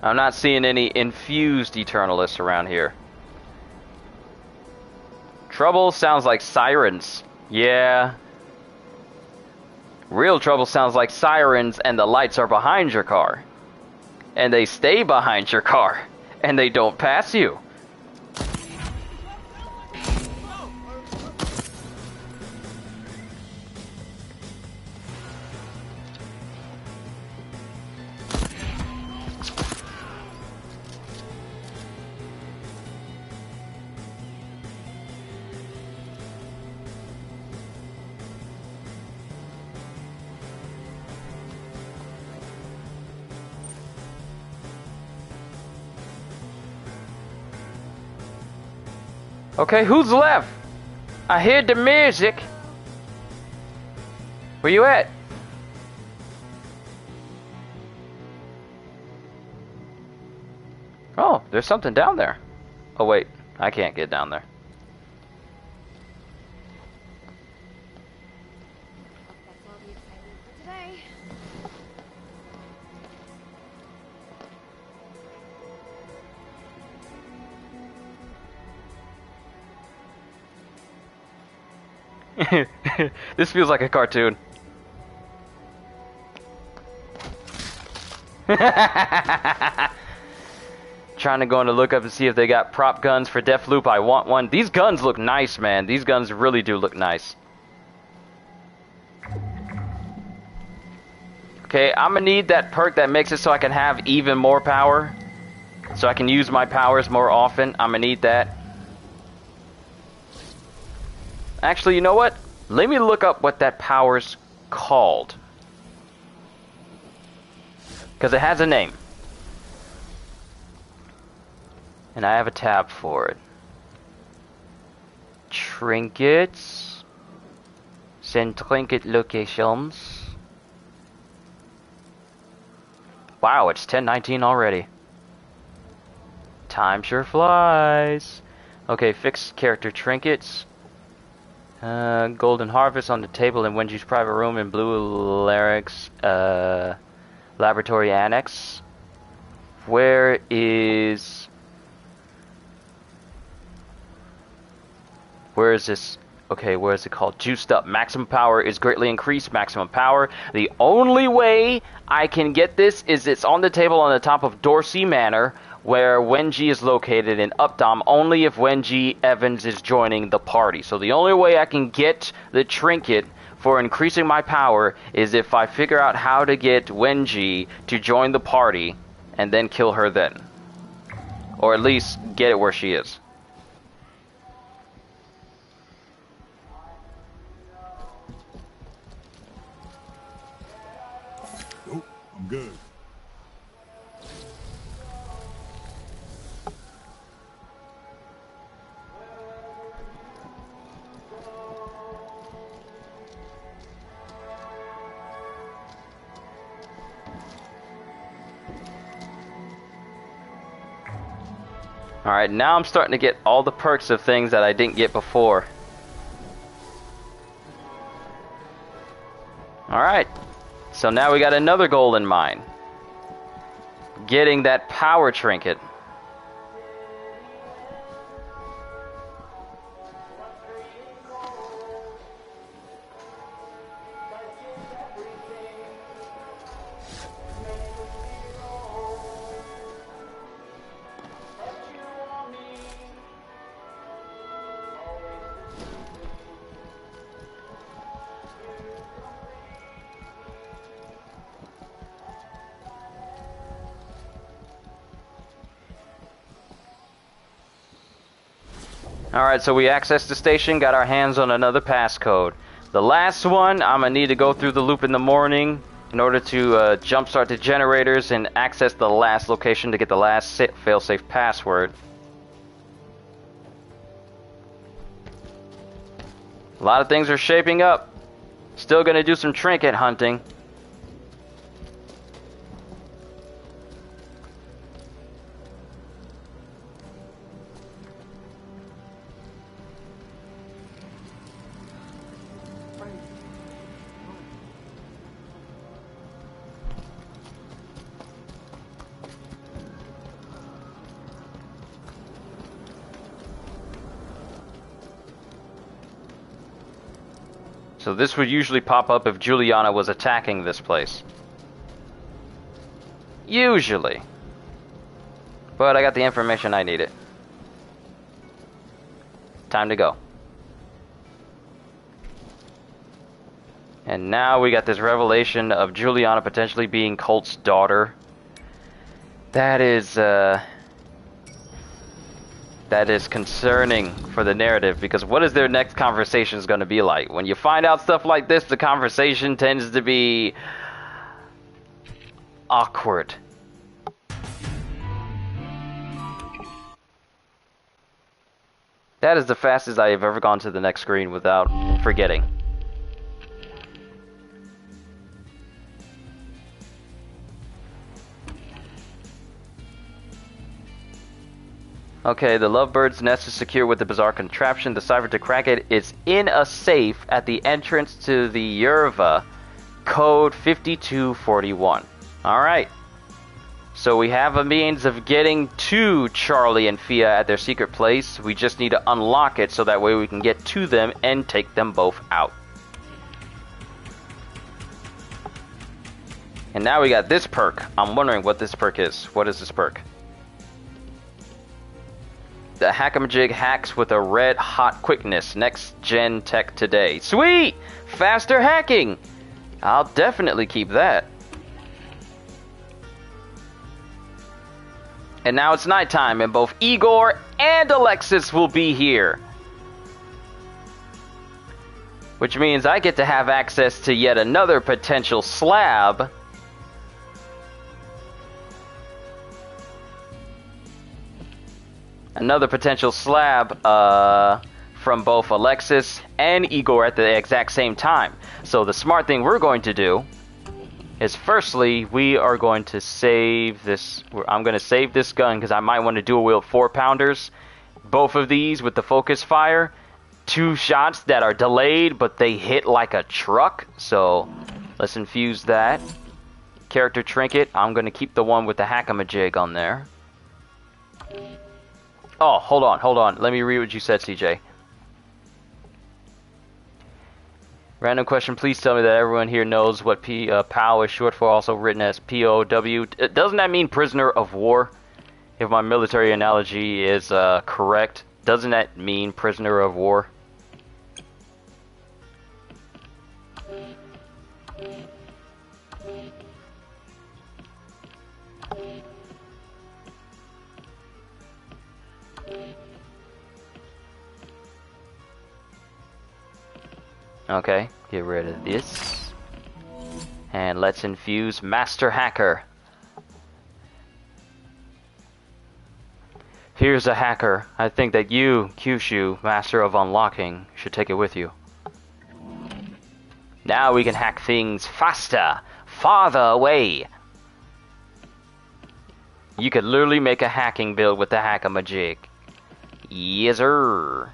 I'm not seeing any infused Eternalists around here. Trouble sounds like sirens. Yeah. Real trouble sounds like sirens and the lights are behind your car. And they stay behind your car. And they don't pass you. Okay, who's left? I hear the music. Where you at? Oh, there's something down there. Oh wait, I can't get down there. That's all the excitement for today. This feels like a cartoon. Trying to go in to look up and see if they got prop guns for Deathloop. I want one. These guns look nice, man. These guns really do look nice. Okay, I'm gonna need that perk that makes it so I can have even more power. So I can use my powers more often. I'm gonna need that. Actually, you know what? Let me look up what that power's called. Because it has a name. And I have a tab for it. Trinkets. Send trinket locations. Wow, it's 10:19 already. Time sure flies. Okay, fix character trinkets. Golden Harvest on the table in Wenji's private room in Blue Larynx Laboratory Annex. Where is this? Okay, where is it called? Juiced up. Maximum power is greatly increased. Maximum power. The only way I can get this is it's on the table on the top of Dorsey Manor, where Wenji is located in Updom, only if Wenji Evans is joining the party. So the only way I can get the trinket for increasing my power is if I figure out how to get Wenji to join the party and then kill her then. Or at least get it where she is. Nope, I'm good. Alright, now I'm starting to get all the perks of things that I didn't get before. Alright, so now we got another goal in mind. Getting that power trinket. Alright, so we accessed the station, got our hands on another passcode. The last one, I'm gonna need to go through the loop in the morning in order to jumpstart the generators and access the last location to get the last failsafe password. A lot of things are shaping up. Still gonna do some trinket hunting. So this would usually pop up if Juliana was attacking this place. Usually. But I got the information I needed. Time to go. And now we got this revelation of Juliana potentially being Colt's daughter. That is concerning for the narrative, because what is their next conversation going to be like? When you find out stuff like this, the conversation tends to be awkward. That is the fastest I have ever gone to the next screen without forgetting. Okay, the Lovebird's nest is secure with the bizarre contraption. The cipher to crack it is in a safe at the entrance to the Yerva, code 5241. Alright. So we have a means of getting to Charlie and Fia at their secret place. We just need to unlock it so that way we can get to them and take them both out. And now we got this perk. I'm wondering what this perk is. What is this perk? The Hackamajig hacks with a red hot quickness. Next gen tech today. Sweet! Faster hacking! I'll definitely keep that. And now it's nighttime and both Igor and Alexis will be here. Which means I get to have access to yet another potential slab. Another potential slab from both Alexis and Igor at the exact same time. So the smart thing we're going to do is firstly, we are going to save this. I'm going to save this gun because I might want to dual wield 4-pounders. Both of these with the focus fire. 2 shots that are delayed, but they hit like a truck. So let's infuse that. Character trinket. I'm going to keep the one with the Hackamajig on there. Oh, hold on. Let me read what you said, CJ. Random question, please tell me that everyone here knows what POW is short for, also written as POW. Doesn't that mean prisoner of war? If my military analogy is correct, doesn't that mean prisoner of war? Okay, get rid of this. And let's infuse Master Hacker. Here's a hacker. I think that you, Kyushu, Master of Unlocking, should take it with you. Now we can hack things faster, farther away. You could literally make a hacking build with the Hackamajig. Yes, sir.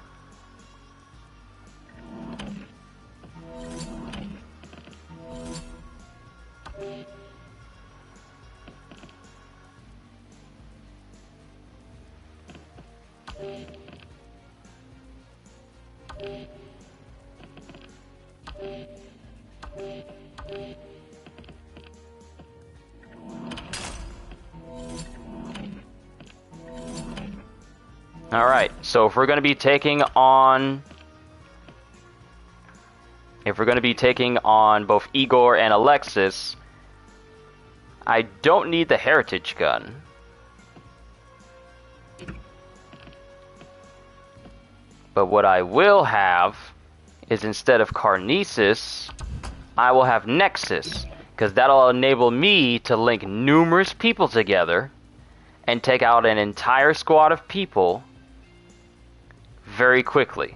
Alright, so if we're going to be taking on both Igor and Alexis, I don't need the heritage gun. But what I will have is, instead of Carnesis, I will have Nexus, because that'll enable me to link numerous people together and take out an entire squad of people very quickly.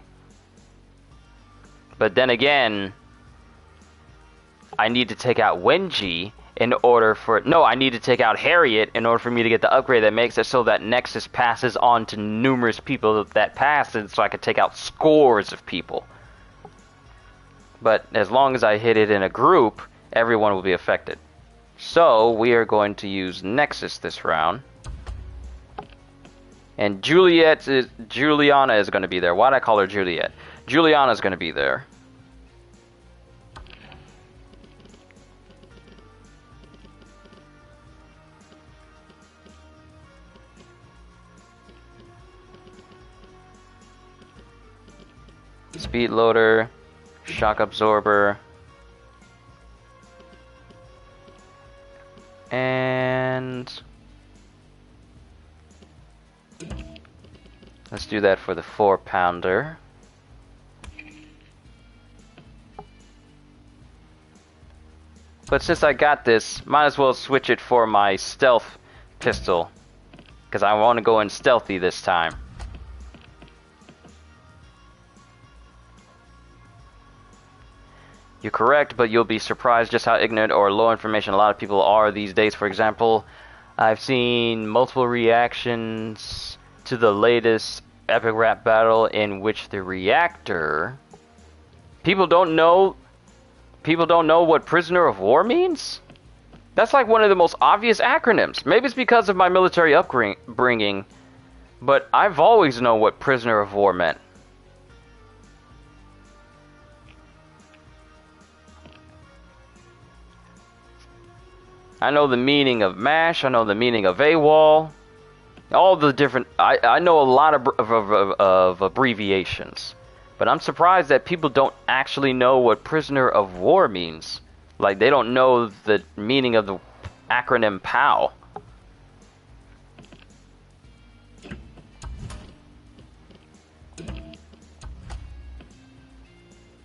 But then again, I need to take out Wenji in order for... No, I need to take out Harriet in order for me to get the upgrade that makes it so that Nexus passes on to numerous people that pass it, so I can take out scores of people. But as long as I hit it in a group, everyone will be affected. So we are going to use Nexus this round. And Juliana is going to be there. Why'd I call her Juliet? Juliana is going to be there. Speed loader, shock absorber, and let's do that for the 4-pounder. But since I got this, might as well switch it for my stealth pistol, because I want to go in stealthy this time. You're correct, but you'll be surprised just how ignorant or low information a lot of people are these days. For example, I've seen multiple reactions to the latest epic rap battle in which the reactor. People don't know what prisoner of war means? That's like one of the most obvious acronyms. Maybe it's because of my military upbringing, but I've always known what prisoner of war meant. I know the meaning of MASH, I know the meaning of AWOL, all the different, I know a lot of abbreviations, but I'm surprised that people don't actually know what prisoner of war means. Like, they don't know the meaning of the acronym POW.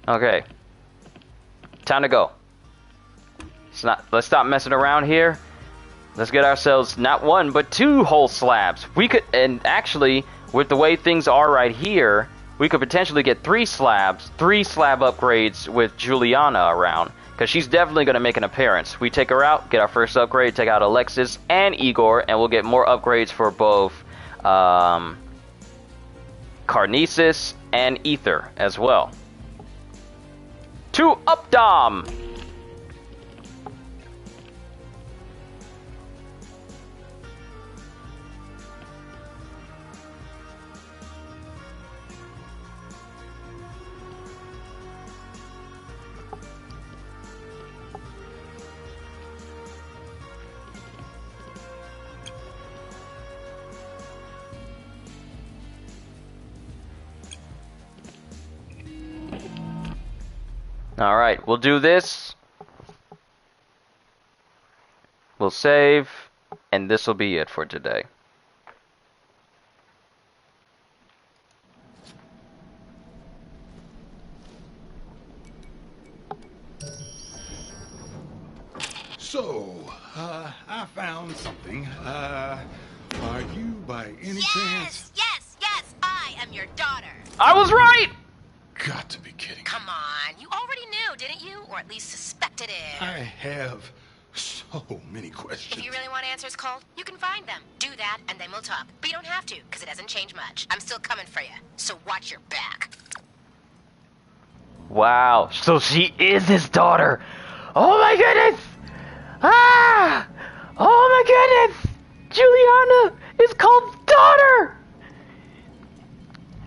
Okay. Time to go. Let's stop messing around here. Let's get ourselves not one, but 2 whole slabs. We could, and actually, with the way things are right here, we could potentially get 3 slabs, 3 slab upgrades with Juliana around. Because she's definitely going to make an appearance. We take her out, get our first upgrade, take out Alexis and Igor, and we'll get more upgrades for both Carnesis and Ether as well. To Updom! Alright, we'll do this. We'll save, and this will be it for today. So, I found something. Are you by any chance? Yes, I am your daughter. I was right! Got to be kidding. Come on, you already knew, didn't you? Or at least suspected it. I have so many questions. If you really want answers, Colt, you can find them. Do that, and then we'll talk. But you don't have to, because it doesn't change much. I'm still coming for you, so watch your back. Wow, so she is his daughter. Oh my goodness! Ah! Oh my goodness! Juliana is called daughter!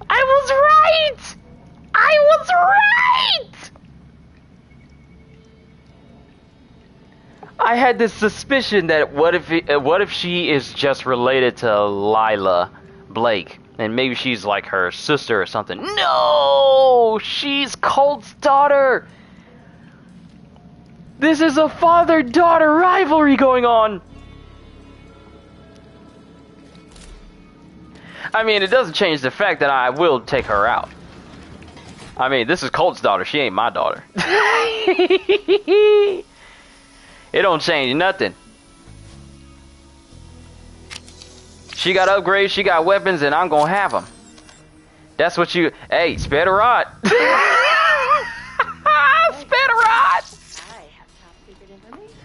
I was right! I was right! I had this suspicion that what if she is just related to Lila Blake, and maybe she's like her sister or something. No, she's Colt's daughter. This is a father-daughter rivalry going on. I mean, it doesn't change the fact that I will take her out. I mean, this is Colt's daughter. She ain't my daughter. It don't change nothing. She got upgrades, she got weapons, and I'm gonna have them. That's what you... Hey, spare the rod. Spare the rod. I have top secret information.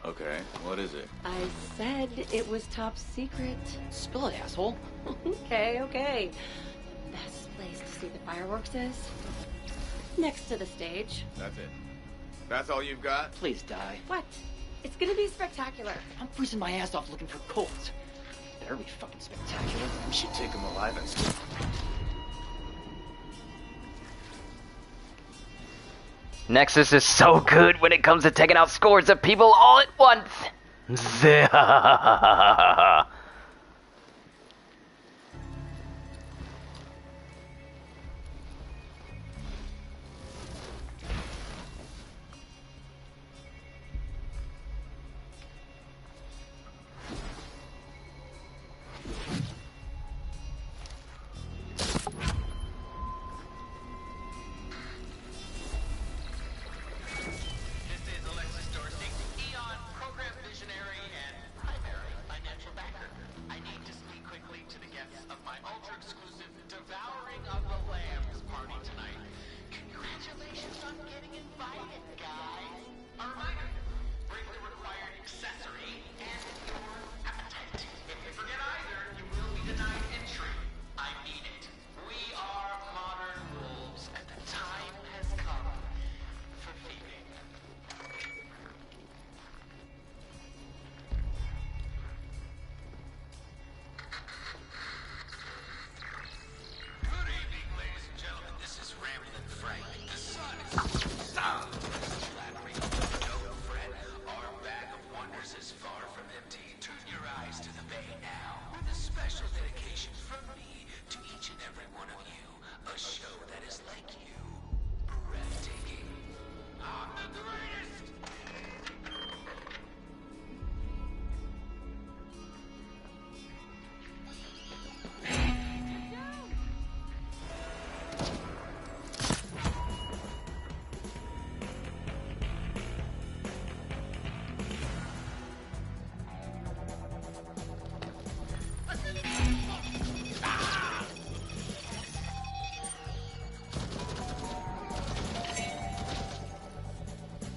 Okay, what is it? I said it was top secret. Spill it, asshole. Okay. Best place to see the fireworks is next to the stage. That's it. That's all you've got? Please die. What? It's gonna be spectacular. I'm freezing my ass off looking for Colt. Better be fucking spectacular. We should take him alive and stuff. Nexus is so good when it comes to taking out scores of people all at once.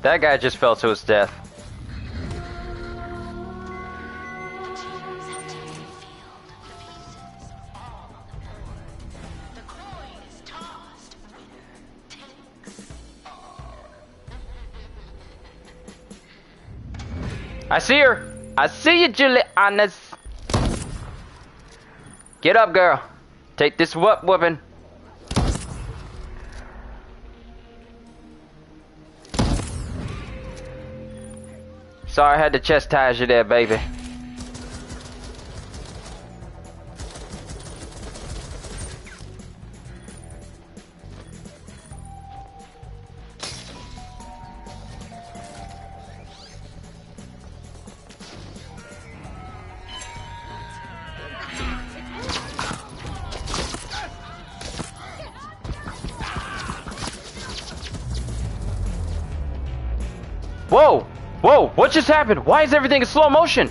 That guy just fell to his death. I see her. I see you, Julianas. Get up, girl. Take this whooping. Sorry I had to chastise you there, baby. Whoa! Whoa! What just happened? Why is everything in slow motion?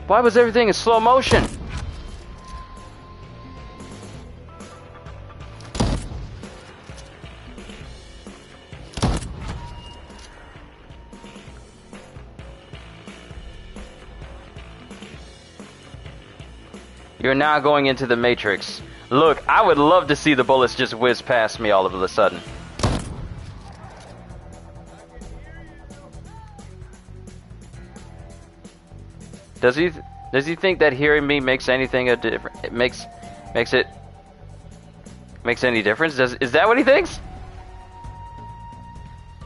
Why was everything in slow motion? You're now going into the Matrix. Look, I would love to see the bullets just whiz past me all of a sudden. Does he think that hearing me makes anything a different? It makes any difference? Is that what he thinks?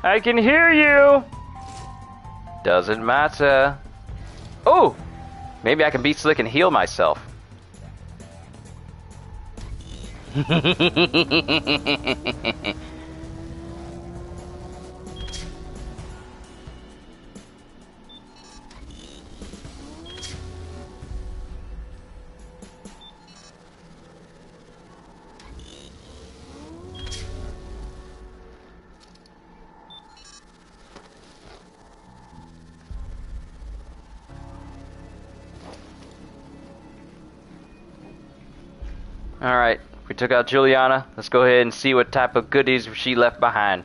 I can hear you. Doesn't matter. Oh, maybe I can be slick and heal myself. Alright, we took out Juliana. Let's go ahead and see what type of goodies she left behind.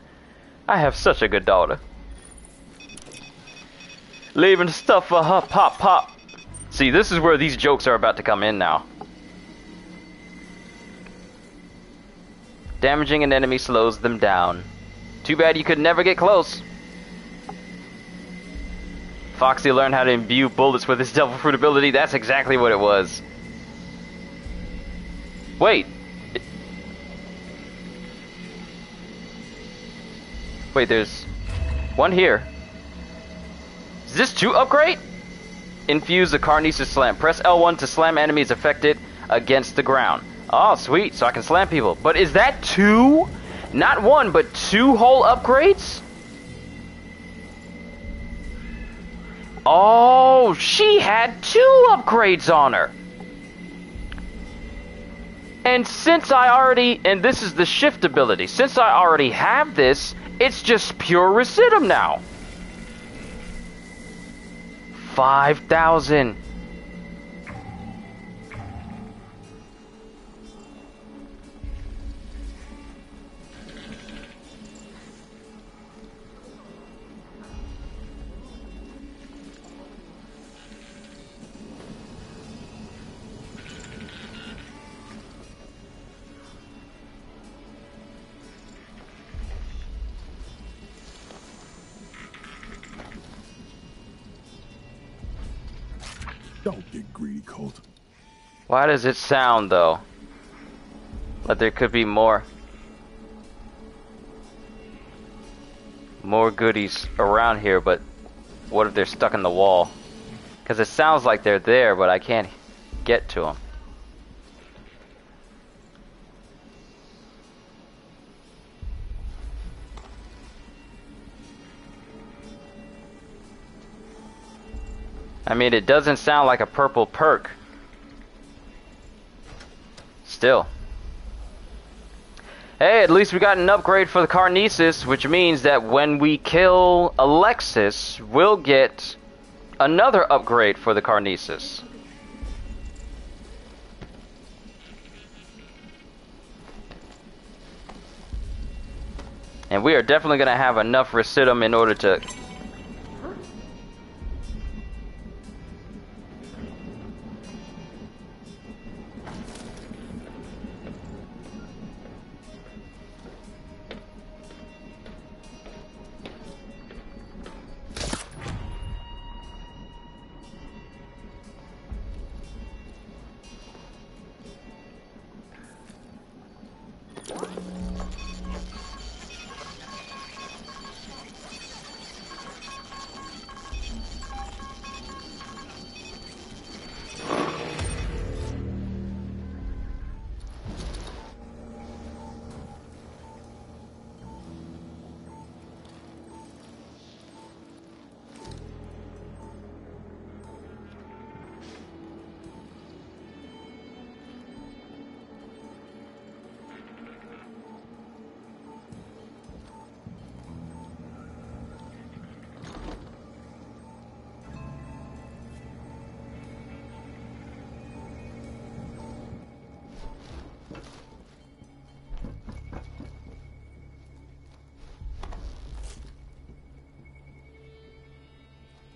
I have such a good daughter. Leaving stuff for her pop. See, this is where these jokes are about to come in now. Damaging an enemy slows them down. Too bad you could never get close. Foxy learned how to imbue bullets with his devil fruit ability. That's exactly what it was. Wait. Wait, there's one here. Is this 2 upgrade? Infuse the car needs to slam. Press L1 to slam enemies affected against the ground. Oh, sweet. So I can slam people. But is that 2? Not 1, but 2 whole upgrades? Oh, she had 2 upgrades on her. And since I already, and this is the shift ability, since I already have this, it's just pure recidium now. 5,000. Don't get greedy, Colt. Why does it sound, though, like there could be more goodies around here, but what if they're stuck in the wall? Because it sounds like they're there, but I can't get to them. I mean, it doesn't sound like a purple perk. Still. Hey, at least we got an upgrade for the Carnesis, which means that when we kill Alexis, we'll get another upgrade for the Carnesis. And we are definitely going to have enough Residuum in order to...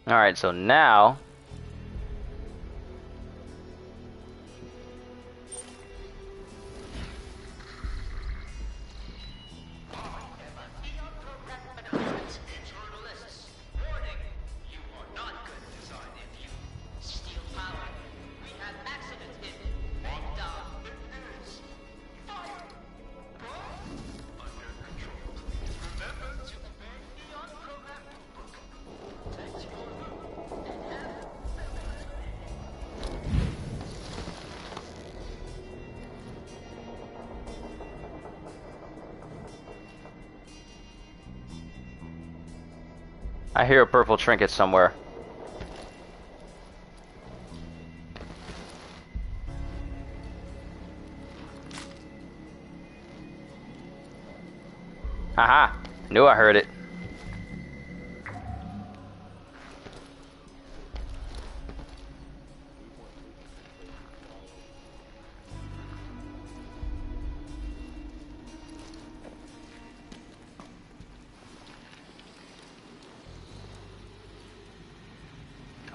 Alright, so now... I hear a purple trinket somewhere. Aha! Knew I heard it.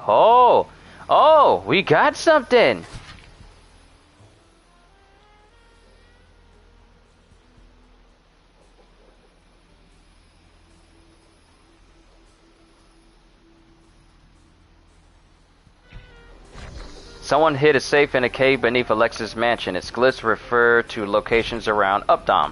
Oh! Oh! We got something! Someone hid a safe in a cave beneath Alexis' mansion. Its glyphs refer to locations around Updom.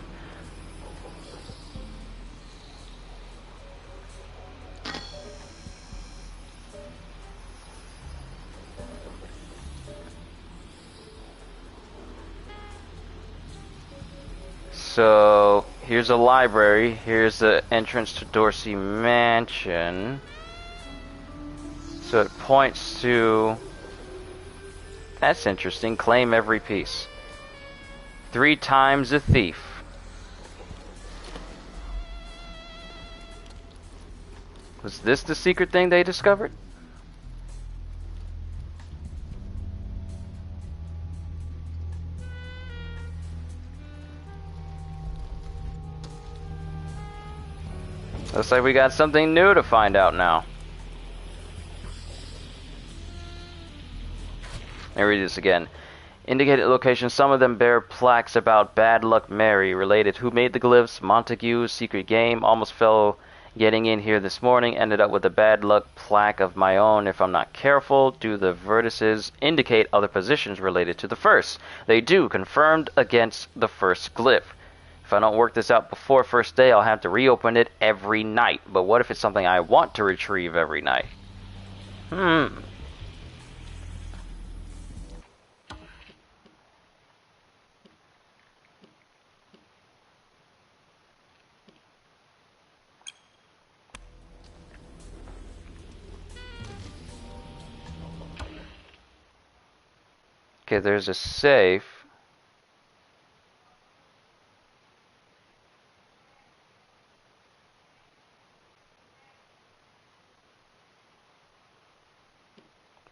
So, here's a library. Here's the entrance to Dorsey Mansion. So it points to... That's interesting. Claim every piece. 3 times a thief. Was this the secret thing they discovered? Looks like we got something new to find out now. Let me read this again. Indicated locations, some of them bear plaques about Bad Luck Mary, related who made the glyphs, Montague, secret game, almost fell getting in here this morning, ended up with a bad luck plaque of my own if I'm not careful. Do the vertices indicate other positions related to the first? They do, confirmed against the first glyph. If I don't work this out before first day, I'll have to reopen it every night. But what if it's something I want to retrieve every night? Okay, there's a safe.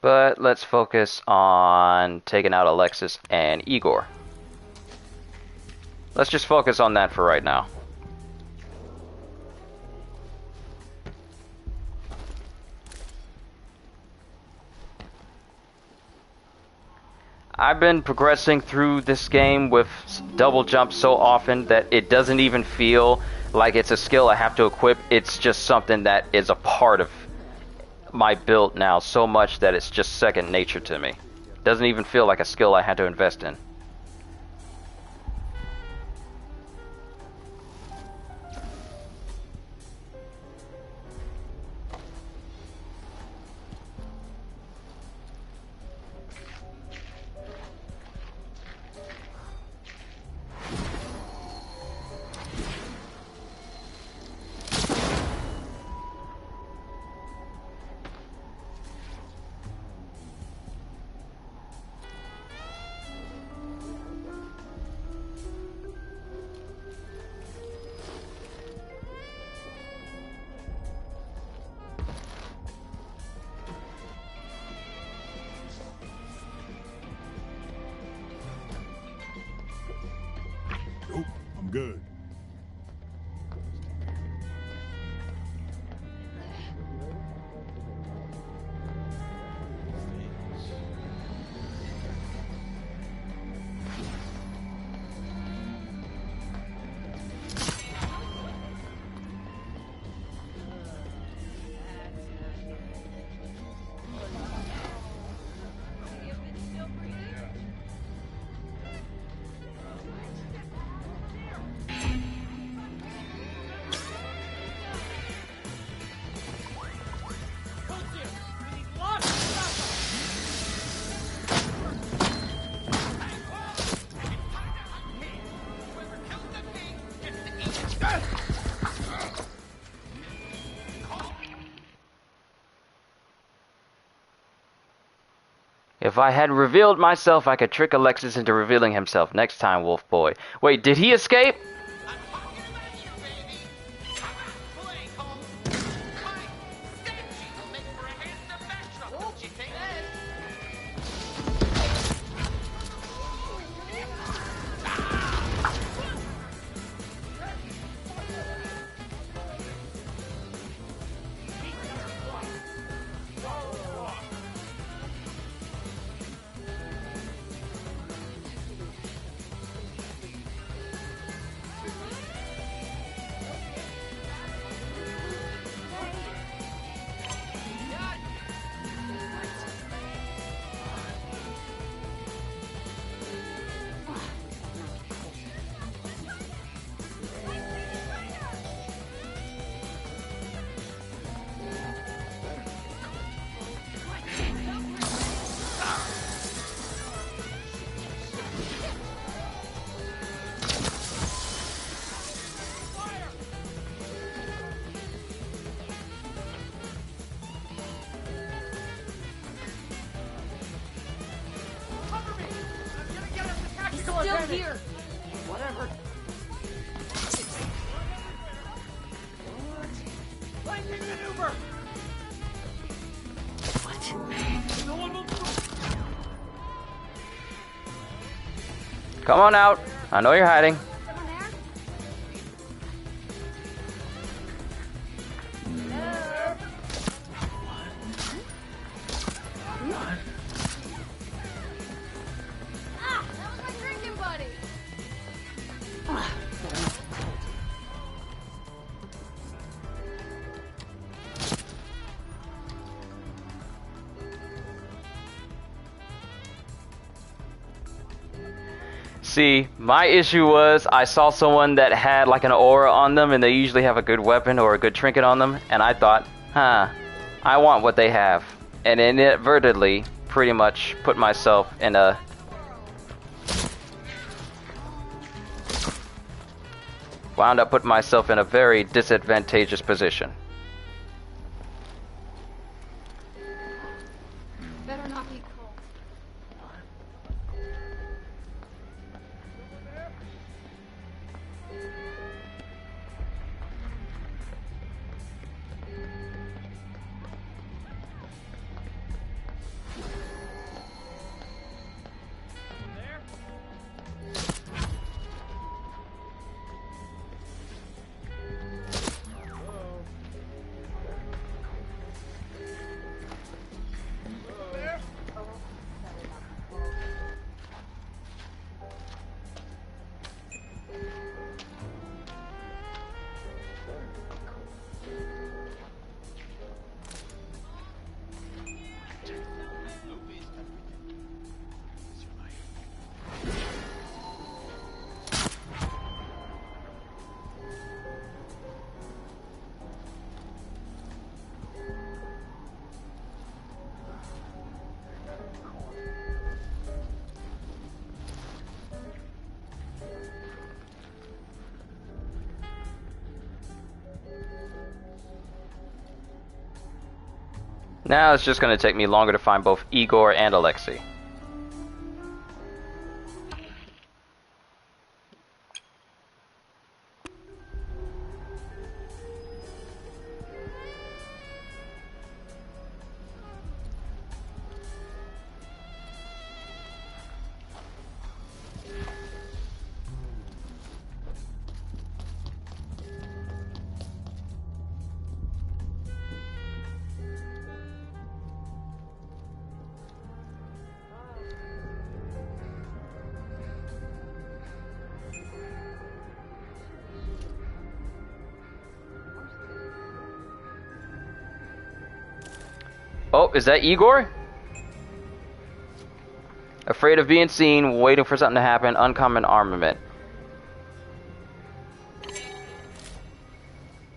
But let's focus on taking out Alexis and Igor. Let's just focus on that for right now. I've been progressing through this game with double jump so often that it doesn't even feel like it's a skill I have to equip. It's just something that is a part of my build now so much that it's just second nature to me. Doesn't even feel like a skill I had to invest in. Nope, I'm good. If I had revealed myself, I could trick Alexis into revealing himself. Next time, Wolf Boy. Wait, did he escape? Still here. Whatever. Lightning maneuver. What? No one will. Come on out. I know you're hiding. See, my issue was I saw someone that had like an aura on them and they usually have a good weapon or a good trinket on them, and I thought, I want what they have. And inadvertently pretty much put myself in a wound up putting myself in a very disadvantageous position. Better not be cold. Now it's just going to take me longer to find both Igor and Alexei. Oh, is that Igor? Afraid of being seen, waiting for something to happen, uncommon armament.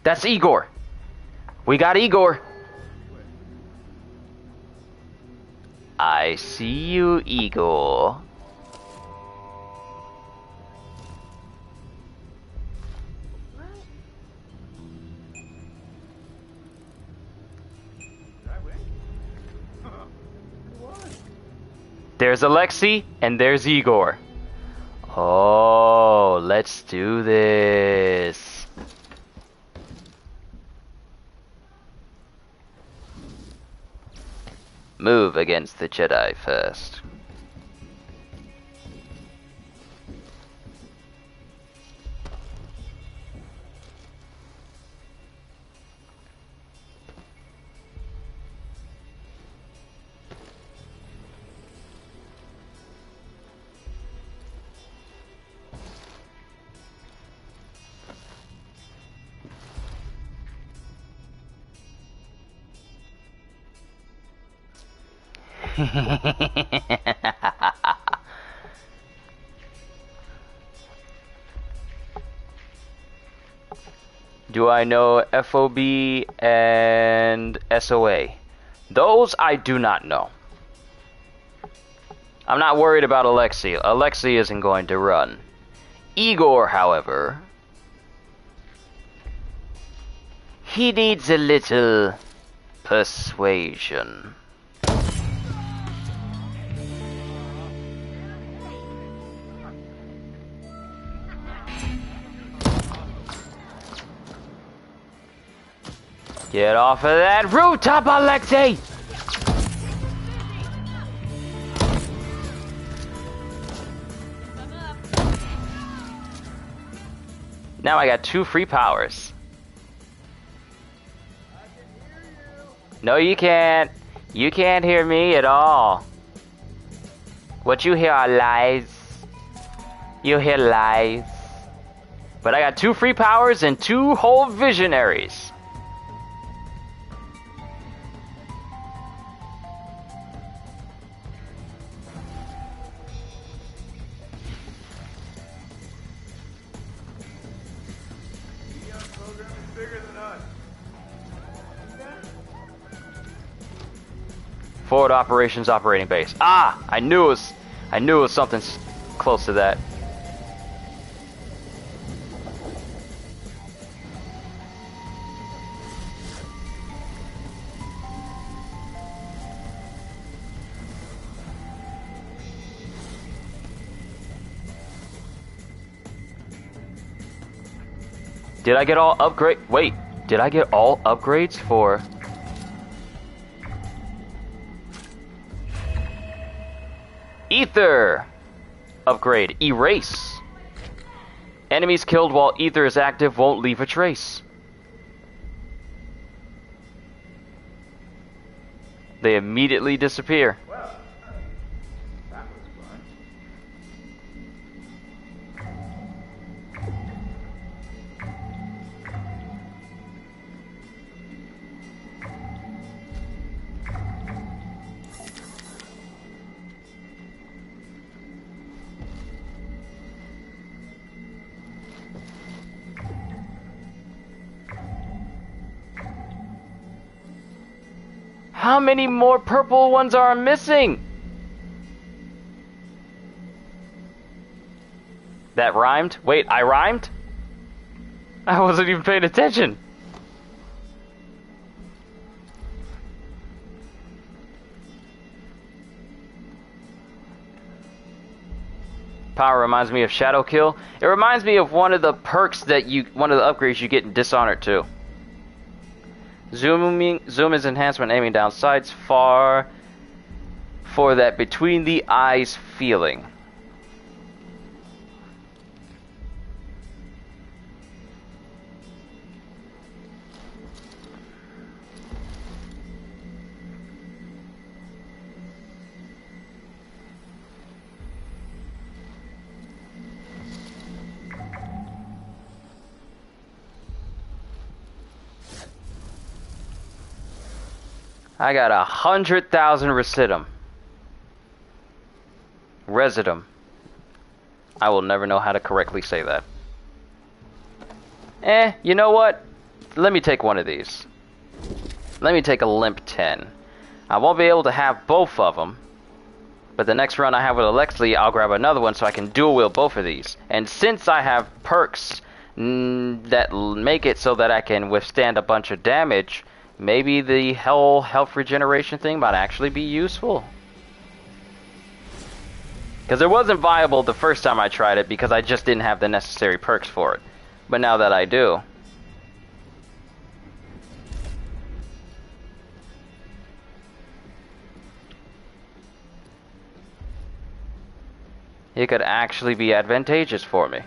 That's Igor. We got Igor. I see you, Igor. There's Alexei, and there's Igor. Oh, let's do this. Move against the Jedi first. Do I know FOB and SOA? Those I do not know. I'm not worried about Alexei. Alexei isn't going to run. Igor, however, he needs a little persuasion. Get off of that rooftop, Alexei! Now I got 2 free powers. No, you can't. You can't hear me at all. What you hear are lies. You hear lies. But I got 2 free powers and 2 whole visionaries. Forward operations operating base. Ah, I knew it was something close to that. Did I get all upgrade? Wait, did I get all upgrades for? Ether! Upgrade. Erase. Enemies killed while Ether is active won't leave a trace. They immediately disappear. Well, that was fun. How many more purple ones are missing? That rhymed? Wait, I rhymed? I wasn't even paying attention. power reminds me of Shadow Kill. It reminds me of one of the perks that one of the upgrades you get in Dishonored 2. Zoom is enhancement aiming down sights far for that between the eyes feeling. I got 100,000 Residum. I will never know how to correctly say that. You know what? Let me take one of these. Let me take a Limp 10. I won't be able to have both of them, but the next run I have with Alexley, I'll grab another one so I can dual wield both of these. And since I have perks that make it so that I can withstand a bunch of damage, maybe the health regeneration thing might actually be useful. Because it wasn't viable the first time I tried it because I just didn't have the necessary perks for it. But now that I do, it could actually be advantageous for me.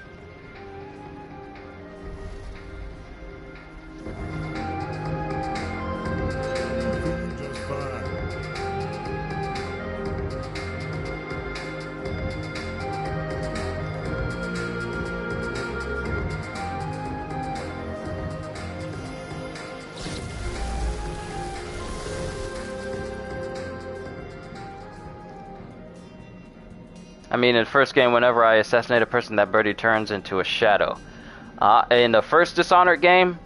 I mean, in the first game, whenever I assassinate a person, that birdie turns into a shadow. In the first Dishonored game,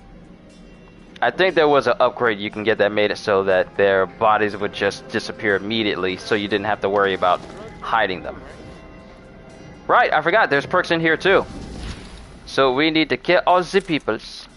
I think there was an upgrade you can get that made it so that their bodies would just disappear immediately, so you didn't have to worry about hiding them. Right, I forgot, there's perks in here too. So we need to kill all the peoples.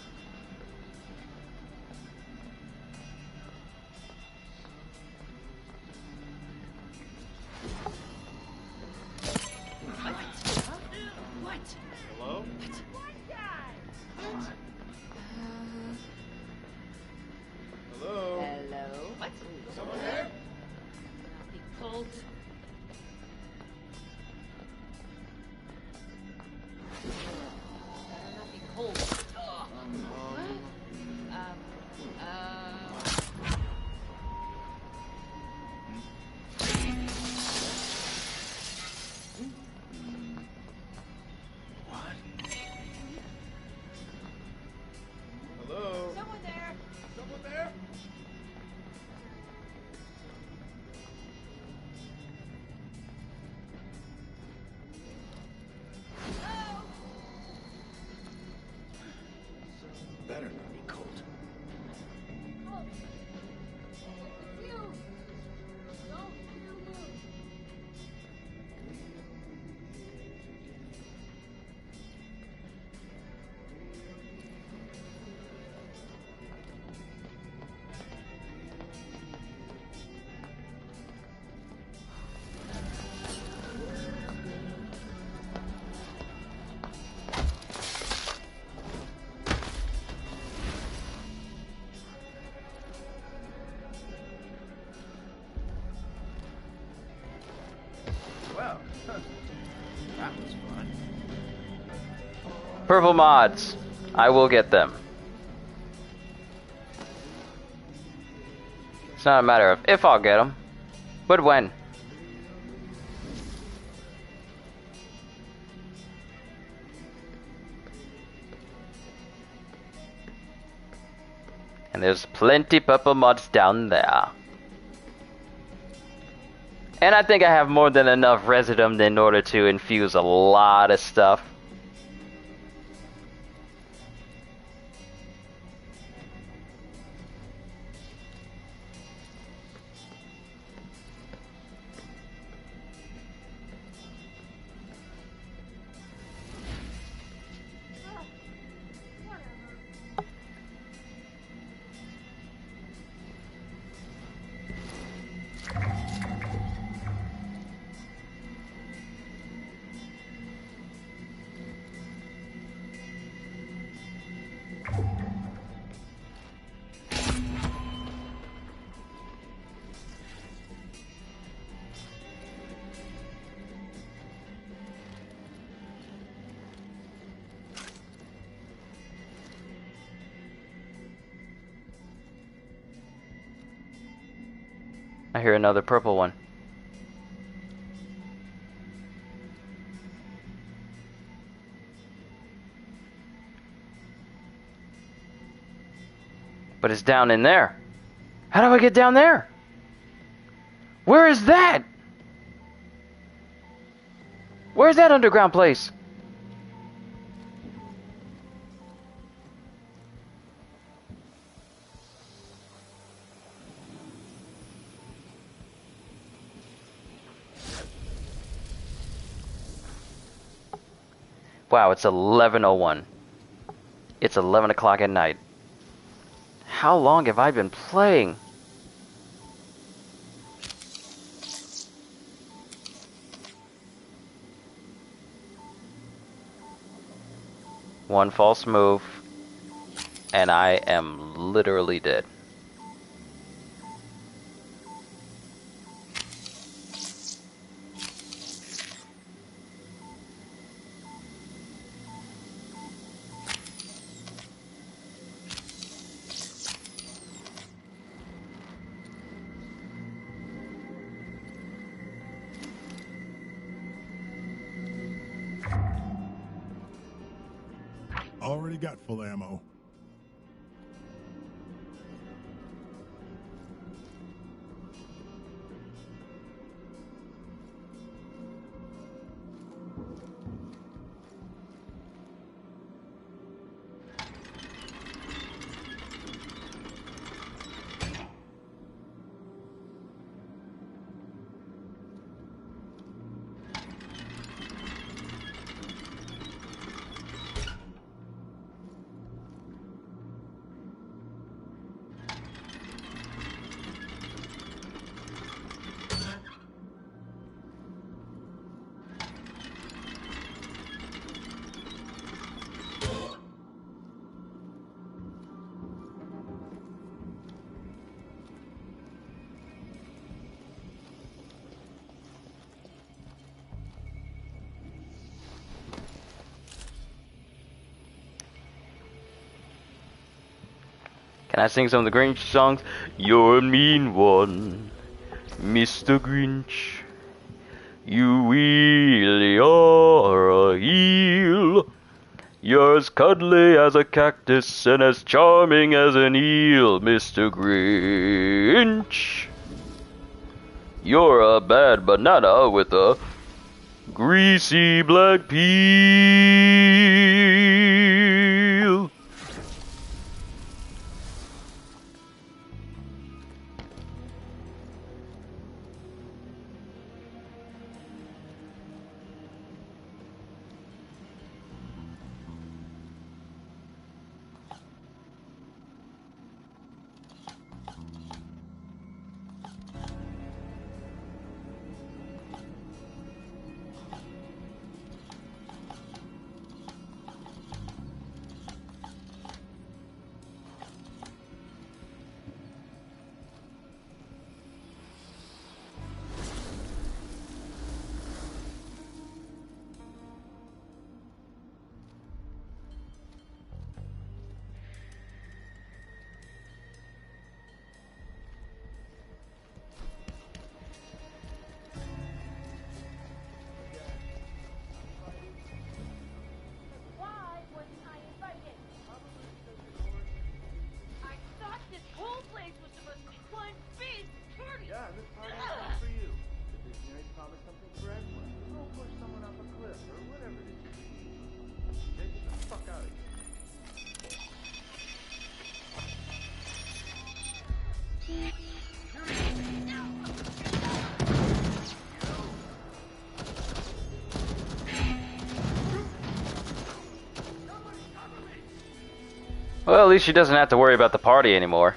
Purple mods. I will get them. It's not a matter of if I'll get them, but when. And there's plenty purple mods down there. And I think I have more than enough Residum in order to infuse a lot of stuff. I hear another purple one. But it's down in there. How do I get down there? Where is that? Where's that underground place? Wow, it's 11:01. It's 11 o'clock at night. How long have I been playing? One false move, and I am literally dead. Already got full ammo. Can I sing some of the Grinch songs? You're a mean one, Mr. Grinch. You really are a heel. You're as cuddly as a cactus and as charming as an eel, Mr. Grinch. You're a bad banana with a greasy black peel. Why wasn't I invited? I thought this whole place was supposed to be one big party. Yeah, this party is for you. The visionaries promised something grand. Go push someone off a cliff or whatever it is you do. Then get the fuck out of here. Well, at least she doesn't have to worry about the party anymore.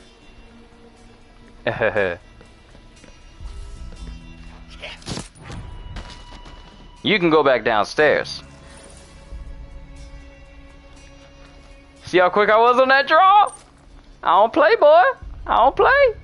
You can go back downstairs. See how quick I was on that draw? I don't play, boy. I don't play.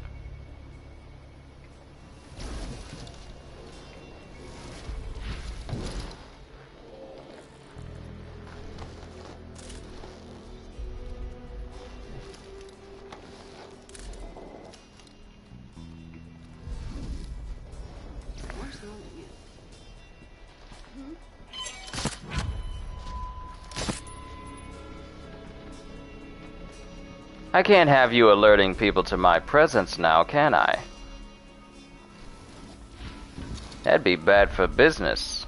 I can't have you alerting people to my presence now, can I? That'd be bad for business.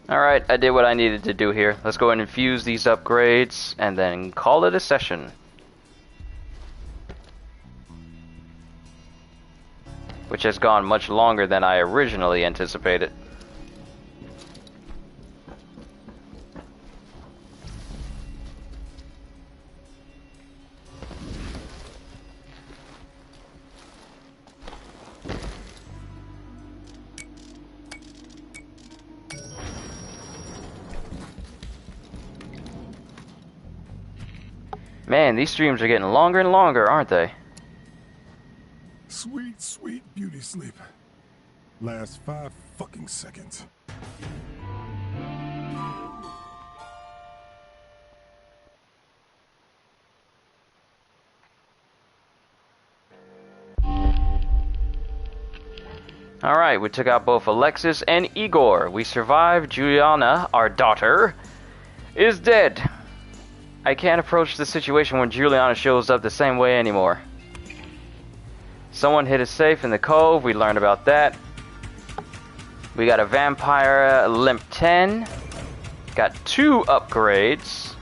Alright, I did what I needed to do here. Let's go and infuse these upgrades and then call it a session. Which has gone much longer than I originally anticipated. Man, these streams are getting longer and longer, aren't they? Sweet, sweet beauty sleep. Last 5 fucking seconds. Alright, we took out both Alexis and Igor. We survived. Juliana, our daughter, is dead. I can't approach the situation when Juliana shows up the same way anymore. Someone hid a safe in the cove. We learned about that. We got a vampire limp 10. Got 2 upgrades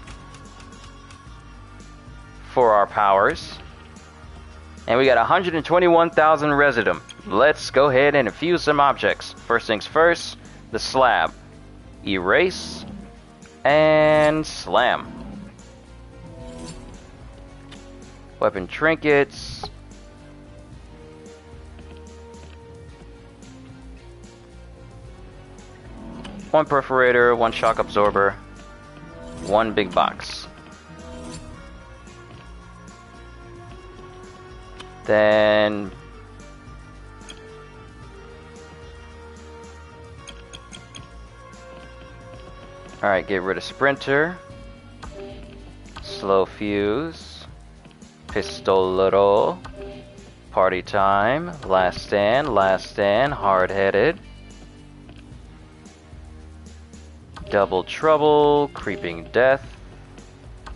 for our powers. And we got 121,000 residuum. Let's go ahead and infuse some objects. First things first, the slab. Erase and slam. Weapon trinkets. One perforator, 1 shock absorber, 1 big box. Then alright, get rid of sprinter. Slow fuse. Pistolero, party time, last stand, hard-headed, double trouble, creeping death,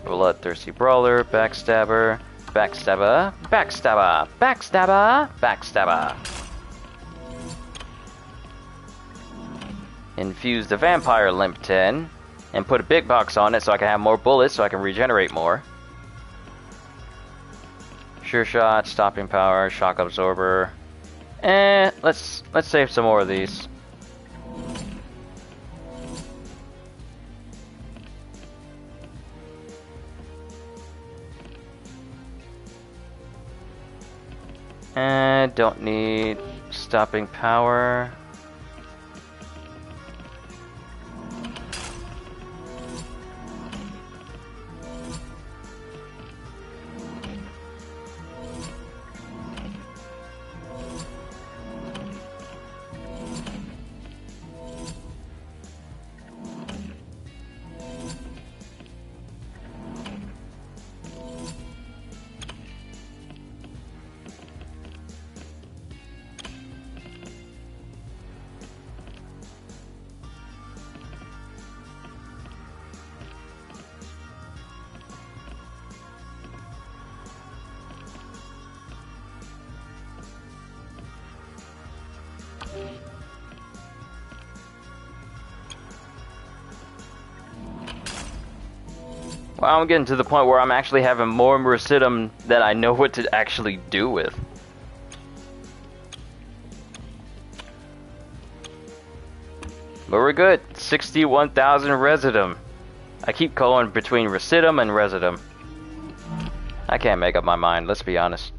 bloodthirsty brawler, backstabber, backstabber, backstabber, backstabber, backstabber. Infuse the vampire limp 10 and put a big box on it so I can have more bullets so I can regenerate more. Sure shot, stopping power, shock absorber. Let's save some more of these. Don't need stopping power. Well, I'm getting to the point where I'm actually having more Mercidum than I know what to actually do with. But we're good. 61,000 Residuum. I keep going between Residuum and Residuum. I can't make up my mind, let's be honest.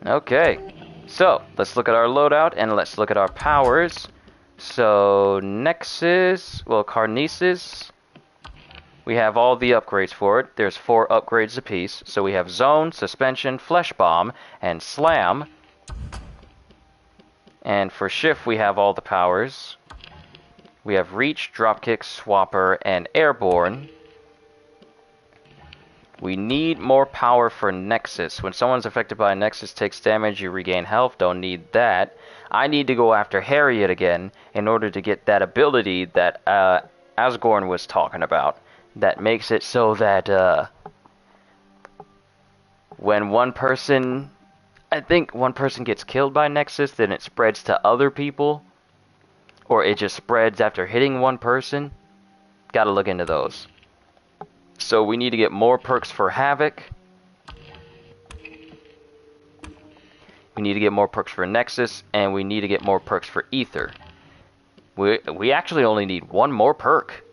Okay. So, let's look at our loadout and let's look at our powers. So, Nexus, well, Carnesis, we have all the upgrades for it. There's 4 upgrades apiece. So we have Zone, Suspension, Flesh Bomb, and Slam. And for Shift, we have all the powers. We have Reach, Dropkick, Swapper, and Airborne. We need more power for Nexus. When someone's affected by a Nexus takes damage, you regain health. Don't need that. I need to go after Harriet again in order to get that ability that Asgorn was talking about. That makes it so that when one person, I think one person gets killed by Nexus, then it spreads to other people. Or it just spreads after hitting one person. Gotta look into those. So we need to get more perks for Havoc. We need to get more perks for Nexus, and we need to get more perks for Ether. We actually only need one more perk.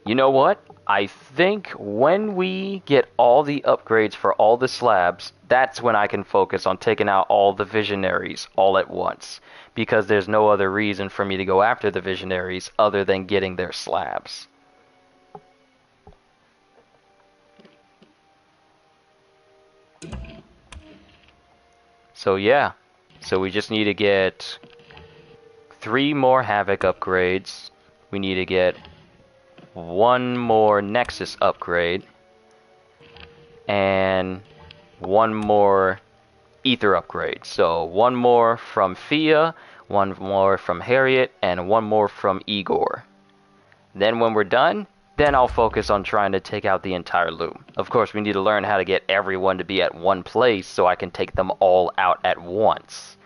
You know what? I think when we get all the upgrades for all the slabs, that's when I can focus on taking out all the Visionaries all at once. Because there's no other reason for me to go after the Visionaries other than getting their slabs. So yeah, so we just need to get 3 more Havoc upgrades. We need to get 1 more Nexus upgrade. And 1 more Ether upgrade. So 1 more from Fia, 1 more from Harriet, and 1 more from Igor. Then when we're done, then I'll focus on trying to take out the entire loop. Of course, we need to learn how to get everyone to be at one place so I can take them all out at once.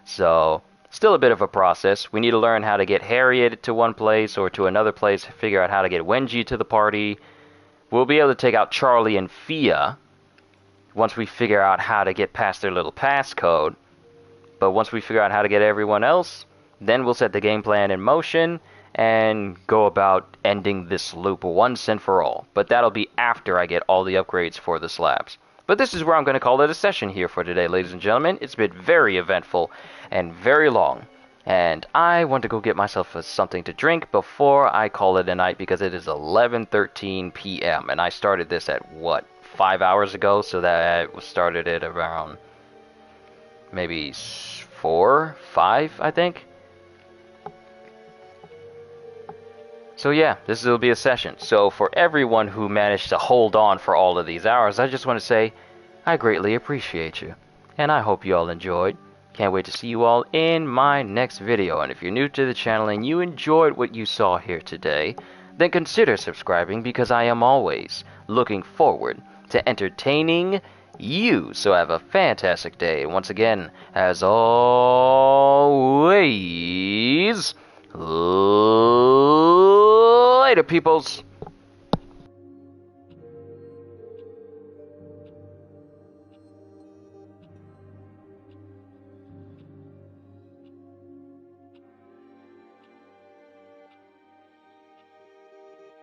So, still a bit of a process. We need to learn how to get Harriet to one place or to another place, figure out how to get Wenji to the party. We'll be able to take out Charlie and Fia once we figure out how to get past their little passcode. But once we figure out how to get everyone else, then we'll set the game plan in motion and go about ending this loop once and for all. But that'll be after I get all the upgrades for the slabs. But this is where I'm going to call it a session here for today, ladies and gentlemen. It's been very eventful and very long. And I want to go get myself something to drink before I call it a night because it is 11:13 p.m. And I started this at, what, 5 hours ago? So that started at around maybe 4, 5, I think. So yeah, this will be a session. So for everyone who managed to hold on for all of these hours, I just want to say, I greatly appreciate you. And I hope you all enjoyed. Can't wait to see you all in my next video. And if you're new to the channel and you enjoyed what you saw here today, then consider subscribing because I am always looking forward to entertaining you. So have a fantastic day. Once again, as always, later, peoples.